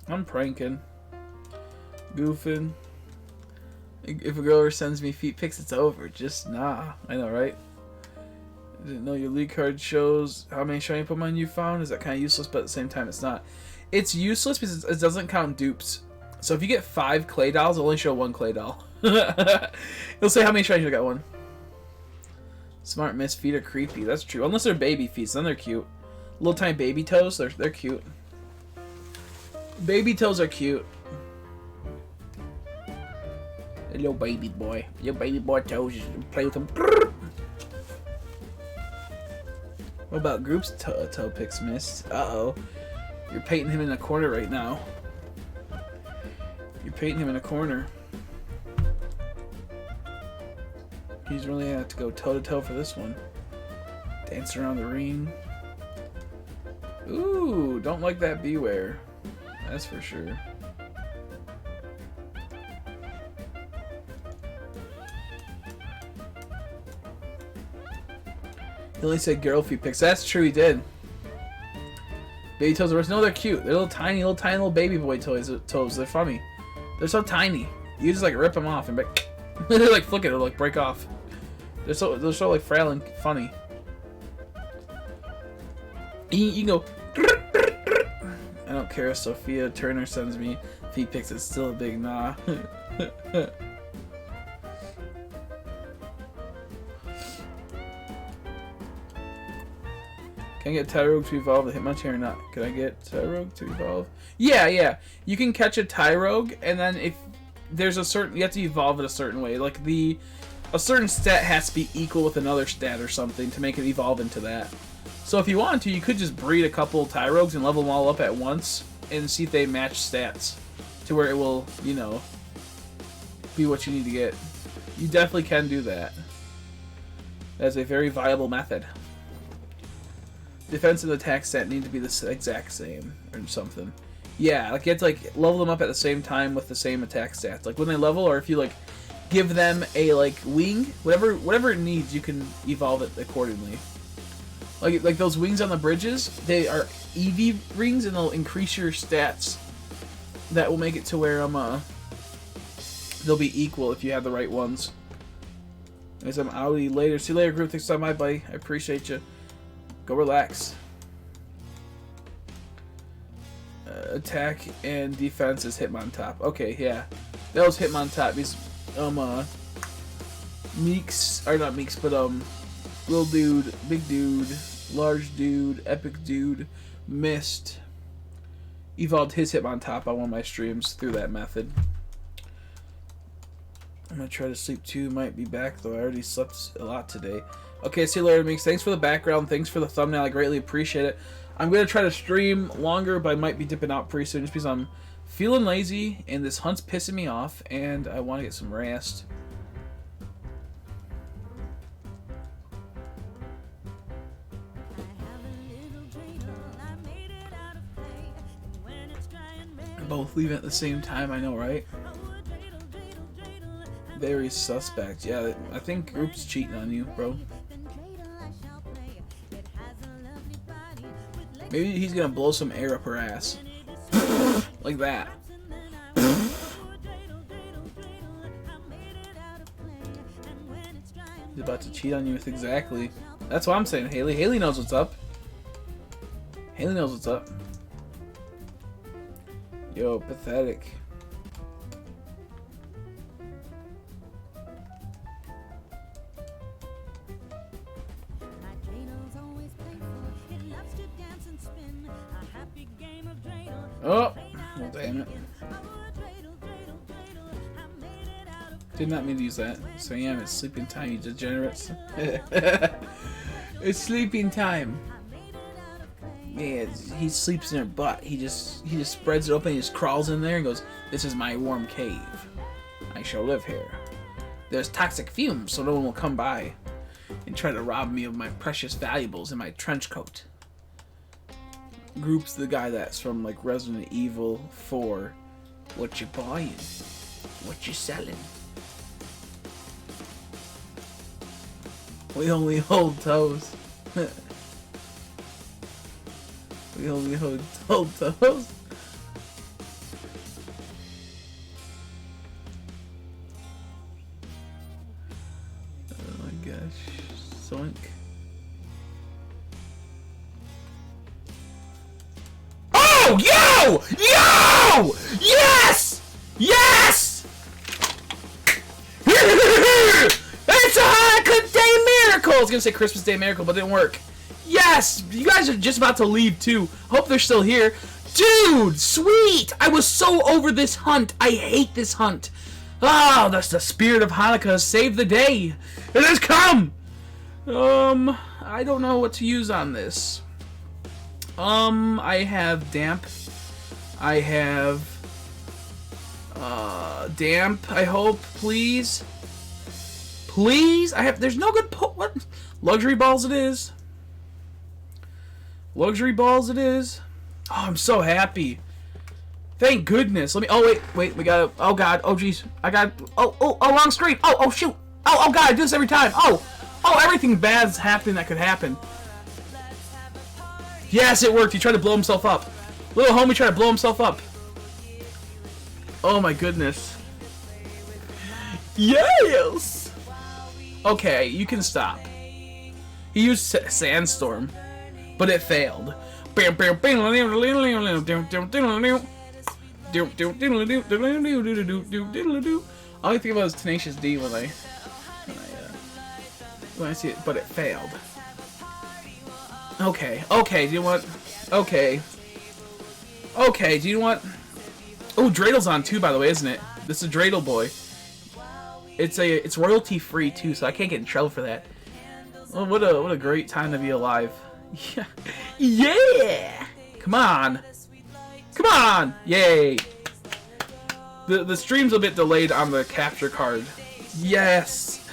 I'm pranking. Goofing. If a girl ever sends me feet pics, it's over. Just nah. I know, right? I didn't know your league card shows how many shiny Pokemon you found. Is that kind of useless, but at the same time it's not. It's useless because it doesn't count dupes. So if you get 5 clay dolls, it'll only show 1 clay doll. It'll say how many shinies you got 1. Smart Miss, feet are creepy. That's true. Unless they're baby feet, then they're cute. Little tiny baby toes, they're cute. Baby toes are cute. Hello, baby boy. Your baby boy toes. Play with them. What about Group's toe picks, miss? Uh-oh. You're painting him in a corner right now. You're painting him in a corner. He's really gonna have to go toe-to-toe for this one. Dance around the ring. Ooh, don't like that Beware. That's for sure. He only said girl feet pics. That's true, he did. Baby toes are worse. No, they're cute. They're little tiny little baby boy toes. They're funny. They're so tiny. You just like rip them off and they're like flick it, it'll like break off. They're so like frail and funny. You can go. I don't care if Sophia Turner sends me feet pics. It's still a big nah. Can I get Tyrogue to evolve the Hitmonchan or not? Can I get Tyrogue to evolve? Yeah. You can catch a Tyrogue, and then if there's a certain, you have to evolve it a certain way. Like a certain stat has to be equal with another stat or something to make it evolve into that. So if you want to, you could just breed a couple Tyrogues and level them all up at once and see if they match stats to where it will, you know, be what you need to get. You definitely can do that. That's a very viable method. Defense and attack stat need to be the exact same or something. Yeah, like you have to like level them up at the same time with the same attack stats. Like when they level, or if you like give them a like wing, whatever it needs, you can evolve it accordingly. Like those wings on the bridges, they are EV rings and they'll increase your stats. That will make it to where they'll be equal if you have the right ones. Anyways, I'm outie later. See you later, group. Thanks for stopping by, buddy. I appreciate you. Go relax. Attack and defense is Hitmontop. Okay, yeah. That was Hitmontop. These Meeks, or not Meeks, but little dude, big dude, large dude, epic dude, Mist evolved his Hitmontop on one of my streams through that method. I'm gonna try to sleep too. Might be back though. I already slept a lot today. Okay, see you later, Meeks. Thanks for the background. Thanks for the thumbnail. I greatly appreciate it. I'm gonna try to stream longer, but I might be dipping out pretty soon just because I'm feeling lazy and this hunt's pissing me off, and I want to get some rest. Both leaving at the same time, I know, right? Very suspect. Yeah, I think group's cheating on you, bro. Maybe he's gonna blow some air up her ass. Like that. He's about to cheat on you with exactly. That's what I'm saying, Haley. Haley knows what's up. Haley knows what's up. Yo, pathetic. Oh, well, damn it. Did not mean to use that. So yeah, it's sleeping time, you degenerates. It's sleeping time. Yeah, he sleeps in her butt. He just spreads it open, he just crawls in there and goes, "This is my warm cave. I shall live here. There's toxic fumes, so no one will come by and try to rob me of my precious valuables in my trench coat." Group's the guy that's from like Resident Evil 4. What you buying? What you selling? We only hold toes. We only hold toes. Oh my gosh. Soink. Oh, yo! Yo! Yes! Yes! It's a Hanukkah Day Miracle! I was gonna say Christmas Day Miracle, but it didn't work. Yes! You guys are just about to leave, too. Hope they're still here. Dude! Sweet! I was so over this hunt. I hate this hunt. Oh, that's the spirit of Hanukkah. Save the day. It has come! I don't know what to use on this. I have damp. I have, damp, I hope, please. Please? there's no good what? Luxury balls it is. Luxury balls it is. Oh, I'm so happy. Thank goodness. Oh, wait, we gotta, oh god, oh jeez. Oh, wrong screen. Oh, shoot. Oh god, I do this every time. Oh, everything bad's happening that could happen. Yes, it worked. He tried to blow himself up. Little homie tried to blow himself up. Oh my goodness. Yes! Okay, you can stop. He used Sandstorm, but it failed. All I think about is Tenacious D when I see it, but it failed. Okay, do you want? Okay, do you want? Oh, Dreidel's on too, by the way, isn't it? This is Dreidel boy. It's royalty free too, so I can't get in trouble for that. Oh, what a great time to be alive. Yeah! Come on! Yay! The stream's a bit delayed on the capture card. Yes!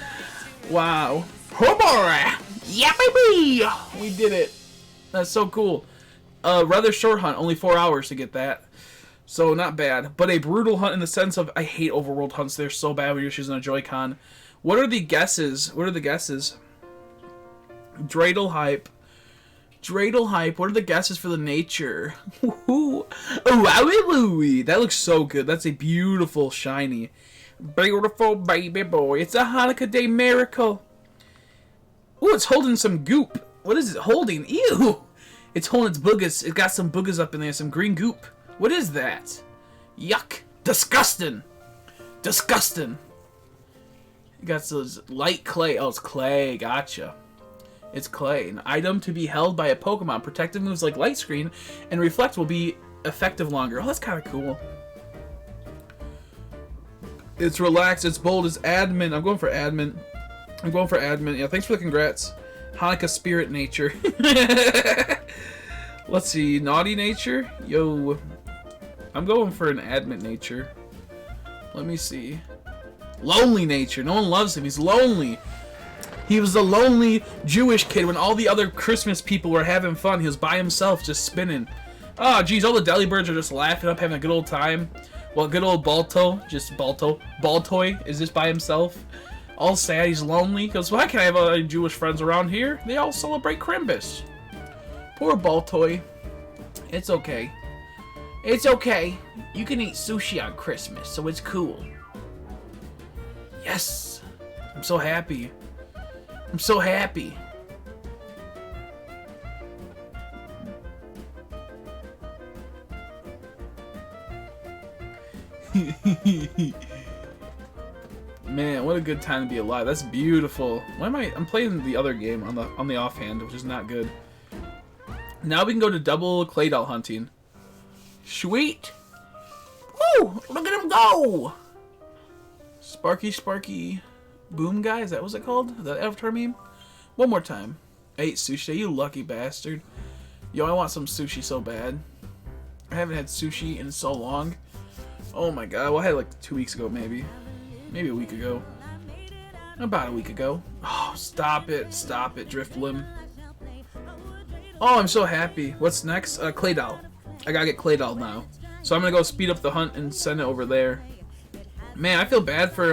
Wow! Oh boy! Yeah, baby! We did it. That's so cool. Rather short hunt, only 4 hours to get that. So not bad. But a brutal hunt in the sense of I hate overworld hunts. They're so bad when you're choosing a Joy-Con. What are the guesses? Dreidel hype. What are the guesses for the nature? Wowie wooey. That looks so good. That's a beautiful, shiny, beautiful baby boy. It's a Hanukkah Day Miracle. Ooh, it's holding some goop. What is it holding? Ew! It's holding its boogers. It got some boogers up in there, some green goop. What is that? Yuck! Disgusting! It got those light clay. Oh, it's clay. Gotcha. It's clay. An item to be held by a Pokemon. Protective moves like Light Screen and Reflect will be effective longer. Oh, that's kind of cool. It's relaxed. It's bold. It's admin. I'm going for admin. Yeah, thanks for the congrats. Hanukkah Spirit Nature. Let's see, naughty nature? Yo, I'm going for an admit nature. Let me see. Lonely nature. No one loves him. He's lonely. He was the lonely Jewish kid when all the other Christmas people were having fun. He was by himself just spinning. Oh, geez, all the deli birds are just laughing up, having a good old time. Well, good old Baltoy is just by himself. All sad, he's lonely. He goes, why can't I have other Jewish friends around here? They all celebrate Christmas. Poor Baltoy. It's okay. It's okay. You can eat sushi on Christmas, so it's cool. Yes! I'm so happy. I'm so happy. Man, what a good time to be alive. That's beautiful. Why am I'm playing the other game on the offhand, which is not good. Now we can go to double clay doll hunting. Sweet. Woo! Look at him go! Sparky boom guy, is that what it called? Is that Avatar meme? One more time. I ate sushi, you lucky bastard. Yo, I want some sushi so bad. I haven't had sushi in so long. Oh my god, well I had it like 2 weeks ago maybe. Maybe a week ago. About a week ago. Oh, stop it, Driftlim. Oh, I'm so happy. What's next? Clay doll. I gotta get clay doll now. So I'm gonna go speed up the hunt and send it over there. Man, I feel bad for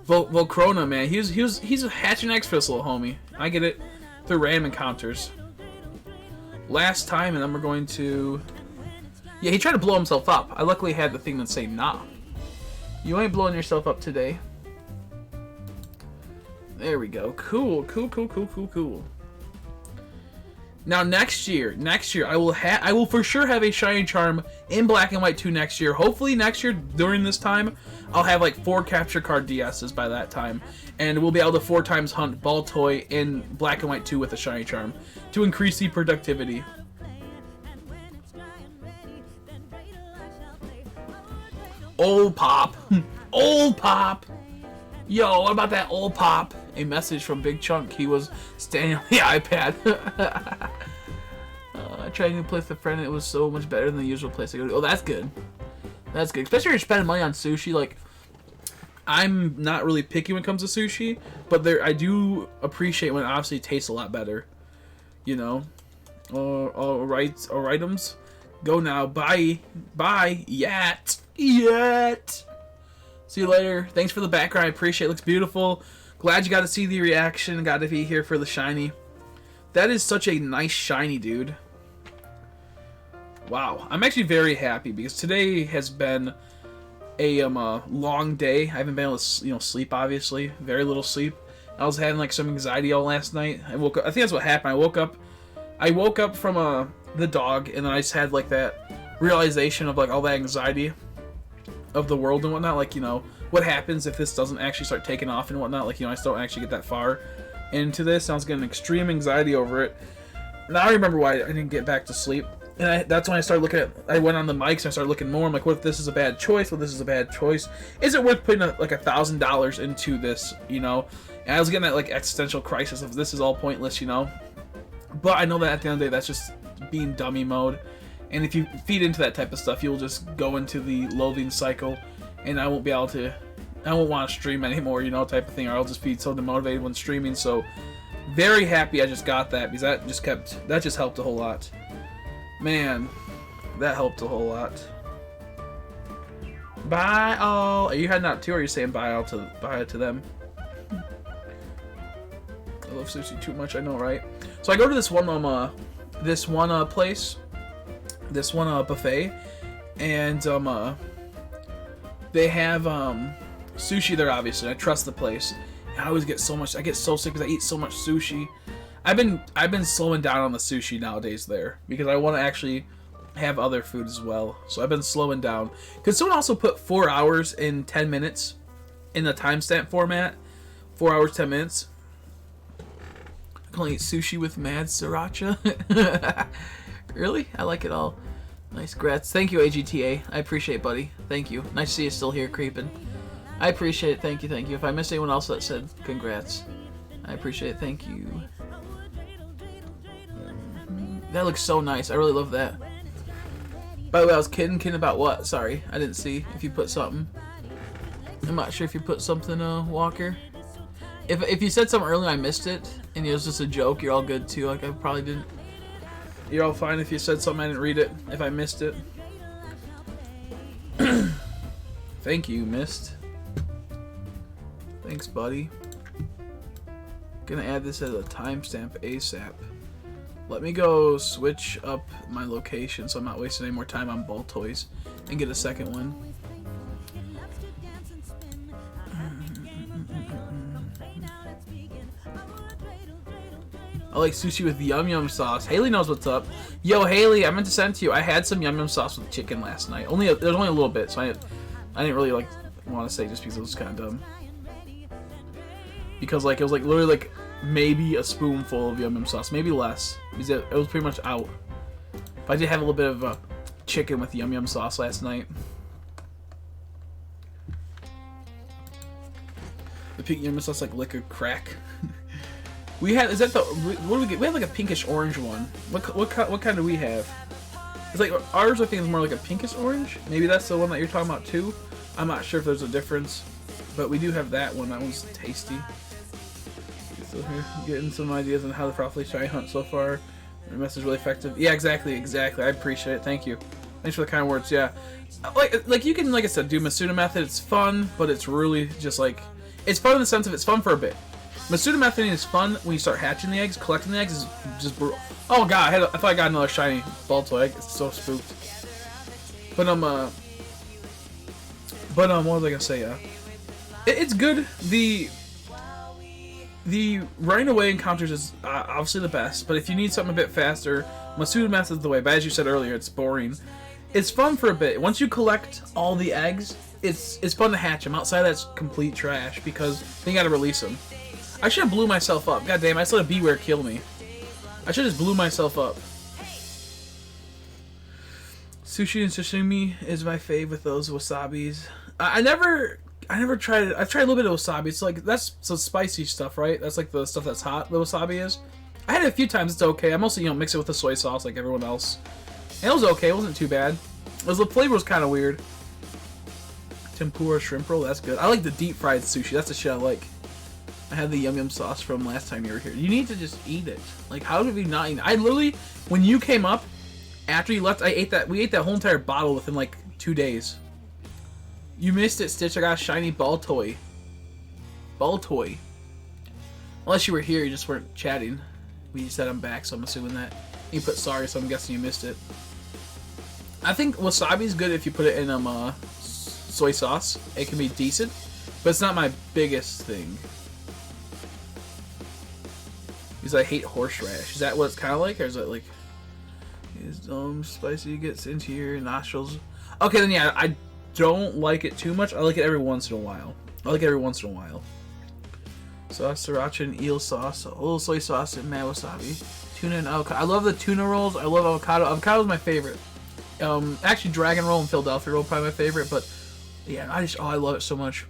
Volcrona, man. He's hatching eggs for this little homie. I get it through random encounters. Last time, and then we're going to... Yeah, he tried to blow himself up. I luckily had the thing that say nah. You ain't blowing yourself up today. There we go. Cool. Now next year, I will for sure have a shiny charm in Black and White 2 next year. Hopefully next year during this time, I'll have like 4 capture card DSs by that time, and we'll be able to 4 times hunt Baltoy in Black and White 2 with a shiny charm to increase the productivity. Old Pop, Old Pop. Yo, what about that Old Pop? A message from Big Chunk. He was standing on the iPad. I tried a new place with a friend and it was so much better than the usual place I go to. Oh, that's good. That's good. Especially if you're spending money on sushi. Like, I'm not really picky when it comes to sushi, but I do appreciate when it obviously tastes a lot better. You know? Alright, items. Go now. Bye. Bye. Yet. See you later. Thanks for the background. I appreciate it. Looks beautiful. Glad you got to see the reaction. Got to be here for the shiny. That is such a nice shiny, dude. Wow. I'm actually very happy because today has been a long day. I haven't been able to sleep, obviously. Very little sleep. I was having like some anxiety all last night. I woke up. I think that's what happened. I woke up from the dog, and then I just had like that realization of like all that anxiety of the world and whatnot, like, what happens if this doesn't actually start taking off and whatnot, like, I still don't actually get that far into this. I was getting extreme anxiety over it. Now I remember why I didn't get back to sleep, and that's when I started looking I went on the mics and I started looking more. I'm like, what if this is a bad choice? What if this is a bad choice? Is it worth putting like $1,000 into this, And I was getting that like existential crisis of this is all pointless, But I know that at the end of the day, that's just being dummy mode. And if you feed into that type of stuff, you'll just go into the loathing cycle, and I won't want to stream anymore, type of thing, or I'll just be so demotivated when streaming. So, very happy I just got that, because that just helped a whole lot. Man, that helped a whole lot. Bye all. Are you heading out too, or are you saying bye to them? I love sushi too much, I know, right? So I go to this one place. This one buffet, and they have sushi there, obviously. I trust the place. And I always get I get so sick because I eat so much sushi. I've been slowing down on the sushi nowadays there because I want to actually have other food as well. So I've been slowing down. Because someone also put 4 hours and 10 minutes in the timestamp format. 4 hours, 10 minutes. I can only eat sushi with mad sriracha. Really? I like it all. Nice grats. Thank you, AGTA. I appreciate it, buddy. Thank you. Nice to see you still here creeping. I appreciate it. Thank you. If I missed anyone else that said congrats, I appreciate it. Thank you. That looks so nice. I really love that. By the way, I was kidding about what? Sorry, I didn't see if you put something. I'm not sure if you put something, Walker. If you said something earlier, I missed it, and it was just a joke. You're all good too. Like I probably didn't. You're all fine if you said something I didn't read it. If I missed it. Thank you, Mist. Thanks, buddy. Gonna add this as a timestamp ASAP. Let me go switch up my location so I'm not wasting any more time on Baltoys and get a second one. I like sushi with yum yum sauce. Haley knows what's up. Yo, Haley, I meant to send to you. I had some yum yum sauce with chicken last night. There's only a little bit, so I didn't really like want to say just because it was kind of dumb. Because like it was like literally like maybe a spoonful of yum yum sauce, maybe less. Because it was pretty much out. But I did have a little bit of chicken with yum yum sauce last night. The pink yum yum sauce like liquor crack. We had what do we get? We had like a pinkish orange one. What kind do we have? It's like ours. I think is more like a pinkish orange. Maybe that's the one that you're talking about too. I'm not sure if there's a difference, but we do have that one. That one's tasty. So here, getting some ideas on how to properly try hunt so far. The message is really effective. Yeah, exactly. I appreciate it. Thank you. Thanks for the kind words. Yeah, like you can, like I said, do Masuda method. It's fun, but it's really just like it's fun in the sense of it's fun for a bit. Masuda method is fun when you start hatching the eggs. Collecting the eggs is just brutal. Oh god, I thought I got another shiny Baltoy egg. It's so spooked. But what was I gonna say? It's good. The running away encounters is obviously the best, but if you need something a bit faster, Masuda method is the way. But as you said earlier, it's boring. It's fun for a bit. Once you collect all the eggs, it's fun to hatch them. Outside that's complete trash because then you gotta release them. I should have blew myself up. God damn, I just let a beware kill me. I should have just blew myself up. Sushi and sashimi is my fave with those wasabis. I never tried it. I've tried a little bit of wasabi. It's like that's some spicy stuff, right? That's like the stuff that's hot. The wasabi is. I had it a few times. It's okay. I mostly mix it with the soy sauce like everyone else. And it was okay. It wasn't too bad. The flavor was kind of weird. Tempura shrimp roll. That's good. I like the deep fried sushi. That's the shit I like. I had the yum yum sauce from last time you were here. You need to just eat it. Like, how did we not eat it? I literally, when you came up, after you left, we ate that whole entire bottle within like 2 days. You missed it, Stitch. I got a shiny Baltoy. Baltoy. Unless you were here, you just weren't chatting. We said I'm back, so I'm assuming that. You put sorry, so I'm guessing you missed it. I think wasabi is good if you put it in soy sauce. It can be decent, but it's not my biggest thing. Because I hate horseradish. Is that what it's kind of like, or is it like is spicy gets into your nostrils? Okay, then yeah, I don't like it too much. I like it every once in a while. Sauce, sriracha, and eel sauce, a little soy sauce, and mad wasabi, tuna and avocado. I love the tuna rolls. I love avocado. Avocado is my favorite. Actually, dragon roll and Philadelphia roll probably my favorite. But yeah, I love it so much.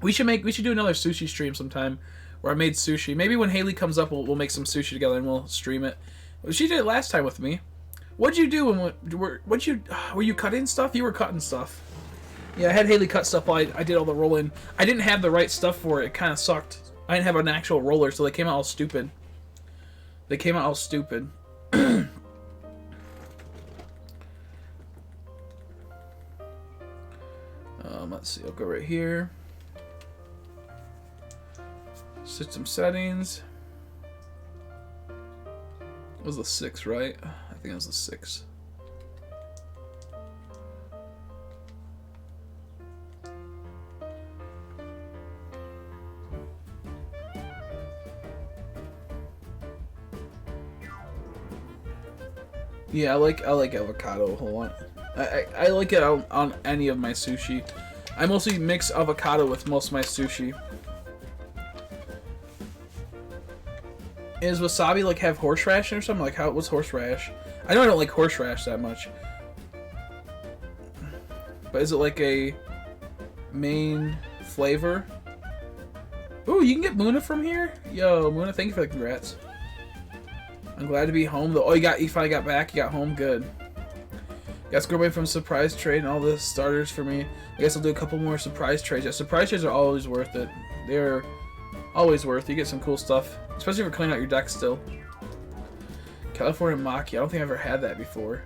We should do another sushi stream sometime. Where I made sushi. Maybe when Haley comes up, we'll make some sushi together and we'll stream it. She did it last time with me. What'd you do? Were you cutting stuff? You were cutting stuff. Yeah, I had Haley cut stuff while I did all the rolling. I didn't have the right stuff for it. It kind of sucked. I didn't have an actual roller, so they came out all stupid. Let's see. I'll go right here. System settings. It was the 6, right? I think it was the 6. Yeah, I like avocado a whole lot. I like it on any of my sushi. I mostly mix avocado with most of my sushi. Is wasabi like have horseradish or something? Like what's horseradish? I know I don't like horseradish that much. But is it like a main flavor? Ooh, you can get Muna from here? Yo, Muna, thank you for the congrats. I'm glad to be home though. Oh, you finally got back. You got home. Good. Got scored away from surprise trade and all the starters for me. I guess I'll do a couple more surprise trades. Yeah, surprise trades are always worth it. They're always worth it. You get some cool stuff, especially if you're cleaning out your deck still. California Maki. I don't think I've ever had that before.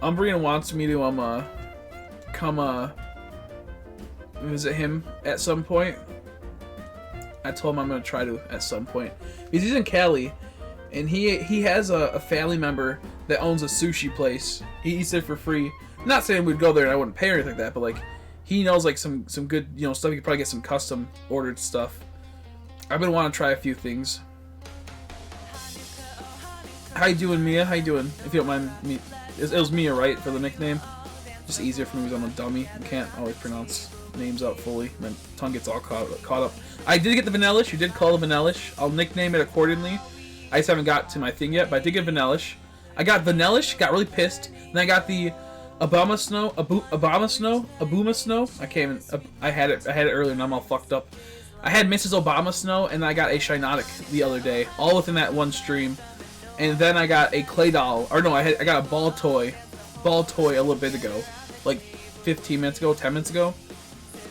Umbreon wants me to come visit him at some point. I told him I'm gonna try to at some point because he's in Cali, and he has a family member that owns a sushi place. He eats there for free. I'm not saying we'd go there and I wouldn't pay or anything like that, but like he knows like some good stuff. You could probably get some custom ordered stuff. I've been wanting to try a few things. How you doing, Mia? How you doing? If you don't mind me, it was Mia, right, for the nickname? Just easier for me because I'm a dummy. I can't always pronounce names out fully. My tongue gets all caught up. I did get the Vanellish. You did call the Vanellish. I'll nickname it accordingly. I just haven't got to my thing yet, but I did get Vanellish. I got Vanellish, got really pissed. Then I got the Abuma Snow. I can't even. I had it earlier, and I'm all fucked up. I had Mrs. Obama Snow, and I got a Shinotic the other day, all within that one stream. And then I got a Clay Doll, or no, I got a Baltoy a little bit ago, like 15 minutes ago, 10 minutes ago.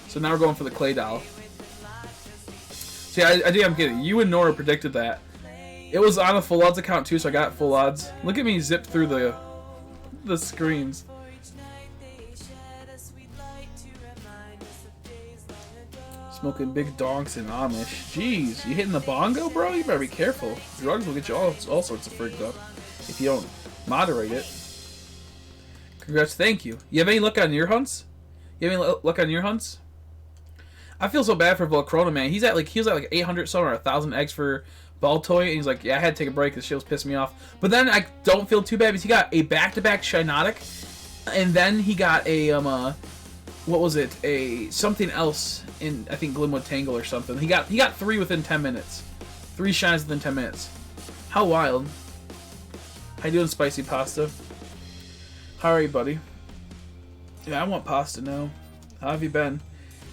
So now we're going for the Clay Doll. See, I think I'm kidding. You and Nora predicted that. It was on a full odds account too, so I got full odds. Look at me zip through the screens. Smoking big donks in Amish. Jeez, you hitting the bongo, bro? You better be careful. Drugs will get you all sorts of freaked up if you don't moderate it. Congrats, thank you. You have any luck on your hunts? I feel so bad for Volcrona, man. He was at like 800 some or 1,000 eggs for Baltoy, and he's like, yeah, I had to take a break. This shit was pissing me off. But then I don't feel too bad because he got a back-to-back Shinotic, and then he got a what was it? A something else in, I think, Glimwood Tangle or something. He got 3 within 10 minutes. 3 shines within 10 minutes. How wild. How you doing, Spicy Pasta? How are you, buddy? Yeah, I want pasta now. How have you been?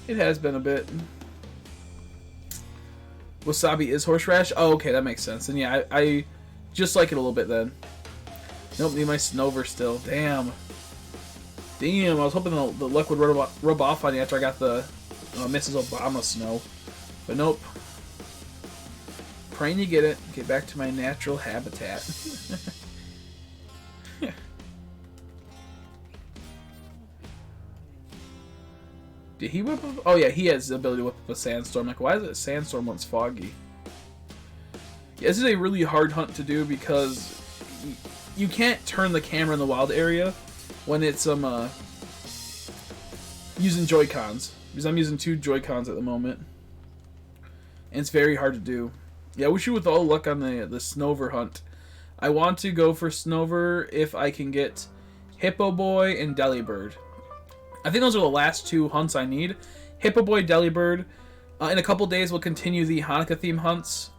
It has been a bit. Wasabi is horseradish? Oh, okay, that makes sense. And yeah, I just like it a little bit then. Nope, need my Snover still. Damn. I was hoping the luck would rub off on you after I got the Mrs. Obama Snow. But nope. Praying you get it. Get back to my natural habitat. Did he whip up? Oh yeah, he has the ability to whip up a sandstorm. Like, why is it a sandstorm when it's foggy? Yeah, this is a really hard hunt to do because you can't turn the camera in the wild area when it's using Joy-Cons. Because I'm using 2 Joy-Cons at the moment. And it's very hard to do. Yeah, I wish you with all luck on the Snover hunt. I want to go for Snover if I can get Hippo Boy and Delibird. I think those are the last 2 hunts I need. Hippo Boy, Delibird. In a couple days, we'll continue the Hanukkah theme hunts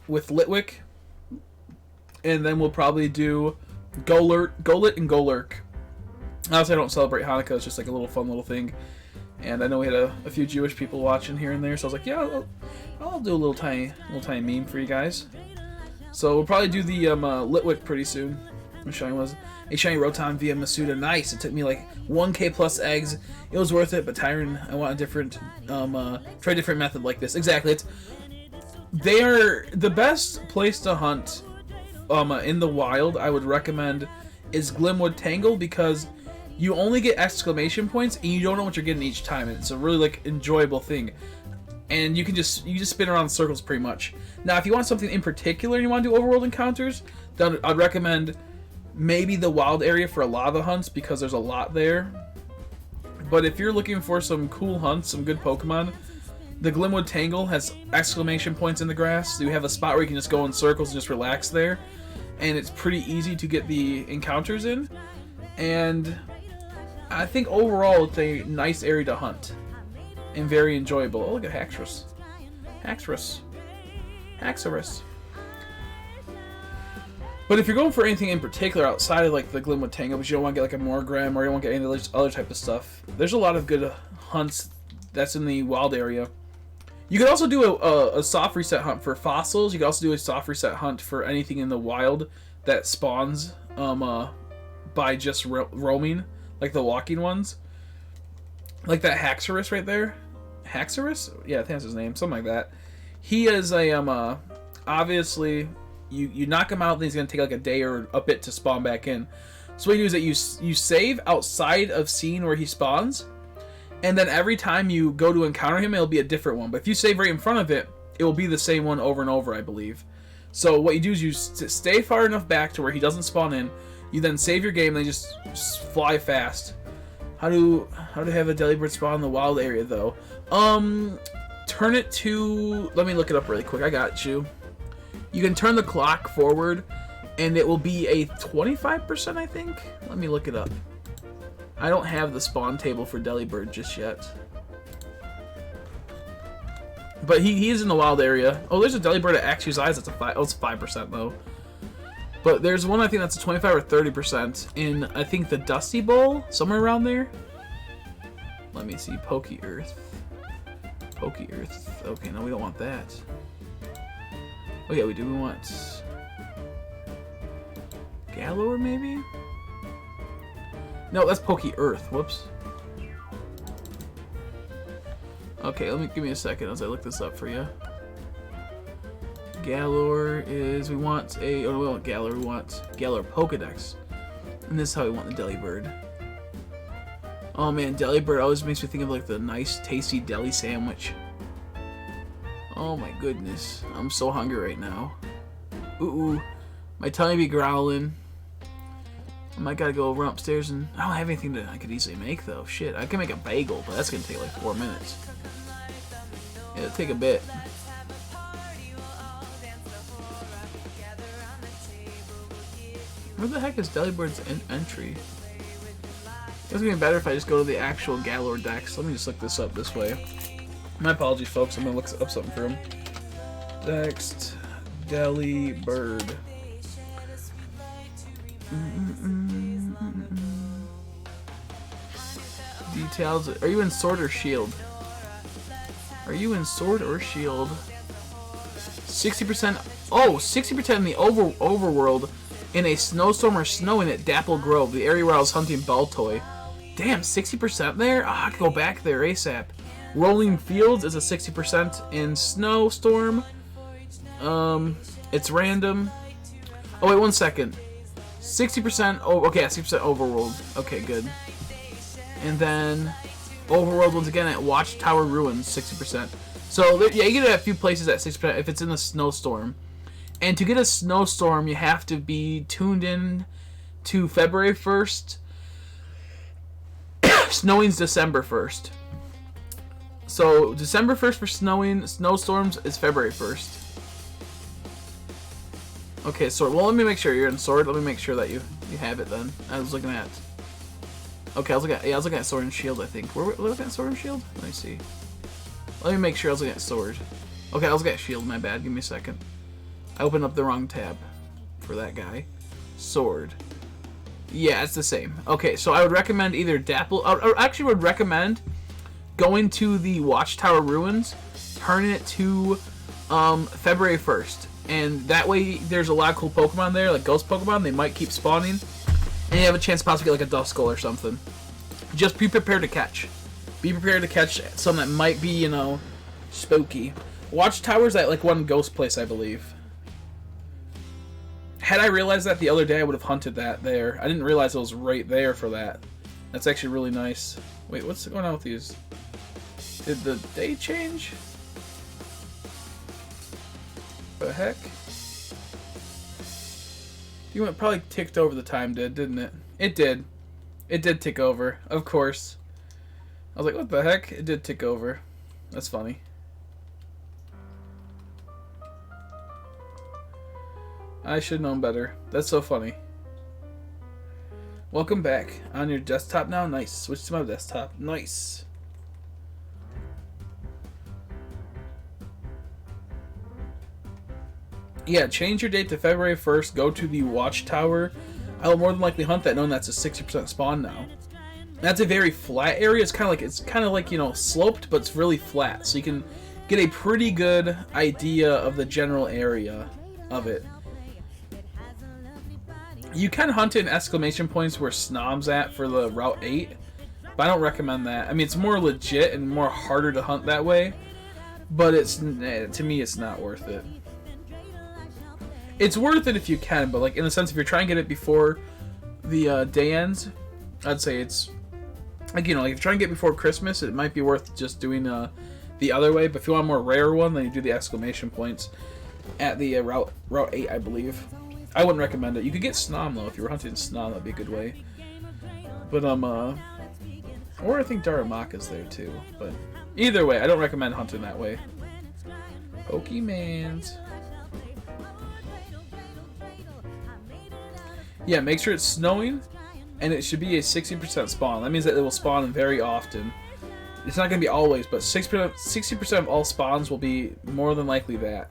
with Litwick. And then we'll probably do Golit and Golurk. Honestly, I don't celebrate Hanukkah. It's just like a little fun little thing. And I know we had a few Jewish people watching here and there, so I was like, yeah, I'll do a little tiny meme for you guys. So we'll probably do the Litwick pretty soon. Which shiny was a shiny Rotom via Masuda. Nice. It took me like 1k plus eggs. It was worth it, but Tyron, I want a different try a different method like this. Exactly. They are the best place to hunt in the wild. I would recommend is Glimwood Tangle because you only get exclamation points and you don't know what you're getting each time. And it's a really like enjoyable thing. And you just spin around in circles pretty much. Now, if you want something in particular and you want to do overworld encounters, then I'd recommend maybe the wild area for a lot of the hunts because there's a lot there. But if you're looking for some cool hunts, some good Pokemon, the Glimwood Tangle has exclamation points in the grass. So you have a spot where you can just go in circles and just relax there. And it's pretty easy to get the encounters in. And I think overall it's a nice area to hunt. And very enjoyable. Oh, look at Haxorus. But if you're going for anything in particular outside of like the Glimwood Tangle, but you don't want to get like a Morgrem or you don't want to get any other type of stuff, there's a lot of good hunts that's in the wild area. You could also do a soft reset hunt for fossils. You could also do a soft reset hunt for anything in the wild that spawns by just roaming, like the walking ones. Like that Haxorus right there. Haxorus? Yeah, I think that's his name. Something like that. He is a, obviously, you knock him out, then he's going to take like a day or a bit to spawn back in. So what you do is that you save outside of scene where he spawns, and then every time you go to encounter him, it'll be a different one. But if you save right in front of it, it will be the same one over and over, I believe. So what you do is you stay far enough back to where he doesn't spawn in. You then save your game, and then you just fly fast. How to have a Delibird spawn in the wild area, though? Turn it to... Let me look it up really quick. I got you. You can turn the clock forward, and it will be a 25%, I think? Let me look it up. I don't have the spawn table for Delibird just yet. But he is in the wild area. Oh, there's a Delibird at Axew's Eyes. That's a 5. Oh, it's 5%, though. But there's one, I think that's a 25 or 30% in, I think, the Dusty Bowl, somewhere around there. Let me see. Pokey Earth. Pokey Earth. Okay, no, we don't want that. Oh, yeah, we do. We want... Galor, maybe? No, that's Pokey Earth. Whoops. Okay, give me a second as I look this up for you. Galor is... We want a... Oh, we want Galor. We want Galor Pokedex. And this is how we want the Delibird. Oh, man, Delibird always makes me think of, like, the nice, tasty deli sandwich. Oh, my goodness. I'm so hungry right now. Ooh. My tummy be growling. I might gotta go run upstairs and... I don't have anything that I could easily make, though. Shit, I can make a bagel, but that's gonna take, like, 4 minutes. Yeah, it'll take a bit. Where the heck is Delibird's entry? It's gonna be better if I just go to the actual Galor Dex. Let me just look this up this way. My apologies, folks. I'm gonna look up something for him. Dex Delibird. Details. Are you in Sword or Shield? Are you in Sword or Shield? 60%. Oh, 60% in the overworld. In a snowstorm or snowing at Dapple Grove, the area where I was hunting Baltoy. Damn, 60% there? I could go back there ASAP. Rolling Fields is a 60% in snowstorm. It's random. Oh, wait, 1 second. 60%. Oh, okay, 60% overworld. Okay, good. And then overworld once again at Watchtower Ruins, 60%. So yeah, you get it at a few places at 60% if it's in the snowstorm. And to get a snowstorm, you have to be tuned in to February 1st. Snowing's December 1st. So December 1st for snowstorms is February 1st. Okay, Sword. Well, let me make sure you're in Sword. Let me make sure that you have it then. I was looking at... Okay, I was looking at Sword and Shield, I think. Were we looking at Sword and Shield? Let me see. Let me make sure I was looking at Sword. Okay, I was looking at Shield, my bad. Give me a second. I opened up the wrong tab for that guy. Sword. Yeah, it's the same. Okay, so I would recommend either Dapple... I actually would recommend going to the Watchtower Ruins, turning it to February 1st. And that way, there's a lot of cool Pokemon there, like Ghost Pokemon. They might keep spawning. And you have a chance to possibly get like a Duskull or something. Just be prepared to catch. Be prepared to catch something that might be, you know, spooky. Watchtower's at like one ghost place, I believe. Had I realized that the other day, I would have hunted that there. I didn't realize it was right there for that. That's actually really nice. Wait, what's going on with these? Did the day change? The heck? You probably ticked over the time, didn't it? It did. It did tick over, of course. I was like, what the heck? It did tick over. That's funny. I should have known better. That's so funny. Welcome back. On your desktop now? Nice. Switch to my desktop. Nice. Yeah, change your date to February 1st. Go to the Watchtower. I will more than likely hunt that, knowing that's a 60% spawn now. That's a very flat area. It's kind of like you know, sloped, but it's really flat. So you can get a pretty good idea of the general area of it. You can hunt in exclamation points where Snom's at for the Route 8, but I don't recommend that. I mean, it's more legit and more harder to hunt that way, but it's to me, it's not worth it. It's worth it if you can, but like in the sense if you're trying to get it before the day ends, I'd say it's like, you know, like if you're trying to get before Christmas, it might be worth just doing the other way. But if you want a more rare one, then you do the exclamation points at the Route 8, I believe. I wouldn't recommend it. You could get Snom though if you were hunting Snom. That'd be a good way. But or I think Daramaka's there too. But either way, I don't recommend hunting that way. Pokemans. Yeah, make sure it's snowing, and it should be a 60% spawn. That means that it will spawn very often. It's not going to be always, but 60% of all spawns will be more than likely that.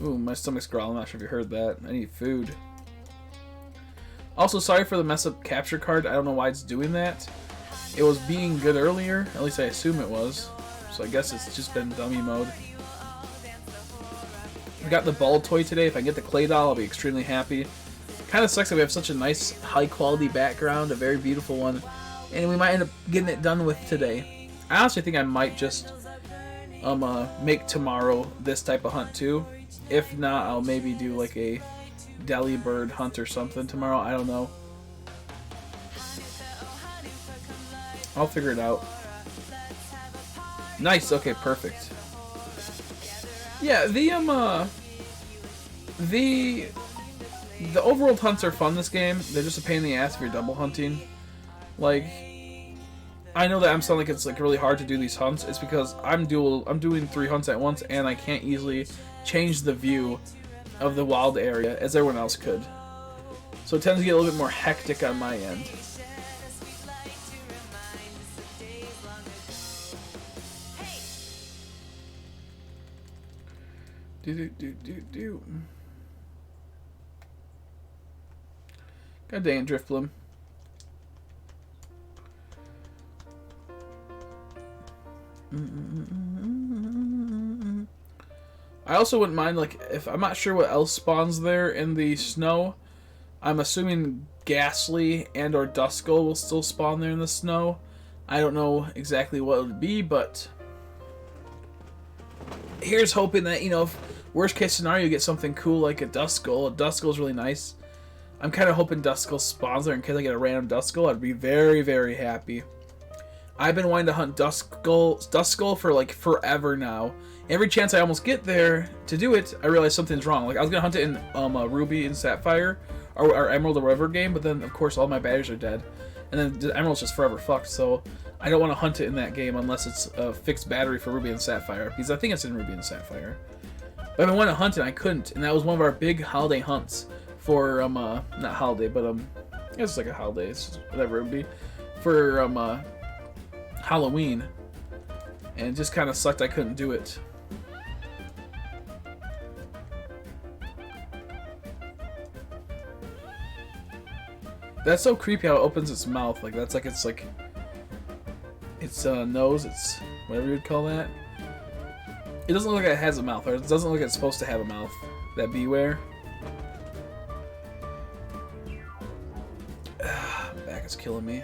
Ooh, my stomach's growling. I'm not sure if you heard that. I need food. Also, sorry for the mess up capture card. I don't know why it's doing that. It was being good earlier. At least I assume it was. So I guess it's just been dummy mode. I got the Baltoy today. If I get the clay doll, I'll be extremely happy. Kind of sucks that we have such a nice, high-quality background, a very beautiful one, and we might end up getting it done with today. I honestly think I might just make tomorrow this type of hunt too. If not, I'll maybe do like a Delibird hunt or something tomorrow. I don't know. I'll figure it out. Nice. Okay, perfect. Yeah, the overworld hunts are fun this game. They're just a pain in the ass if you're double hunting. Like, I know that I'm sounding like it's like really hard to do these hunts. It's because I'm doing 3 hunts at once, and I can't easily change the view of the wild area as everyone else could. So it tends to get a little bit more hectic on my end. Do. God dang, Driftbloom. I also wouldn't mind, like, if I'm not sure what else spawns there in the snow. I'm assuming Ghastly and or Duskull will still spawn there in the snow. I don't know exactly what it would be, but here's hoping that, you know, if worst case scenario, you get something cool like a Duskull. A Duskull's really nice. I'm kind of hoping Duskull spawns there in case I get a random Duskull. I'd be very, very happy. I've been wanting to hunt Duskull for like forever now. Every chance I almost get there to do it, I realize something's wrong. Like I was gonna hunt it in Ruby and Sapphire or Emerald or whatever game, but then of course all my batteries are dead, and then the Emerald's just forever fucked. So I don't want to hunt it in that game unless it's a fixed battery for Ruby and Sapphire, because I think it's in Ruby and Sapphire. But I've been wanting to hunt it, and I couldn't, and that was one of our big holiday hunts for not holiday, but I guess it's like a holiday, it's just whatever it would be for Halloween, and it just kind of sucked I couldn't do it. That's so creepy how it opens its mouth. Like that's like it's nose, it's whatever you'd call that. It doesn't look like it has a mouth, or it doesn't look like it's supposed to have a mouth. That beware. My back is killing me.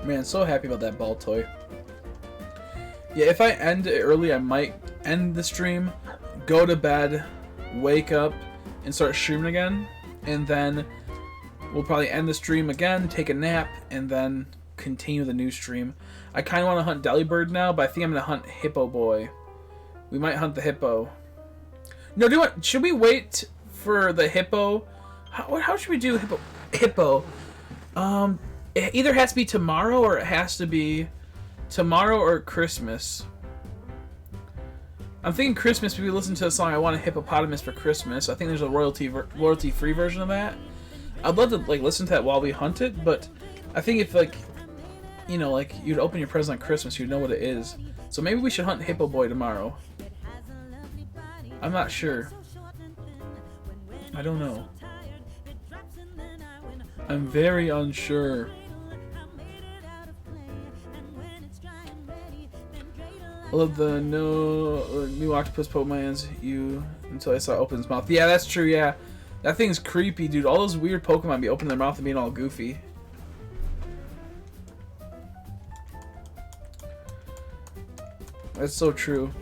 Man, so happy about that Baltoy. Yeah, if I end it early, I might end the stream, go to bed, wake up, and start streaming again. And then we'll probably end the stream again, take a nap, and then continue the new stream. I kind of want to hunt Delibird now, but I think I'm going to hunt Hippo Boy. We might hunt the Hippo. No, should we wait for the Hippo? How should we do Hippo? It either has to be tomorrow, or it has to be tomorrow or Christmas. I'm thinking Christmas because we listened to the song "I Want a Hippopotamus for Christmas." I think there's a royalty-free version of that. I'd love to like listen to that while we hunt it, but I think if like, you know, like you'd open your present on Christmas, you'd know what it is. So maybe we should hunt Hippo Boy tomorrow. I'm not sure. I don't know. I'm very unsure. I love the new octopus Pokemon's you until I saw it open his mouth. Yeah, that's true, yeah. That thing's creepy, dude. All those weird Pokemon be opening their mouth and being all goofy. That's so true.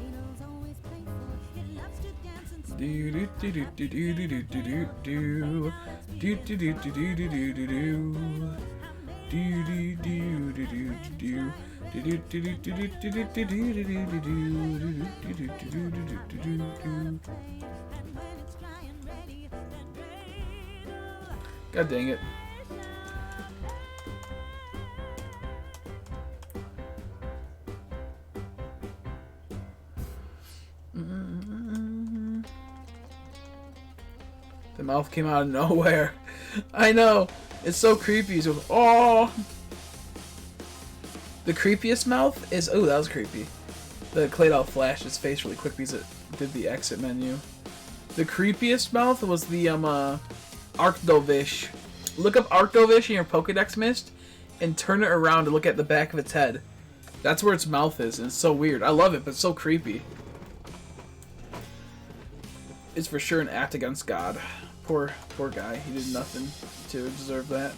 God dang it. The mouth came out of nowhere. I know. It's so creepy. So, oh. The creepiest mouth is... Oh, that was creepy. The Claydol flashed his face really quick because it did the exit menu. The creepiest mouth was the Arctovish. Look up Arctovish in your Pokedex mist and turn it around to look at the back of its head. That's where its mouth is, and it's so weird. I love it, but it's so creepy. It's for sure an act against God. Poor guy. He did nothing to deserve that.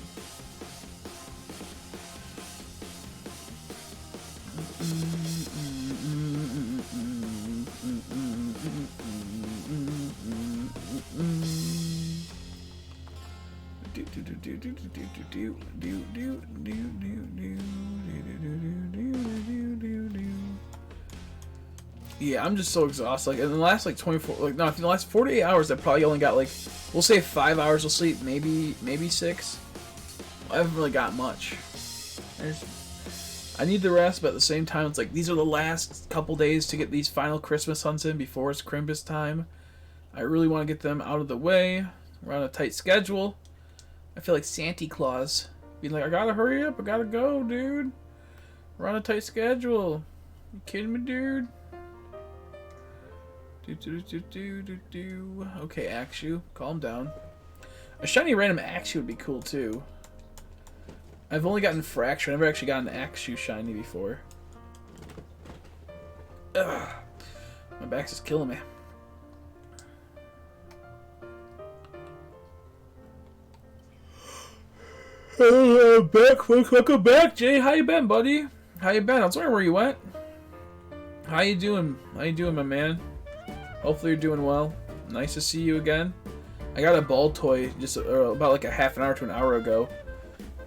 Yeah, I'm just so exhausted. Like in the last like 24, like no, in the last 48 hours, I probably only got like, we'll say 5 hours of sleep, maybe 6. I haven't really got much. I need the rest, but at the same time, it's like these are the last couple days to get these final Christmas hunts in before it's Crimbus time. I really want to get them out of the way. We're on a tight schedule. I feel like Santa Claus being like, I gotta hurry up, I gotta go, dude. We're on a tight schedule. You kidding me, dude? Okay, Axew, calm down. A shiny random Axew would be cool too. I've only gotten Fracture. I've never actually gotten an Axew shiny before. Ugh. My back's just killing me. Welcome back, Jay. How you been, buddy? How you been? I was wondering where you went. How you doing? How you doing, my man? Hopefully you're doing well. Nice to see you again. I got a Baltoy just about like a half an hour to an hour ago.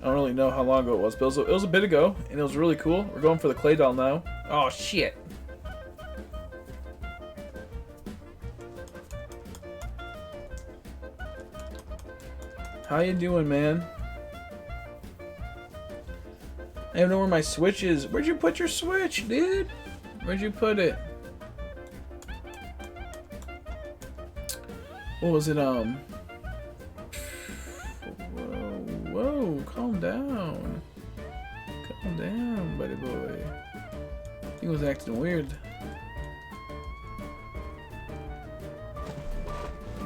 I don't really know how long ago it was, but it was a bit ago, and it was really cool. We're going for the Claydol now. Oh, shit. How you doing, man? I don't know where my Switch is. Where'd you put your Switch, dude? Where'd you put it? What was it, Whoa, calm down. Calm down, buddy boy. He was acting weird.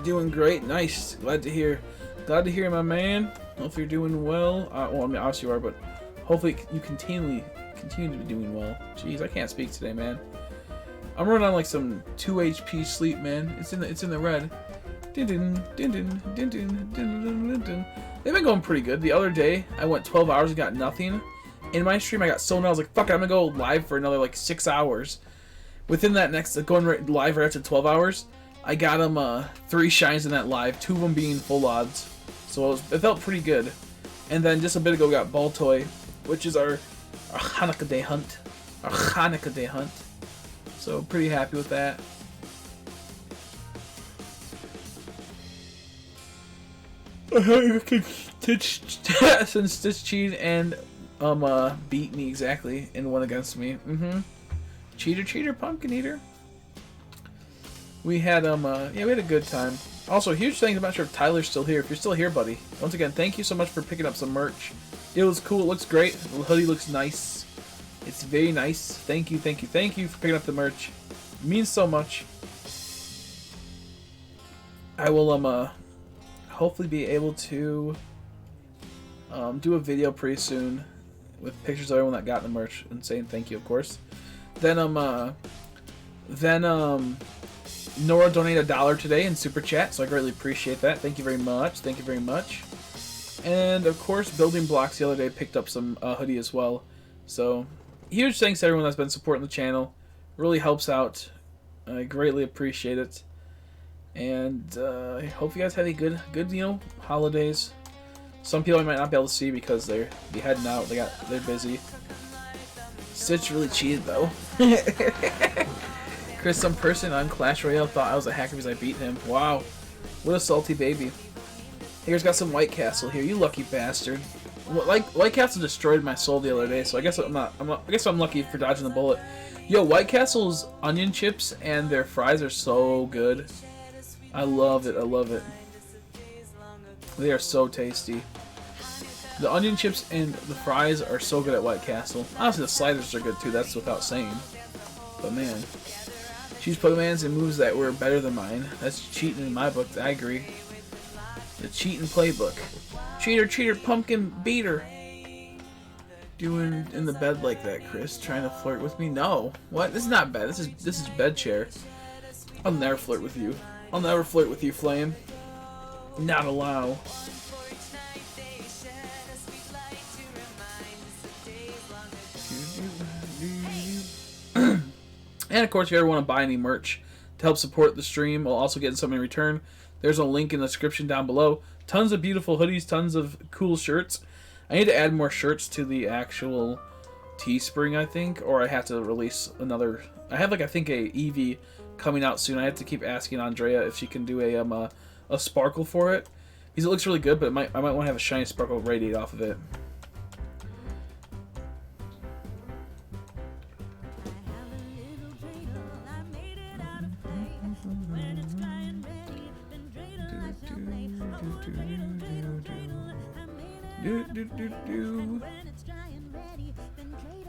Doing great, nice. Glad to hear. Glad to hear, my man. Hopefully you're doing well. Well, I mean, obviously you are, but hopefully you continue to be doing well. Jeez, I can't speak today, man. I'm running on like some 2 HP sleep, man. It's in the red. They've been going pretty good. The other day, I went 12 hours and got nothing. In my stream, I got so annoyed. I was like, fuck it, I'm gonna go live for another like 6 hours. Within that next, going live right after 12 hours, I got them 3 shines in that live, 2 of them being full odds. So it felt pretty good. And then just a bit ago, we got Baltoy, which is our Hanukkah Day hunt. Our Hanukkah Day hunt. So pretty happy with that. Since Stitch cheated and beat me exactly and won against me. Cheater, pumpkin eater. We had yeah, we had a good time. Also, huge thanks. I'm not sure if Tyler's still here. If you're still here, buddy, once again, thank you so much for picking up some merch. It was cool. It looks great. The hoodie looks nice. It's very nice. Thank you for picking up the merch. It means so much. I will hopefully be able to Do a video pretty soon with pictures of everyone that got the merch and saying thank you, of course. Then Nora donated $1 today in Super Chat, so I greatly appreciate that. Thank you very much. Thank you very much. And, of course, Building Blocks the other day picked up some hoodie as well. So, huge thanks to everyone that's been supporting the channel. Really helps out. I greatly appreciate it. And I hope you guys have a good holidays. Some people I might not be able to see because they're heading out. They're busy. Stitch really cheated though. Chris, some person on Clash Royale thought I was a hacker because I beat him. Wow, what a salty baby. Here's got some White Castle here. You lucky bastard. White Castle destroyed my soul the other day, so I guess I guess I'm lucky for dodging the bullet. Yo, White Castle's onion chips and their fries are so good. I love it. I love it. They are so tasty. The onion chips and the fries are so good at White Castle. Honestly, the sliders are good too. That's without saying. But man, she's put commands and moves that were better than mine. That's cheating in my book. I agree. The cheating playbook. Cheater, cheater, pumpkin beater. Doing in the bed like that, Chris? Trying to flirt with me? No. What? This is not bed. This is bed chair. I'll never flirt with you. I'll never flirt with you, Flame. Not allow. And of course, if you ever want to buy any merch to help support the stream while also getting something in return, there's a link in the description down below. Tons of beautiful hoodies, tons of cool shirts. I need to add more shirts to the actual Teespring, I think, or I have to release another. I have I think a Eevee coming out soon. I have to keep asking Andrhea if she can do a sparkle for it, because it looks really good, but I might want to have a shiny sparkle radiate off of it.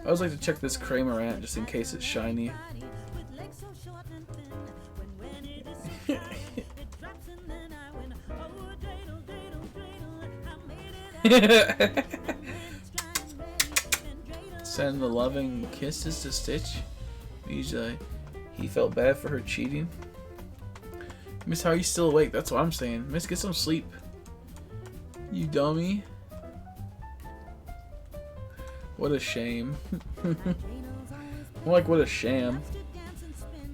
I always like to check this Cramorant just in case it's shiny. Send the loving kisses to Stitch. He felt bad for her cheating. Miss, how are you still awake? That's what I'm saying. Miss, get some sleep. You dummy. What a shame. More like what a sham.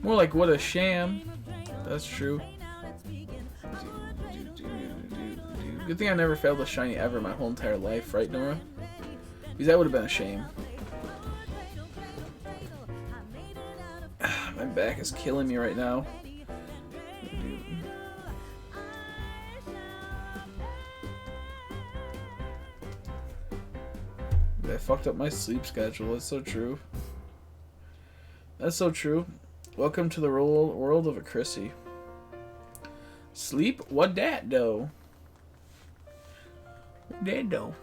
More like what a sham. That's true. Good thing I never failed a shiny ever my whole entire life, right, Nora? Because that would have been a shame. My back is killing me right now. I fucked up my sleep schedule. That's so true. That's so true. Welcome to the world of a Chrissy. Sleep? What dat though? What dat though?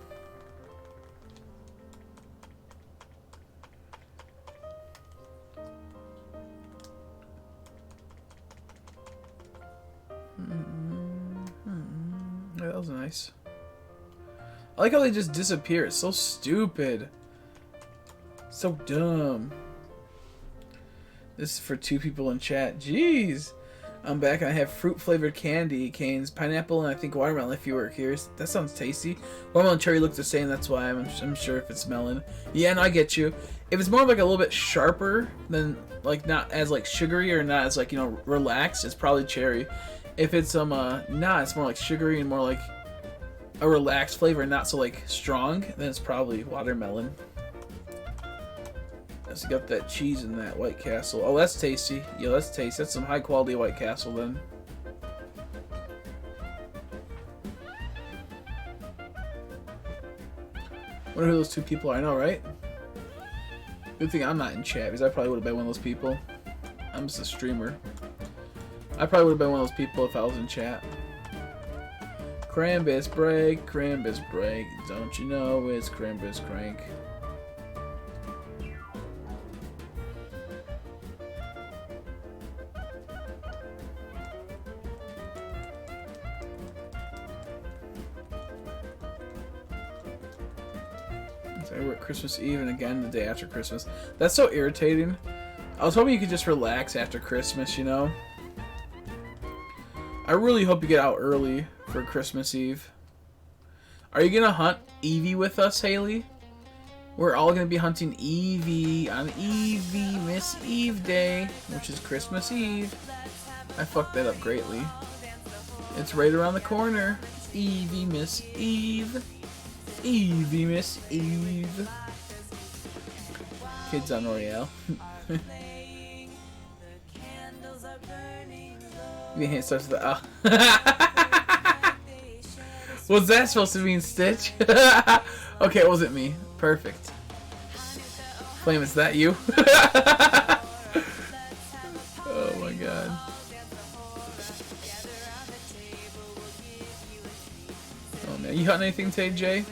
Yeah, that was nice. I like how they just disappear. It's so stupid. So dumb. This is for 2 people in chat. Jeez. I'm back and I have fruit-flavored candy canes, pineapple, and I think watermelon if you were curious. That sounds tasty. Watermelon and cherry look the same, that's why I'm sure if it's melon. Yeah, no, I get you. If it's more of a little bit sharper than, not as sugary or not as relaxed, it's probably cherry. If it's nah, it's more sugary and more a relaxed flavor and not so strong, then it's probably watermelon. It's got that cheese in that White Castle. Oh, that's tasty. Yeah, that's tasty. That's some high quality White Castle then. Wonder who those 2 people are. I know, right? Good thing I'm not in chat because I probably would have been one of those people. I'm just a streamer. I probably would have been one of those people if I was in chat. Crambus break, Crambus break. Don't you know it's Crambus crank? So I work Christmas Eve and again the day after Christmas. That's so irritating. I was hoping you could just relax after Christmas, you know? I really hope you get out early for Christmas Eve. Are you gonna hunt Evie with us, Haley? We're all gonna be hunting Evie on Evie Miss Eve Day, which is Christmas Eve. I fucked that up greatly. It's right around the corner. Evie Miss Eve. Evie Miss Eve. Kids on Royale. You can't start with the Was that supposed to mean Stitch? Okay, it wasn't me. Perfect. Flame, is that you? Oh my god. Oh man, you hunting anything today, Jay?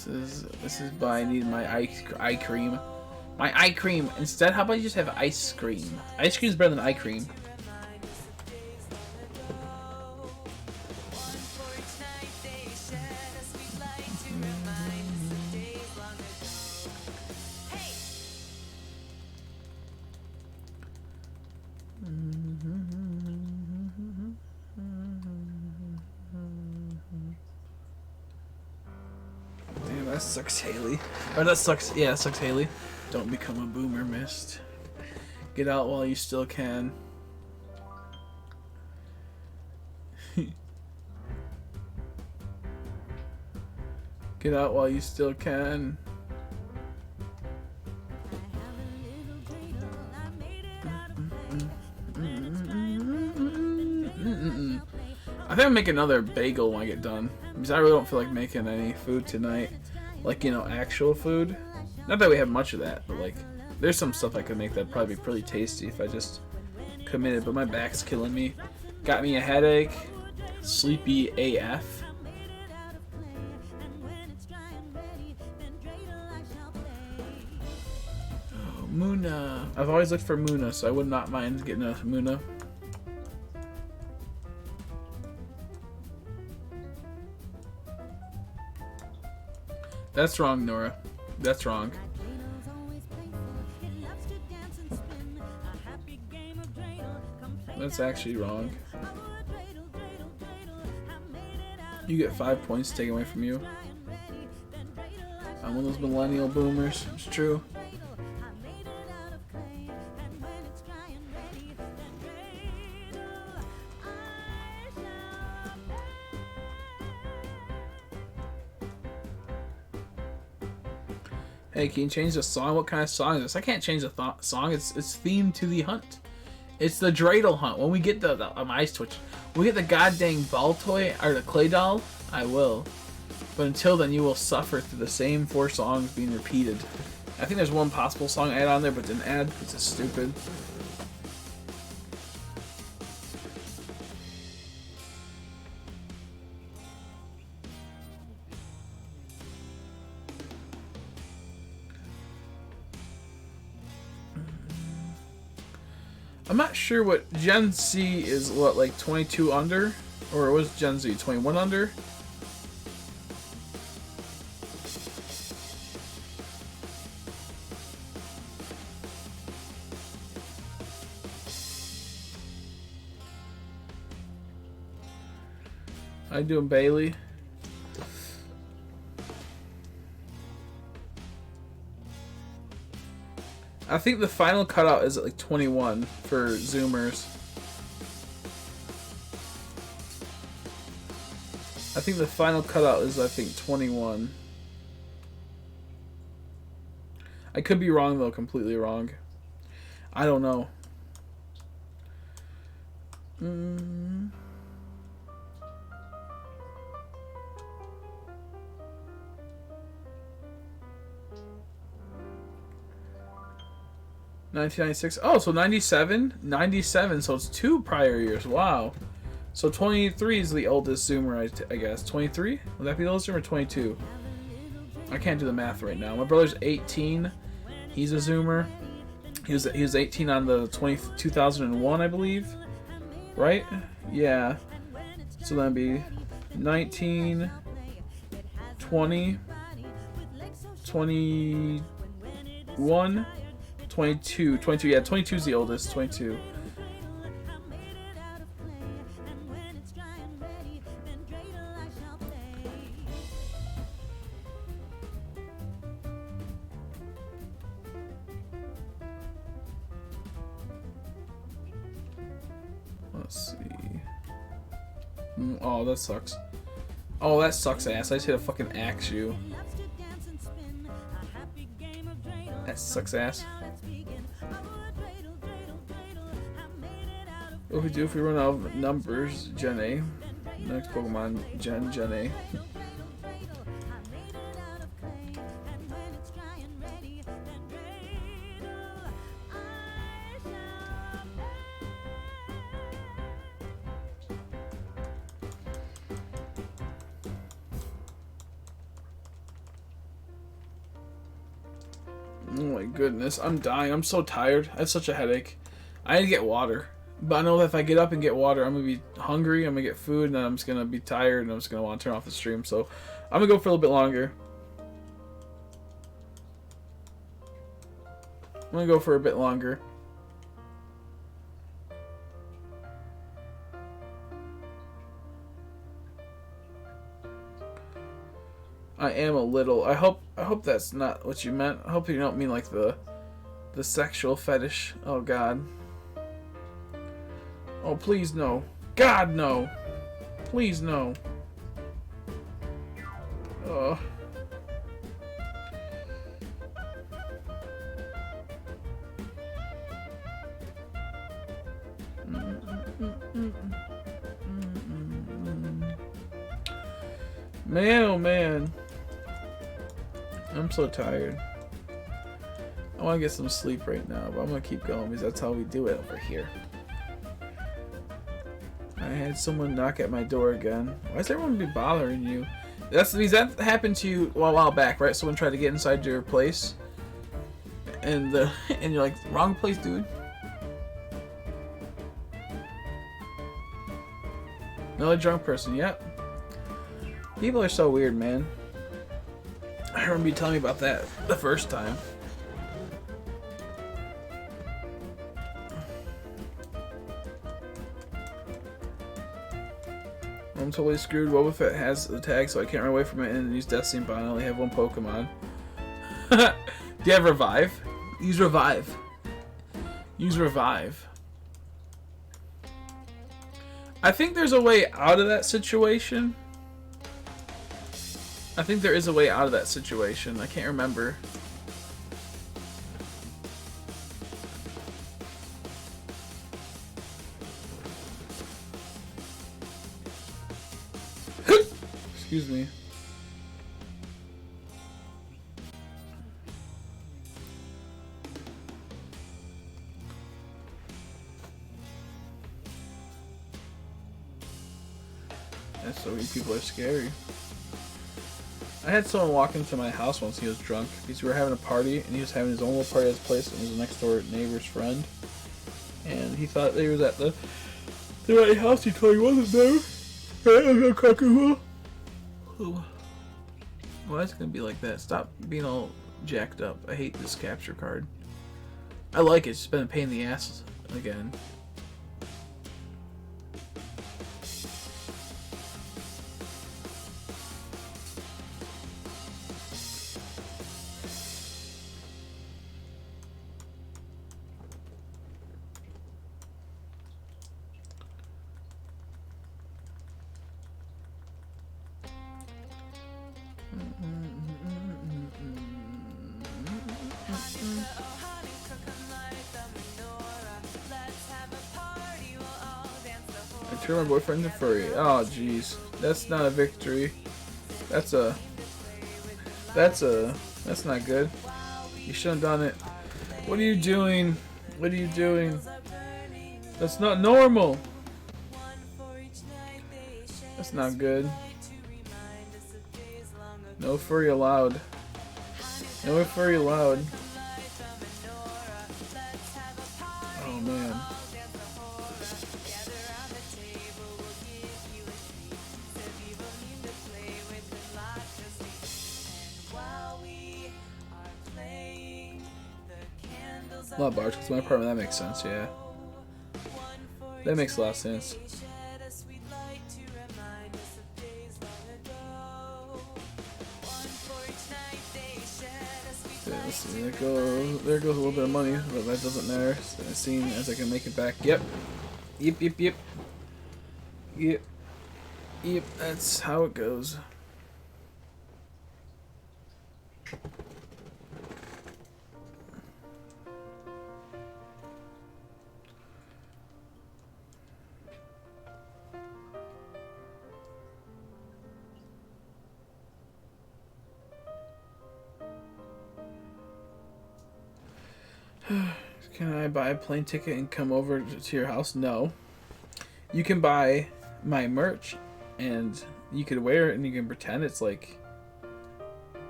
This is by I need my eye cream. My eye cream. Instead, how about you just have ice cream? Ice cream is better than eye cream. Damn, that sucks, Haley. Or that sucks. Yeah, that sucks, Haley. Don't become a boomer, Mist. Get out while you still can. Get out while you still can. I think I'll make another bagel when I get done. Because I really don't feel like making any food tonight. Like, you know, actual food. Not that we have much of that, but like, there's some stuff I could make that'd probably be pretty tasty if I just committed, but my back's killing me. Got me a headache. Sleepy AF. Oh, Muna. I've always looked for Muna, so I would not mind getting a Muna. That's wrong, Nora. That's wrong. That's actually wrong. You get 5 points taken away from you. I'm one of those millennial boomers. It's true. Hey, can you change the song? What kind of song is this? I can't change the song. It's themed to the hunt. It's the dreidel hunt. When we get my eyes twitch. When we get the goddamn Baltoy or the clay doll, I will. But until then, you will suffer through the same 4 songs being repeated. I think there's one possible song I add on there, but didn't add because it's stupid. I'm not sure what Gen Z is, what, like 22 under? Or was Gen Z 21 under? How you doing, Bailey? I think the final cutout is at like 21 for Zoomers. I think the final cutout is, I think, 21. I could be wrong, though, completely wrong. I don't know. 1996. Oh, so 97? 97, so it's 2 prior years. Wow. So 23 is the oldest Zoomer, I guess. 23? Would that be the oldest Zoomer? 22. I can't do the math right now. My brother's 18. He's a Zoomer. He was 18 on the 2001, I believe. Right? Yeah. So that'd be 19, 20, 21, 22. 22, yeah, 22 is the oldest. 22. Let's see. Oh, that sucks. Oh, that sucks ass. I just hit a fucking axe you. That sucks ass. What do we do if we run out of numbers? Gen A. Next Pokemon, Gen A. Oh my goodness, I'm dying. I'm so tired. I have such a headache. I need to get water. But I know that if I get up and get water, I'm going to be hungry, I'm going to get food, and then I'm just going to be tired, and I'm just going to want to turn off the stream. So I'm going to go for a little bit longer. I'm going to go for a bit longer. I am a little. I hope that's not what you meant. I hope you don't mean like the sexual fetish. Oh God. Oh please no. God no. Please no. Oh. Man, oh man. I'm so tired. I want to get some sleep right now, but I'm going to keep going because that's how we do it over here. I had someone knock at my door again. Why does everyone be bothering you? That's because that happened to you a while back, right? Someone tried to get inside your place. And you're like, wrong place, dude. Another drunk person, yep. People are so weird, man. I remember you telling me about that the first time. I'm totally screwed. What if it has the tag so I can't run away from it and use Destiny Bond? I only have one Pokemon. Do you have Revive? Use Revive. Use Revive. I think there's a way out of that situation. I think there is a way out of that situation. I can't remember. Excuse me. That's so many people are scary. I had someone walk into my house once. He was drunk because we were having a party and he was having his own little party at his place, and it was a next door neighbor's friend, and he thought they was at the right house. He told he wasn't there. Why is it gonna be like that? Stop being all jacked up. I hate this capture card. I like it. It's just been a pain in the ass again. I turned my boyfriend into furry. Oh jeez. That's not a victory. That's not good. You shouldn't have done it. What are you doing? What are you doing? That's not normal. That's not good. No furry allowed. No furry allowed. Oh man. Love bars, because my apartment, that makes sense, yeah. That makes a lot of sense. Yeah, let's see, there goes a little bit of money, but that doesn't matter. Seeing as I can make it back. Yep. Yep. Yep, that's how it goes. Can I buy a plane ticket and come over to your house? No. You can buy my merch and you could wear it and you can pretend it's like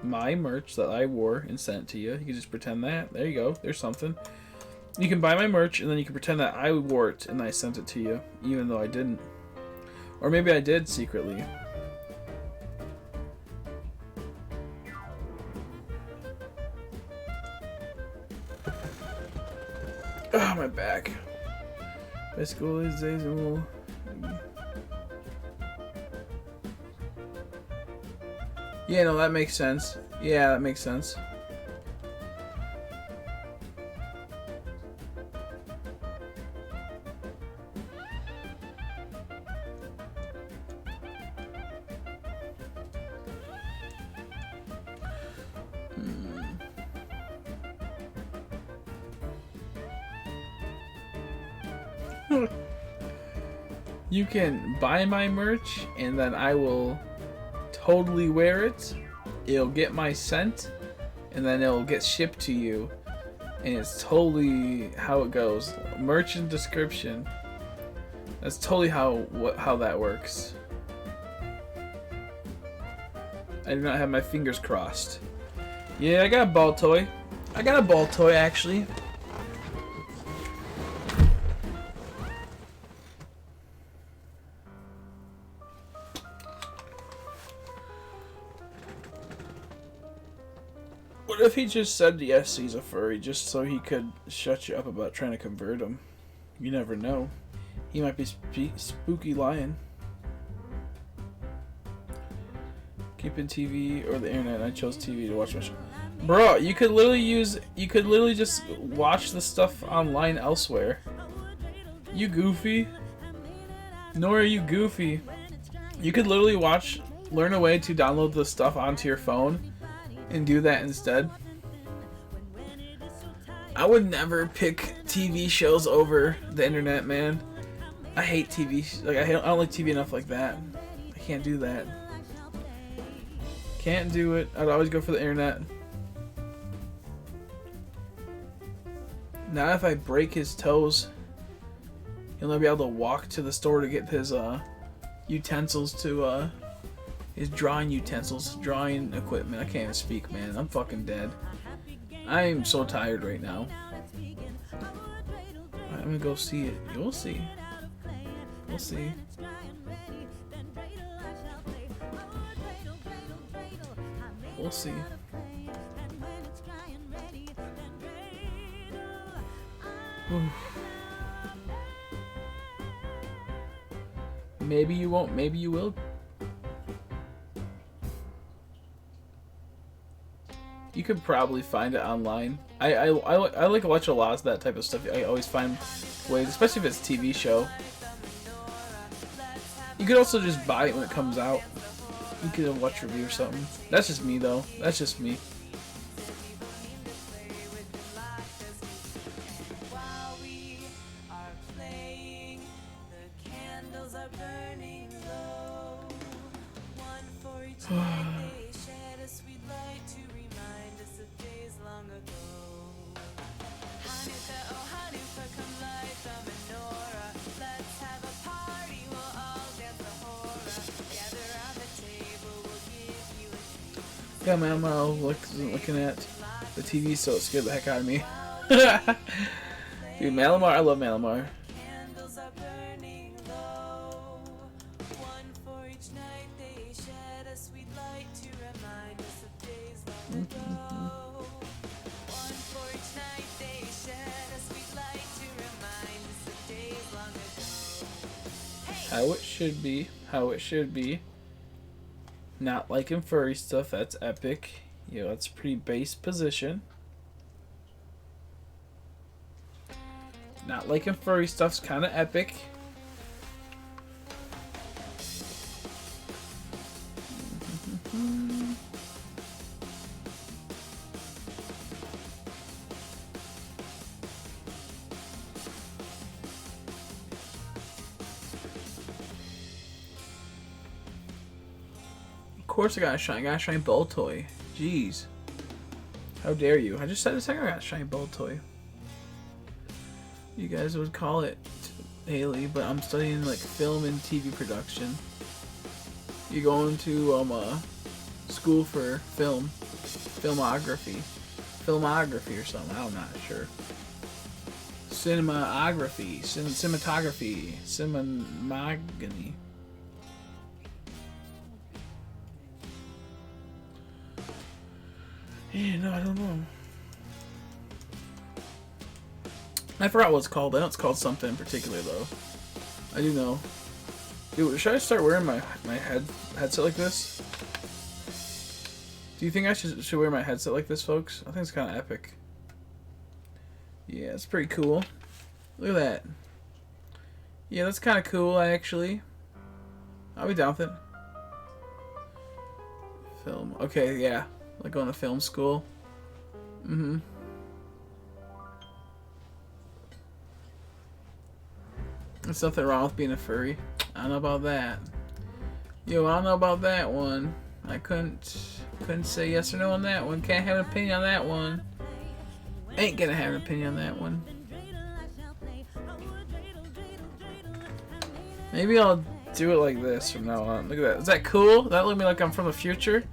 my merch that I wore and sent to you. You can just pretend that. There you go. There's something. You can buy my merch and then you can pretend that I wore it and I sent it to you, even though I didn't. Or maybe I did secretly. Oh, my back. My school is days and will. Yeah, no, that makes sense. Yeah, that makes sense. You can buy my merch and then I will totally wear it. It'll get my scent and then it'll get shipped to you. And it's totally how it goes. Merchant description. That's totally how that works. I do not have my fingers crossed. Yeah, I got a Baltoy. I got a Baltoy actually. What if he just said yes, he's a furry, just so he could shut you up about trying to convert him? You never know. He might be spooky lying. Keeping TV or the internet. I chose TV to watch my show. Bro, you could literally just watch the stuff online elsewhere. You goofy. Nor are you goofy. You could literally learn a way to download the stuff onto your phone and do that instead. I would never pick TV shows over the internet, man. I hate TV. Like I don't like TV enough like that. I can't do that. Can't do it. I'd always go for the internet. Now if I break his toes, he'll not be able to walk to the store to get his utensils to his drawing utensils, drawing equipment. I can't even speak, man. I'm fucking dead. I'm so tired right now. I'm gonna go see it. You'll see. We'll see. We'll see. Maybe you won't. Maybe you will. You could probably find it online. I like to watch a lot of that type of stuff. I always find ways, especially if it's a TV show. You could also just buy it when it comes out. You could watch a review or something. That's just me, though. That's just me. Yeah, man, I was looking at the TV, so it scared the heck out of me. Dude, Malamar, I love Malamar. How it should be. How it should be. Not liking furry stuff. That's epic. Yo, that's a pretty base position. Not liking furry stuff's kind of epic. Of course I gotta shine. I gotta shine Baltoy. Jeez. How dare you. I just said a second I gotta shine Baltoy. You guys would call it Haley, but I'm studying like film and TV production. You going to school for filmography or something. I'm not sure. Cinematography, cinemagony. Yeah, no, I don't know. I forgot what it's called. I know it's called something in particular, though. I do know. Dude, should I start wearing my headset like this? Do you think I should wear my headset like this, folks? I think it's kind of epic. Yeah, it's pretty cool. Look at that. Yeah, that's kind of cool, actually. I'll be down with it. Film. Okay, yeah. Like going to film school. Mm-hmm. There's nothing wrong with being a furry. I don't know about that. Yo, I don't know about that one. I couldn't say yes or no on that one. Can't have an opinion on that one. Ain't gonna have an opinion on that one. Maybe I'll do it like this from now on. Look at that. Is that cool? That look me like I'm from the future?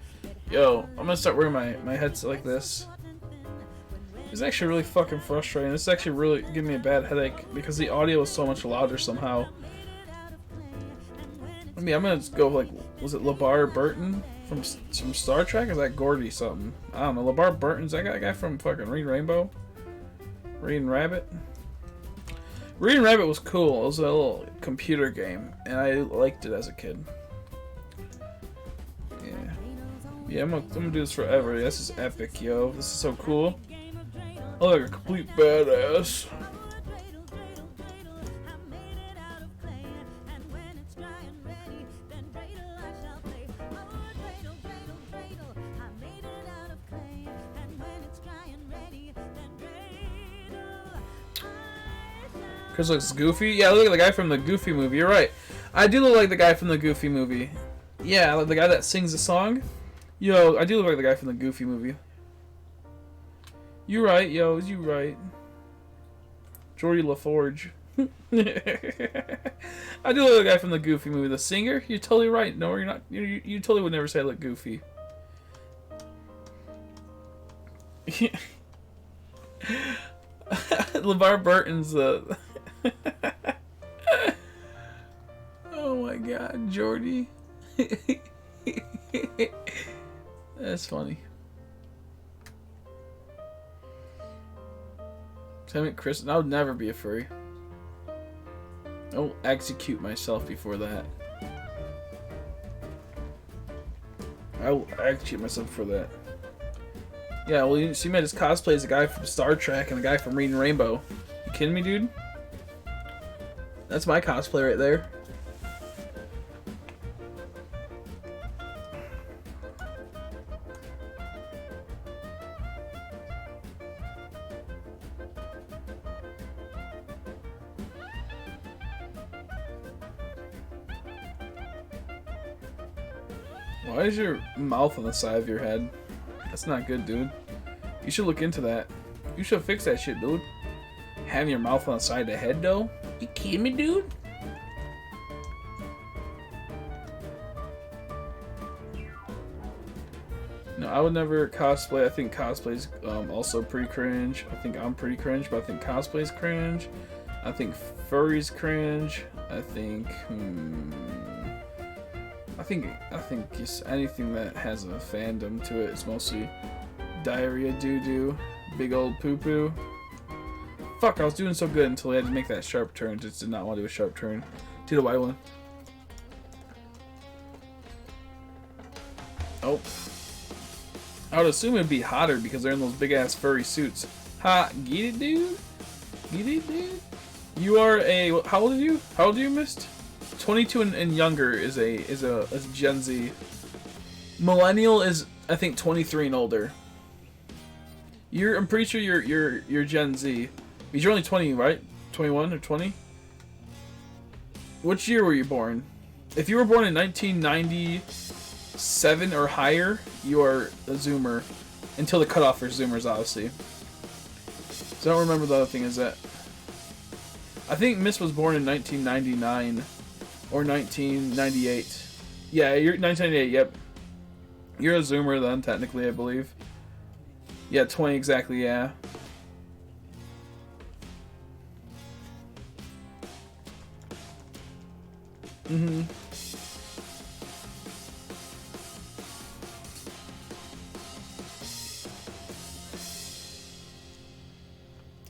Yo, I'm gonna start wearing my headset like this. It's actually really fucking frustrating. It's actually really giving me a bad headache because the audio is so much louder somehow. I mean, I'm gonna just go like, was it LeVar Burton from Star Trek? Or is that Gordy something? I don't know. LeVar Burton's that guy from fucking Reading Rainbow? Reading Rabbit? Reading Rabbit was cool. It was a little computer game, and I liked it as a kid. Yeah. Yeah, I'm gonna do this forever. This is epic, yo. This is so cool. I look like a complete badass. Chris looks goofy. Yeah, I look like the guy from the Goofy movie. You're right. I do look like the guy from the Goofy movie. Yeah, like the guy that sings the song. Yo, I do look like the guy from the Goofy movie. You right, yo, you right. Jordy LaForge. I do look like the guy from the Goofy movie. The singer? You're totally right. No, you're not. You totally would never say I look goofy. LeVar Burton's the... Oh my god, Jordy. That's funny. Chris, I would never be a furry. I'll execute myself before that. I will execute myself before that. Yeah, well, you see me just cosplay as a guy from Star Trek and a guy from Reading Rainbow. You kidding me, dude? That's my cosplay right there. Why is your mouth on the side of your head? That's not good, dude. You should look into that. You should fix that shit, dude. Having your mouth on the side of the head, though? You kidding me, dude? No, I would never cosplay. I think cosplay's also pretty cringe. I think I'm pretty cringe, but I think cosplay's cringe. I think furry's cringe. I think just anything that has a fandom to it is mostly diarrhea, doo-doo, big old poo-poo. Fuck, I was doing so good until I had to make that sharp turn. Just did not want to do a sharp turn. Do the white one. Nope. I would assume it'd be hotter because they're in those big ass furry suits. Ha, get it, dude? Get it, dude? You are a, how old are you? How old are you, Mist? 22 and younger is a Gen Z. Millennial is, I think, 23 and older. I'm pretty sure you're Gen Z. Because you're only 20, right? 21 or 20? Which year were you born? If you were born in 1997 or higher, you are a Zoomer. Until the cutoff for Zoomers, obviously. So I don't remember the other thing is that. I think Miss was born in 1999 or 1998. Yeah, you're 1998. Yep. You're a Zoomer then, technically, I believe. Yeah, 20 exactly. Yeah. Mm-hmm.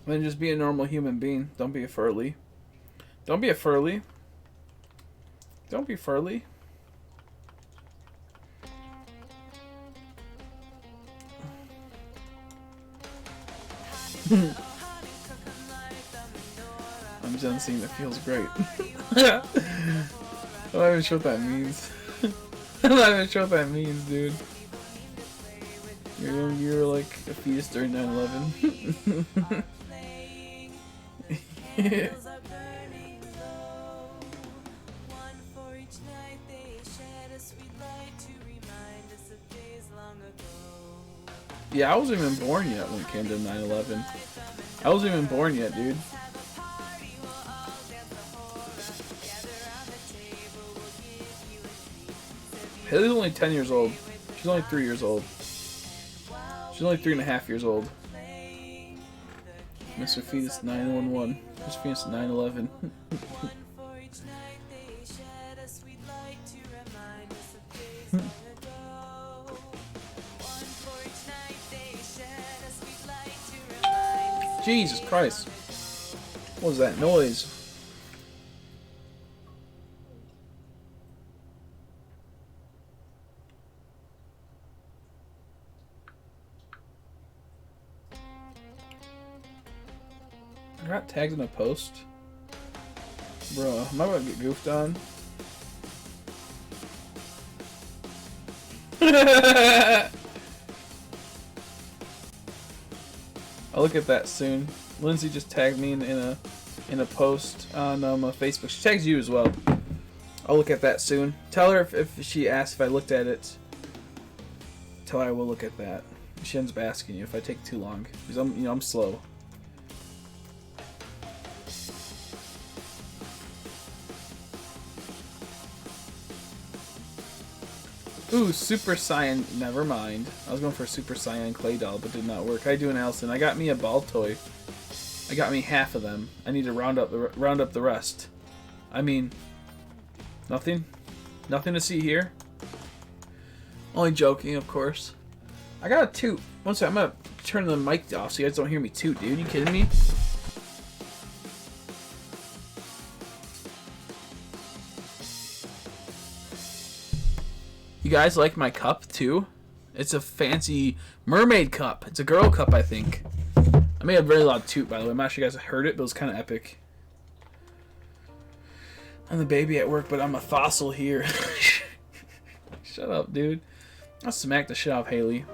Then just be a normal human being. Don't be a furly. Don't be a furly. Don't be furly. I'm Gen Z and it feels great. I'm not even sure what that means. I'm not even sure what that means, dude. You're like a fetus during 9/11. Yeah, I wasn't even born yet when it came to 9/11. I wasn't even born yet, dude. Haley's only 10 years old. She's only 3 years old. She's only 3.5 years old. Mr. Fetus 911. Mr. Fetus 9/11. Jesus Christ. What was that noise? I got tagged in a post. Bro, am I about to get goofed on? I'll look at that soon. Lindsay just tagged me in a post on Facebook. She tags you as well. I'll look at that soon. Tell her if she asks if I looked at it. Tell her I will look at that. She ends up asking you if I take too long because I'm slow. Ooh, Super Saiyan. Never mind. I was going for a Super Saiyan clay doll, but did not work. I do an Allyson. I got me a Baltoy. I got me half of them. I need to round up the rest. I mean, nothing to see here. Only joking, of course. I got a toot. One second, I'm gonna turn the mic off so you guys don't hear me toot, dude. You kidding me? You guys like my cup too? It's a fancy mermaid cup. It's a girl cup, I think. I made a very loud toot, by the way. I'm not sure you guys heard it, but it was kind of epic. I'm the baby at work, but I'm a fossil here. Shut up, dude. I'll smack the shit out of Haley.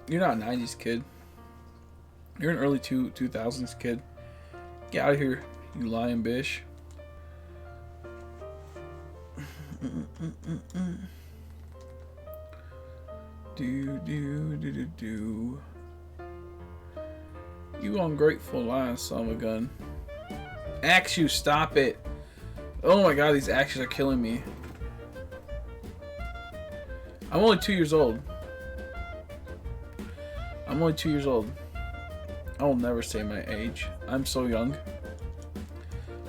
You're not a 90s kid. You're an early 2000s kid. Get out of here, you lying bitch. Do. You ungrateful lying son of a gun. Axe you, stop it. Oh my god, these axes are killing me. I'm only 2 years old. I'm only 2 years old. I will never say my age. I'm so young.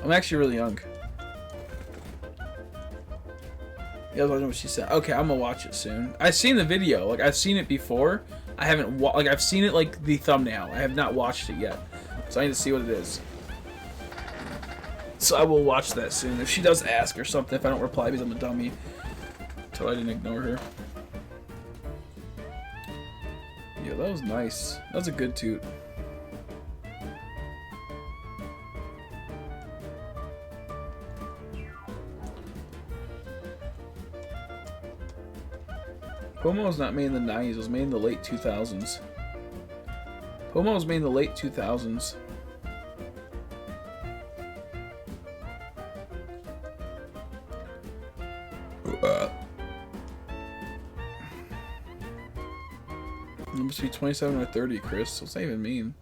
I'm actually really young. Yeah, I was watching what she said. Okay, I'm gonna watch it soon. I've seen the video. Like, I've seen it before, I haven't like I've seen it like the thumbnail. I have not watched it yet, so I need to see what it is. So I will watch that soon. If she does ask or something, if I don't reply because I'm a dummy, until I didn't ignore her. Yeah, that was nice. That was a good toot. Pomo was not made in the 90s, it was made in the late 2000s. Pomo was made in the late 2000s. You must be 27 or 30, Chris. What's that even mean?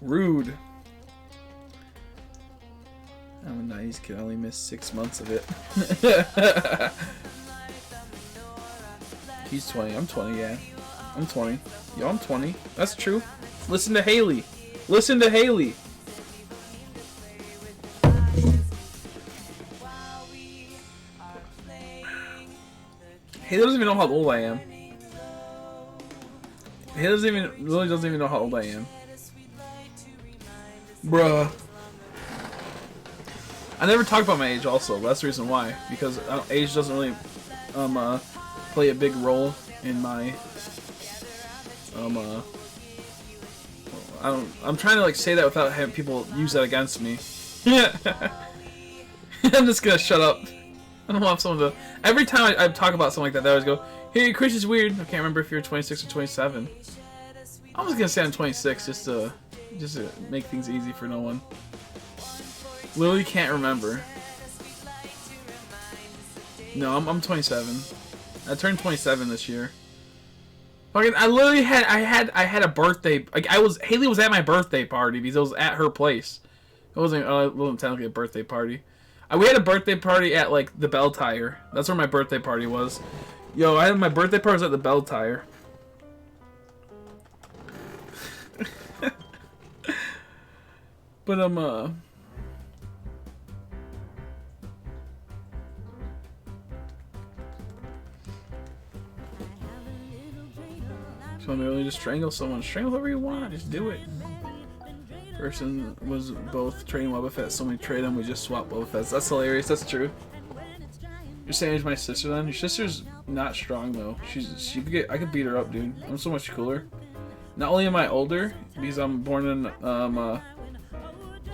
Rude. I'm a 90s kid. I only missed 6 months of it. He's 20. I'm 20, yeah. I'm 20. Yo, I'm 20. That's true. Listen to Haley. Listen to Haley. Haley doesn't even know how old I am. He really doesn't even know how old I am. Bruh. I never talk about my age also. That's the reason why. Because age doesn't really play a big role in my I'm trying to like say that without having people use that against me. I'm just gonna shut up. I don't want someone to. Every time I talk about something like that, they always go, "Hey, Chris is weird." I can't remember if you're 26 or 27. I was gonna say I'm 26 just to make things easy for no one. Literally can't remember. No, I'm 27. I turned 27 this year. Fucking, I literally had a birthday. Like Haley was at my birthday party because it was at her place. It wasn't technically a birthday party. We had a birthday party at like the Bell Tire. That's where my birthday party was. Yo, I had my birthday party was at the Bell Tire. But so I'm really just strangle someone. Strangle whoever you want. Just do it. Person was both trading Boba Fett, so we trade them. We just swap Boba Fett. That's hilarious. That's true. You're saying she's my sister then? Your sister's not strong though. I could beat her up, dude. I'm so much cooler. Not only am I older because I'm born in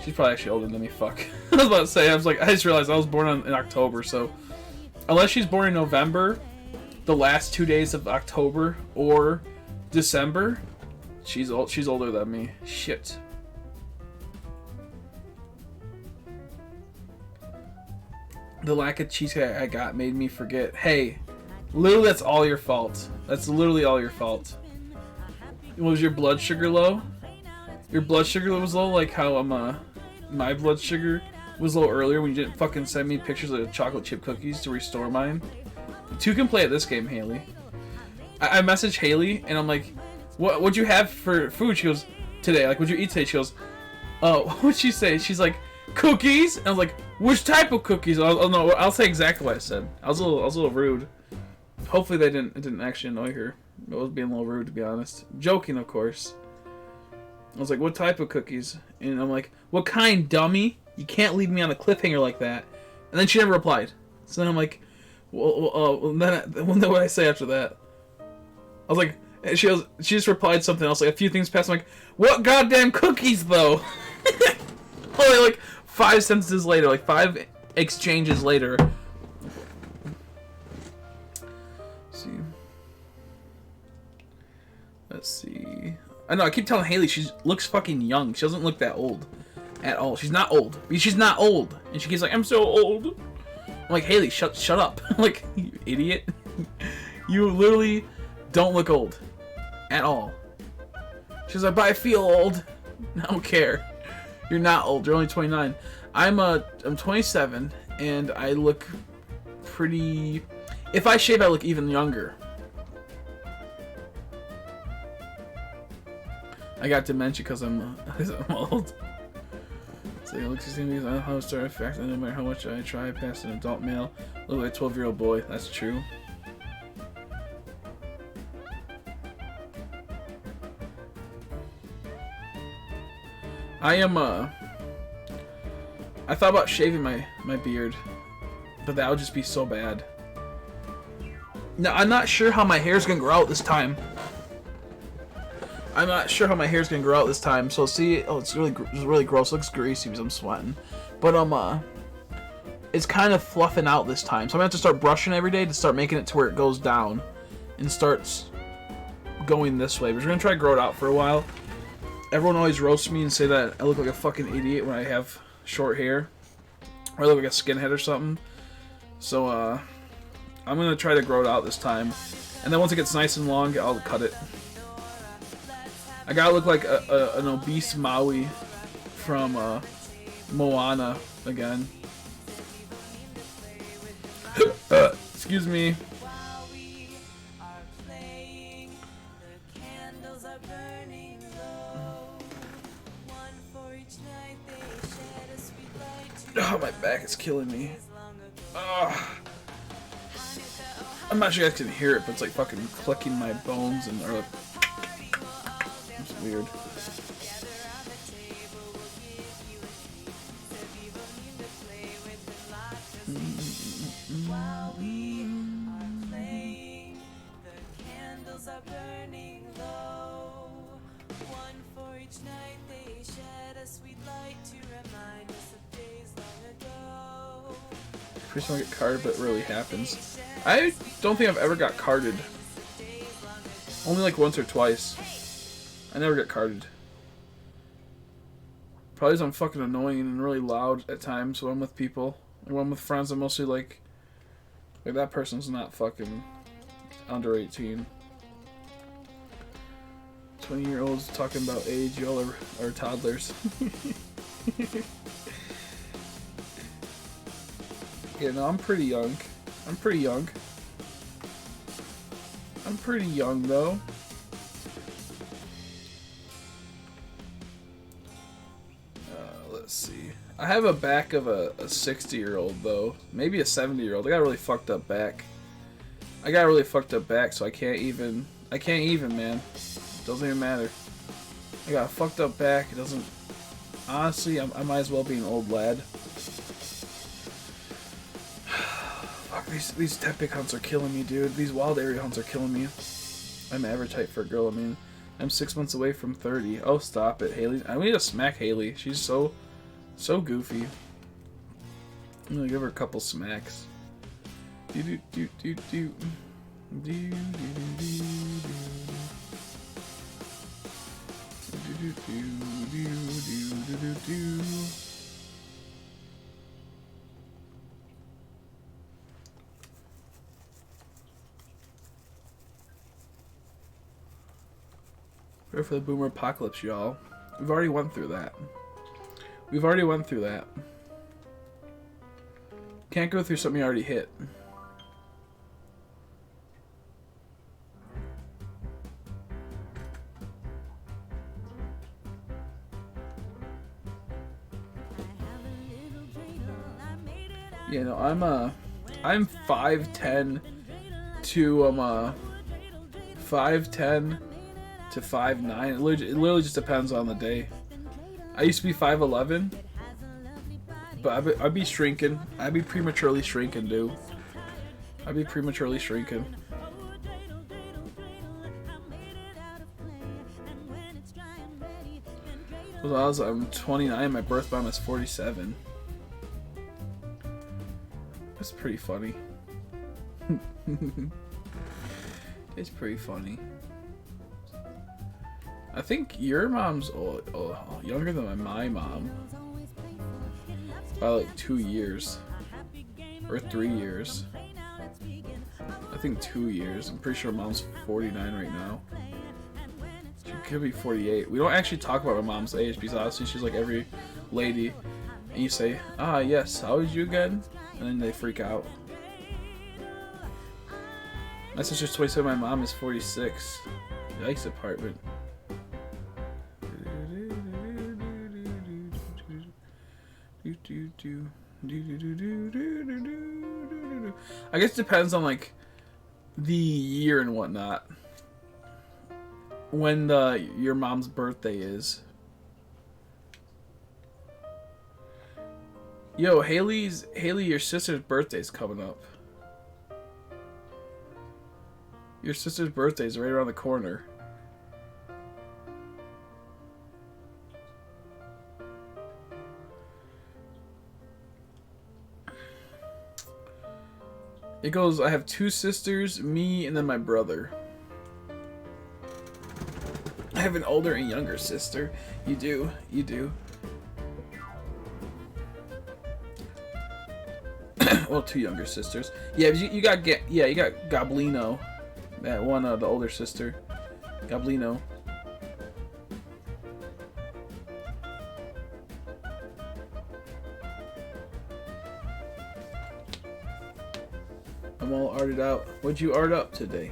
she's probably actually older than me. Fuck. I was about to say. I just realized I was born in October, so unless she's born in November, the last 2 days of October or December, she's older than me. Shit. The lack of cheesecake I got made me forget. Hey, literally that's all your fault. That's literally all your fault. Was your blood sugar low? Your blood sugar was low like how my blood sugar was low earlier when you didn't fucking send me pictures of chocolate chip cookies to restore mine. Two can play at this game, Haley. I messaged Haley and I'm like, what'd you have for food? She goes, today. Like, what'd you eat today? She goes, what'd she say? She's like, cookies? And I was like, which type of cookies? No, I'll say exactly what I said. I was a little rude. Hopefully it didn't actually annoy her. I was being a little rude, to be honest. Joking, of course. I was like, what type of cookies? And I'm like, what kind, dummy? You can't leave me on a cliffhanger like that. And then she never replied. So then I'm like, then what did I say after that? I was like, she just replied something else. Like a few things passed. I'm like, what goddamn cookies though? Only like 5 sentences later, like 5 exchanges later. Let's see. I know, I keep telling Haley she looks fucking young. She doesn't look that old at all. She's not old. She's not old. And she keeps like, I'm so old. I'm like, Haley, shut up. I'm like, you idiot. You literally don't look old at all. She's like, but I feel old. I don't care. You're not old. You're only 29. I'm 27 and I look pretty. If I shave, I look even younger. I got dementia because I'm old. So it looks the same because I don't know how to start a fact. No matter how much I try past an adult male, I look like a 12-year-old boy. That's true. I am I thought about shaving my beard, but that would just be so bad. Now I'm not sure how my hair's gonna grow out this time. So see, oh, it's really gross. It looks greasy because I'm sweating, but it's kind of fluffing out this time. So I'm gonna have to start brushing every day to start making it to where it goes down and starts going this way. But we're gonna try to grow it out for a while. Everyone always roasts me and say that I look like a fucking idiot when I have short hair, or I look like a skinhead or something. So I'm gonna try to grow it out this time, and then once it gets nice and long, I'll cut it. I gotta look like an obese Maui from Moana again. Excuse me. Oh, my back is killing me. I'm not sure you guys can hear it, but it's like fucking clicking my bones and or like, it's weird. First time I get carded, but it really happens. I don't think I've ever got carded. Only like once or twice. I never get carded. Probably because I'm fucking annoying and really loud at times when I'm with people. And when I'm with friends, I'm mostly like that person's not fucking under 18. 20-year-olds talking about age, y'all are toddlers. Yeah, no, I'm pretty young. I'm pretty young, though. Let's see. I have a back of a 60-year-old, though. Maybe a 70-year-old. I got a really fucked up back. So I can't even, man. It doesn't even matter. I got a fucked up back. It doesn't... Honestly, I might as well be an old lad. These Tepig hunts are killing me, dude. These wild area hunts are killing me. I'm average height for a girl. I mean, I'm 6 months away from 30. Oh, stop it, Haley. I need to smack Haley. She's so goofy. I'm gonna give her a couple smacks. Do do do do do. Do do do do do. Do do do do. Prepare for the boomer apocalypse, y'all. We've already went through that. Can't go through something you already hit. Yeah, no, I'm 5'10" to 5'10" to 5'9". It literally just depends on the day. I used to be 5'11", but I'd be shrinking. I'd be prematurely shrinking, dude. Well, I'm 29. My birth bomb is 47. That's pretty funny. It's pretty funny. I think your mom's younger than my mom by like 2 years or 3 years. I think 2 years. I'm pretty sure mom's 49 right now. She could be 48. We don't actually talk about my mom's age because obviously she's like every lady, and you say, "Ah, yes, how old are you again?" And then they freak out. My sister's 27. My mom is 46. Yikes, apartment. I guess it depends on like the year and whatnot. When your mom's birthday is. Yo, Haley, your sister's birthday's coming up. Your sister's birthday's right around the corner. It goes, I have 2 sisters, me, and then my brother. I have an older and younger sister. You do. You do. Well, 2 younger sisters. Yeah, you got Goblino. That one, the older sister. Goblino. I'm all arted out. What'd you art up today?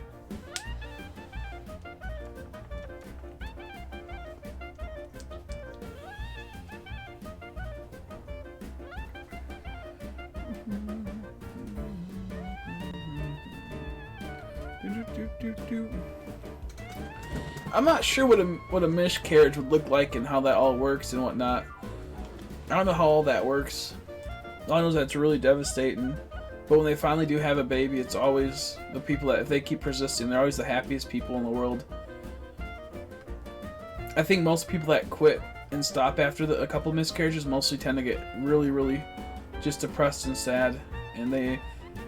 I'm not sure what a miscarriage would look like and how that all works and whatnot. I don't know how all that works. All I know is that it's really devastating. But when they finally do have a baby, it's always the people that, if they keep persisting, they're always the happiest people in the world. I think most people that quit and stop after a couple miscarriages mostly tend to get really, really just depressed and sad. And they,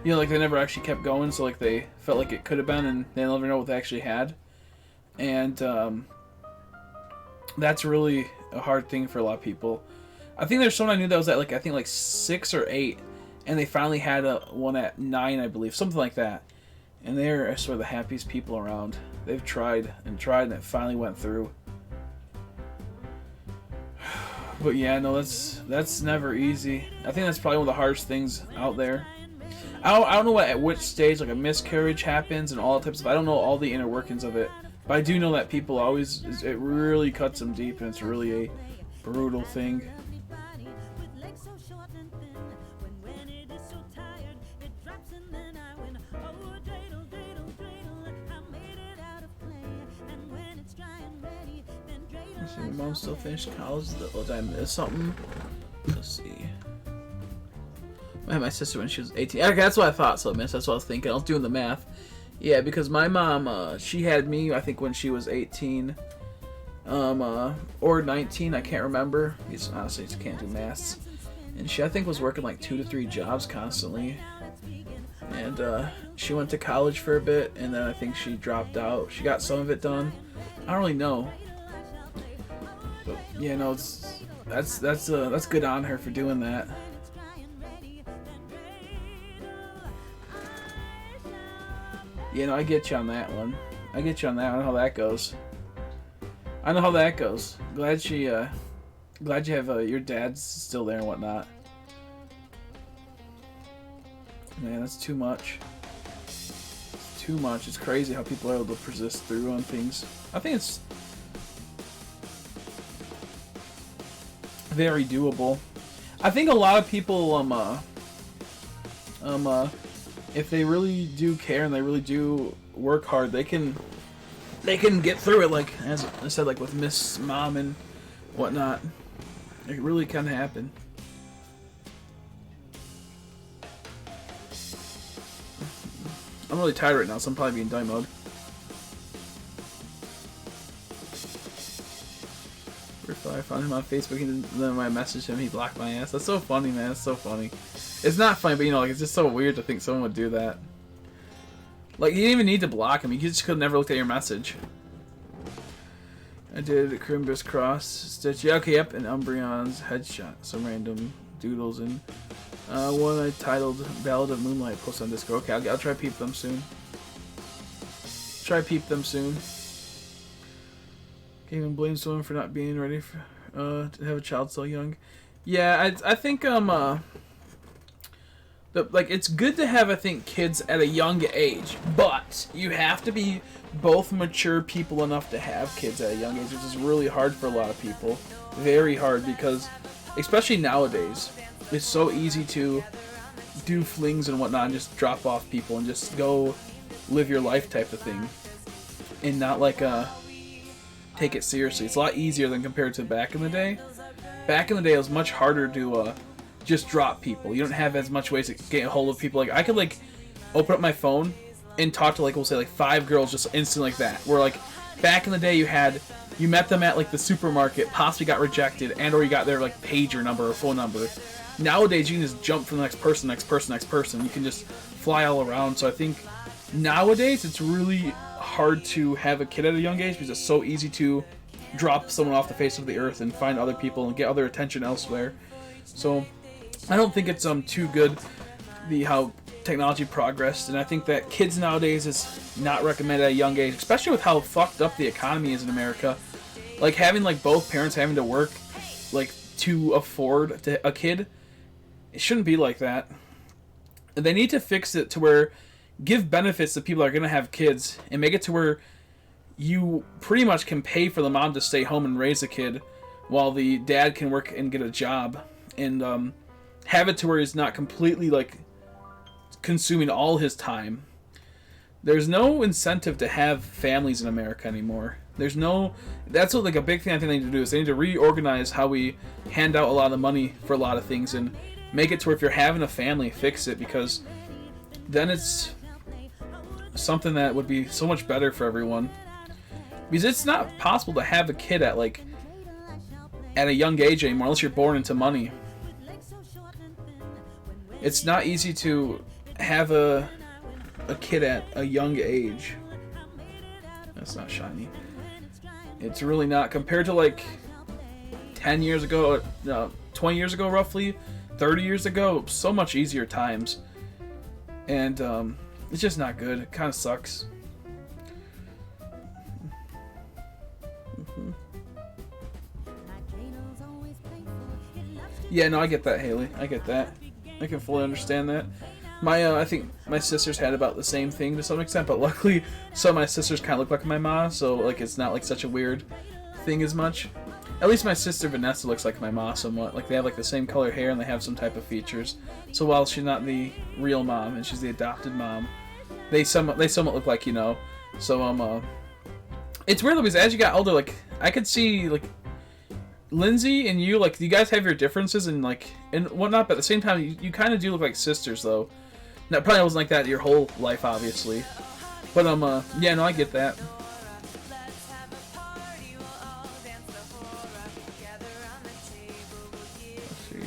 you know, like they never actually kept going, so like they felt like it could have been and they never know what they actually had. And that's really a hard thing for a lot of people. I think there's someone I knew that was at like, I think like 6 or 8. And they finally had one at 9, I believe. Something like that. And they're, I swear, the happiest people around. They've tried and it finally went through. But yeah, no, that's never easy. I think that's probably one of the hardest things out there. I don't know at which stage like a miscarriage happens and all that types of. I don't know all the inner workings of it. But I do know that people always, it really cuts them deep and it's really a brutal thing. My mom still finished college. Did I miss something? Let's see. I had my sister when she was 18. Okay, that's what I thought, so I missed. That's what I was thinking. I was doing the math. Yeah, because my mom, she had me, I think, when she was 18. Or 19, I can't remember. Honestly, just can't do maths. And she, I think, was working like 2 to 3 jobs constantly. And she went to college for a bit, and then I think she dropped out. She got some of it done. I don't really know. But yeah, no, that's good on her for doing that. Yeah, no, I get you on that one. I get you on that. I know how that goes. I know how that goes. Glad you have your dad's still there and whatnot. Man, that's too much. It's too much. It's crazy how people are able to persist through on things. I think it's very doable. I think a lot of people if they really do care and they really do work hard, they can get through it, like as I said, like with Miss Mom and whatnot. It really can happen. I'm really tired right now, so I'm probably being die mode. I found him on Facebook and then when I messaged him, he blocked my ass. That's so funny, man. It's so funny. It's not funny, but you know, like, it's just so weird to think someone would do that. Like, you didn't even need to block him. You just could have never looked at your message. I did a Crimbus Cross Stitch. Yeah, okay, yep, and Umbreon's Headshot. Some random doodles and one I titled Ballad of Moonlight. Post on Discord. Okay, I'll try to peep them soon. Can't even blame someone for not being ready for, to have a child so young. Yeah, I think it's good to have, I think, kids at a young age, but you have to be both mature people enough to have kids at a young age, which is really hard for a lot of people. Very hard, because especially nowadays, it's so easy to do flings and whatnot and just drop off people and just go live your life type of thing and not like take it seriously. It's a lot easier than compared to back in the day. Back in the day, it was much harder to just drop people. You don't have as much ways to get a hold of people. Like I could like open up my phone and talk to like we'll say like 5 girls just instantly like that. Where like back in the day you met them at like the supermarket, possibly got rejected, and or you got their like pager number or phone number. Nowadays you can just jump from the next person, next person, next person. You can just fly all around. So I think nowadays it's really hard to have a kid at a young age because it's so easy to drop someone off the face of the earth and find other people and get other attention elsewhere. So I don't think it's too good how technology progressed, and I think that kids nowadays is not recommended at a young age, especially with how fucked up the economy is in America. Like having like both parents having to work like to afford a kid, it shouldn't be like that. And they need to fix it to where give benefits to people that are going to have kids and make it to where you pretty much can pay for the mom to stay home and raise a kid while the dad can work and get a job, and have it to where he's not completely like consuming all his time. There's no incentive to have families in America anymore. That's what like a big thing I think they need to do is they need to reorganize how we hand out a lot of money for a lot of things and make it to where if you're having a family, fix it, because then it's something that would be so much better for everyone. Because it's not possible to have a kid at a young age anymore unless you're born into money. It's not easy to have a kid at a young age. That's not shiny. It's really not, compared to like 10 years ago, 20 years ago roughly, 30 years ago, so much easier times. And it's just not good. It kind of sucks. Yeah, no, I get that, Haley. I get that. I can fully understand that. I think my sisters had about the same thing to some extent, but luckily some of my sisters kind of look like my mom, so like it's not like such a weird thing as much. At least my sister Vanessa looks like my mom somewhat. Like they have like the same color hair and they have some type of features. So while she's not the real mom and she's the adopted mom, they somewhat look like, you know. So it's weird because as you got older, like I could see like Lindsay and you, like you guys have your differences and like and whatnot, but at the same time you kind of do look like sisters though. That probably wasn't like that your whole life, obviously. But yeah, no, I get that. Let's see.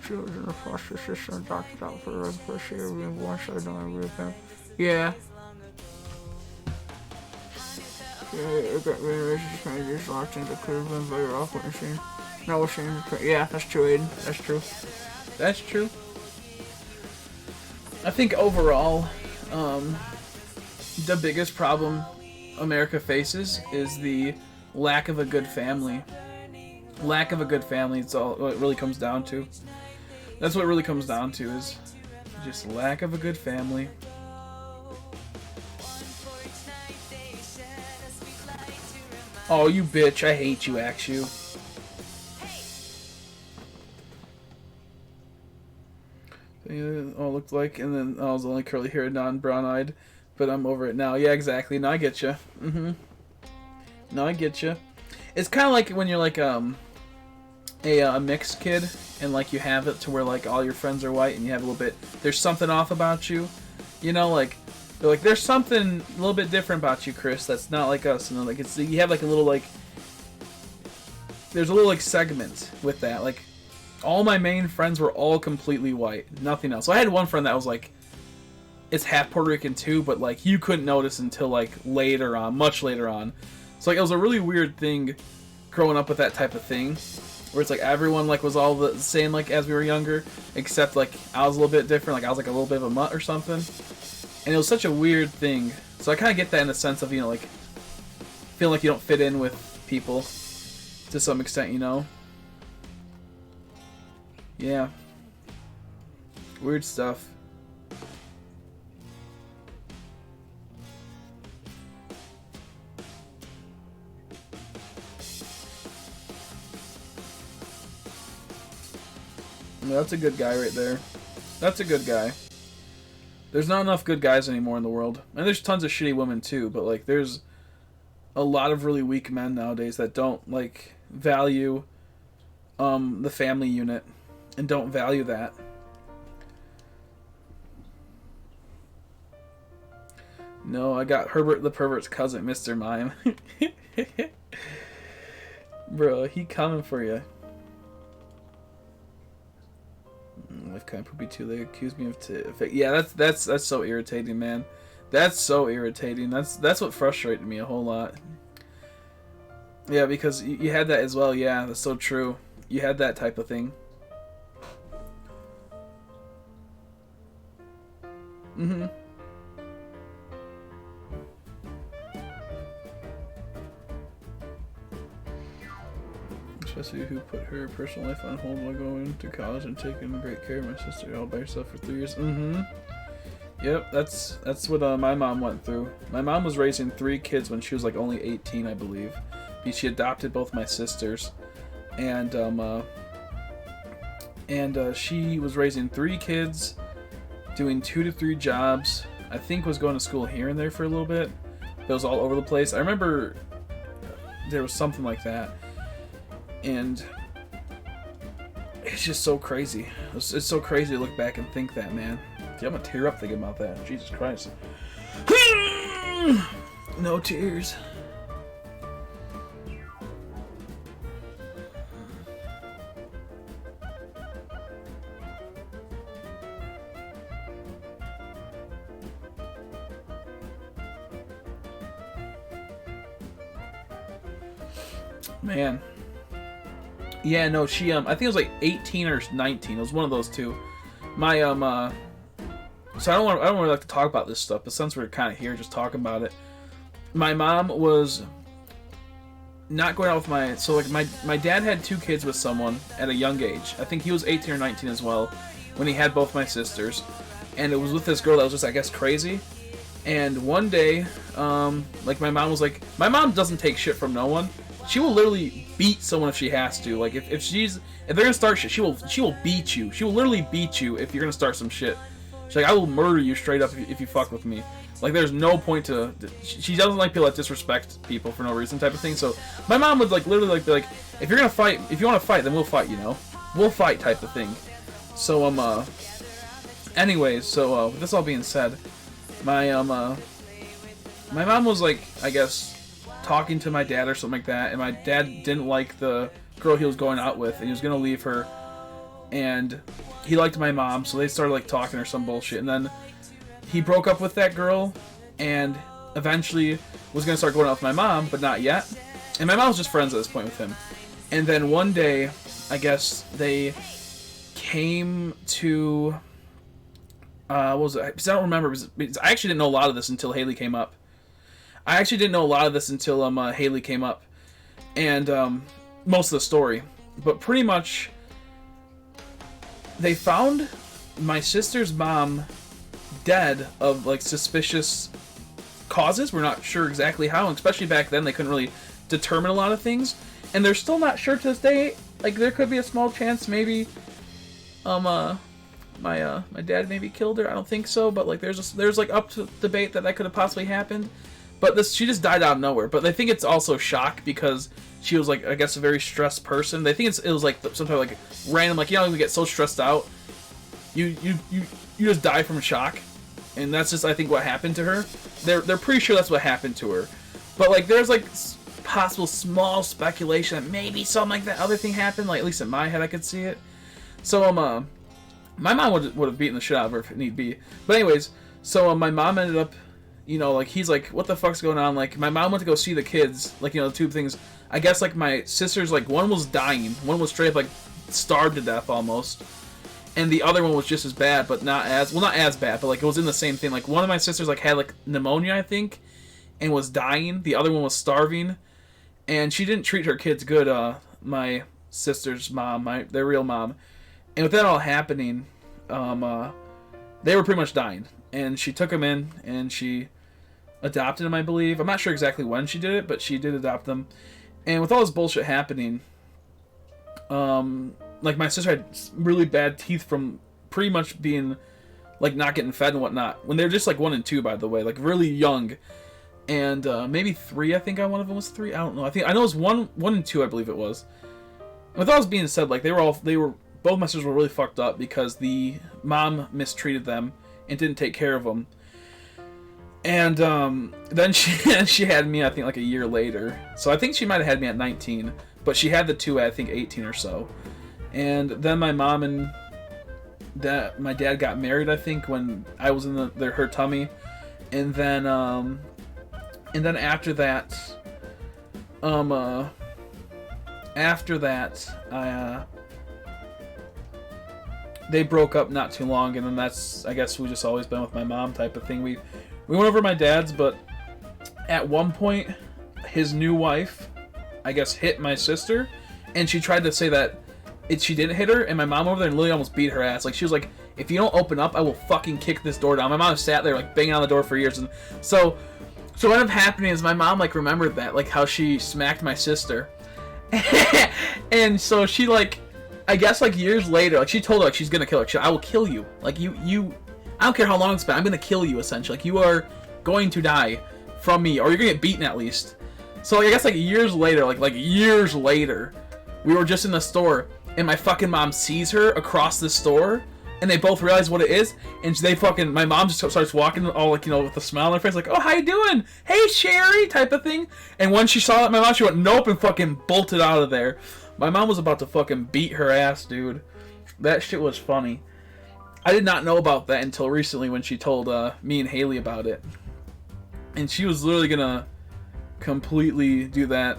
Children of foster sister adopted out for the first year being born, so I don't agree with them. Yeah. Yeah, it got really racist changes locked into Cleveland very often machine. No, we're seeing. Yeah, that's true, Aiden. That's true. That's true. I think overall, the biggest problem America faces is the lack of a good family. Lack of a good family. It's all what it really comes down to. That's what it really comes down to is just lack of a good family. Oh, you bitch. I hate you, Axu. Oh, looked like, and then I was only curly haired, non-brown-eyed, but I'm over it now. Yeah, exactly. No, I get you. No, I get you. It's kind of like when you're like a mixed kid, and like you have it to where like all your friends are white, and you have a little bit. There's something off about you, you know, like. They're like, there's something a little bit different about you, Chris. That's not like us. And like, it's you have like a little like, there's a little like segment with that. Like, all my main friends were all completely white, nothing else. So I had one friend that was like, it's half Puerto Rican too, but like you couldn't notice until like later on, much later on. So like it was a really weird thing, growing up with that type of thing, where it's like everyone like was all the same like as we were younger, except like I was a little bit different. Like I was like a little bit of a mutt or something. And it was such a weird thing. So I kind of get that in the sense of, you know, like, feeling like you don't fit in with people to some extent, you know? Yeah. Weird stuff. Yeah, that's a good guy right there. That's a good guy. There's not enough good guys anymore in the world. And there's tons of shitty women too, but like there's a lot of really weak men nowadays that don't like value the family unit and don't value that. No, I got Herbert the Pervert's cousin, Mr. Mime. Bro, he coming for you. Life kind of poopy too. They accuse me of yeah, that's so irritating, man. That's so irritating. That's what frustrated me a whole lot. Yeah, because you had that as well. Yeah, that's so true. You had that type of thing. Mm-hmm. Especially who put her personal life on hold while going to college and taking great care of my sister all by herself for 3 years. Mm-hmm. Yep, that's what my mom went through. My mom was raising 3 kids when she was like only 18, I believe. She adopted both my sisters, and she was raising 3 kids, doing 2 to 3 jobs. I think was going to school here and there for a little bit. It was all over the place. I remember there was something like that. And it's just so crazy. It's so crazy to look back and think that, man. Dude, I'm gonna tear up thinking about that. Jesus Christ. No tears. Man. Yeah, no, she I think it was like 18 or 19. It was one of those two. My so I don't really like to talk about this stuff, but since we're kind of here just talking about it. My mom was not going out with my dad had 2 kids with someone at a young age. I think he was 18 or 19 as well when he had both my sisters. And it was with this girl that was just, I guess, crazy. And one day, like my mom was like, my mom doesn't take shit from no one. She will literally beat someone if she has to. Like if they're gonna start shit, she will beat you. She will literally beat you if you're gonna start some shit. She's like, I will murder you straight up if you fuck with me. Like there's no point to. She doesn't like people that disrespect people for no reason type of thing. So my mom would like literally like be like, if you're gonna fight, if you want to fight, then we'll fight. You know, we'll fight type of thing. So anyways, so with this all being said, my mom was like, I guess, talking to my dad or something like that, and my dad didn't like the girl he was going out with, and he was gonna leave her, and he liked my mom, so they started like talking or some bullshit, and then he broke up with that girl, and eventually was gonna start going out with my mom, but not yet, and my mom was just friends at this point with him, and then one day, I guess they came to, what was it? I don't remember. I actually didn't know a lot of this until Haley came up. Haley came up, and most of the story, but pretty much they found my sister's mom dead of like suspicious causes. We're not sure exactly how, and especially back then they couldn't really determine a lot of things, and they're still not sure to this day. Like there could be a small chance maybe my dad maybe killed her. I don't think so, but like there's like up to debate that could have possibly happened. But she just died out of nowhere. But they think it's also shock because she was like, I guess, a very stressed person. They think it was like some type of like random, like, you know, you get so stressed out, you just die from shock, and that's just, I think, what happened to her. They're pretty sure that's what happened to her. But like there's like possible small speculation that maybe something like that other thing happened. Like at least in my head I could see it. So my mom would have beaten the shit out of her if need be. But anyways, so my mom ended up, you know, like, he's like, what the fuck's going on? Like, my mom went to go see the kids, like, you know, the 2 things. I guess, like, my sisters, like, one was dying. One was straight up, like, starved to death almost. And the other one was just as bad, but not as bad, but, like, it was in the same thing. Like, one of my sisters, like, had, like, pneumonia, I think, and was dying. The other one was starving. And she didn't treat her kids good, my sister's mom, their real mom. And with that all happening, they were pretty much dying. And she took them in, and she adopted them, I believe. I'm not sure exactly when she did it, but she did adopt them. And with all this bullshit happening, like, my sister had really bad teeth from pretty much being like not getting fed and whatnot. When they're just like 1 and 2, by the way, like really young, and maybe 3. I think one of them was 3. I don't know. I know it was 1 and 2. I believe it was. With all this being said, like both my sisters were really fucked up because the mom mistreated them and didn't take care of them. And then she had me, I think, like a year later. So I think she might have had me at 19, but she had the 2 at, I think, 18 or so. And then my mom and my dad got married, I think, when I was in her tummy. And then after that, they broke up not too long, and then that's, I guess, we just always been with my mom type of thing. We went over to my dad's, but at one point, his new wife, I guess, hit my sister, and she tried to say that she didn't hit her, and my mom over there literally almost beat her ass. Like, she was like, if you don't open up, I will fucking kick this door down. My mom sat there, like, banging on the door for years, and so what ended up happening is my mom, like, remembered that, like, how she smacked my sister. And so she, like, I guess, like, years later, like, she told her, like, she's gonna kill her. I will kill you. Like, you I don't care how long it's been, I'm gonna kill you, essentially. Like, you are going to die from me, or you're gonna get beaten at least. So, like, I guess, like, years later, like years later, we were just in the store, and my fucking mom sees her across the store, and they both realize what it is, and my mom just starts walking all, like, you know, with a smile on her face, like, oh, how you doing? Hey, Sherry, type of thing. And when she saw that, my mom, she went, nope, and fucking bolted out of there. My mom was about to fucking beat her ass, dude. That shit was funny. I did not know about that until recently when she told me and Haley about it. And she was literally gonna completely do that.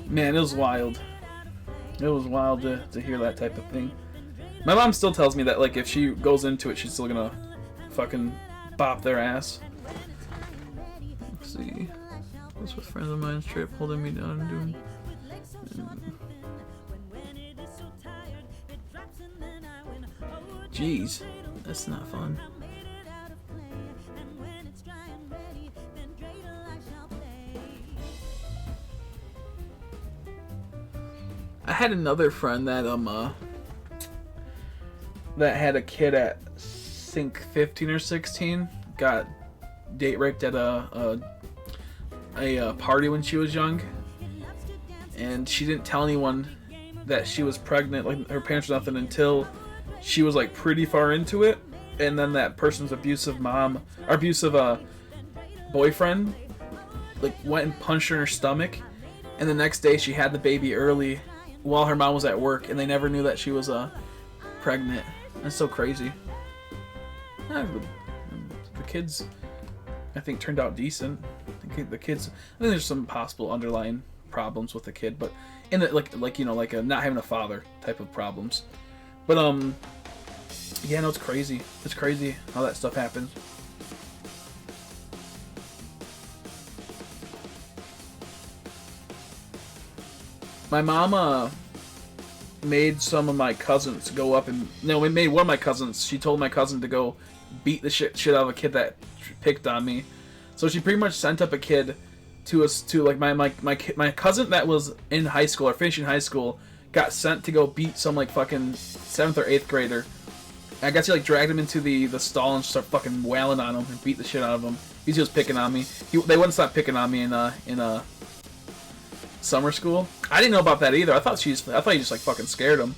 Man, it was wild. It was wild to hear that type of thing. My mom still tells me that, like, if she goes into it, she's still gonna fucking bop their ass. Let's see. This with friends of mine straight up holding me down and doing. Jeez, that's not fun. I had another friend that that had a kid at, I think, 15 or 16. Got date raped at a party when she was young, and she didn't tell anyone that she was pregnant, like her parents or nothing, until she was like pretty far into it. And then that person's abusive boyfriend, like, went and punched her in her stomach, and the next day she had the baby early while her mom was at work, and they never knew that she was pregnant. That's so crazy. Yeah, the kids, I think, turned out decent. I think there's some possible underlying problems with the kid, but in the, like you know, like a not having a father type of problems. But yeah, no, it's crazy. It's crazy how that stuff happens. My mama made some of my cousins go up and we made one of my cousins. She told my cousin to go beat the shit out of a kid that picked on me. So she pretty much sent up a kid to us, to like my cousin that was in high school or finishing high school, got sent to go beat some like fucking 7th or 8th grader. I guess he like dragged him into the stall and started fucking wailing on him and beat the shit out of him. He was picking on me. They wouldn't stop picking on me in summer school. I didn't know about that either. I thought he just like fucking scared him.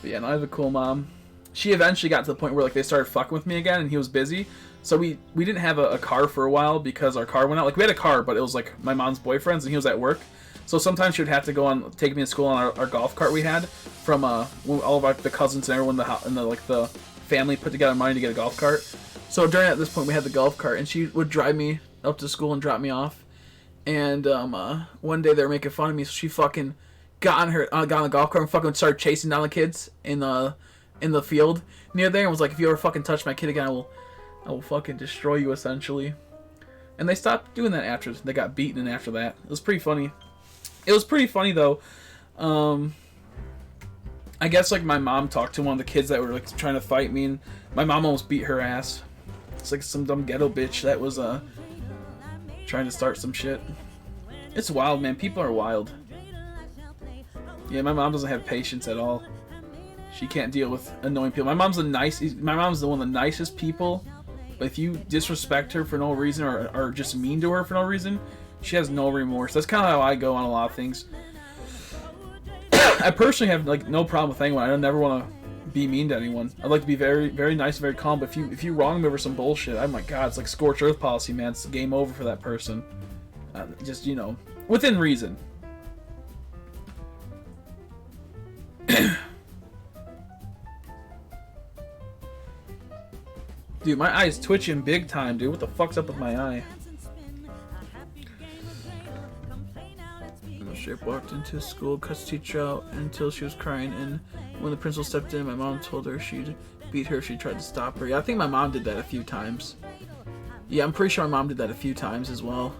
But yeah, no, I have a cool mom. She eventually got to the point where like they started fucking with me again, and he was busy. So we didn't have a car for a while because our car went out. Like, we had a car, but it was like my mom's boyfriend's, and he was at work. So sometimes she would have to take me to school on our golf cart we had from all of the cousins and everyone in the family put together money to get a golf cart. So during at this point we had the golf cart, and she would drive me up to school and drop me off. And one day they were making fun of me, so she fucking got on the golf cart and fucking started chasing down the kids in the field near there, and was like, if you ever fucking touch my kid again, I will fucking destroy you, essentially. And they stopped doing that after they got beaten, and after that. It was pretty funny. It was pretty funny, though. I guess, like, my mom talked to one of the kids that were, like, trying to fight me, and my mom almost beat her ass. It's like some dumb ghetto bitch that was, trying to start some shit. It's wild, man. People are wild. Yeah, my mom doesn't have patience at all. She can't deal with annoying people. My mom's one of the nicest people, but if you disrespect her for no reason or just mean to her for no reason, she has no remorse. That's kind of how I go on a lot of things. I personally have like no problem with anyone. I don't never want to be mean to anyone. I like to be very, very nice, very calm. But if you wrong me over some bullshit, oh my god, it's like scorched earth policy, man. It's game over for that person. Just within reason. Dude, my eye's twitching big time, dude. What the fuck's up with my eye? Straight walked into school, cussed the teacher out until she was crying, and when the principal stepped in, my mom told her she'd beat her if she tried to stop her. Yeah, I think my mom did that a few times. Yeah, I'm pretty sure my mom did that a few times as well.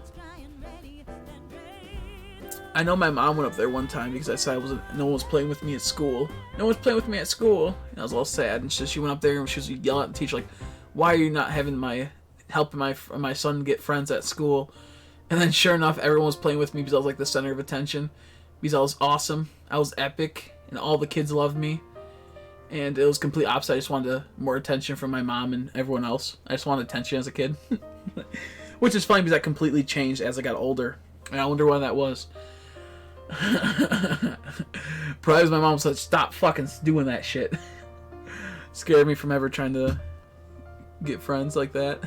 I know my mom went up there one time because I said no one was playing with me at school. No one's playing with me at school. And I was all sad, and she went up there and she was yelling at the teacher like, "Why are you not helping my son get friends at school?" And then sure enough, everyone was playing with me because I was like the center of attention. Because I was awesome. I was epic. And all the kids loved me. And it was complete opposite. I just wanted more attention from my mom and everyone else. I just wanted attention as a kid. Which is funny because that completely changed as I got older. And I wonder why that was. Probably as my mom said, "Stop fucking doing that shit." Scared me from ever trying to get friends like that.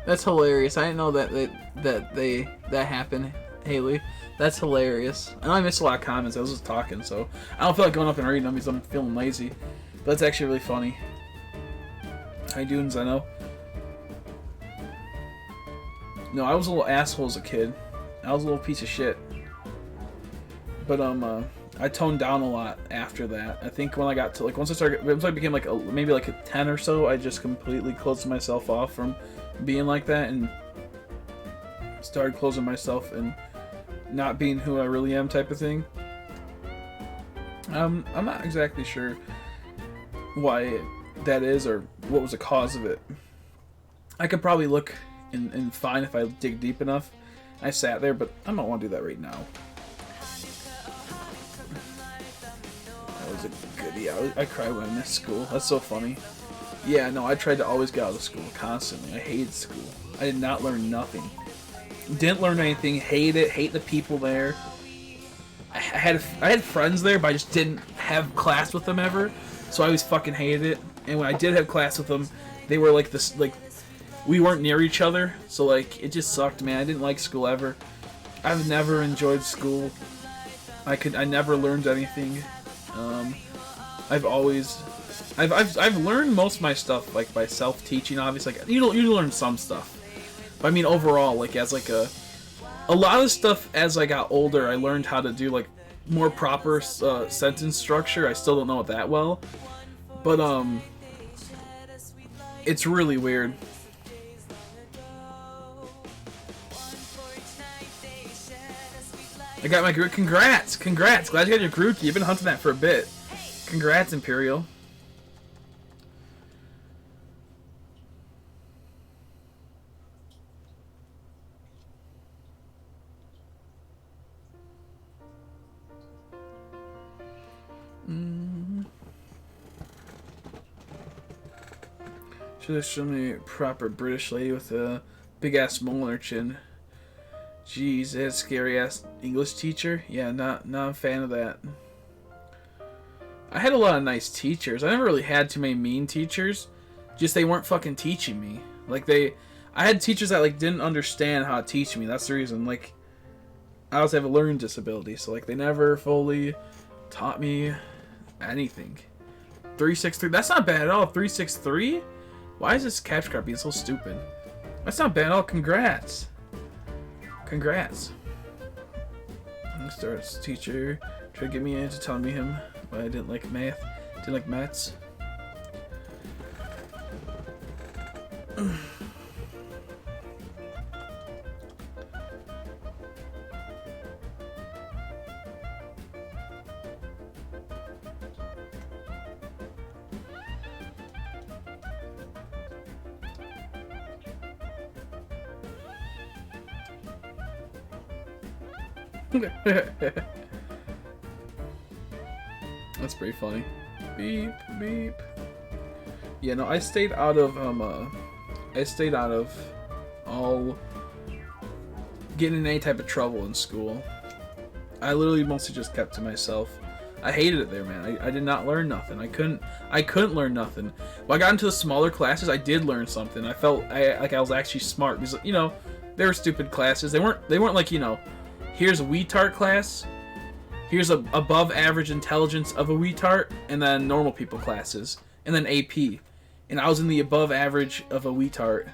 That's hilarious. I didn't know that happened, Haley. That's hilarious. I know I missed a lot of comments. I was just talking, so I don't feel like going up and reading them because I'm feeling lazy. But that's actually really funny. Hi, Dunes. I know. No, I was a little asshole as a kid. I was a little piece of shit. But I toned down a lot after that. I think when I got to once I became like maybe like a 10 or so, I just completely closed myself off from being like that and started closing myself and not being who I really am type of thing. I'm not exactly sure why that is or what was the cause of it. I could probably look and find if I dig deep enough. I sat there, but I don't want to do that right now. That was a good, yeah, I cried when I missed school. That's so funny. Yeah, no, I tried to always get out of school constantly. I hated school. I did not learn nothing. Didn't learn anything. Hate it. Hate the people there. I had friends there, but I just didn't have class with them ever. So I always fucking hated it. And when I did have class with them, they were like this, like, we weren't near each other. So like, it just sucked, man. I didn't like school ever. I've never enjoyed school. I never learned anything. I've learned most of my stuff like by self-teaching. Obviously, like you learn some stuff, but I mean overall, like as like a lot of stuff as I got older, I learned how to do like more proper sentence structure. I still don't know it that well, but it's really weird. I got my Groot. Congrats! Glad you got your Groot. You've been hunting that for a bit. Congrats, Imperial. Should have shown me a proper British lady with a big ass mole on her chin. Jeez, that scary ass English teacher. Yeah, not a fan of that. I had a lot of nice teachers. I never really had too many mean teachers. Just they weren't fucking teaching me. Like I had teachers that like didn't understand how to teach me. That's the reason. Like I also have a learning disability, so like they never fully taught me anything. 363. That's not bad at all. 363. Why is this capture card being so stupid? That's not bad at all. Congrats. Congrats. Starts teacher tried to get me into telling me him why I didn't like math. Didn't like maths. That's pretty funny. Beep beep. Yeah, no, I stayed out of all getting in any type of trouble in school. I literally mostly just kept to myself. I hated it there, man. I did not learn nothing. I couldn't learn nothing. When I got into the smaller classes, I did learn something. I felt like I was actually smart because, you know, they were stupid classes. They weren't like, you know, here's a WeTart class, here's a above average intelligence of a WeTart, and then normal people classes, and then AP. And I was in the above average of a WeTart.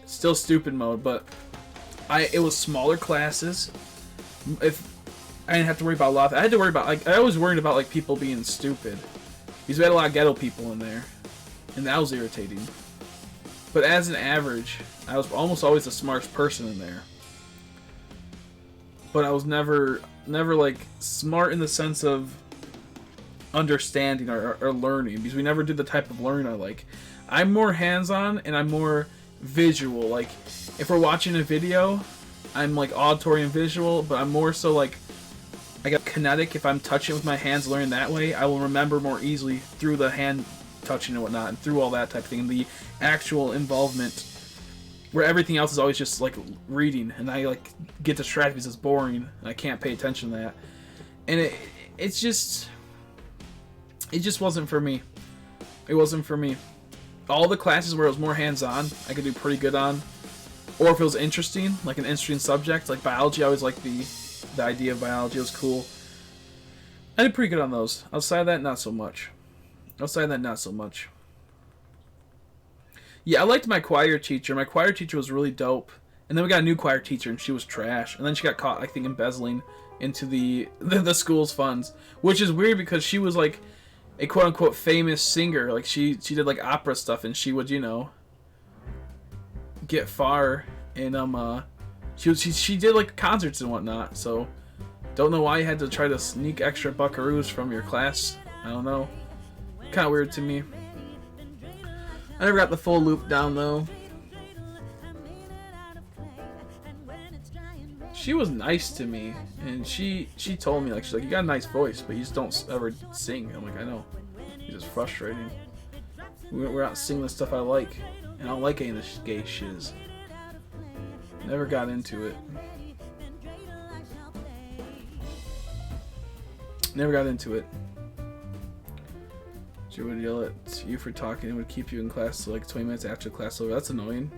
Still stupid mode, but it was smaller classes. If I didn't have to worry about a lot. I had to worry about, like, I was worried about, like, people being stupid, because we had a lot of ghetto people in there, and that was irritating. But as an average, I was almost always the smartest person in there. But I was never like smart in the sense of understanding or learning, because we never did the type of learning I like. I'm more hands-on and I'm more visual. Like, if we're watching a video, I'm like auditory and visual, but I'm more so like I got kinetic. If I'm touching with my hands, learning that way, I will remember more easily through the hand touching and whatnot, and through all that type of thing, and the actual involvement. Where everything else is always just like reading, and I like get distracted because it's boring, and I can't pay attention to that. And it just wasn't for me. It wasn't for me. All the classes where it was more hands-on, I could do pretty good on. Or if it was interesting, like an interesting subject, like biology, I always liked the idea of biology. It was cool. I did pretty good on those. Outside of that, not so much. Yeah, I liked my choir teacher. My choir teacher was really dope. And then we got a new choir teacher, and she was trash. And then she got caught, I think, embezzling into the school's funds. Which is weird because she was, like, a quote-unquote famous singer. Like, she did, like, opera stuff, and she would, you know, get far. And, she did, like, concerts and whatnot. So, don't know why you had to try to sneak extra buckaroos from your class. I don't know. Kind of weird to me. I never got the full loop down, though. She was nice to me, and she told me, like, she's like, you got a nice voice, but you just don't ever sing. I'm like, I know. It's just frustrating. We're not singing the stuff I like, and I don't like any of this gay shiz. Never got into it. Never got into it. She would yell at you for talking and would keep you in class till like 20 minutes after class over. That's annoying.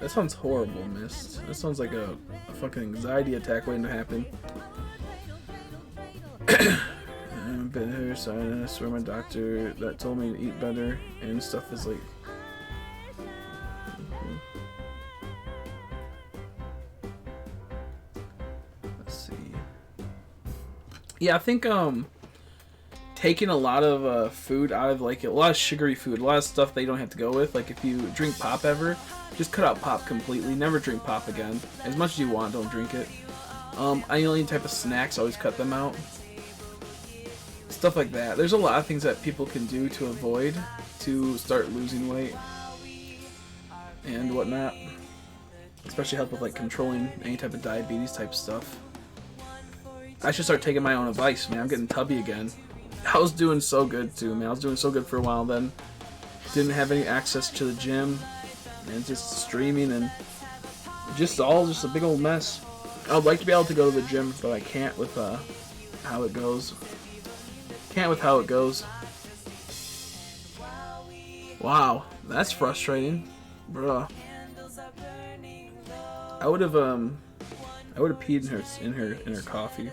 That sounds horrible, Mist. That sounds like a fucking anxiety attack waiting to happen. I've been here, so I swear my doctor that told me to eat better and stuff is like... Let's see. Yeah, I think taking a lot of food out of, like, a lot of sugary food, a lot of stuff that you don't have to go with. Like, if you drink pop ever, just cut out pop completely. Never drink pop again. As much as you want, don't drink it. Any type of snacks, always cut them out. Stuff like that. There's a lot of things that people can do to avoid to start losing weight and whatnot. Especially help with, like, controlling any type of diabetes type stuff. I should start taking my own advice, man. I'm getting tubby again. I was doing so good too, man. I was doing so good for a while then. Didn't have any access to the gym and just streaming and just a big old mess. I would like to be able to go to the gym, but I can't with how it goes. Can't with how it goes. Wow, that's frustrating, bruh. I would have peed in her coffee.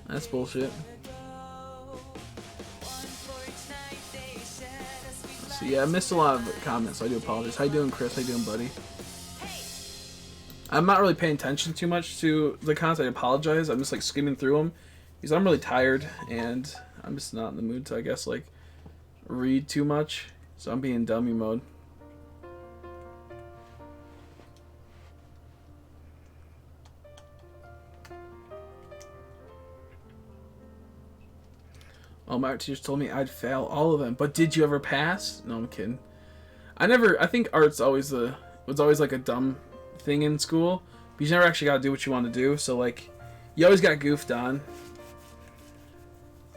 That's bullshit. So yeah, I missed a lot of comments, so I do apologize. How you doing, Chris? How you doing, buddy? I'm not really paying attention too much to the comments. I apologize. I'm just like skimming through them because I'm really tired and I'm just not in the mood to, I guess, like read too much. So I'm being in dummy mode. Oh, my art teachers told me I'd fail all of them, but did you ever pass? No, I'm kidding. I think art's always was always like a dumb thing in school, but you never actually got to do what you want to do. So like, you always got goofed on.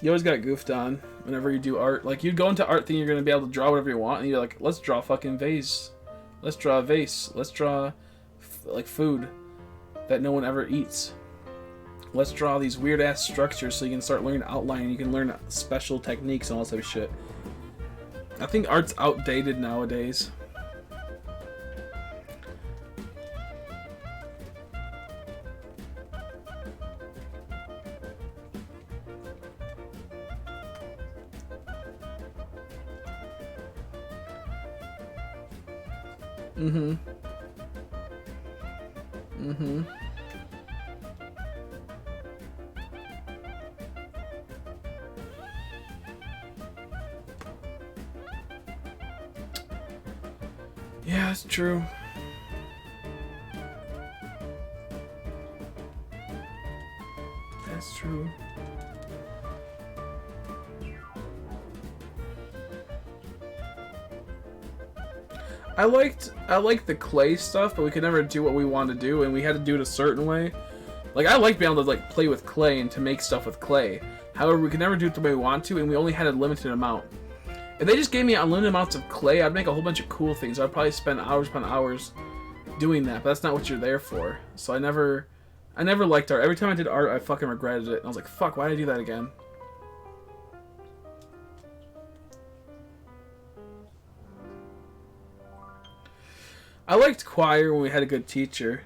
You always got goofed on whenever you do art. Like, you'd go into art thing, you're gonna be able to draw whatever you want, and you're like, let's draw a fucking vase. Let's draw a vase. Let's draw like food that no one ever eats. Let's draw these weird ass structures so you can start learning outlining. You can learn special techniques and all that type of shit. I think art's outdated nowadays. Yeah, it's true. That's true. I liked the clay stuff, but we could never do what we wanted to do, and we had to do it a certain way. Like, I like being able to like play with clay and to make stuff with clay. However, we could never do it the way we want to, and we only had a limited amount. If they just gave me unlimited amounts of clay, I'd make a whole bunch of cool things. I'd probably spend hours upon hours doing that, but that's not what you're there for. So I never liked art. Every time I did art, I fucking regretted it. And I was like, fuck, why did I do that again? I liked choir when we had a good teacher.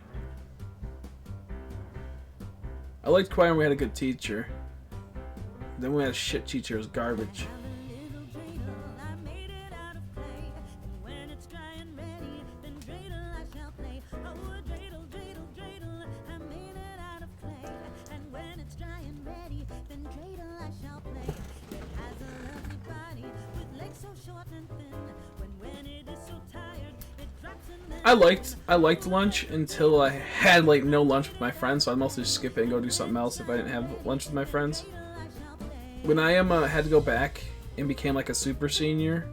Then when we had a shit teacher, it was garbage. I liked lunch until I had like no lunch with my friends, so I'd mostly just skip it and go do something else if I didn't have lunch with my friends. When I had to go back and became like a super senior,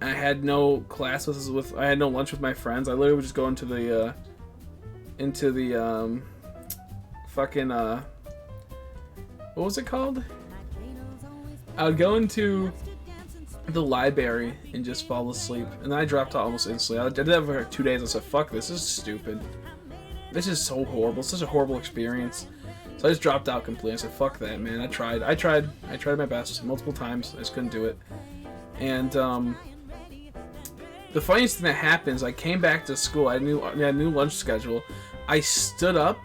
I had no classes I had no lunch with my friends. I literally would just go into the fucking what was it called? I would go into the library and just fall asleep, and then I dropped out almost instantly. I did that for like 2 days. I said, fuck this is stupid, this is so horrible, it's such a horrible experience. So I just dropped out completely. I said, fuck that, man. I tried my best multiple times. I just couldn't do it. And the funniest thing that happened is I came back to school. I had a new lunch schedule. I stood up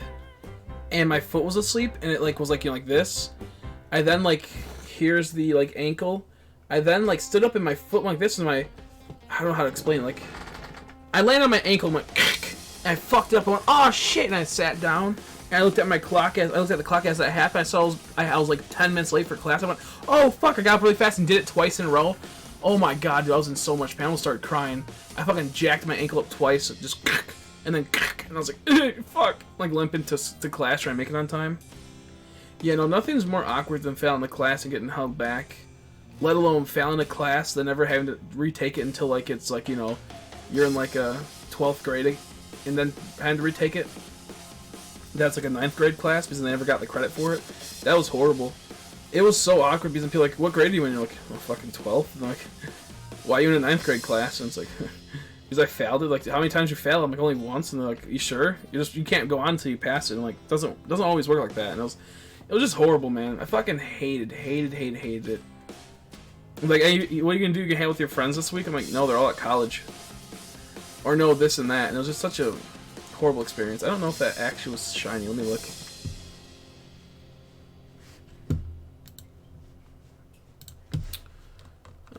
and my foot was asleep, and it like was like, you know, like this. I then like, here's the like ankle. I then like stood up and my foot went like this, and I don't know how to explain it. Like, I landed on my ankle and went, and I fucked it up. I went, oh shit, and I sat down. And I looked at the clock as that happened. I saw I was like 10 minutes late for class. I went, oh fuck, I got up really fast and did it twice in a row. Oh my god, dude, I was in so much pain. I almost started crying. I fucking jacked my ankle up twice, just and then and I was like, fuck, like limping to class trying to make it on time. Yeah, no, nothing's more awkward than failing the class and getting held back. Let alone failing a class, then never having to retake it until like it's like, you know, you're in like a 12th grade and then having to retake it. That's like a 9th grade class because they never got the credit for it. That was horrible. It was so awkward because people are like, what grade are you in? You're like, oh, fucking 12th. And they're like, why are you in a 9th grade class? And it's like, because I failed it. Like, how many times you fail? I'm like, only once. And they're like, you sure? You can't go on until you pass it. And like, doesn't always work like that. And it was just horrible, man. I fucking hated it. Like, hey, what are you gonna do? You can hang out with your friends this week? I'm like, no, they're all at college. or know this and that, and it was just such a horrible experience. I don't know if that actually was shiny. Let me look.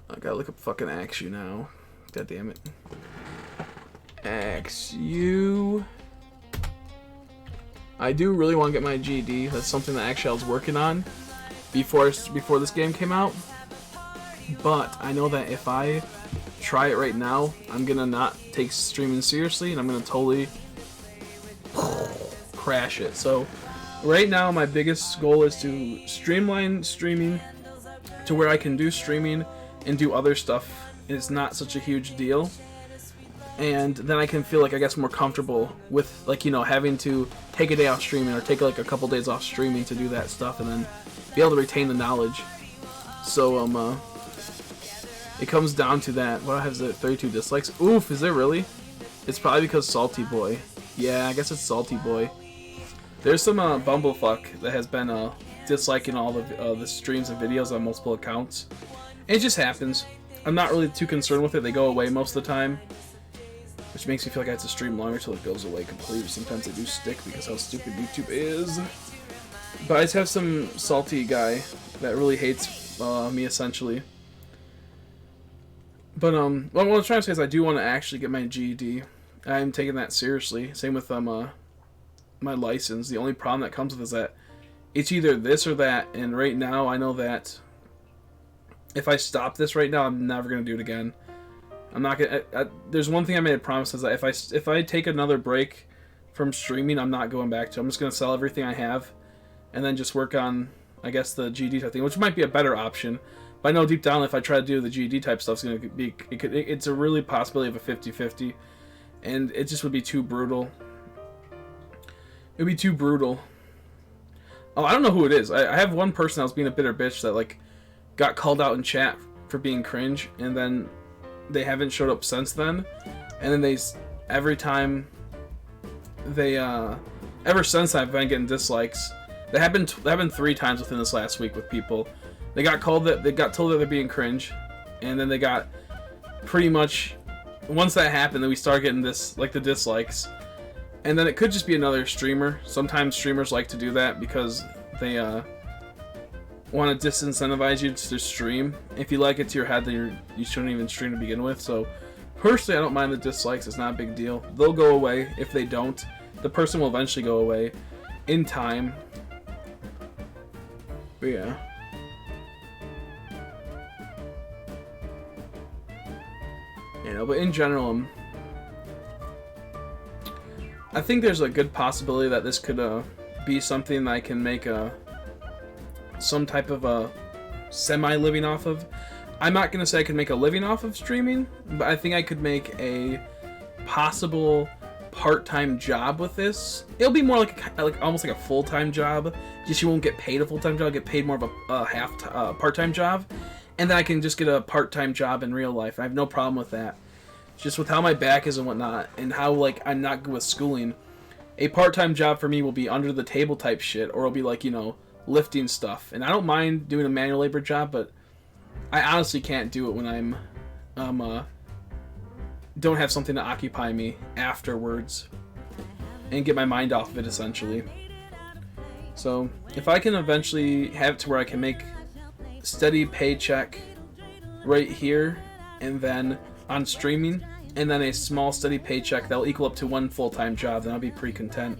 I gotta look up fucking Axu now. God damn it. Axu. I do really want to get my GED. That's something that actually I was working on before this game came out. But I know that if I try it right now, I'm gonna not take streaming seriously, and I'm gonna totally crash it. So right now, my biggest goal is to streamline streaming to where I can do streaming and do other stuff. It's not such a huge deal. And then I can feel like, I guess, more comfortable with, like, you know, having to take a day off streaming or take like a couple days off streaming to do that stuff, and then be able to retain the knowledge. So it comes down to that. What has it? 32 dislikes. Oof, is there really? It's probably because Salty Boy. Yeah, I guess it's Salty Boy. There's some bumblefuck that has been disliking all the streams and videos on multiple accounts. It just happens. I'm not really too concerned with it. They go away most of the time, which makes me feel like I have to stream longer till it goes away completely. Sometimes they do stick because how stupid YouTube is. But I just have some salty guy that really hates me, essentially. But what I'm trying to say is I do want to actually get my GED. I'm taking that seriously. Same with my license. The only problem that comes with is that it's either this or that, and right now I know that if I stop this right now, I'm never gonna do it again. I'm not gonna. There's one thing I made a promise, is that if I take another break from streaming, I'm not going back to. I'm just gonna sell everything I have, and then just work on, I guess, the GED type thing, which might be a better option. But I know deep down, if I try to do the GED type stuff, it's gonna be. It's a really possibility of a 50-50, and it just would be too brutal. It would be too brutal. Oh, I don't know who it is. I have one person that was being a bitter bitch that like got called out in chat for being cringe, and then they haven't showed up since then. And then every time they ever since I've been getting dislikes. That happened 3 times within this last week with people. They got told that they're being cringe, and then they got pretty much, once that happened, then we started getting the dislikes. And then it could just be another streamer. Sometimes streamers like to do that because they want to disincentivize you to stream. If you like it to your head, then you shouldn't even stream to begin with. So personally, I don't mind the dislikes. It's not a big deal. They'll go away. If they don't, the person will eventually go away in time. But yeah. You know, but in general, I think there's a good possibility that this could be something that I can make some type of a semi-living off of. I'm not going to say I could make a living off of streaming, but I think I could make a possible part-time job with this. It'll be more like almost like a full-time job. Just you won't get paid a full-time job. I'll get paid more of a part-time job, and then I can just get a part-time job in real life. I have no problem with that. Just with how my back is and whatnot, and how like I'm not good with schooling, a part-time job for me will be under the table type shit, or it'll be like, you know, lifting stuff. And I don't mind doing a manual labor job, but I honestly can't do it when I'm don't have something to occupy me afterwards and get my mind off of it, essentially. So if I can eventually have it to where I can make steady paycheck right here and then on streaming, and then a small steady paycheck that'll equal up to one full-time job, then I'll be pretty content.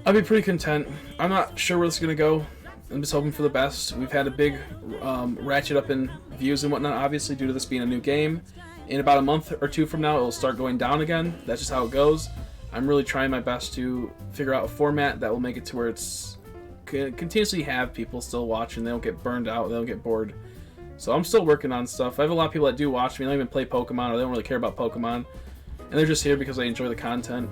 I'll be pretty content. I'm not sure where this is gonna go. I'm just hoping for the best. We've had a big ratchet up in views and whatnot, obviously, due to this being a new game. In about a month or 2 from now, it'll start going down again. That's just how it goes. I'm really trying my best to figure out a format that will make it to where it's continuously have people still watching. They don't get burned out. They don't get bored. So I'm still working on stuff. I have a lot of people that do watch me. They don't even play Pokemon, or they don't really care about Pokemon. And they're just here because they enjoy the content.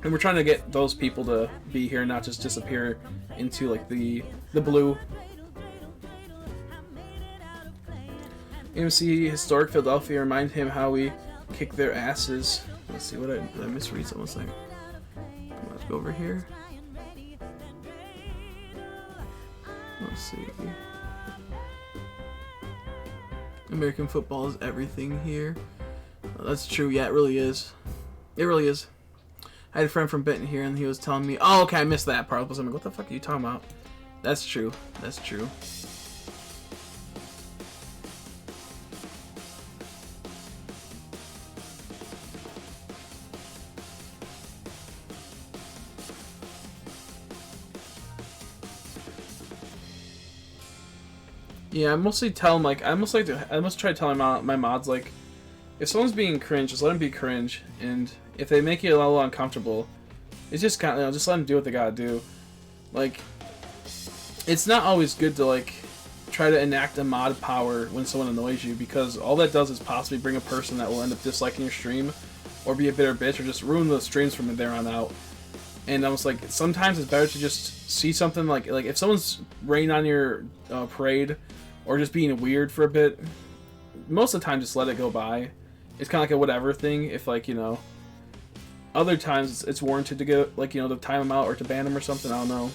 And we're trying to get those people to be here, not just disappear into like the blue. AMC Historic Philadelphia, remind him how we kick their asses. Let's see, did I misread something? Let's go over here. Let's see. American football is everything here. That's true. Yeah, it really is. It really is. I had a friend from Benton here, and he was telling me, "Oh, okay, I missed that part." I was like, "What the fuck are you talking about?" That's true. That's true. Yeah, I mostly tell them, like, I must try telling my mods, like, if someone's being cringe, just let them be cringe, and if they make you a little uncomfortable, it's just kind of, you know, just let them do what they gotta do. Like, it's not always good to, like, try to enact a mod power when someone annoys you, because all that does is possibly bring a person that will end up disliking your stream, or be a bitter bitch, or just ruin the streams from there on out. And I was like, sometimes it's better to just see something like if someone's raining on your parade, or just being weird for a bit, most of the time just let it go by. It's kind of like a whatever thing. If, like, you know, other times it's warranted to go, like, you know, to time them out or to ban them or something. I don't know.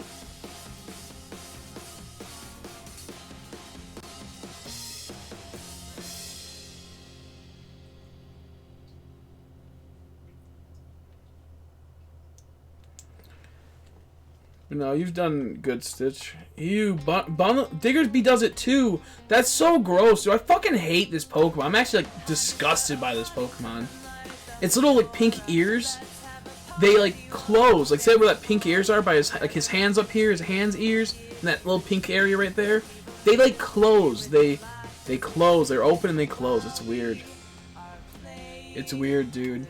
No, you've done good, Stitch. Diggersby does it too. That's so gross, dude. I fucking hate this Pokemon. I'm actually, like, disgusted by this Pokemon. Its little, like, pink ears, they, like, close. Like, say where that pink ears are by his, like, his hands up here, his hands, ears, and that little pink area right there. They, like, close. They close. They're open and they close. It's weird. It's weird, dude.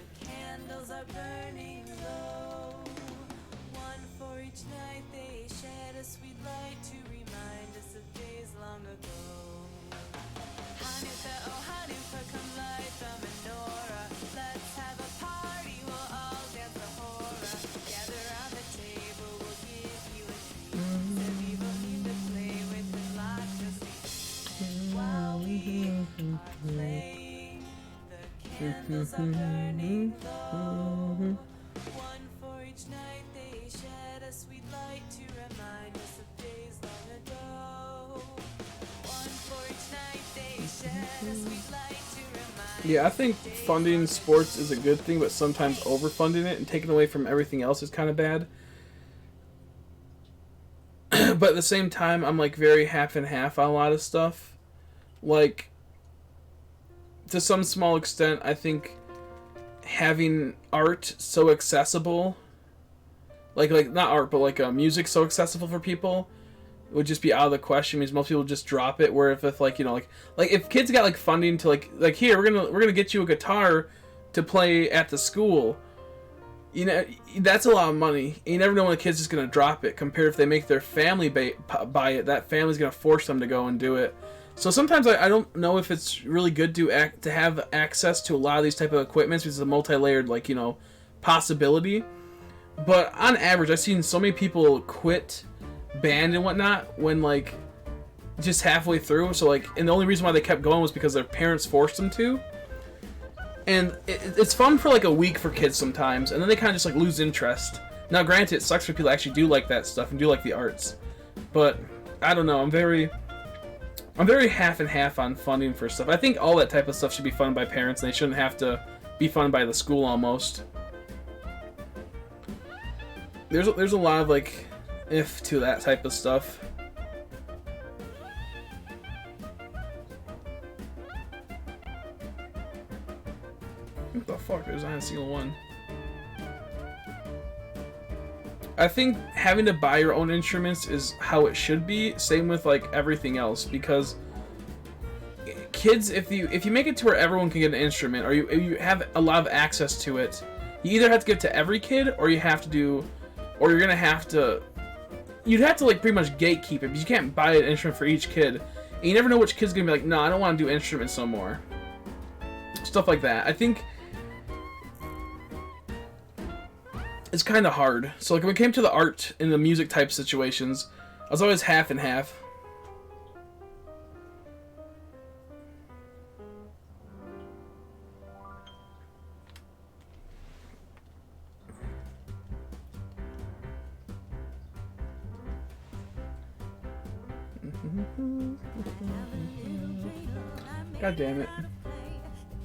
Candles are burning low. One for each night they shed a sweet light to remind us of days long ago. One for each night they shed a sweet light to remind. Yeah, I think funding sports is a good thing, but sometimes overfunding it and taking away from everything else is kind of bad. But at the same time, I'm, like, very half and half on a lot of stuff. Like, to some small extent, I think having art so accessible, like not art, but like music so accessible for people, would just be out of the question. Because most people just drop it. Where if like, you know, like if kids got, like, funding to like here, we're gonna get you a guitar to play at the school, you know, that's a lot of money. You never know when the kid's just gonna drop it. Compared if they make their family buy it, that family's gonna force them to go and do it. So sometimes I don't know if it's really good to have access to a lot of these type of equipments, because it's a multi-layered, like, you know, possibility. But on average, I've seen so many people quit band and whatnot when, like, just halfway through. So, like, and the only reason why they kept going was because their parents forced them to. And it's fun for, like, a week for kids sometimes, and then they kind of just, like, lose interest. Now, granted, it sucks for people that actually do like that stuff and do like the arts. But I don't know. I'm very half and half on funding for stuff. I think all that type of stuff should be funded by parents, and they shouldn't have to be funded by the school almost. There's a lot of, like, if to that type of stuff. What the fuck? There's not a single one. I think having to buy your own instruments is how it should be. Same with, like, everything else, because kids, if you make it to where everyone can get an instrument, or you have a lot of access to it, you either have to give it to every kid, or you'd have to, like, pretty much gatekeep it, because you can't buy an instrument for each kid, and you never know which kid's gonna be like, no, I don't want to do instruments no more. Stuff like that. I think it's kind of hard. So, like, when it came to the art and the music type situations, I was always half and half. God damn it.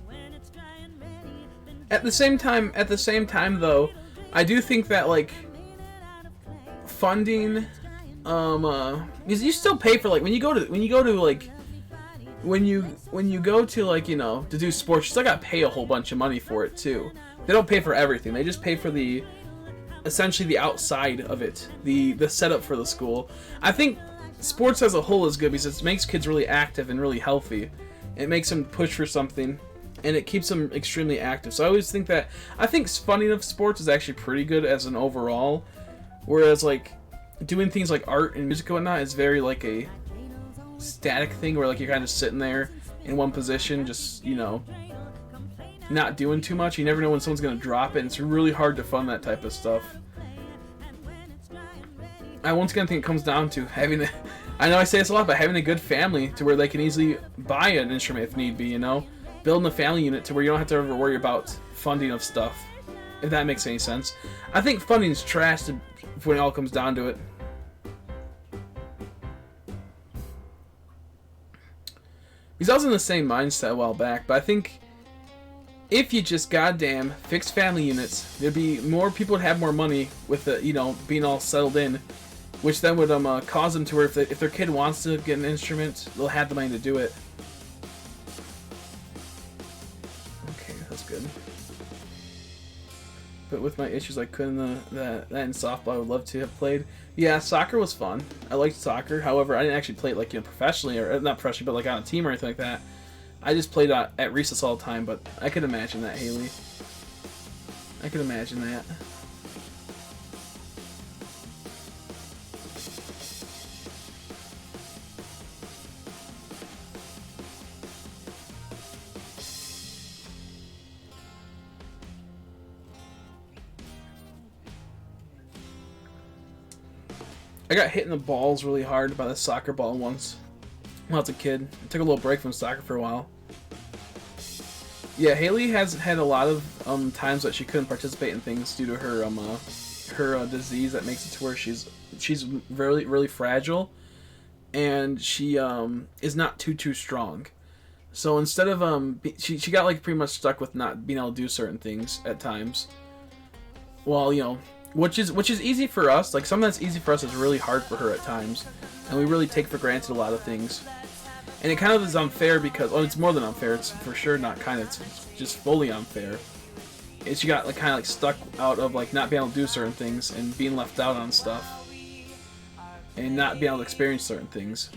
When it's dry and red, At the same time though, I do think that like funding, because you still pay for like when you go to like when you go to like, you know, to do sports, you still gotta pay a whole bunch of money for it too. They don't pay for everything. They just pay for the essentially the outside of it, the setup for the school. I think sports as a whole is good because it makes kids really active and really healthy. It makes them push for something, and it keeps them extremely active. So I always think that funding of sports is actually pretty good as an overall, whereas like doing things like art and music and whatnot is very like a static thing where like you're kind of sitting there in one position, just, you know, not doing too much. You never know when someone's gonna drop it, and it's really hard to fund that type of stuff. I once again think it comes down to having I know I say this a lot, but having a good family to where they can easily buy an instrument if need be, you know? Building a family unit to where you don't have to ever worry about funding of stuff, if that makes any sense. I think funding's trash when it all comes down to it. Because I was in the same mindset a while back, but I think if you just goddamn fix family units, there'd be more people would have more money with the, you know, being all settled in, which then would cause them to where if their kid wants to get an instrument, they'll have the money to do it. Okay, that's good. But with my issues, I couldn't. That in softball, I would love to have played. Yeah, soccer was fun. I liked soccer. However, I didn't actually play it like, you know, professionally, or not professionally, but like on a team or anything like that. I just played at recess all the time. But I could imagine that, Haley. I could imagine that. I got hit in the balls really hard by the soccer ball once when I was a kid. I took a little break from soccer for a while. Yeah, Haley has had a lot of times that she couldn't participate in things due to her disease that makes it to where she's really, really fragile, and she is not too strong. So instead of she got like pretty much stuck with not being able to do certain things at times. Well, you know, which is easy for us. Like, something that's easy for us is really hard for her at times, and we really take for granted a lot of things. And it kind of is unfair because, well, it's more than unfair. It's for sure not kind of. It's just fully unfair. She got like kind of like stuck out of like not being able to do certain things and being left out on stuff, and not being able to experience certain things.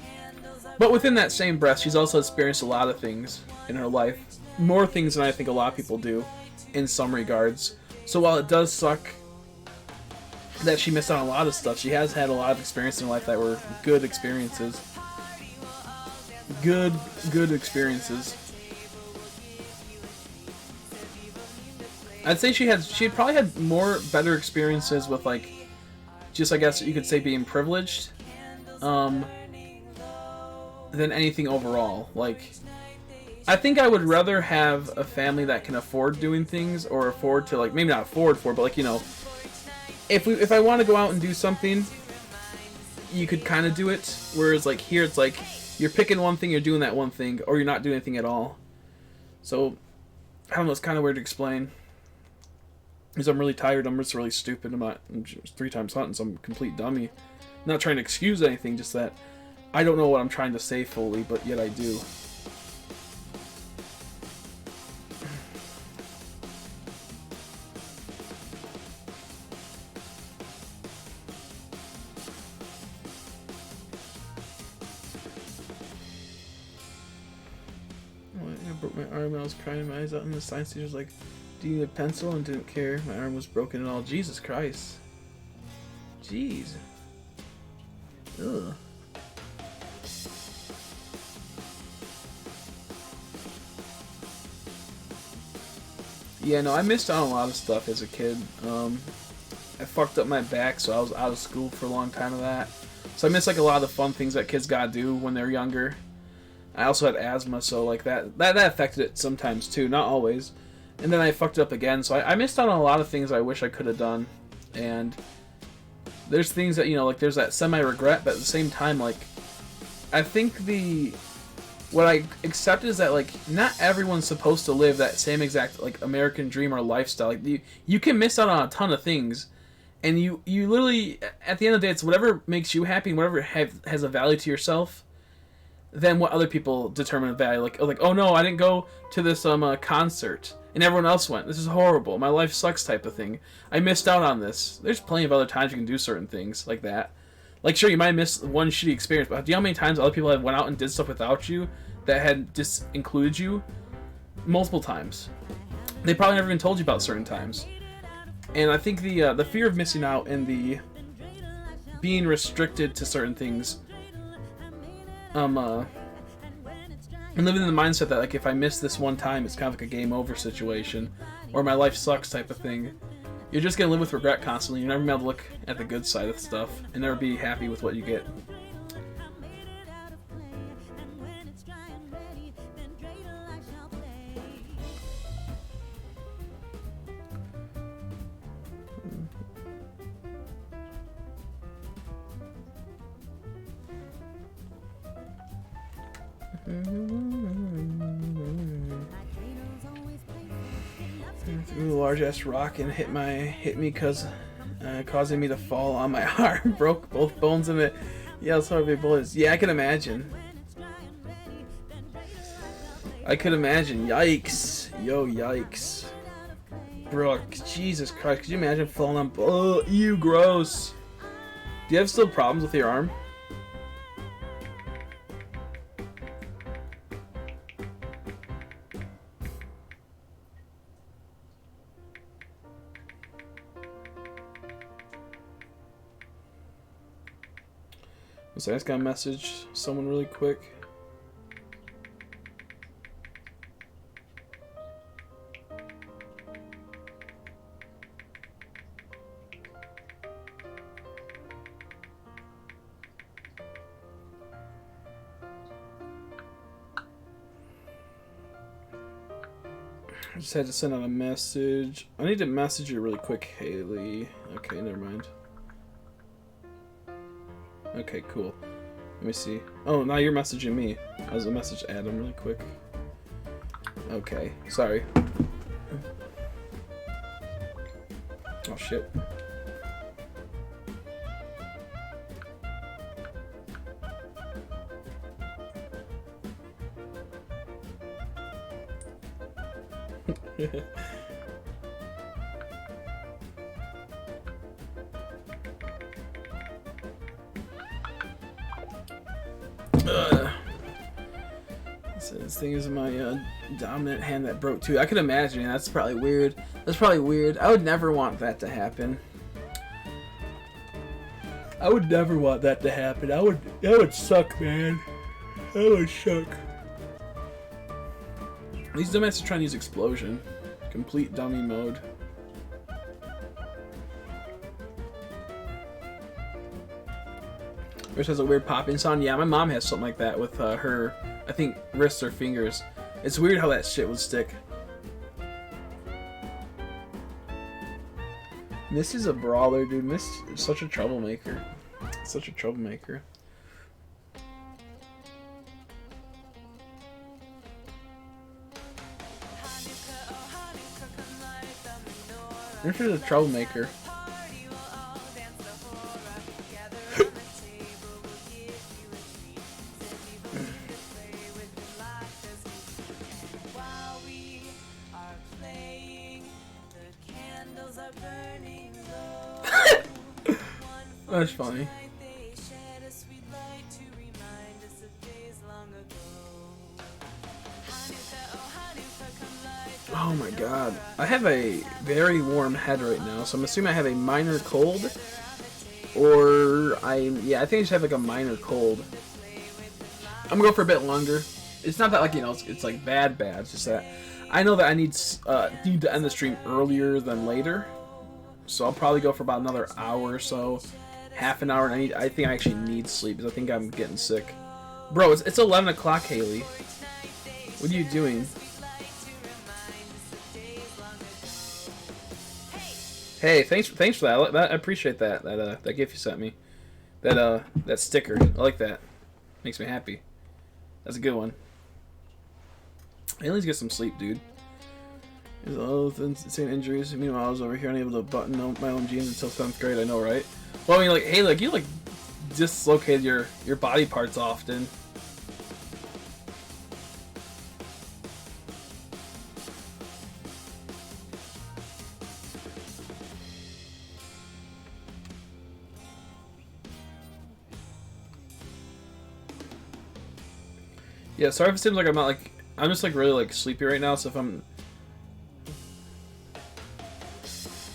But within that same breath, she's also experienced a lot of things in her life, more things than I think a lot of people do, in some regards. So while it does suck that she missed out on a lot of stuff, she has had a lot of experiences in her life that were good experiences. Good experiences. I'd say she had probably had more better experiences with, like, just, I guess you could say, being privileged, than anything overall. Like, I think I would rather have a family that can afford doing things, or afford to, like, maybe not afford for, but, like, you know, if I want to go out and do something, you could kind of do it. Whereas, like, here it's like you're picking one thing, you're doing that one thing, or you're not doing anything at all. So, I don't know, it's kind of weird to explain. Because I'm really tired, I'm just really stupid. I'm just 3 times hunting, so I'm a complete dummy. Not trying to excuse anything, just that I don't know what I'm trying to say fully, but yet I do. I broke my arm and I was crying my eyes out, and the science teacher was like, "Do you need a pencil?" and didn't care. My arm was broken and all. Jesus Christ. Jeez. Ugh. Yeah, no, I missed out on a lot of stuff as a kid. I fucked up my back, so I was out of school for a long time of that. So I missed like a lot of the fun things that kids gotta do when they're younger. I also had asthma, so like that affected it sometimes too, not always. And then I fucked it up again, so I missed out on a lot of things I wish I could have done. And there's things that, you know, like there's that semi-regret, but at the same time, like, I think what I accept is that like not everyone's supposed to live that same exact like American dream or lifestyle. Like you can miss out on a ton of things, and you literally at the end of the day it's whatever makes you happy and whatever has a value to yourself. Then what other people determine a value. Like oh no, I didn't go to this concert and everyone else went. This is horrible. My life sucks type of thing. I missed out on this. There's plenty of other times you can do certain things like that. Like, sure, you might miss one shitty experience, but do you know how many times other people have went out and did stuff without you that had just included you? Multiple times. They probably never even told you about certain times. And I think the fear of missing out and the being restricted to certain things, and living in the mindset that, like, if I miss this one time, it's kind of like a game over situation, or my life sucks type of thing. You're just going to live with regret constantly. You're never going to be able to look at the good side of stuff and never be happy with what you get. Threw a large ass rock and hit me causing me to fall on my arm. Broke both bones in it. Yeah, it's hard to be bullets. Yeah, I can imagine. Yikes. Yo, yikes. Bro, Jesus Christ, could you imagine falling on... Oh, ew, gross. Do you have still problems with your arm? So I just gotta message someone really quick. I just had to send out a message. I need to message you really quick, Haley. Okay, never mind. Okay, cool. Let me see. Oh, now you're messaging me. I was gonna message Adam really quick. Okay, sorry. Oh shit. So this thing is my dominant hand that broke too. I could imagine. That's probably weird. I would never want that to happen. That would suck, man. That would suck. These dumbasses are trying to use explosion. Complete dummy mode. Which has a weird popping sound. Yeah, my mom has something like that with her, I think, wrists or fingers. It's weird how that shit would stick. Miss is a brawler, dude. Miss is such a troublemaker. Such a troublemaker. Miss is a troublemaker. That's funny. Oh my god. I have a very warm head right now, so I'm assuming I have a minor cold. Or yeah, I think I just have like a minor cold. I'm gonna go for a bit longer. It's not that like, you know, it's like bad. It's just that I know that I need to end the stream earlier than later. So I'll probably go for about another hour or so. Half an hour, and I think I actually need sleep because I think I'm getting sick. Bro, it's 11 o'clock, Haley. What are you doing? Hey, thanks for that. I appreciate that gift you sent me. That sticker. I like that. Makes me happy. That's a good one. Aliens get some sleep, dude. Is all with insane injuries. Meanwhile, I was over here unable to button my own jeans until 7th grade. I know, right? Well, I mean, like, hey, like you like dislocated your body parts often. Yeah, sorry if it seems like I'm not like I'm just like really like sleepy right now. So if I'm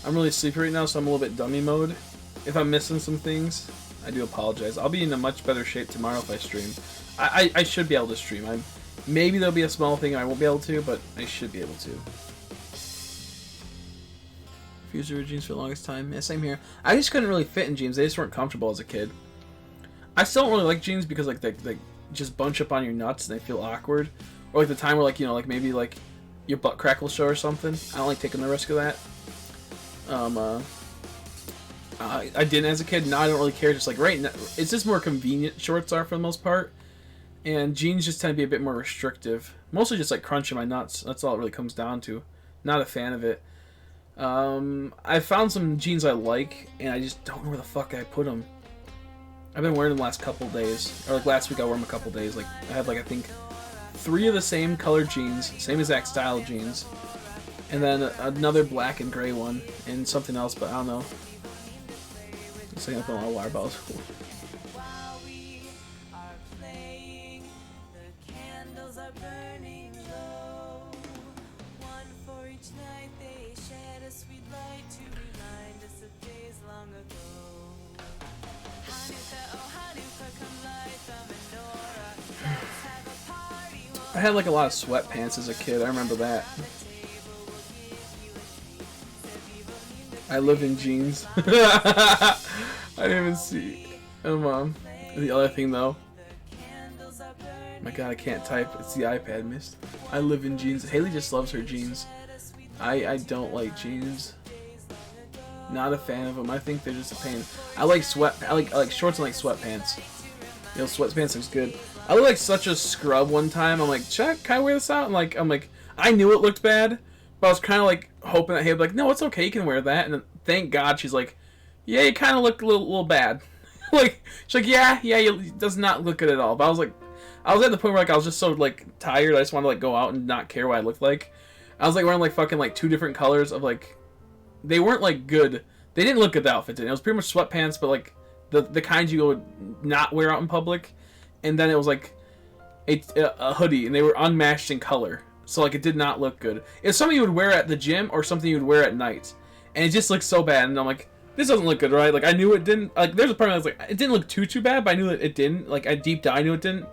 really sleepy right now, so I'm a little bit dummy mode. If I'm missing some things, I do apologize. I'll be in a much better shape tomorrow if I stream. I should be able to stream. Maybe there'll be a small thing I won't be able to, but I should be able to. Refused to wear jeans for the longest time. Yeah, same here. I just couldn't really fit in jeans. They just weren't comfortable as a kid. I still don't really like jeans because like they just bunch up on your nuts and they feel awkward. Or like the time where like, you know, like maybe like your butt crack will show or something. I don't like taking the risk of that. I didn't as a kid. Now I don't really care. Just like right now, it's just more convenient. Shorts are for the most part, and jeans just tend to be a bit more restrictive. Mostly just like crunching my nuts. That's all it really comes down to. Not a fan of it. I found some jeans I like, and I just don't know where the fuck I put them. I've been wearing them the last couple days, or like last week I wore them a couple days. Like I had like I think 3 of the same color jeans, same exact style jeans, and then another black and gray one, and something else, but I don't know. It's like a lot of water bottles. While we are playing, the candles are burning low. One for each night they shed a sweet light to remind us of days long ago. Hanukkah, oh Hanukkah, come light the menorah. Let's have a party. I had like a lot of sweatpants as a kid. I remember that. I live in jeans. I didn't even see. The other thing though. My God, I can't type. It's the iPad missed. I live in jeans. Haley just loves her jeans. I don't like jeans. Not a fan of them. I think they're just a pain. I like I like shorts and like sweatpants. You know, sweatpants looks good. I look like such a scrub one time. I'm like, check, can I wear this out? And like, I'm like, I knew it looked bad, but I was kind of like hoping that Haley would be like, no, it's okay, you can wear that. And then, thank God she's like, yeah, you kind of look a little bad. Like, she's like, yeah, it does not look good at all. But I was like, I was at the point where like I was just so like tired. I just wanted to like go out and not care what I looked like. I was like wearing like fucking like 2 different colors of like, they weren't like good. They didn't look good, the outfit did. It was pretty much sweatpants, but like the kinds you would not wear out in public. And then it was like a hoodie, and they were unmatched in color. So like it did not look good. It's something you would wear at the gym or something you would wear at night. And it just looked so bad, and I'm like, this doesn't look good, right? Like I knew it didn't. Like there's a part where I was like, it didn't look too bad, but I knew that it didn't. Like I deep down I knew it didn't.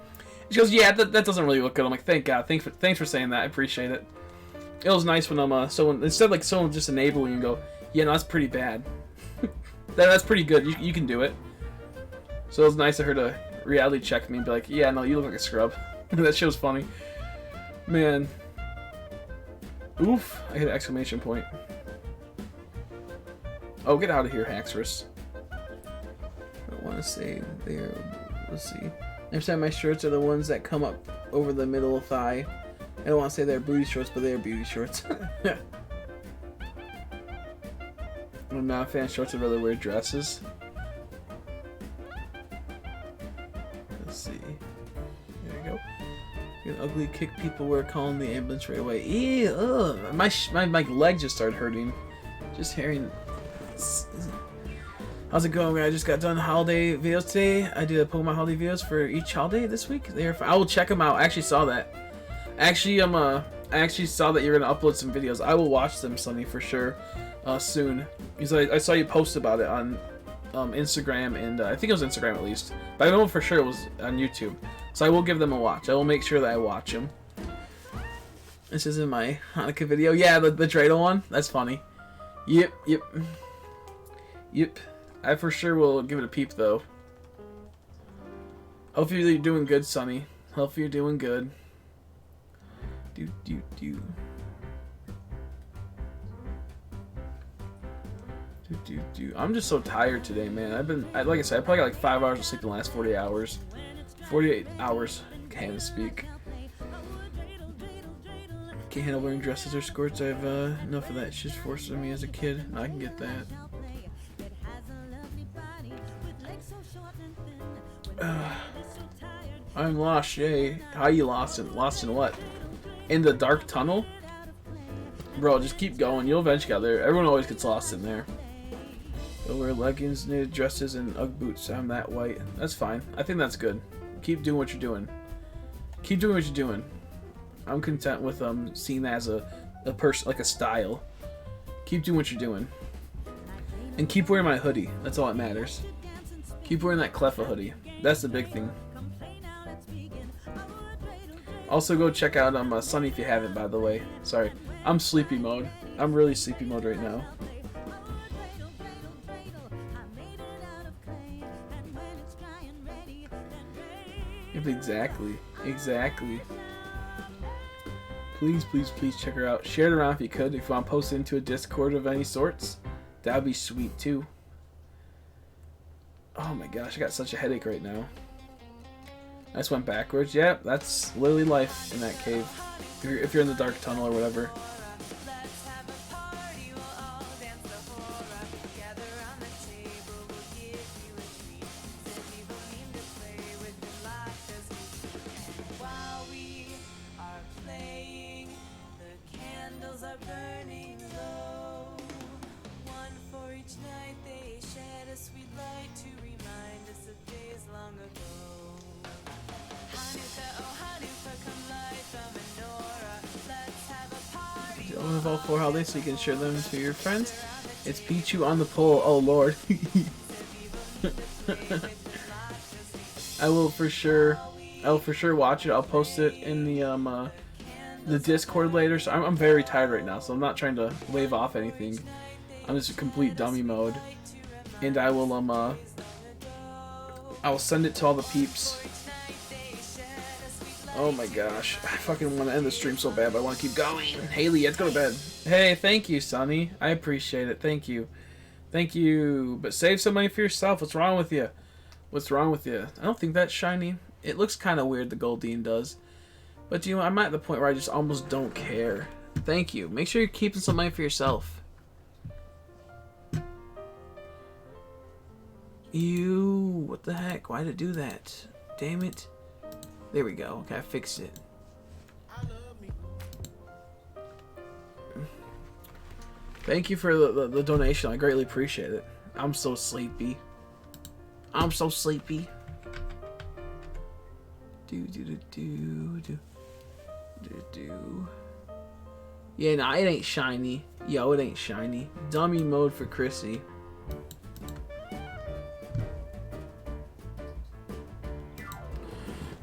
She goes, yeah, that doesn't really look good. I'm like, thank God, thanks for saying that. I appreciate it. It was nice when someone instead like someone just enabling you and go, yeah, no, that's pretty bad. that's pretty good. You can do it. So it was nice of her to reality check me and be like, yeah, no, you look like a scrub. That shit was funny. Man. Oof. I hit an exclamation point. Oh, get out of here, Haxorus. I don't want to say there. Let's see. Next time my shorts are the ones that come up over the middle thigh. I don't want to say they're booty shorts, but they're beauty shorts. I'm not a fan of shorts. I'd rather wear dresses. Let's see. There we go. An ugly kick people were calling the ambulance right away. Ew, ugh. My leg just started hurting. Just hearing. How's it going? I just got done holiday videos today. I did Pokemon holiday videos for each holiday this week. I will check them out. I actually saw that. Actually, I actually saw that you're gonna upload some videos. I will watch them, Sonny, for sure, soon. Because I saw you post about it on Instagram, and I think it was Instagram at least. But I know for sure it was on YouTube. So I will give them a watch. I will make sure that I watch them. This isn't my Hanukkah video. Yeah, the dreidel one. That's funny. Yep. I for sure will give it a peep, though. Hope you're doing good, Sonny. Hope you're doing good. I'm just so tired today, man. Like I said, I probably got like 5 hours of sleep in the last 40 hours. 48 hours. Can't even speak. Can't handle wearing dresses or skirts. I have enough of that shit forced on me as a kid. I can get that. I'm lost, Shay. How you lost in? Lost in what? In the dark tunnel? Bro, just keep going. You'll eventually get there. Everyone always gets lost in there. You'll wear leggings, knitted dresses, and Ugg boots. I'm that white. That's fine. I think that's good. Keep doing what you're doing. Keep doing what you're doing. I'm content with seeing that as a person, like a style. Keep doing what you're doing. And keep wearing my hoodie. That's all that matters. Keep wearing that Cleffa hoodie. That's the big thing. Also, go check out Sunny if you haven't, by the way. Sorry. I'm sleepy mode. I'm really sleepy mode right now. Yep, exactly. Exactly. Please, please, please check her out. Share it around if you could. If you want to post it into a Discord of any sorts, that would be sweet too. Oh my gosh, I got such a headache right now. I just went backwards. Yep, that's literally life in that cave. If you're in the dark tunnel or whatever. Of all 4 holidays so you can share them to your friends. It's Pichu on the pole. Oh lord. I will for sure watch it. I'll post it in the Discord later. So I'm very tired right now, so I'm not trying to wave off anything. I'm just a complete dummy mode. And I will send it to all the peeps. Oh my gosh, I fucking want to end the stream so bad, but I want to keep going. Haley, let's go to bed. Hey, thank you, Sonny. I appreciate it. Thank you. Thank you. But save some money for yourself. What's wrong with you? What's wrong with you? I don't think that's shiny. It looks kind of weird, the Goldine does. But you know, I'm at the point where I just almost don't care. Thank you. Make sure you're keeping some money for yourself. Ew, what the heck? Why did it do that? Damn it. There we go. Okay, I fixed it. Thank you for the donation. I greatly appreciate it. I'm so sleepy. I'm so sleepy. Yeah, nah, it ain't shiny. Yo, it ain't shiny. Dummy mode for Chrissy.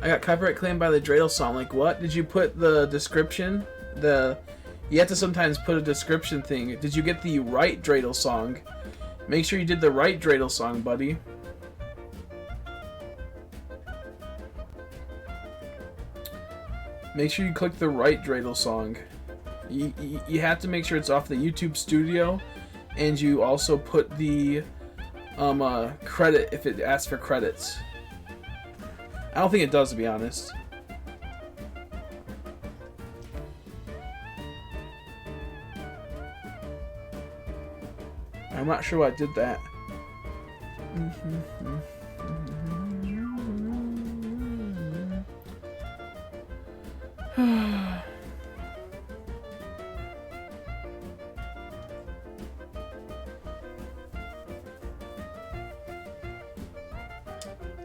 I got copyright claimed by the dreidel song. Like, what? Did you put the description? You have to sometimes put a description thing. Did you get the right dreidel song? Make sure you did the right dreidel song, buddy. Make sure you click the right dreidel song. You have to make sure it's off the YouTube Studio, and you also put the credit if it asks for credits. I don't think it does, to be honest. I'm not sure why I did that.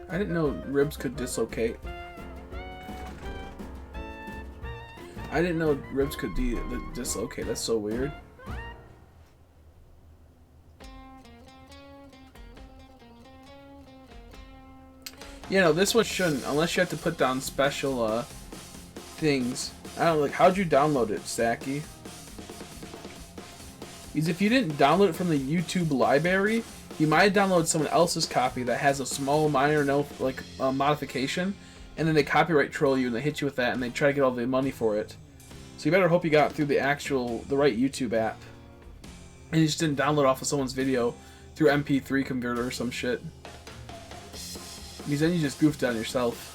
I didn't know ribs could dislocate. I didn't know ribs could dislocate. That's so weird. Yeah, no, this one shouldn't, unless you have to put down special things. I don't like. How'd you download it, Stacky? Because if you didn't download it from the YouTube library, you might have downloaded someone else's copy that has a small, minor, modification, and then they copyright troll you and they hit you with that and they try to get all the money for it. So you better hope you got through the right YouTube app, and you just didn't download off of someone's video through MP3 converter or some shit. Because then you just goofed on yourself.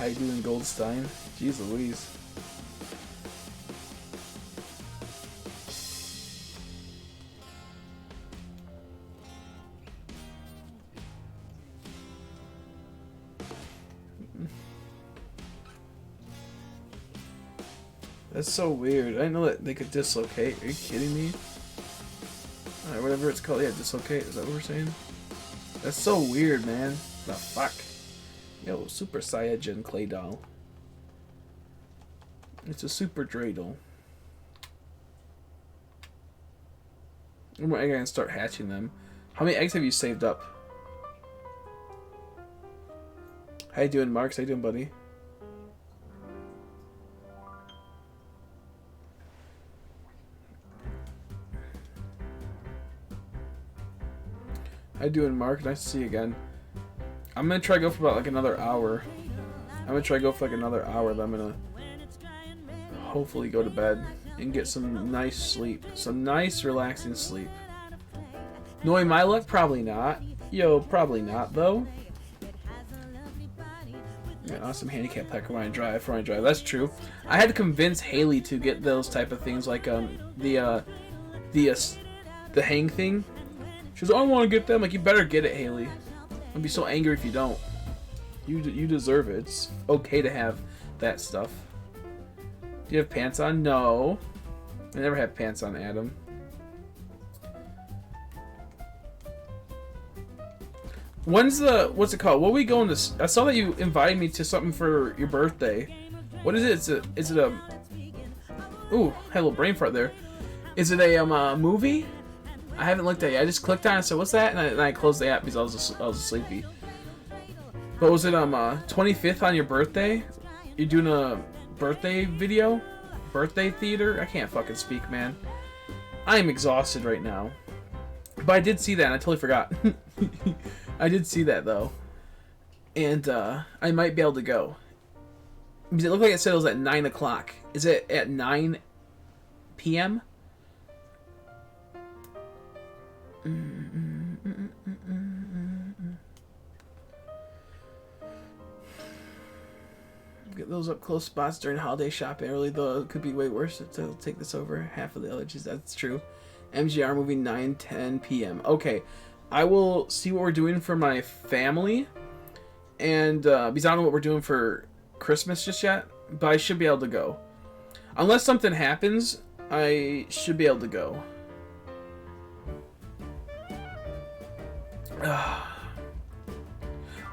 How you doing, Goldstein? Jeez Louise. That's so weird. I didn't know that they could dislocate. Are you kidding me? Alright, whatever it's called. Yeah, dislocate. Is that what we're saying? That's so weird, man. The fuck? Yo, Super Saiyajin clay doll. It's a super dreidel. I'm gonna start hatching them. How many eggs have you saved up? How you doing, Marks? How you doing, buddy? How you doing, Mark? Nice to see you again. I'm gonna try to go for about like another hour. Then I'm gonna hopefully go to bed and get some nice sleep. Some nice, relaxing sleep. Knowing my luck, probably not. Yo, probably not, though. Yeah, awesome handicap pack for when I drive. That's true. I had to convince Haley to get those type of things, like the hang thing. She goes, "Oh, I want to get them." Like, you better get it, Haley. I'd be so angry if you don't. You deserve it. It's okay to have that stuff. Do you have pants on? No. I never have pants on, Adam. When's the... What's it called? What are we going to... I saw that you invited me to something for your birthday. What is it? Is it a... Ooh, had a little brain fart there. Is it a movie? I haven't looked at it yet. I just clicked on it and said, "What's that?" And I closed the app because I was sleepy. But was it 25th on your birthday? You doing a birthday video? Birthday theater? I can't fucking speak, man. I am exhausted right now. But I did see that and I totally forgot. I did see that though. And I might be able to go. Because it looked like it said it was at 9 o'clock. Is it at 9 p.m.? Get those up close spots during holiday shopping early, though it could be way worse. It'll take this over half of the allergies. That's true. MGR movie 9-10 p.m. Okay, I will see what we're doing for my family, and because I don't know what we're doing for Christmas just yet, but I should be able to go. Unless something happens, I should be able to go.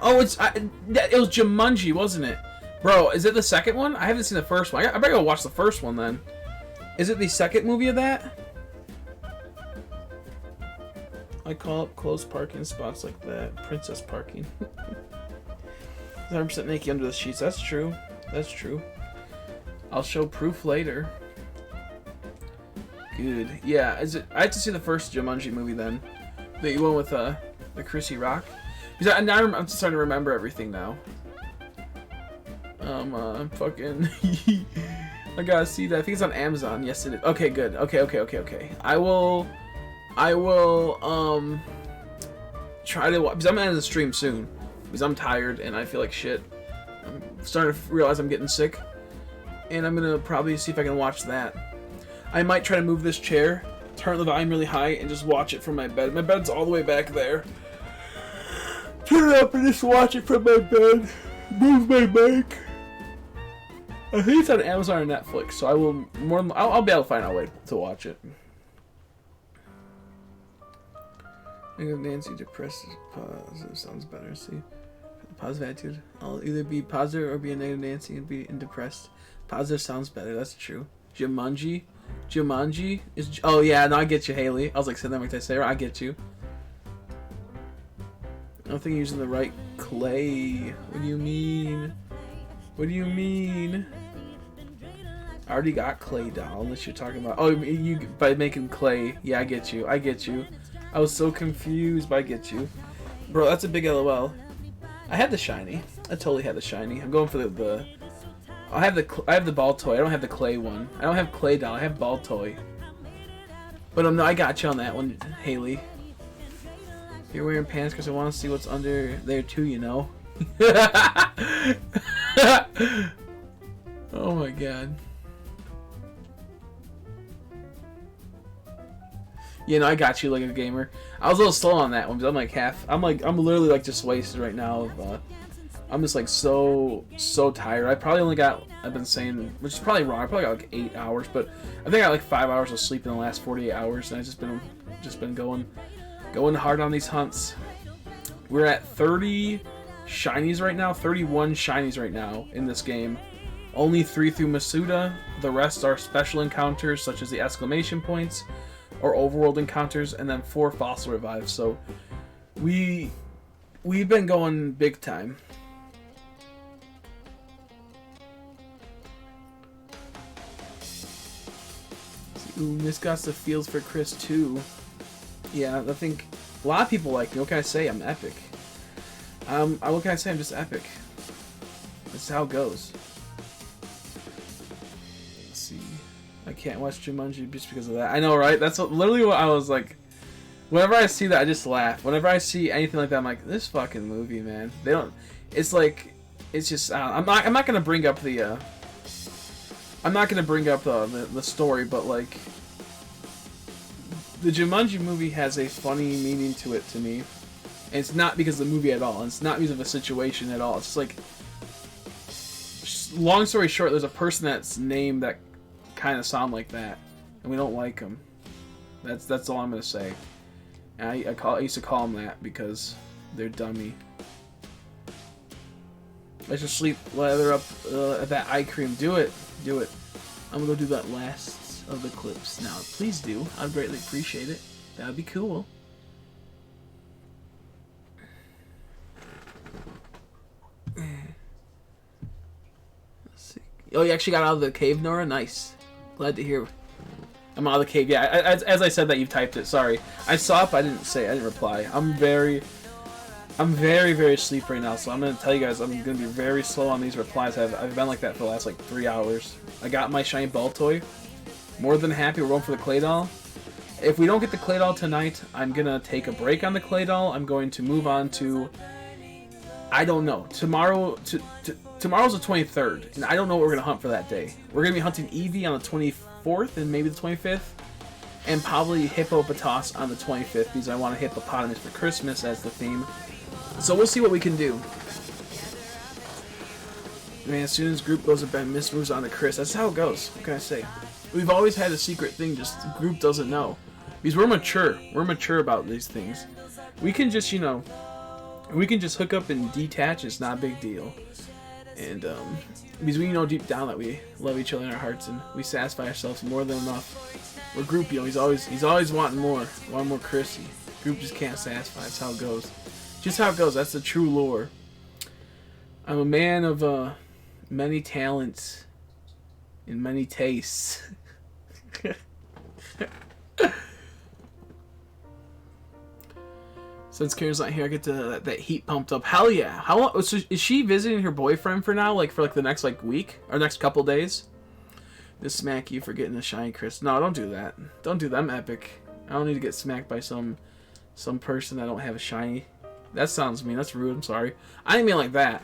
Oh, it was Jumanji, wasn't it? Bro, is it the second one? I haven't seen the first one. I better go watch the first one then. Is it the second movie of that? I call up close parking spots like that. Princess parking. 100% Nikki under the sheets. That's true. That's true. I'll show proof later. Good. Yeah, I have to see the first Jumanji movie then. The one with the Chrissy Rock. Because I'm starting to remember everything now. I'm fucking... I gotta see that. I think it's on Amazon. Yes, it is. Okay, good. Okay. I will, try to watch... Because I'm gonna end the stream soon. Because I'm tired and I feel like shit. I'm starting to realize I'm getting sick. And I'm gonna probably see if I can watch that. I might try to move this chair, turn the volume really high, and just watch it from my bed. My bed's all the way back there. Turn it up and just watch it from my bed. Move my mic. I think it's on Amazon or Netflix, so I will I'll be able to find out a way to watch it. Nancy depressed. Positive sounds better. See, positive attitude. I'll either be positive or be a negative Nancy and be depressed. Positive sounds better. That's true. Jumanji is. Oh yeah, no, I get you, Haley. I was like, say that like I say, I get you. I don't think you're using the right clay. What do you mean? What do you mean? I already got clay doll, unless you're talking about... Oh, you by making clay. Yeah, I get you. I was so confused, but I get you. Bro, that's a big LOL. I had the shiny. I totally had the shiny. I'm going for the... I have the Baltoy. I don't have the clay one. I don't have clay doll. I have Baltoy. But no, I got you on that one, Haley. You're wearing pants because I want to see what's under there too, you know. Oh my god. You know, I got you like a gamer. I was a little slow on that one, but I'm like I'm literally like just wasted right now. I'm just like so tired. I've been saying, which is probably wrong. I probably got like 8 hours, but I think I got like 5 hours of sleep in the last 48 hours, and I've just been going hard on these hunts. We're at 30 shinies right now, 31 shinies right now in this game. Only 3 through Masuda. The rest are special encounters such as the exclamation points or overworld encounters, and then 4 fossil revives. So we've been going big time. Ooh, Miss got the feels for Chris too. Yeah, I think a lot of people like me. What can I say? I'm epic. What can I say? I'm just epic. This is how it goes. Let's see. I can't watch Jumanji just because of that. I know, right? That's literally what I was like. Whenever I see that, I just laugh. Whenever I see anything like that, I'm like, this fucking movie, man. They don't. It's like, it's just. I'm not gonna bring up the. I'm not gonna bring up the story, but like, the Jumanji movie has a funny meaning to it to me, and it's not because of the movie at all. And it's not because of a situation at all. It's just like, long story short, there's a person that's named that kind of sound like that, and we don't like them. That's all I'm gonna say. And I used to call them that because they're dummy. Let's just sleep lather up that eye cream. Do it. Do it. I'm gonna go do that last of the clips now. Please do. I'd greatly appreciate it. That would be cool. Let's see. Oh, you actually got out of the cave, Nora? Nice. Glad to hear. I'm out of the cave. Yeah, as I said that, you've typed it. Sorry. I saw it, but I didn't reply. I'm very asleep right now, so I'm going to tell you guys I'm going to be very slow on these replies. I've been like that for the last, like, 3 hours. I got my shiny Baltoy. More than happy. We're going for the clay doll. If we don't get the clay doll tonight, I'm going to take a break on the clay doll. I'm going to move on to... I don't know. Tomorrow's the 23rd, and I don't know what we're going to hunt for that day. We're going to be hunting Eevee on the 24th and maybe the 25th. And probably Hippopotas on the 25th, because I want a hippopotamus for Christmas as the theme. So we'll see what we can do. Man, as soon as group goes to bed, Miss moves on to Chris. That's how it goes. What can I say? We've always had a secret thing, just the group doesn't know. Because we're mature. We're mature about these things. We can just, you know, we can just hook up and detach. It's not a big deal. And, because we know deep down that we love each other in our hearts and we satisfy ourselves more than enough. We're group, you know, he's always wanting more. Want more Chrissy. Group just can't satisfy. That's how it goes. Just how it goes. That's the true lore. I'm a man of many talents and many tastes. Since Karen's not here, I get to that heat pumped up. Hell yeah! How long? So is she visiting her boyfriend for now? Like for like the next like week or next couple days? Just smack you for getting a shiny, Chris. No, don't do that. Don't do that. I'm epic. I don't need to get smacked by some person that don't have a shiny. That sounds mean. That's rude. I'm sorry. I didn't mean like that.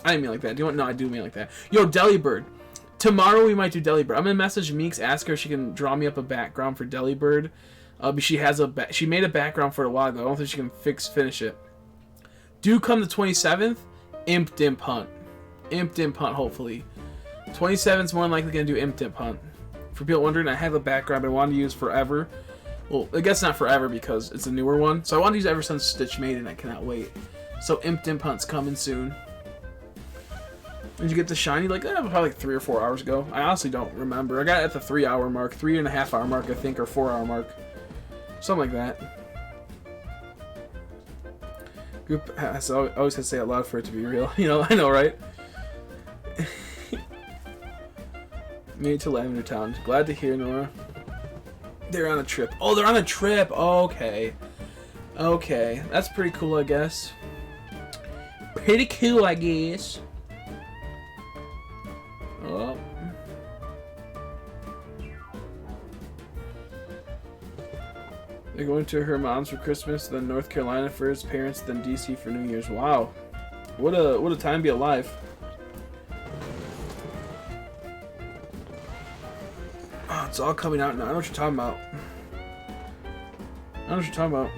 I didn't mean like that. Do you want? No, I do mean like that. Yo, Delibird. Tomorrow we might do Delibird. I'm gonna message Meeks, ask her if she can draw me up a background for Delibird. But she made a background for it a while ago. I don't think she can finish it. Do come the 27th. Imp Dimp Hunt. Imp Dimp Hunt, hopefully. 27th's more than likely gonna do Imp Dimp Hunt. For people wondering, I have a background I wanted to use forever. Well, I guess not forever because it's a newer one. So I wanted to use it ever since Stitch made it and I cannot wait. So Imp Dimp Hunt's coming soon. Did you get the shiny? Like, probably like 3 or 4 hours ago. I honestly don't remember. I got it at the 3-hour mark. 3.5-hour mark, I think, or 4-hour mark. Something like that. Group has always had to say it loud for it to be real. You know, I know, right? Made it to Lavender Town. Glad to hear, Nora. They're on a trip. Oh, they're on a trip. Okay. Okay. That's pretty cool, I guess. Pretty cool, I guess. Oh. They're going to her mom's for Christmas, then North Carolina for his parents, then DC for New Year's. Wow. What a time to be alive. It's all coming out now. I know what you're talking about. I know what you're talking about.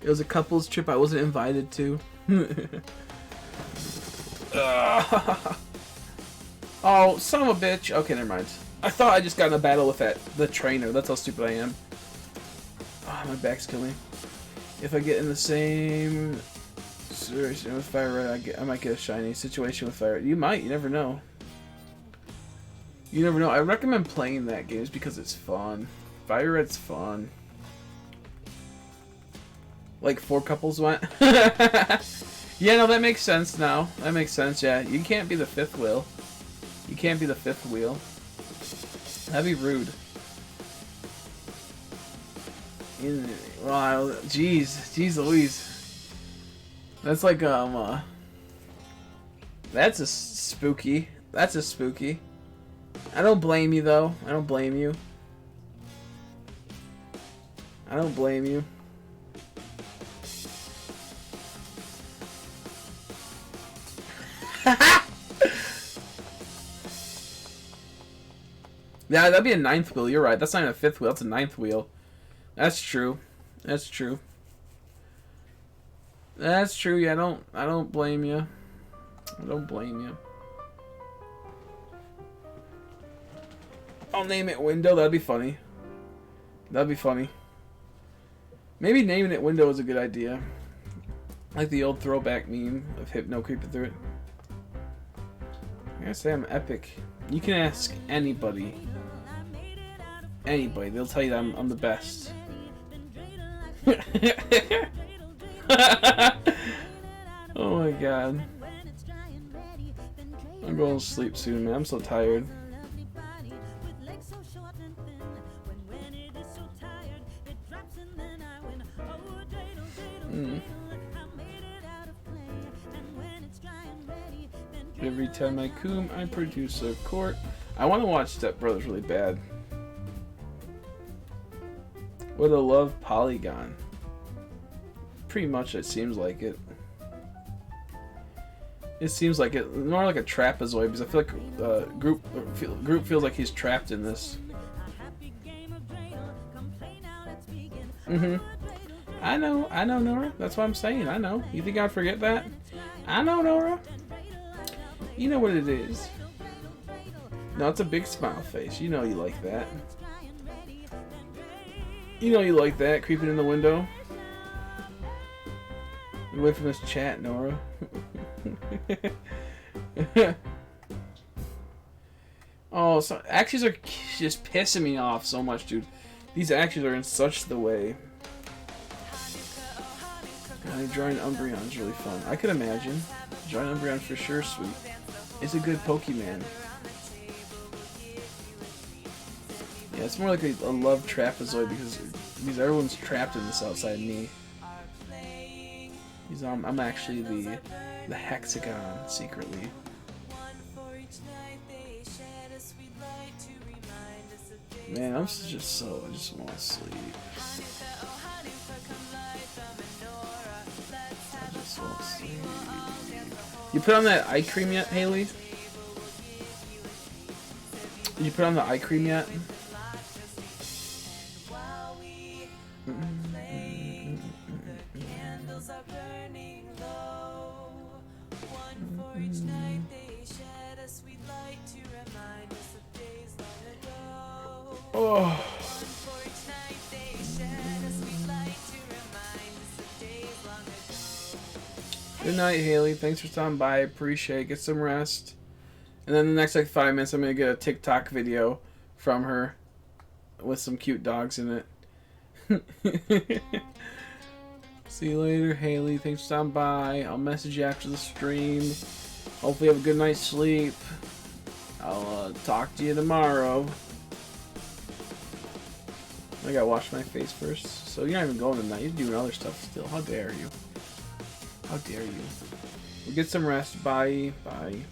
It was a couple's trip I wasn't invited to. Oh, son of a bitch. Okay, never mind. I thought I just got in a battle with the trainer. That's how stupid I am. Oh, my back's killing me. If I get in the same situation with Fire Red, I might get a shiny situation with Fire Red. You might. You never know. You never know. I recommend playing that game because it's fun. Fire Red's fun. Like 4 couples went. Yeah, no, that makes sense now. That makes sense, yeah. You can't be the 5th wheel. You can't be the 5th wheel. That'd be rude. Wow, jeez Louise. That's like, that's a spooky. That's a spooky. I don't blame you, though. I don't blame you. I don't blame you. Yeah, that'd be a 9th wheel. You're right. That's not even a 5th wheel. That's a 9th wheel. That's true. That's true. That's true. Yeah, I don't blame you. I don't blame you. I'll name it Window. That'd be funny. That'd be funny. Maybe naming it Window is a good idea. Like the old throwback meme of Hypno creeping through it. I gotta say I'm epic. You can ask anybody. Anybody. They'll tell you that I'm the best. Oh my god. I'm going to sleep soon, man. I'm so tired. Every time I coom, I produce a court. I want to watch Step Brothers really bad. What a love Polygon. Pretty much, it seems like it. It seems like it. More like a trapezoid, because I feel like group feels like he's trapped in this. I know, Nora. That's what I'm saying. I know. You think I'd forget that? I know, Nora. You know what it is. No, it's a big smile face. You know you like that. You know you like that, creeping in the window. Get away from this chat, Nora. Oh, so actions are just pissing me off so much, dude. These actions are in such the way. God, drawing Umbreon is really fun. I could imagine. Drawing Umbreon for sure, sweet. It's a good Pokemon. Yeah, it's more like a love trapezoid because everyone's trapped in this outside me. I'm actually the hexagon secretly. Man, I just want to sleep. I just want to sleep. You put on that eye cream yet, Haley? Did you put on the eye cream yet? Oh. Good night, Haley. Thanks for stopping by. I appreciate it. Get some rest. And then the next like 5 minutes, I'm gonna get a TikTok video from her with some cute dogs in it. See you later, Haley. Thanks for stopping by. I'll message you after the stream. Hopefully, you have a good night's sleep. I'll talk to you tomorrow. I gotta wash my face first. So you're not even going tonight. You're doing other stuff still. How dare you? How dare you? We'll get some rest. Bye. Bye.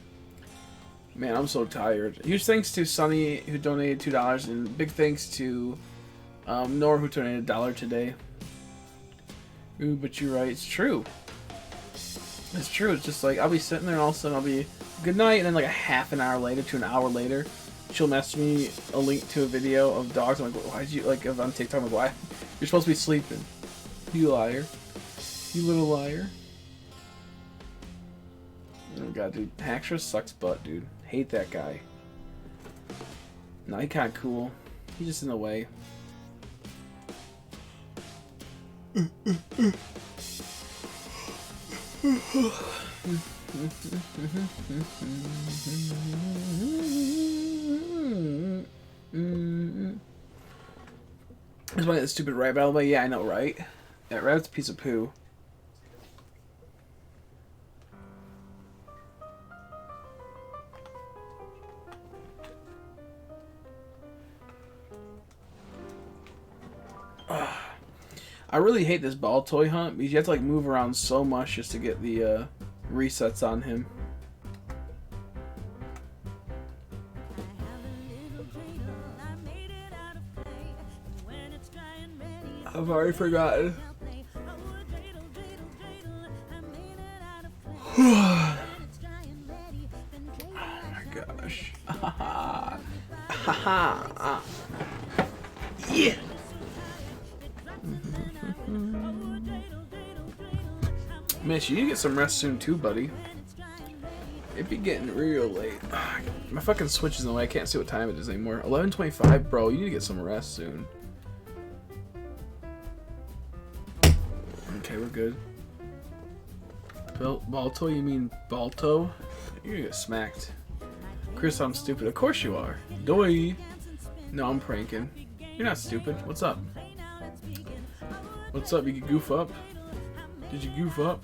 Man, I'm so tired. Huge thanks to Sunny who donated $2, and big thanks to Nora who donated $1 today. Ooh, but you're right. It's true. It's true. It's just like I'll be sitting there and all of a sudden I'll be good night, and then like a half an hour later to an hour later, she'll message me a link to a video of dogs. I'm like, why'd you like? If I'm on TikTok, I'm like, why? You're supposed to be sleeping. You liar. You little liar. Oh god, dude. Haxtra sucks butt, dude. Hate that guy. No, he kinda cool. He's just in the way. That's why that stupid rat battle, but yeah, I know, right? That rat's a piece of poo. I really hate this Baltoy hunt because you have to like move around so much just to get the resets on him. I've already forgotten. Oh my gosh. Yeah. Miss, you need to get some rest soon too, buddy. It'd be getting real late. My fucking Switch is in the way. I can't see what time it is anymore. 11:25, bro. You need to get some rest soon. Okay, we're good. Balto, you mean Balto? You're gonna get smacked. Chris, I'm stupid. Of course you are. Doy. No, I'm pranking. You're not stupid. What's up? What's up? You can goof up? Did you goof up?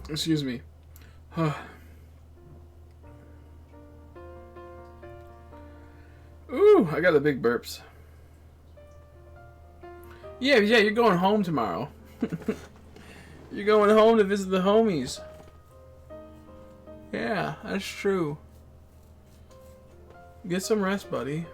Excuse me. Ooh, I got the big burps. Yeah, you're going home tomorrow. You're going home to visit the homies. Yeah, that's true. Get some rest, buddy.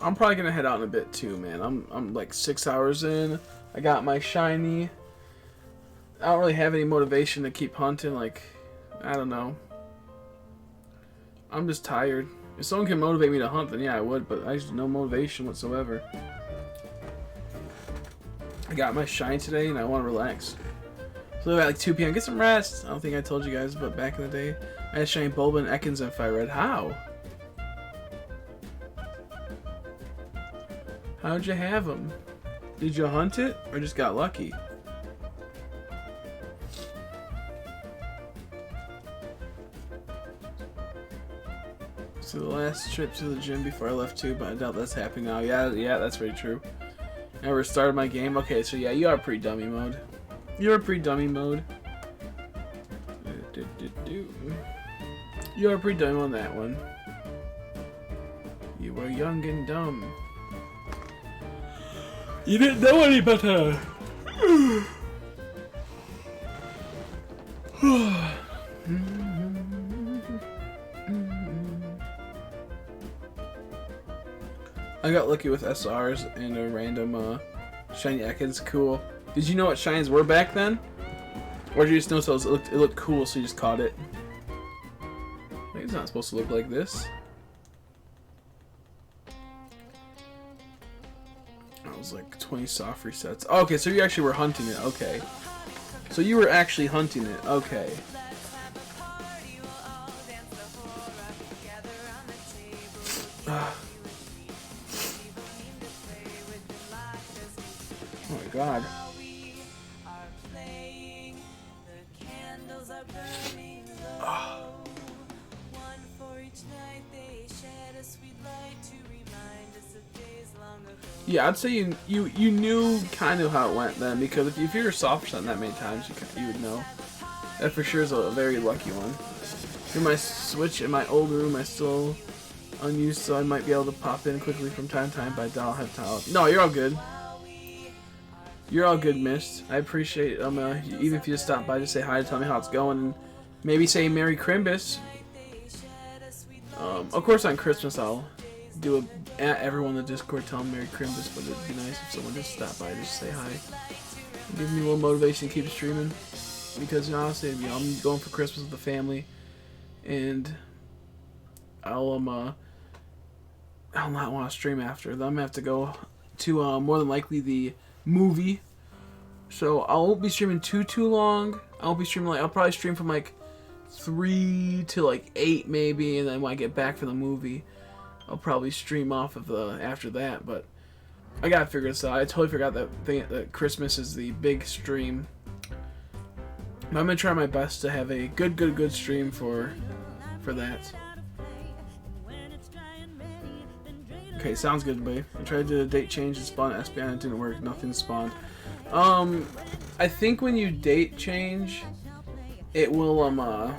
I'm probably gonna head out in a bit too, man. I'm like 6 hours in. I got my shiny. I don't really have any motivation to keep hunting. Like, I don't know. I'm just tired. If someone can motivate me to hunt, then yeah, I would. But I just no motivation whatsoever. I got my shine today, and I want to relax. So at like 2 p.m. Get some rest. I don't think I told you guys, but back in the day, I had shine Bulba and Ekans and Fire Red. How? How'd you have them? Did you hunt it, or just got lucky? So the last trip to the gym before I left too, but I doubt that's happening now. Yeah, that's very true. I restarted my game. Okay, so yeah, you are pre-dummy mode. You're pre-dummy mode. You are pre-dummy on that one. You were young and dumb. You didn't know any better. I got lucky with SRs and a random shiny Ekans. Cool. Did you know what shines were back then? Or did you just know so it looked cool so you just caught it? Like, it's not supposed to look like this. I was like 20 soft resets. Oh, okay, so you actually were hunting it. Okay. So you were actually hunting it. Okay. Oh my god. Yeah, I'd say you knew kind of how it went then, because if you were soft on that many times, you would know. That for sure is a very lucky one. In my Switch, in my old room, I still unused, so I might be able to pop in quickly from time to time, but I don't have time. No, you're all good. You're all good, Mist. I appreciate even if you just stop by to say hi to tell me how it's going, and maybe say Merry Crimbus. Of course, on Christmas I'll do at everyone in the Discord tell them Merry Crimbus, but it'd be nice if someone just stopped by just say hi. Give me a little motivation to keep streaming, because honestly, I'm going for Christmas with the family, and I'll not want to stream after. Then I'm gonna have to go to more than likely the movie, so I won't be streaming too long. I won't be streaming I'll probably stream from 3 to 8 maybe, and then when I get back from the movie, I'll probably stream off of after that. But I gotta figure this out. I totally forgot that Christmas is the big stream. But I'm gonna try my best to have a good stream for that. Okay, sounds good, babe. I tried to do a date change and spawn Espion, it didn't work. Nothing spawned. I think when you date change, it will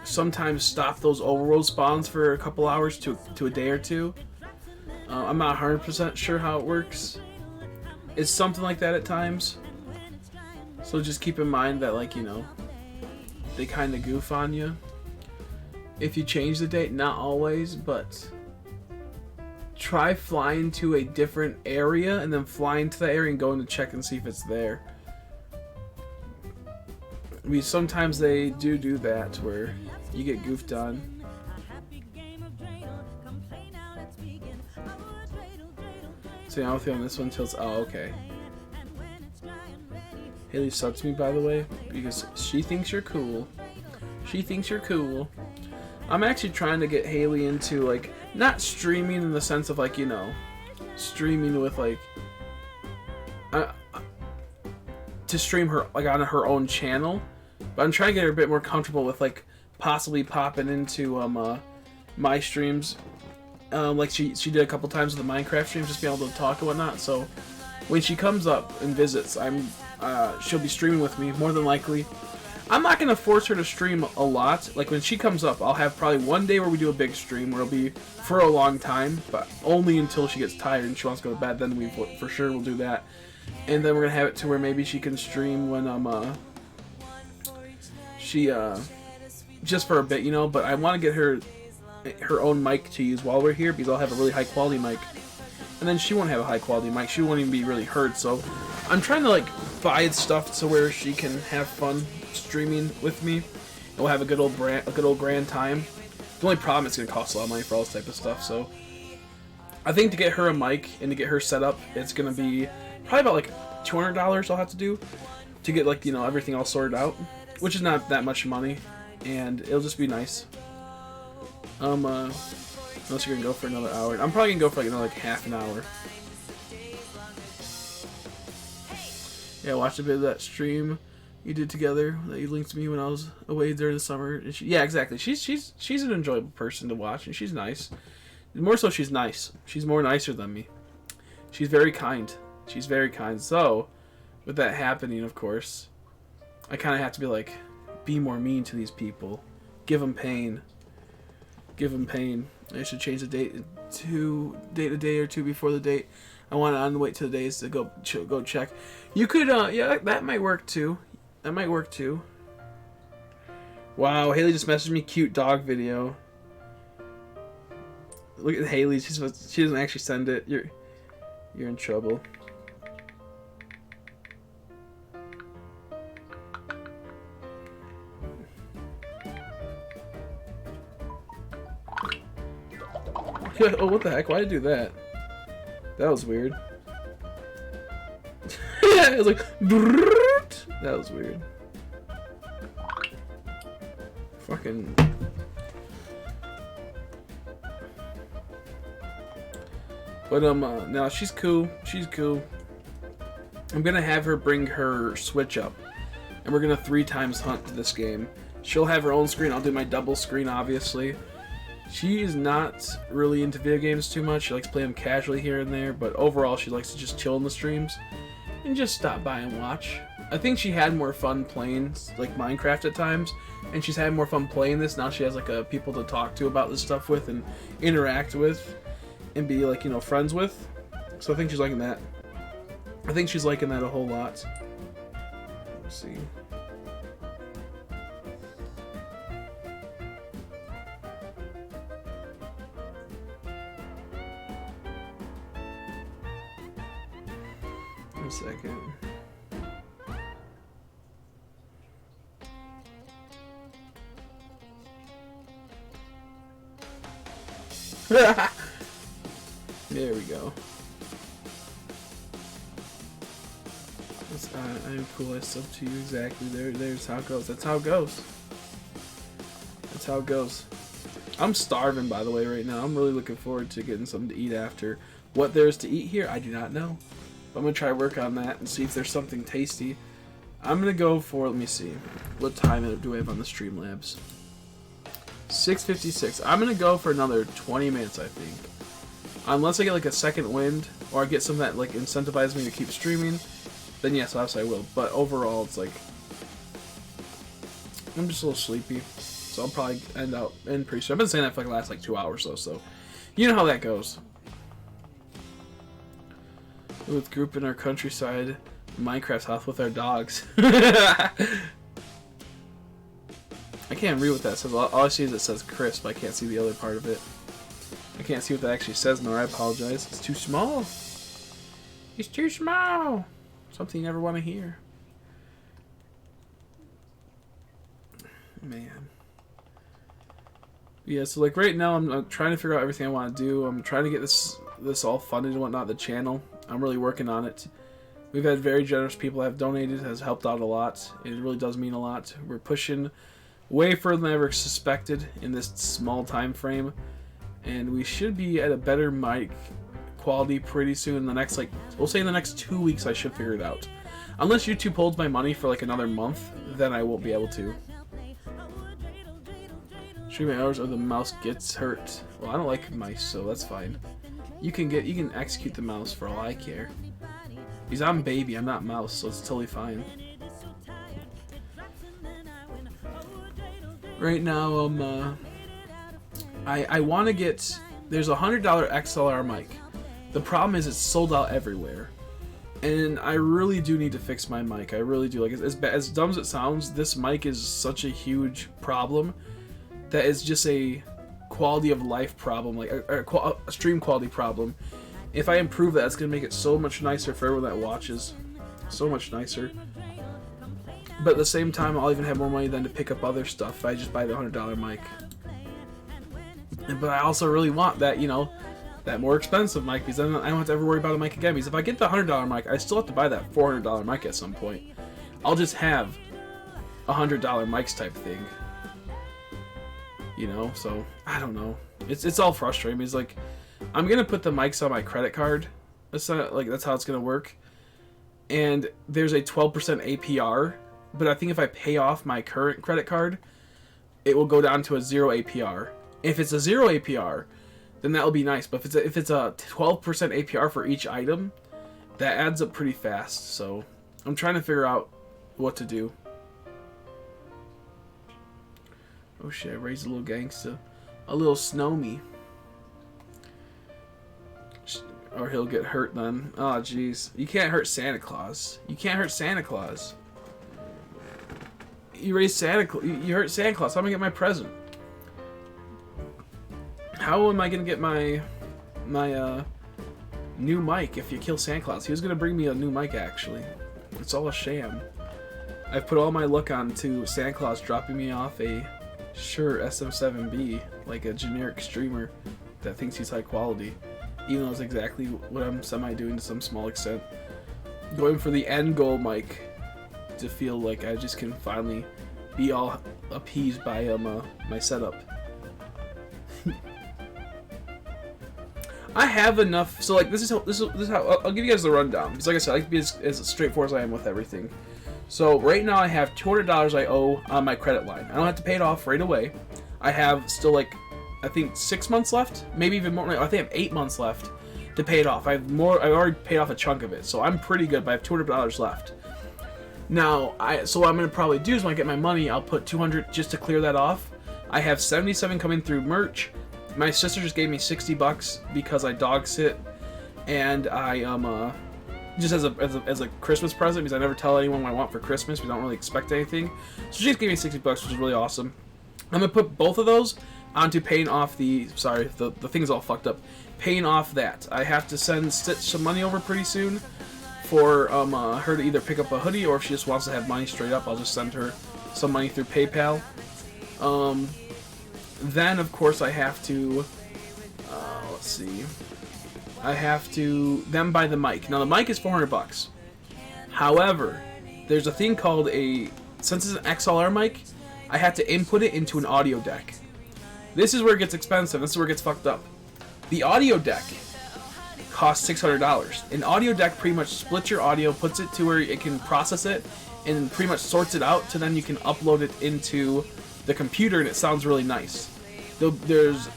sometimes stop those overworld spawns for a couple hours to a day or two. I'm not 100% sure how it works. It's something like that at times. So just keep in mind that they kind of goof on you if you change the date. Not always, but try flying to a different area and then flying to the area and going to check and see if it's there. Sometimes they do that where you get goofed on. So I'm with you on this one until it's... Oh, okay. Haley sucks me, by the way, because she thinks you're cool. She thinks you're cool. I'm actually trying to get Haley into, not streaming in the sense of, streaming with, to stream her, on her own channel. But I'm trying to get her a bit more comfortable with, possibly popping into, my streams. She did a couple times with the Minecraft streams, just being able to talk and whatnot. So when she comes up and visits, she'll be streaming with me more than likely. I'm not gonna force her to stream a lot. When she comes up, I'll have probably one day where we do a big stream where it'll be for a long time, but only until she gets tired and she wants to go to bed. Then we for sure will do that. And then we're gonna have it to where maybe she can stream when just for a bit, But I want to get her own mic to use while we're here, because I'll have a really high quality mic, and then she won't have a high quality mic. She won't even be really heard. So I'm trying to buy stuff to where she can have fun streaming with me, and we'll have a good old grand time. The only problem is it's gonna cost a lot of money for all this type of stuff. So I think to get her a mic and to get her set up, it's gonna be probably about $200 I'll have to do to get everything all sorted out, which is not that much money, and it'll just be nice. Unless you're gonna go for another hour. I'm probably gonna go for another half an hour. Yeah, I watched a bit of that stream you did together that you linked to me when I was away during the summer. And yeah, exactly. She's an enjoyable person to watch, and she's nice. More so, she's nice. She's more nicer than me. She's very kind. She's very kind. So, with that happening, of course, I kind of have to be more mean to these people. Give them pain. Give them pain. I should change the date a day or two before the date. I want to wait till the days to go check. You could, yeah, that might work too. That might work too. Wow, Haley just messaged me cute dog video. Look at Haley. She doesn't actually send it. You're in trouble. Oh, what the heck? Why did I do that? That was weird. Yeah, it was that was weird. Fucking. But no, she's cool. She's cool. I'm gonna have her bring her Switch up, and we're gonna 3 times hunt to this game. She'll have her own screen. I'll do my double screen, obviously. She is not really into video games too much. She likes to play them casually here and there, but overall she likes to just chill in the streams and just stop by and watch. I think she had more fun playing like Minecraft at times, and she's had more fun playing this. Now she has like people to talk to about this stuff with and interact with and be like, you know, friends with. So I think she's liking that. I think she's liking that a whole lot. Let's see. One second. There we go. I'm cool. I sub to you exactly. There's how it goes. That's how it goes. That's how it goes. I'm starving, by the way, right now. I'm really looking forward to getting something to eat after. What there is to eat here, I do not know. But I'm gonna try to work on that and see if there's something tasty. I'm gonna go for. Let me see. What time do we have on the Streamlabs? 6:56. I'm gonna go for another 20 minutes, I think. Unless I get like a second wind, or I get something that like incentivizes me to keep streaming, then yes, obviously I will. But overall, it's like I'm just a little sleepy, so I'll probably end pretty soon. I've been saying that for like the last like 2 hours though, so you know how that goes. With group in our countryside, Minecraft house with our dogs. I can't read what that says. All I see is it says Chris, but I can't see the other part of it. I can't see what that actually says, nor I apologize. It's too small. It's too small. Something you never want to hear. Man. Yeah, so like right now I'm trying to figure out everything I want to do. I'm trying to get this all funded and whatnot, the channel. I'm really working on it. We've had very generous people that have donated, has helped out a lot. It really does mean a lot. We're pushing way further than I ever suspected in this small time frame. And we should be at a better mic quality pretty soon. In the next, like, we'll say in the next 2 weeks, I should figure it out. Unless YouTube holds my money for like another month, then I won't be able to. Streaming hours or the mouse gets hurt. Well, I don't like mice, so that's fine. You can execute the mouse for all I care. Because I'm baby, I'm not mouse, so it's totally fine. Right now, I want to get. There's a $100 XLR mic. The problem is it's sold out everywhere, and I really do need to fix my mic. I really do. Like as dumb as it sounds, this mic is such a huge problem that it's just a quality of life problem, like a stream quality problem. If I improve that, it's gonna make it so much nicer for everyone that watches. So much nicer. But at the same time, I'll even have more money then to pick up other stuff if I just buy the $100 mic. But I also really want that, you know, that more expensive mic, because then I don't have to ever worry about a mic again. Because if I get the $100 mic, I still have to buy that $400 mic at some point. I'll just have $100 mics type thing. You know, so I don't know. It's all frustrating. Because like, I'm gonna put the mics on my credit card. That's how it's gonna work. And there's a 12% APR. But I think if I pay off my current credit card, it will go down to a 0 APR. If it's a 0 APR, then that will be nice. But if it's a 12% APR for each item, that adds up pretty fast. So I'm trying to figure out what to do. Oh shit, I raised a little gangsta. A little snow me. Or he'll get hurt then. Oh jeez. You can't hurt Santa Claus. You can't hurt Santa Claus. You raised Santa Claus. You hurt Santa Claus. How am I gonna get my present? How am I gonna get my new mic if you kill Santa Claus? He was gonna bring me a new mic actually. It's all a sham. I've put all my luck on to Santa Claus dropping me off a Shure SM7B, like a generic streamer that thinks he's high quality, even though it's exactly what I'm semi-doing to some small extent. Going for the end goal mic to feel like I just can finally be all appeased by my setup. I have enough. So like this is how I'll give you guys the rundown. Because like I said, I like to be as straightforward as I am with everything. So right now I have $200 I owe on my credit line. I don't have to pay it off right away. I have still like, I think 6 months left, maybe even more. I think I have 8 months left to pay it off. I've already paid off a chunk of it, so I'm pretty good. But I have $200 left. Now, so what I'm going to probably do is when I get my money, I'll put 200 just to clear that off. I have 77 coming through merch. My sister just gave me $60 because I dog sit, and I just as a Christmas present, because I never tell anyone what I want for Christmas. We don't really expect anything. So she just gave me $60, which is really awesome. I'm going to put both of those onto paying off the thing's all fucked up. Paying off that. I have to send Stitch some money over pretty soon for her to either pick up a hoodie, or if she just wants to have money straight up, I'll just send her some money through PayPal. Then, of course, I have to, let's see, I have to then buy the mic. Now, the mic is $400. However, there's a thing called since it's an XLR mic, I have to input it into an audio deck. This is where it gets expensive. This is where it gets fucked up. The audio deck costs $600. An audio deck pretty much splits your audio, puts it to where it can process it, and pretty much sorts it out to then you can upload it into the computer and it sounds really nice. There's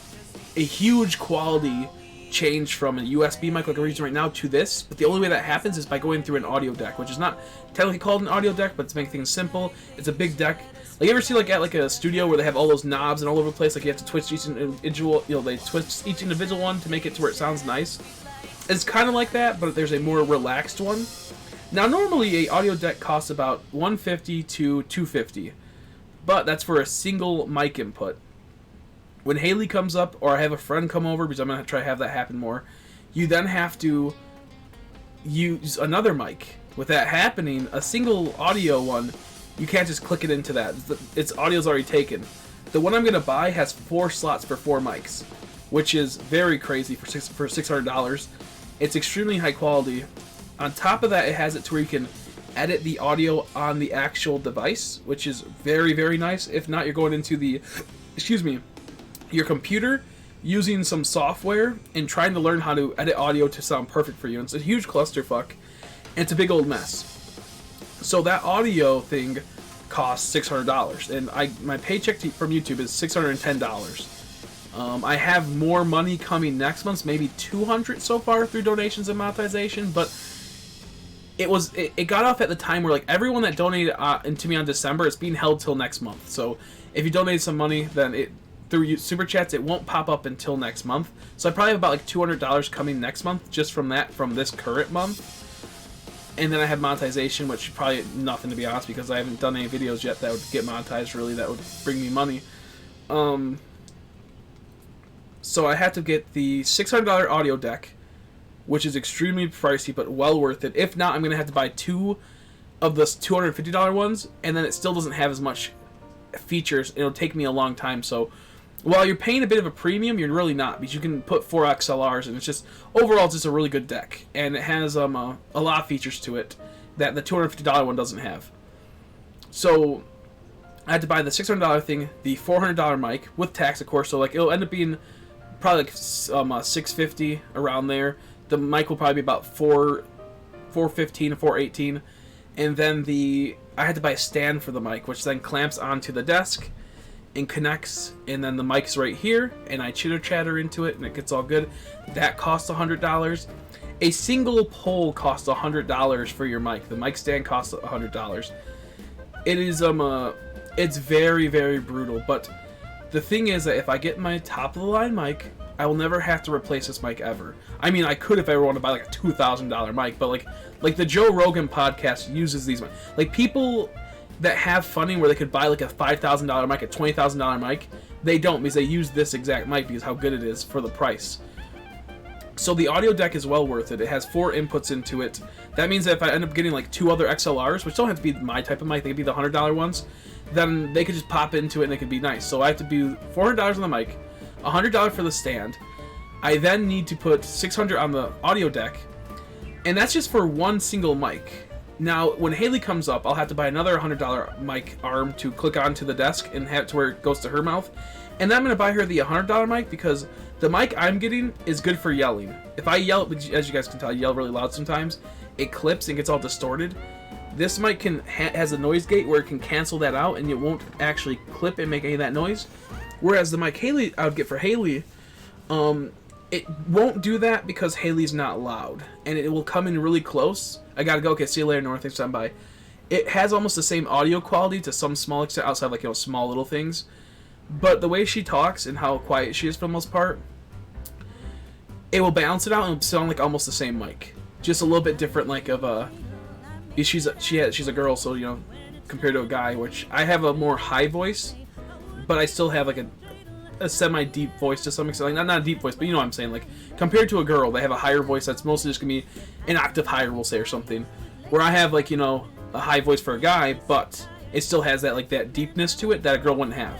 a huge quality change from a USB mic like I'm using right now to this, but the only way that happens is by going through an audio deck, which is not technically called an audio deck, but to make things simple, it's a big deck. Like, you ever see like at like a studio where they have all those knobs and all over the place, like you have to twist each individual, they twist each individual one to make it to where it sounds nice. It's kind of like that, but there's a more relaxed one. Now, normally a audio deck costs about $150 to $250, but that's for a single mic input. When Haley comes up, or I have a friend come over, because I'm going to try to have that happen more, you then have to use another mic. With that happening, a single audio one, you can't just click it into that. Its audio's already taken. The one I'm going to buy has 4 slots for 4 mics, which is very crazy for $600. It's extremely high quality. On top of that, it has it to where you can edit the audio on the actual device, which is very, very nice. If not, you're going into your computer, using some software, and trying to learn how to edit audio to sound perfect for you. And it's a huge clusterfuck, and it's a big old mess. So that audio thing costs $600, and my paycheck from YouTube is $610. I have more money coming next month, maybe $200 so far through donations and monetization, but it got off at the time where like everyone that donated to me on December, it's being held till next month. So if you donate some money, then through super chats, it won't pop up until next month. So I probably have about like $200 coming next month just from this current month. And then I have monetization, which is probably nothing, to be honest, because I haven't done any videos yet that would get monetized, really, that would bring me money. So I had to get the $600 audio deck, which is extremely pricey, but well worth it. If not, I'm going to have to buy 2 of the $250 ones, and then it still doesn't have as much features. It'll take me a long time, so while you're paying a bit of a premium, you're really not, because you can put 4 XLRs, and it's just, overall, it's just a really good deck, and it has a lot of features to it that the $250 one doesn't have. So I had to buy the $600 thing, the $400 mic, with tax, of course, so like it'll end up being probably like $650 around there. The mic will probably be about $415 to $418, and then I had to buy a stand for the mic, which then clamps onto the desk and connects, and then the mic's right here, and I chitter chatter into it, and it gets all good. That costs $100. A single pole costs $100 for your mic. The mic stand costs $100. It is it's very, very brutal, but the thing is that if I get my top of the line mic, I will never have to replace this mic ever. I mean, I could if I ever want to buy like a $2,000 mic, but like the Joe Rogan podcast uses these mics. Like, people that have funding where they could buy like a $5,000 mic, a $20,000 mic, they don't, because they use this exact mic because how good it is for the price. So the audio deck is well worth it. It has 4 inputs into it. That means that if I end up getting like 2 other XLRs, which don't have to be my type of mic, they could be the $100 ones, then they could just pop into it and it could be nice. So I have to do $400 on the mic, $100 for the stand. I then need to put $600 on the audio deck, and that's just for one single mic. Now, when Haley comes up, I'll have to buy another $100 mic arm to click onto the desk and have it to where it goes to her mouth. And then I'm going to buy her the $100 mic, because the mic I'm getting is good for yelling. If I yell, as you guys can tell, I yell really loud sometimes, it clips and gets all distorted. This mic has a noise gate where it can cancel that out, and it won't actually clip and make any of that noise. Whereas the mic I would get for Haley, it won't do that because Haley's not loud, and it will come in really close. I gotta go. Okay, see you later, North. Thanks for stopping by. it has almost the same audio quality to some small extent outside like small little things, but the way she talks and how quiet she is for the most part, it will balance it out and sound like almost the same mic, just a little bit different. Like she's a girl, so compared to a guy, which I have a more high voice, but I still have like a semi-deep voice to some extent. Like not a deep voice, but you know what I'm saying. Like compared to a girl, they have a higher voice that's mostly just gonna be an octave higher, we'll say, or something. Where I have like a high voice for a guy, but it still has that deepness to it that a girl wouldn't have.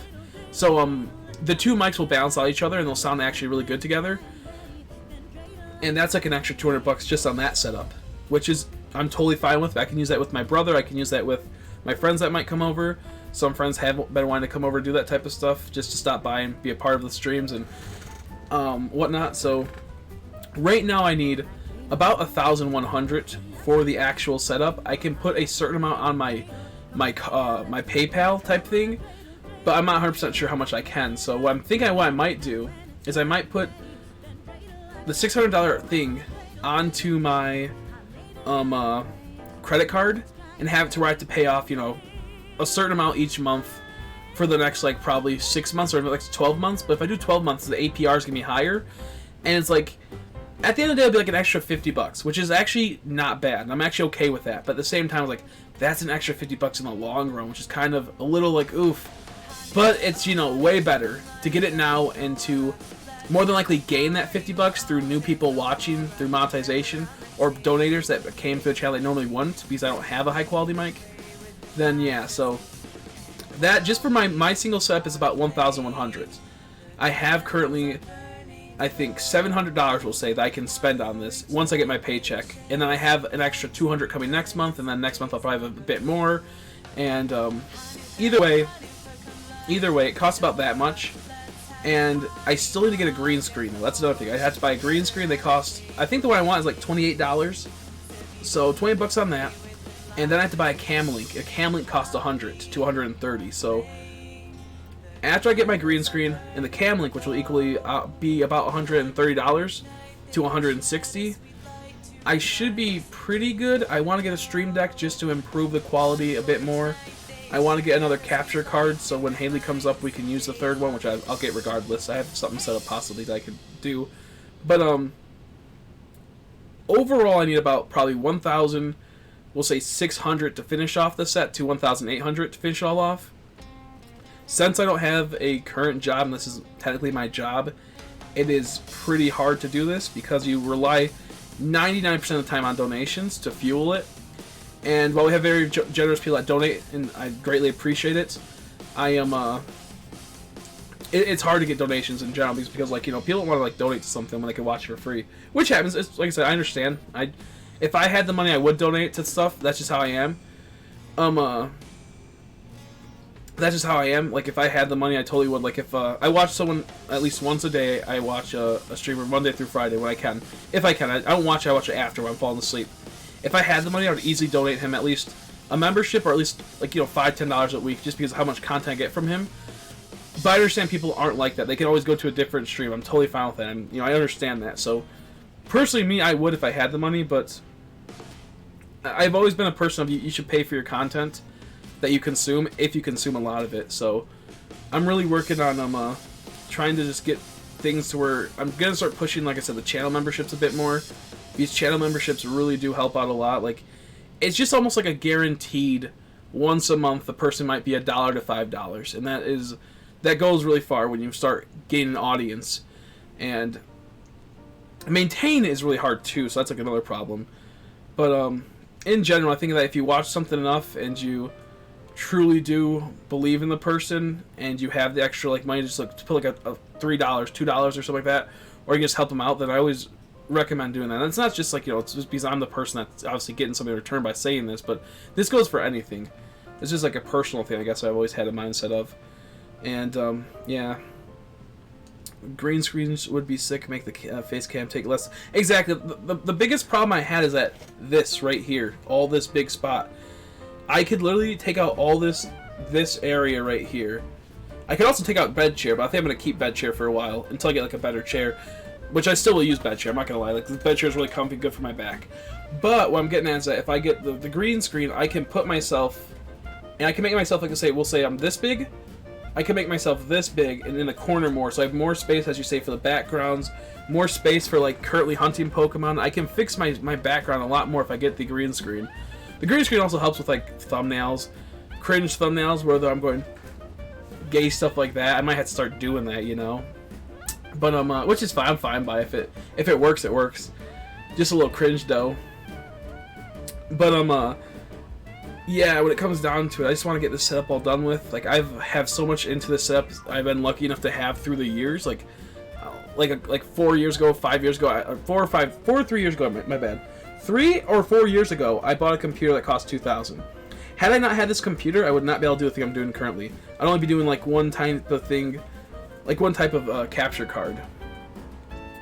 So the two mics will balance out each other and they'll sound actually really good together. And that's like an extra $200 just on that setup, which is I'm totally fine with. I can use that with my brother. I can use that with my friends that might come over. Some friends have been wanting to come over and do that type of stuff, just to stop by and be a part of the streams and whatnot. So right now I need about 1,100 for the actual setup. I can put a certain amount on my PayPal type thing, but I'm not 100% sure how much I can. So what I'm thinking what I might do is I might put the $600 thing onto my credit card and have it to where I have to pay off a certain amount each month for the next like probably 6 months or the next 12 months. But if I do 12 months, the APR is gonna be higher, and it's like at the end of the day it'll be like an extra $50, which is actually not bad, and I'm actually okay with that. But at the same time, like that's an extra $50 in the long run, which is kind of a little like oof. But it's way better to get it now and to more than likely gain that $50 through new people watching through monetization or donators that came to the channel they normally wouldn't because I don't have a high quality mic. Then yeah, so that just for my single setup is about 1,100. I have currently, I think $700 we'll say that I can spend on this once I get my paycheck, and then I have an extra 200 coming next month, and then next month I'll probably have a bit more. And either way, it costs about that much. And I still need to get a green screen. That's another thing. I had to buy a green screen. They cost, I think the one I want is like $28. So $20 on that. And then I have to buy a cam link. A cam link costs $100 to $130. So after I get my green screen and the cam link, which will equally be about $130 to $160, I should be pretty good. I want to get a stream deck just to improve the quality a bit more. I want to get another capture card so when Haley comes up we can use the third one, which I'll get regardless. I have something set up possibly that I could do. But overall I need about probably 1,000, we'll say 600 to finish off the set to 1,800 to finish it all off. Since I don't have a current job, and this is technically my job, it is pretty hard to do this because you rely 99% of the time on donations to fuel it. And while we have very generous people that donate, and I greatly appreciate it, I am it's hard to get donations in general because like people don't want to like donate to something when they can watch it for free, which happens. It's, like I said, I understand. If I had the money, I would donate to stuff. That's just how I am. That's just how I am. Like if I had the money, I totally would. Like if I watch someone at least once a day, I watch a streamer Monday through Friday when I can. If I can, I don't watch it. I watch it after when I'm falling asleep. If I had the money, I would easily donate him at least a membership or at least like $5, $10 a week just because of how much content I get from him. But I understand people aren't like that. They can always go to a different stream. I'm totally fine with that, and I understand that. So personally, me, I would if I had the money, but I've always been a person of you should pay for your content that you consume if you consume a lot of it. So I'm really working on trying to just get things to where I'm gonna start pushing, like I said, the channel memberships a bit more. These channel memberships really do help out a lot. Like, it's just almost like a guaranteed once a month the person might be $1 to $5, and that goes really far when you start gaining an audience. And maintain is really hard too, so that's like another problem. But in general, I think that if you watch something enough and you truly do believe in the person and you have the extra like money just like to put like a $3, $2 or something like that, or you can just help them out, then I always recommend doing that. And it's not just like it's just because I'm the person that's obviously getting something in return by saying this, but this goes for anything. It's just like a personal thing, I guess I've always had a mindset of. And yeah, green screens would be sick. Make the face cam take less. Exactly. The biggest problem I had is that this right here, all this big spot, I could literally take out all this area right here. I could also take out bed chair, but I think I'm gonna keep bed chair for a while until I get like a better chair. Which I still will use bed chair, I'm not gonna lie. Like the bed chair is really comfy, good for my back. But what I'm getting at is that if I get the green screen, I can put myself, and I can make myself, like I say, we'll say I'm this big. I can make myself this big and in the corner more, so I have more space, as you say, for the backgrounds, more space for like currently hunting Pokemon. I can fix my background a lot more if I get the green screen. The green screen also helps with like thumbnails, cringe thumbnails, whether I'm going gay stuff like that. I might have to start doing that, you know. But which is fine. I'm fine by if it works, it works. Just a little cringe though. But yeah, when it comes down to it, I just want to get this setup all done with. Like, I have so much into this setup I've been lucky enough to have through the years. Like 4 years ago, 5 years ago, 4 or 3 years ago, my bad. 3 or 4 years ago, I bought a computer that cost $2,000. Had I not had this computer, I would not be able to do the thing I'm doing currently. I'd only be doing like one type of thing, like one type of capture card.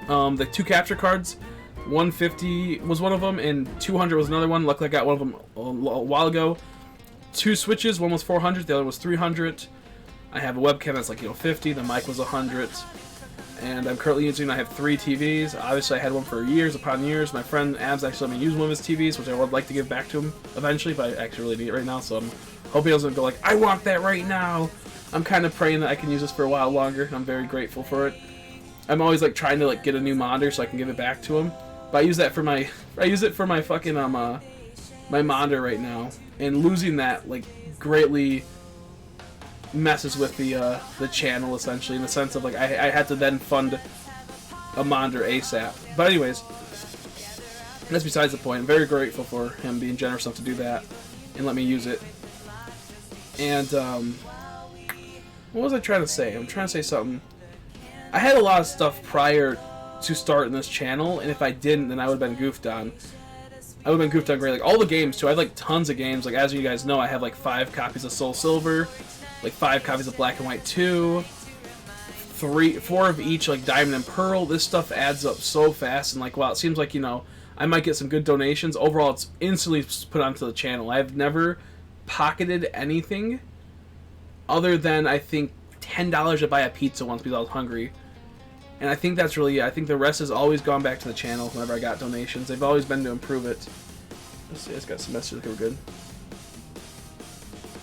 The 2 capture cards, 150 was one of them, and 200 was another one. Luckily, I got one of them a while ago. 2 switches, one was 400, the other was 300. I have a webcam that's like 50. The mic was 100, and I'm currently using. I have 3 TVs. Obviously, I had one for years upon years. My friend Abs actually let me use one of his TVs, which I would like to give back to him eventually, but I actually really need it right now. So I'm hoping he doesn't go like, "I want that right now." I'm kind of praying that I can use this for a while longer. I'm very grateful for it. I'm always like trying to like get a new monitor so I can give it back to him. But I use that for my, fucking my monitor right now, and losing that like greatly messes with the channel essentially, in the sense of like I had to then fund a monitor ASAP. But anyways, that's besides the point. I'm very grateful for him being generous enough to do that and let me use it. And what was I trying to say? I'm trying to say something. I had a lot of stuff prior to start in this channel, and if I didn't, then I would have been goofed on. I would have been goofed on great. Like, all the games, too. I had, like, tons of games. Like, as you guys know, I have, like, 5 copies of Soul Silver, like, 5 copies of Black and White 2, 4 of each, like, Diamond and Pearl. This stuff adds up so fast, and, like, while it seems like, you know, I might get some good donations, overall, it's instantly put onto the channel. I've never pocketed anything other than, I think, $10 to buy a pizza once because I was hungry. And I think that's really it. I think the rest has always gone back to the channel whenever I got donations. They've always been to improve it. Let's see, I just got some messages that were good.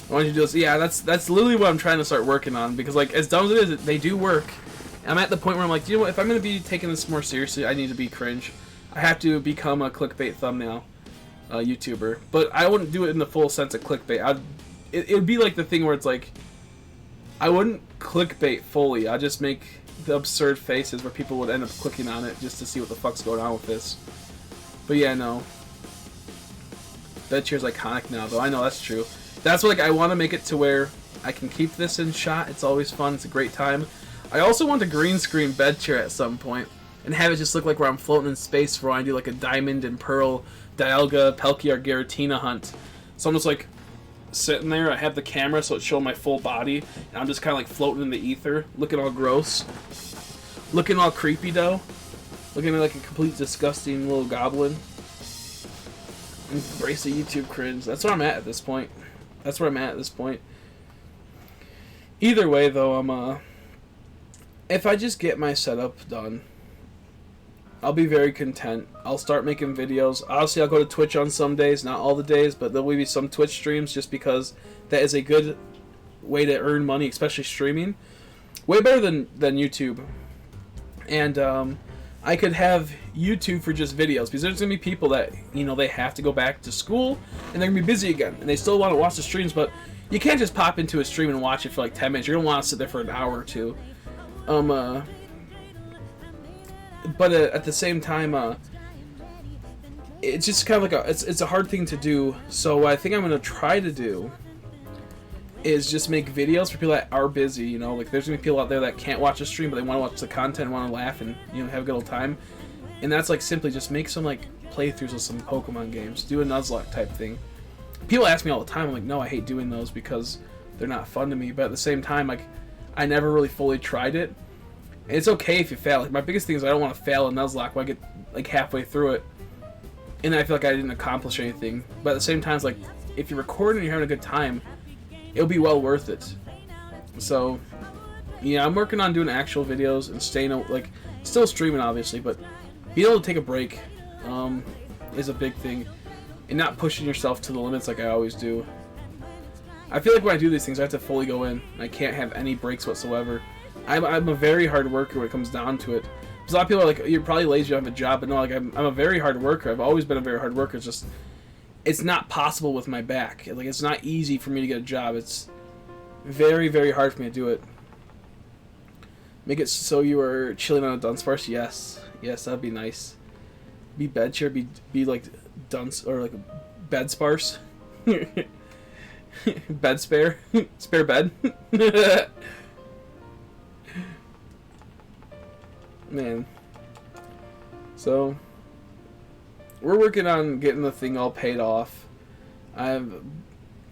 Why don't you do this? Yeah, that's literally what I'm trying to start working on, because like as dumb as it is, they do work. I'm at the point where I'm like, you know what, if I'm going to be taking this more seriously, I need to be cringe. I have to become a clickbait thumbnail YouTuber. But I wouldn't do it in the full sense of clickbait. It would be like the thing where it's like, I wouldn't clickbait fully. I'd just make the absurd faces where people would end up clicking on it just to see what the fuck's going on with this. But yeah, no. Bed chair's iconic now, though. I know that's true. That's what, like, I want to make it to where I can keep this in shot. It's always fun. It's a great time. I also want a green screen bed chair at some point and have it just look like where I'm floating in space for when I do like a Diamond and Pearl, Dialga, Palkia, or Giratina hunt. So I'm just like sitting there. I have the camera so it's showing my full body, and I'm just kind of like floating in the ether, looking all gross, looking all creepy though, looking like a complete disgusting little goblin. Embrace the YouTube cringe. That's where I'm at this point. That's where I'm at this point. Either way though, if I just get my setup done, I'll be very content. I'll start making videos. Obviously, I'll go to Twitch on some days, not all the days, but there will be some Twitch streams just because that is a good way to earn money, especially streaming. Way better than YouTube. And I could have YouTube for just videos, because there's going to be people that, you know, they have to go back to school and they're going to be busy again, and they still want to watch the streams, but you can't just pop into a stream and watch it for like 10 minutes. You're going to want to sit there for an hour or two. But at the same time, it's just kind of like it's a hard thing to do. So what I think I'm going to try to do is just make videos for people that are busy, you know, like there's going to be people out there that can't watch a stream, but they want to watch the content, want to laugh, and, you know, have a good old time. And that's like simply just make some like playthroughs of some Pokemon games, do a Nuzlocke type thing. People ask me all the time, I'm like, no, I hate doing those because they're not fun to me. But at the same time, like, I never really fully tried it. And it's okay if you fail. Like, my biggest thing is I don't want to fail a Nuzlocke when I get like halfway through it and then I feel like I didn't accomplish anything. But at the same time, it's like, if you're recording and you're having a good time, it'll be well worth it. So yeah, I'm working on doing actual videos and staying like still streaming obviously, but being able to take a break. is a big thing, and not pushing yourself to the limits like I always do. I feel like when I do these things, I have to fully go in. I can't have any breaks whatsoever. I'm a very hard worker when it comes down to it. Because a lot of people are like, you're probably lazy, you don't have a job, but no, like I'm a very hard worker. I've always been a very hard worker. It's just, it's not possible with my back. Like, it's not easy for me to get a job. It's very, very hard for me to do it. Make it so you are chilling on a Dunsparce? Yes. Yes, that'd be nice. Be bed chair, be like Duns, or like bed sparse. Bed spare. Spare bed. Man. So, we're working on getting the thing all paid off. I've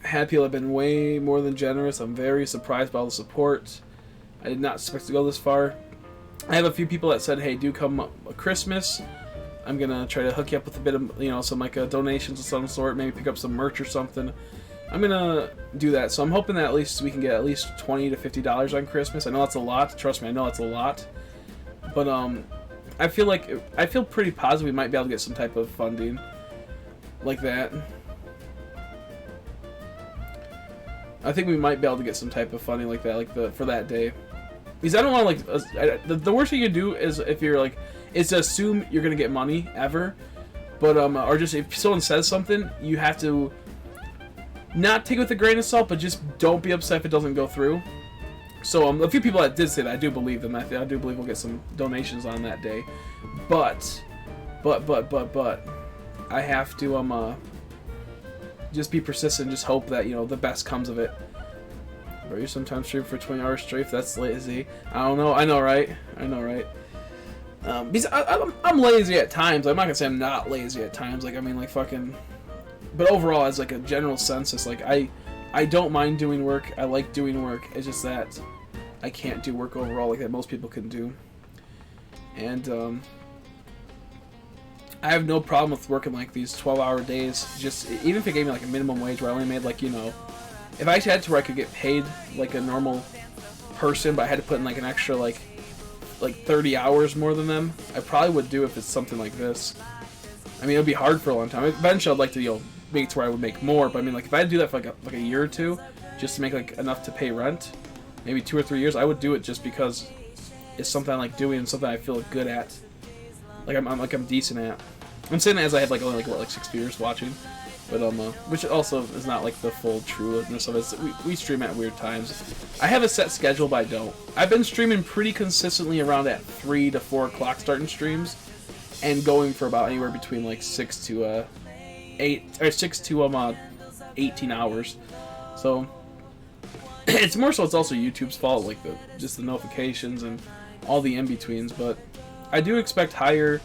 had people have been way more than generous. I'm very surprised by all the support. I did not expect to go this far. I have a few people that said, hey, do come Christmas. I'm going to try to hook you up with a bit of, you know, some like donations of some sort. Maybe pick up some merch or something. I'm going to do that. So I'm hoping that at least we can get at least $20 to $50 on Christmas. I know that's a lot. Trust me, I know that's a lot. But I feel pretty positive we might be able to get some type of funding like that. I think we might be able to get some type of funding like that, like for that day. Because I don't want to like the worst thing you can do is if you're like is to assume you're gonna get money ever, but or just if someone says something, you have to not take it with a grain of salt, but just don't be upset if it doesn't go through. So a few people that did say that, I do believe them. I do believe we'll get some donations on that day, but I have to just be persistent, just hope that, you know, the best comes of it. Bro, you sometimes stream for 20 hours straight. That's lazy. I don't know. I know, right? I know, right? Because I'm lazy at times. I'm not gonna say I'm not lazy at times. Like, I mean, like fucking. But overall, as like a general census, like I don't mind doing work. I like doing work. It's just that I can't do work overall like that most people can do. And I have no problem with working like these 12-hour days. Just even if it gave me like a minimum wage where I only made like, you know, if I had to where I could get paid like a normal person, but I had to put in like an extra like 30 hours more than them, I probably would do if it's something like this. I mean, it would be hard for a long time. Eventually, I'd like to, you know, make it to where I would make more. But I mean, like if I had to do that for like a year or two, just to make like enough to pay rent, maybe 2 or 3 years, I would do it just because it's something I like doing and something I feel good at. Like I'm decent at. I'm saying that as I have like only like 6 viewers watching, but which also is not like the full trueness of it. We stream at weird times. I have a set schedule, but I don't. I've been streaming pretty consistently around at 3 to 4 o'clock starting streams, and going for about anywhere between like 6 to 18 hours. So it's more so it's also YouTube's fault, like just the notifications and all the in-betweens, but I do expect higher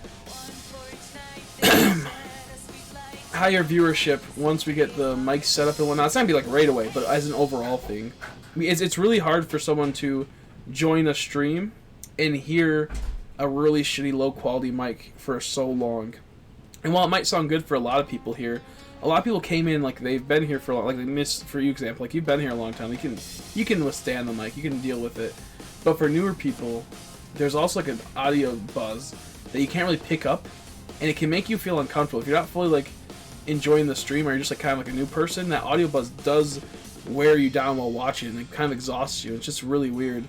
viewership once we get the mic set up and whatnot. It's not gonna be like right away, but as an overall thing. I mean, it's really hard for someone to join a stream and hear a really shitty low quality mic for so long. And while it might sound good for a lot of people here, a lot of people came in like they've been here for a long, like for you example, like you've been here a long time. You can withstand the mic, you can deal with it. But for newer people, there's also like an audio buzz that you can't really pick up, and it can make you feel uncomfortable if you're not fully like enjoying the stream, or you're just like kind of like a new person. That audio buzz does wear you down while watching, and it kind of exhausts you. It's just really weird.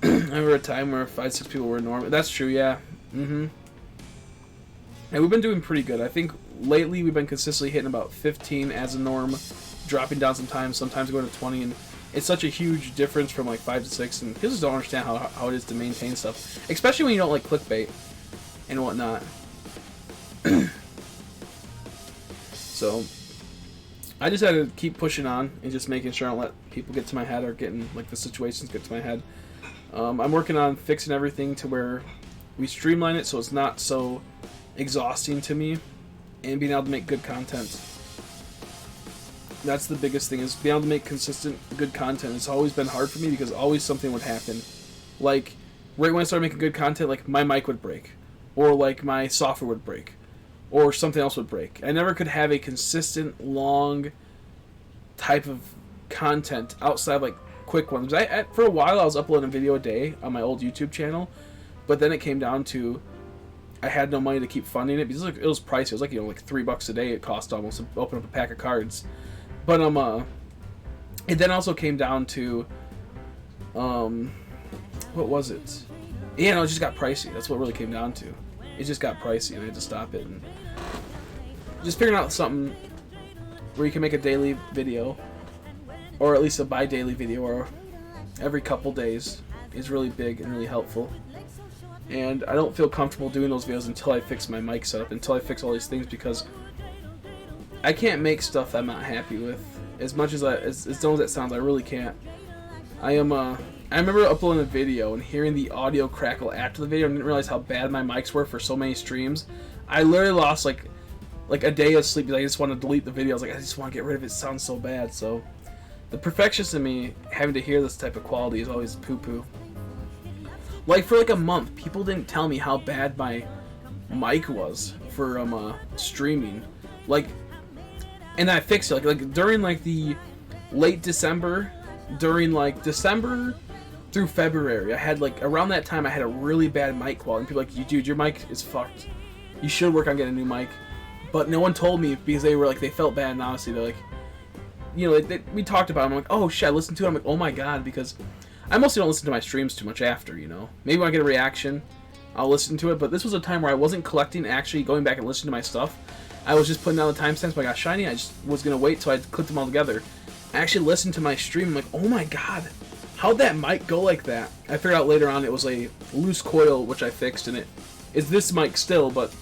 I remember a time where 5-6 people were normal. That's true, yeah. And we've been doing pretty good. I think lately we've been consistently hitting about 15 as a norm, dropping down sometimes going to 20, and it's such a huge difference from like 5 to 6, and people just don't understand how it is to maintain stuff, especially when you don't like clickbait and whatnot. So I just had to keep pushing on and just making sure I don't let people get to my head, or getting like the situations get to my head. I'm working on fixing everything to where we streamline it so it's not so exhausting to me, and being able to make good content. That's the biggest thing, is being able to make consistent good content. It's always been hard for me because always something would happen. Like right when I started making good content, like my mic would break, or like my software would break, or something else would break. I never could have a consistent long type of content outside of like quick ones. For a while I was uploading a video a day on my old YouTube channel, but then it came down to I had no money to keep funding it because it was pricey. It was like, you know, like $3 a day. It cost almost to open up a pack of cards. But it then also came down to what was it? Yeah, no, it just got pricey. That's what it really came down to. It just got pricey, and I had to stop it. And just figuring out something where you can make a daily video, or at least a bi-daily video, or every couple days is really big and really helpful. And I don't feel comfortable doing those videos until I fix my mic setup, until I fix all these things, because I can't make stuff I'm not happy with. As much as as dumb as that sounds, I really can't. I remember uploading a video and hearing the audio crackle after the video and didn't realize how bad my mics were for so many streams. I literally lost like a day of sleep because I just wanted to delete the video. I was like, I just want to get rid of it. It sounds so bad. So the perfectionist in me having to hear this type of quality is always poo-poo. Like for like a month, people didn't tell me how bad my mic was for streaming. Like, and I fixed it. Like during like the late December, during like December through February, I had like around that time I had a really bad mic quality. And people were like, dude, your mic is fucked. You should work on getting a new mic. But no one told me because they were like, they felt bad, and honestly, they're like, you know, we talked about it. I'm like, oh shit, I listened to it. I'm like, oh my god, because I mostly don't listen to my streams too much after, you know. Maybe when I get a reaction, I'll listen to it. But this was a time where I wasn't collecting, actually going back and listening to my stuff. I was just putting down the timestamps. When I got shiny, I just was gonna wait till I clicked them all together. I actually listened to my stream. I'm like, oh my god, how'd that mic go like that? I figured out later on it was a loose coil, which I fixed, and it is this mic still, but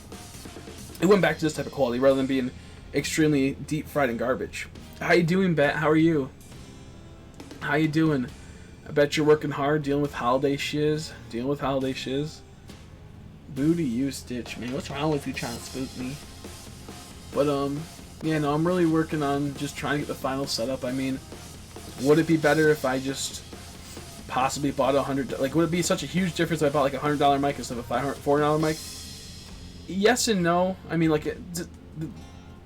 it went back to this type of quality rather than being extremely deep fried and garbage. How you doing, Bat? How are you? How you doing? I bet you're working hard, dealing with holiday shiz. Booty you, Stitch, man. What's wrong with you trying to spook me? But, yeah, no, I'm really working on just trying to get the final setup. I mean, would it be better if I just possibly bought $100? Like, would it be such a huge difference if I bought like a $100 mic instead of a $400 mic? Yes and no. I mean, like,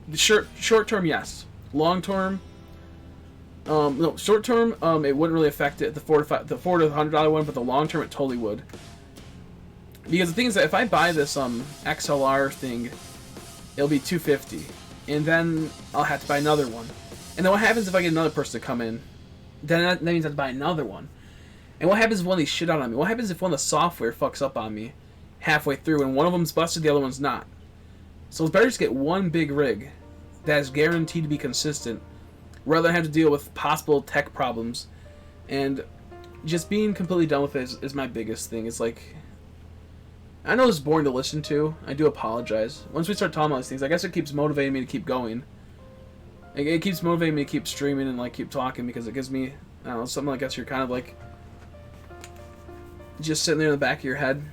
the short term, yes. Long term, no. Short term, it wouldn't really affect it. The $4 to $100 one, but the long term, it totally would. Because the thing is that if I buy this XLR thing, it'll be $250, and then I'll have to buy another one. And then what happens if I get another person to come in? Then that means I have to buy another one. And what happens if one of these shit out on me? What happens if one of the software fucks up on me halfway through and one of them's busted, the other one's not? So it's better just get one big rig that is guaranteed to be consistent rather than have to deal with possible tech problems. And just being completely done with it is my biggest thing. It's like, I know it's boring to listen to. I do apologize. Once we start talking about these things, I guess it keeps motivating me to keep going. It keeps motivating me to keep streaming and like keep talking because it gives me, I don't know, something I guess you're kind of like just sitting there in the back of your head.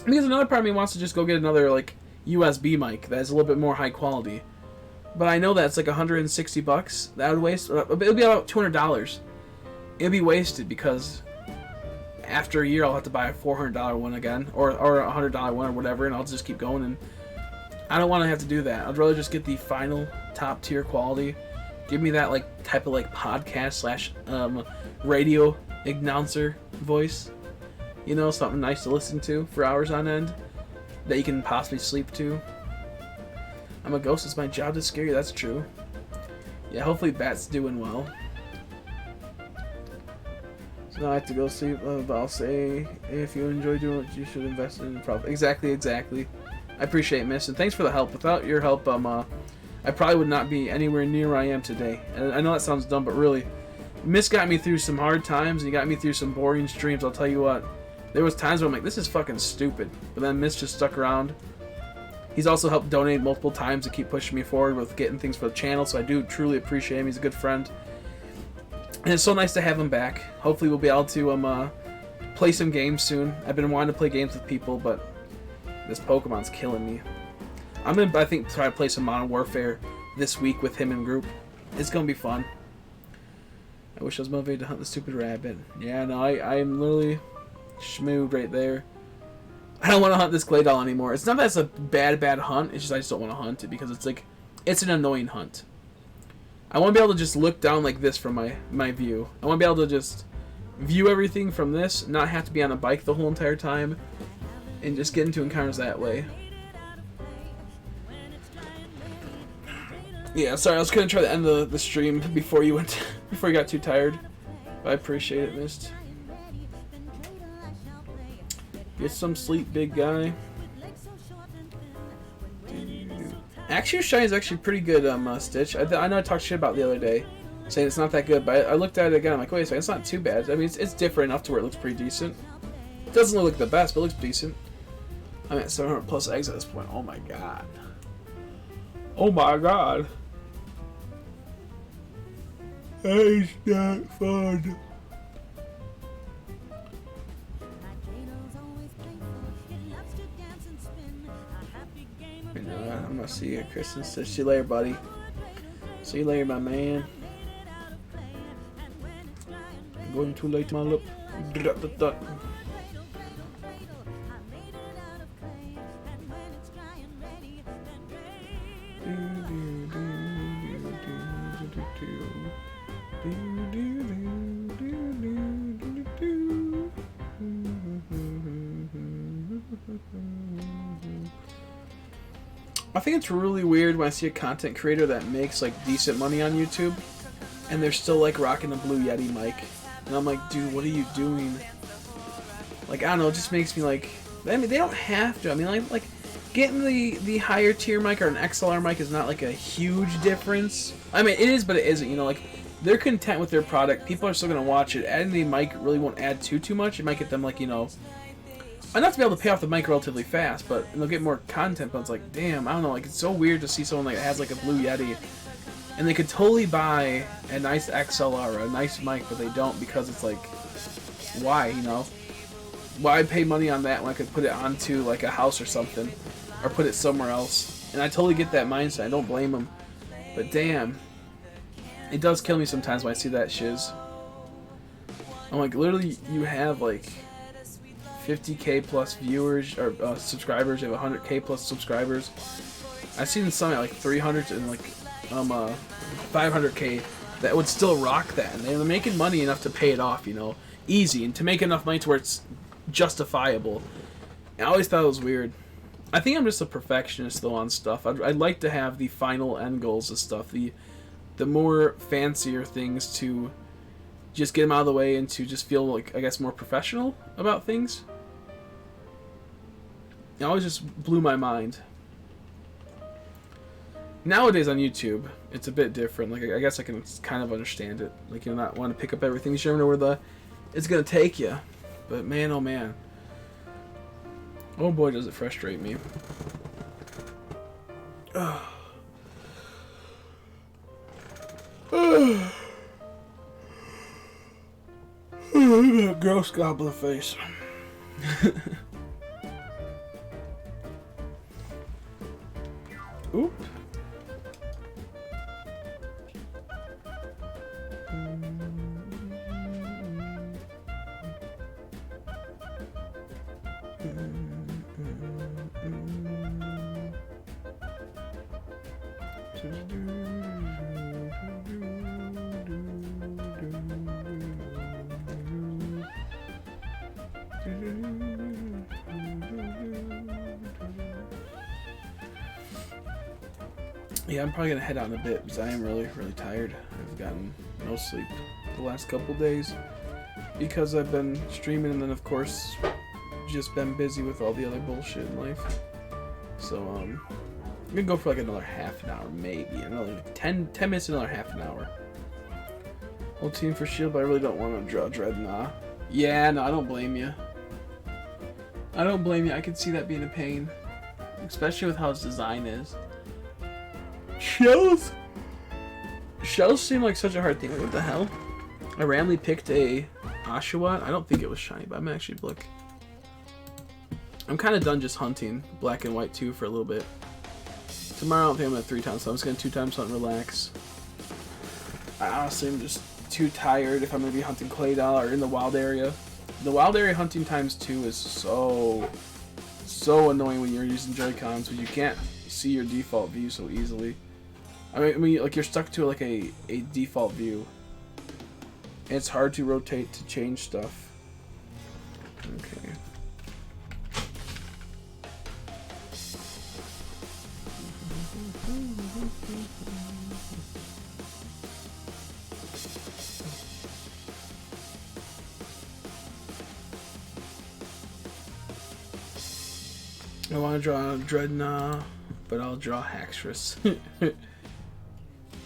Because another part of me wants to just go get another like USB mic that is a little bit more high quality. But I know that's like $160. That would waste. It would be about $200. It would be wasted because after a year I'll have to buy a $400 one again, or a $100 one or whatever, and I'll just keep going. And I don't want to have to do that. I'd rather just get the final top tier quality. Give me that like type of like podcast / radio announcer voice. You know, something nice to listen to for hours on end that you can possibly sleep to. I'm a ghost. It's my job to scare you. That's true. Yeah, hopefully Bat's doing well. So now I have to go sleep, but I'll say, if you enjoy doing it, you should invest in profit. Exactly. I appreciate it, Miss, and thanks for the help. Without your help, I probably would not be anywhere near where I am today. And I know that sounds dumb, but really, Miss got me through some hard times, and he got me through some boring streams. I'll tell you what. There was times where I'm like, this is fucking stupid. But then Miss just stuck around. He's also helped donate multiple times to keep pushing me forward with getting things for the channel, so I do truly appreciate him. He's a good friend. And it's so nice to have him back. Hopefully we'll be able to play some games soon. I've been wanting to play games with people, but this Pokemon's killing me. I'm going to, I think, try to play some Modern Warfare this week with him in group. It's going to be fun. I wish I was motivated to hunt the stupid rabbit. Yeah, no, I'm literally schmood right there. I don't want to hunt this clay doll anymore. It's not that it's a bad hunt. It's just I just don't want to hunt it because it's like, it's an annoying hunt. I want to be able to just look down like this from my view. I want to be able to just view everything from this, not have to be on a bike the whole entire time. and just get into encounters that way. Yeah, sorry, I was gonna try to end the stream before you went before you got too tired. But I appreciate it, Mist. Get some sleep, big guy. Action Shine is actually pretty good, Stitch. I know I talked shit about it the other day, saying it's not that good, but I looked at it again. I'm like, wait a second, it's not too bad. I mean, it's different enough to where it looks pretty decent. It doesn't look like the best, but it looks decent. I'm at 700 plus eggs at this point. Oh my god. Oh my god. That's not fun. You know what? I'm gonna see you, Kristen. So see you later, buddy. See you later, my man. I'm going too late, my lip. I think it's really weird when I see a content creator that makes like decent money on YouTube and they're still like rocking a Blue Yeti mic, and I'm like, dude, what are you doing? Like, I don't know, it just makes me like, I mean, they don't have to. I mean, like getting the higher tier mic or an XLR mic is not like a huge difference. I mean, it is, but it isn't. You know, like they're content with their product. People are still gonna watch it. Adding the mic really won't add too much. It might get them like, you know, enough to be able to pay off the mic relatively fast, but they'll get more content. But it's like, damn, I don't know, like it's so weird to see someone like that has like a Blue Yeti, and they could totally buy a nice XLR or a nice mic, but they don't, because it's like, why, you know? Why pay money on that when I could put it onto like a house or something, or put it somewhere else? And I totally get that mindset. I don't blame them, but damn, it does kill me sometimes when I see that shiz. I'm like, literally, you have like 50k plus viewers or subscribers. You have 100k plus subscribers. I've seen some at like 300 and like 500k that would still rock that, and they're making money enough to pay it off, you know, easy, and to make enough money to where it's justifiable. I always thought it was weird. I think I'm just a perfectionist though on stuff. I'd like to have the final end goals of stuff, the more fancier things, to just get them out of the way and to just feel like, I guess, more professional about things. It always just blew my mind. Nowadays on YouTube, it's a bit different. Like, I guess I can kind of understand it. Like, you not want to pick up everything. You never know where it's gonna take you. But man, oh man, oh boy, does it frustrate me. Gross goblin face. Oop. Yeah, I'm probably gonna head out in a bit because I am really tired. I've gotten no sleep the last couple days because I've been streaming, and then of course just been busy with all the other bullshit in life. So I'm gonna go for like another half an hour, maybe another 10 minutes, another half an hour. Whole team for shield, but I really don't want to draw Dreadnought. Yeah, no, I don't blame you. I don't blame you. I can see that being a pain, especially with how its design is. Shells seem like such a hard thing. Like, what the hell? I randomly picked a Oshawott. I don't think it was shiny, but I'm actually look. I'm kind of done just hunting black and white too for a little bit. Tomorrow I don't think I'm at 3 times, so I'm just gonna 2 times hunt and relax. I honestly am just too tired if I'm gonna be hunting Claydol or in the wild area. The wild area hunting times 2 is so annoying when you're using Joy-Cons, because you can't see your default view so easily. I mean, like, you're stuck to like a default view, and it's hard to rotate to change stuff. Okay. I want to draw Dreadnought, but I'll draw Haxorus.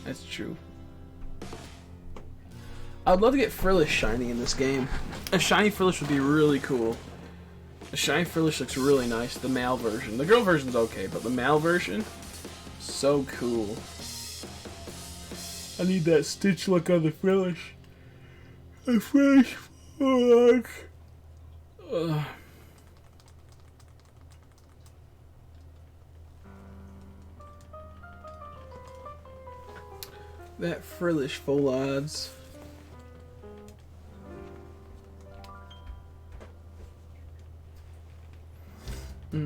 That's true. I'd love to get Frillish shiny in this game. A shiny Frillish would be really cool. The shiny Frillish looks really nice. The male version. The girl version's okay, but the male version, so cool. I need that Stitch look on the Frillish. The Frillish look. That Frillish full odds. My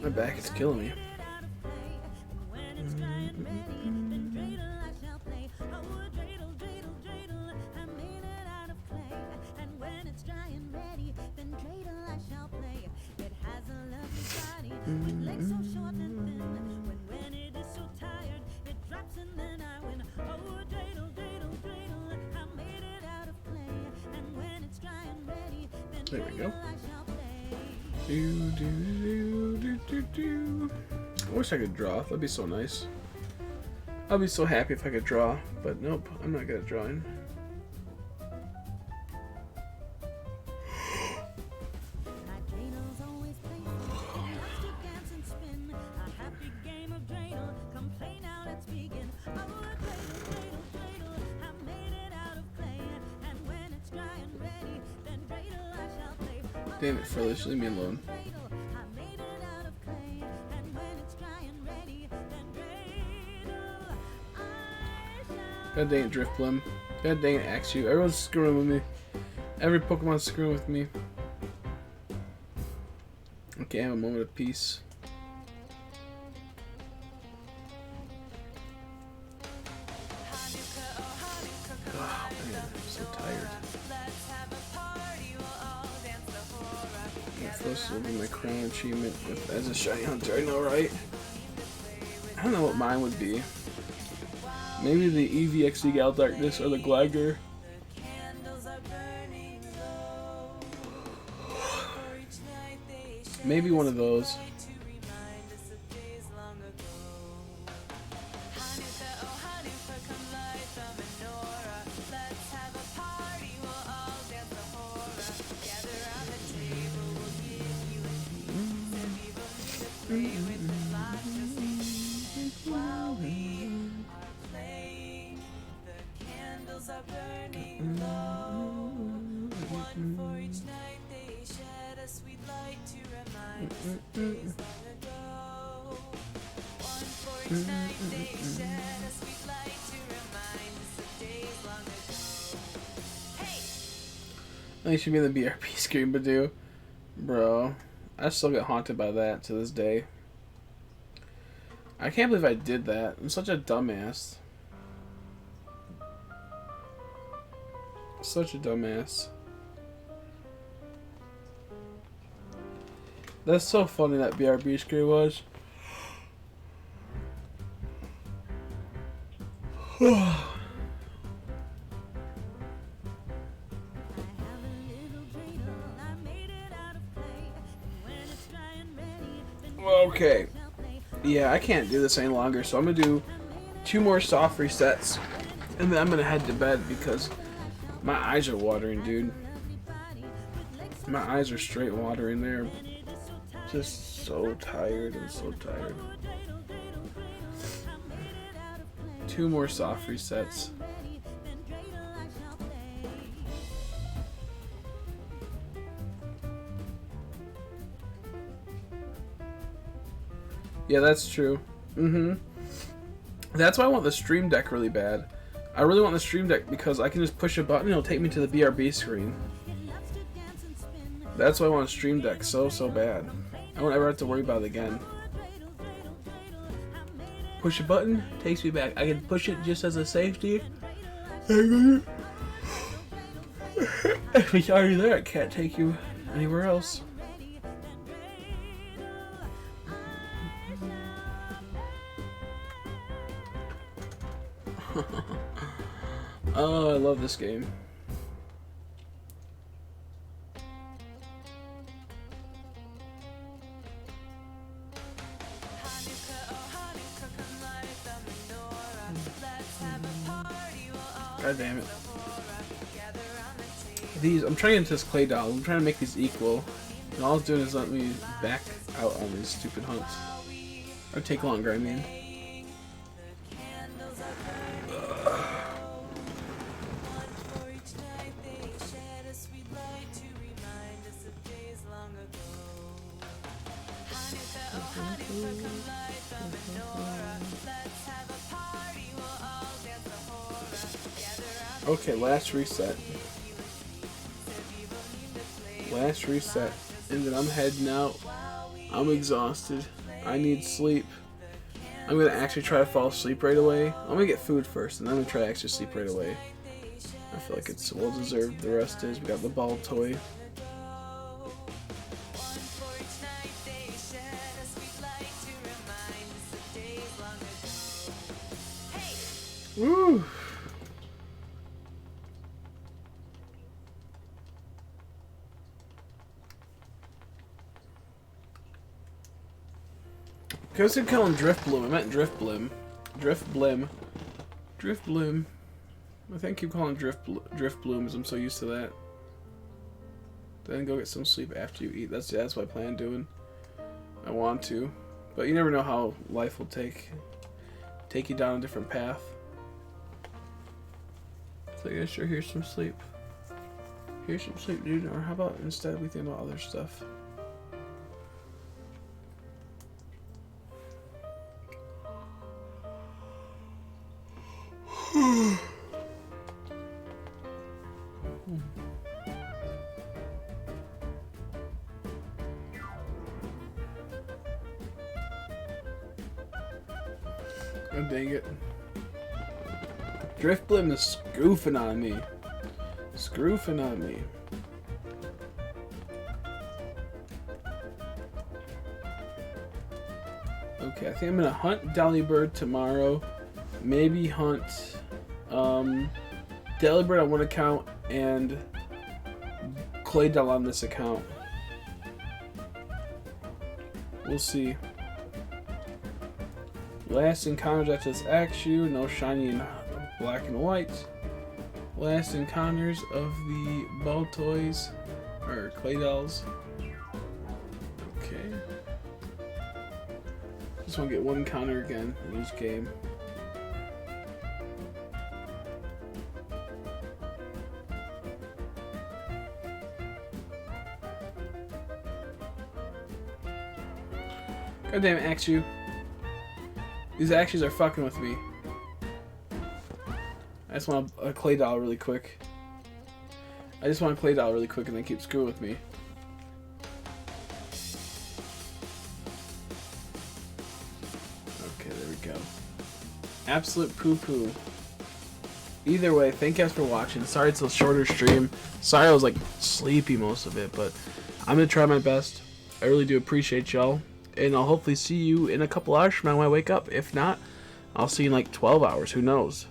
back is killing me. There we go. I wish I could draw. That'd be so nice. I'd be so happy if I could draw, but nope, I'm not good at drawing. Damn it, Frillish, leave me alone. God dang it, Driftblim. God dang it, Axew. Everyone's screwing with me. Every Pokemon's screwing with me. Okay, I have a moment of peace. Oh, man, I'm so tired. I'm supposed to do my crown achievement as a shiny hunter. I know, right? I don't know what mine would be. Maybe the EVXE Gal Darkness or the Glider. Maybe one of those. I should be in the BRP screen, Badoo. Bro, I still get haunted by that to this day. I can't believe I did that. I'm such a dumbass. Such a dumbass. That's so funny, that BRB screen was. Okay. Yeah, I can't do this any longer, so I'm gonna do 2 more soft resets, and then I'm gonna head to bed because my eyes are watering, dude. My eyes are straight watering there. Just so tired and so tired. 2 more soft resets. Yeah, that's true. That's why I want the Stream Deck really bad. I really want the Stream Deck because I can just push a button and it'll take me to the BRB screen. That's why I want a Stream Deck so bad. I won't ever have to worry about it again. Push a button, takes me back. I can push it just as a safety. If it's already there, it can't take you anywhere else. Oh, I love this game. God damn it. These, I'm trying to get into this clay doll. I'm trying to make these equal. And all it's doing is letting me back out on these stupid hunts. Or take longer, I mean. Okay, last reset. Last reset. And then I'm heading out. I'm exhausted. I need sleep. I'm gonna actually try to fall asleep right away. I'm gonna get food first, and then I'm gonna try to actually sleep right away. I feel like it's well deserved. The rest is we got the Baltoy. Woo! I was gonna call him Drift Bloom. I meant Drift Blim. Drift Blim. Drift Bloom. I think I keep calling Drift Blooms. I'm so used to that. Then go get some sleep after you eat. That's what I plan on doing. I want to, but you never know how life will take you down a different path. So yeah, sure. Here's some sleep. Here's some sleep, dude. Or how about instead we think about other stuff? Oh, dang it. Drift Blim is scoofing on me. Scroofing on me. Okay, I think I'm gonna hunt Delibird tomorrow. Maybe hunt Delibird on one account and Claydol on this account. We'll see. Last encounters after this Axew, no shiny in black and white. Last encounters of the Baltoys, or Claydolls. Okay. Just want to get one encounter again in each game. Goddamn Axew. These Axews are fucking with me. I just want a Claydol really quick. I just want a Claydol really quick and they keep screwing with me. Okay, there we go. Absolute poo-poo. Either way, thank you guys for watching. Sorry it's a shorter stream. Sorry I was like sleepy most of it, but I'm gonna try my best. I really do appreciate y'all. And I'll hopefully see you in a couple hours from now when I wake up. If not, I'll see you in like 12 hours. Who knows?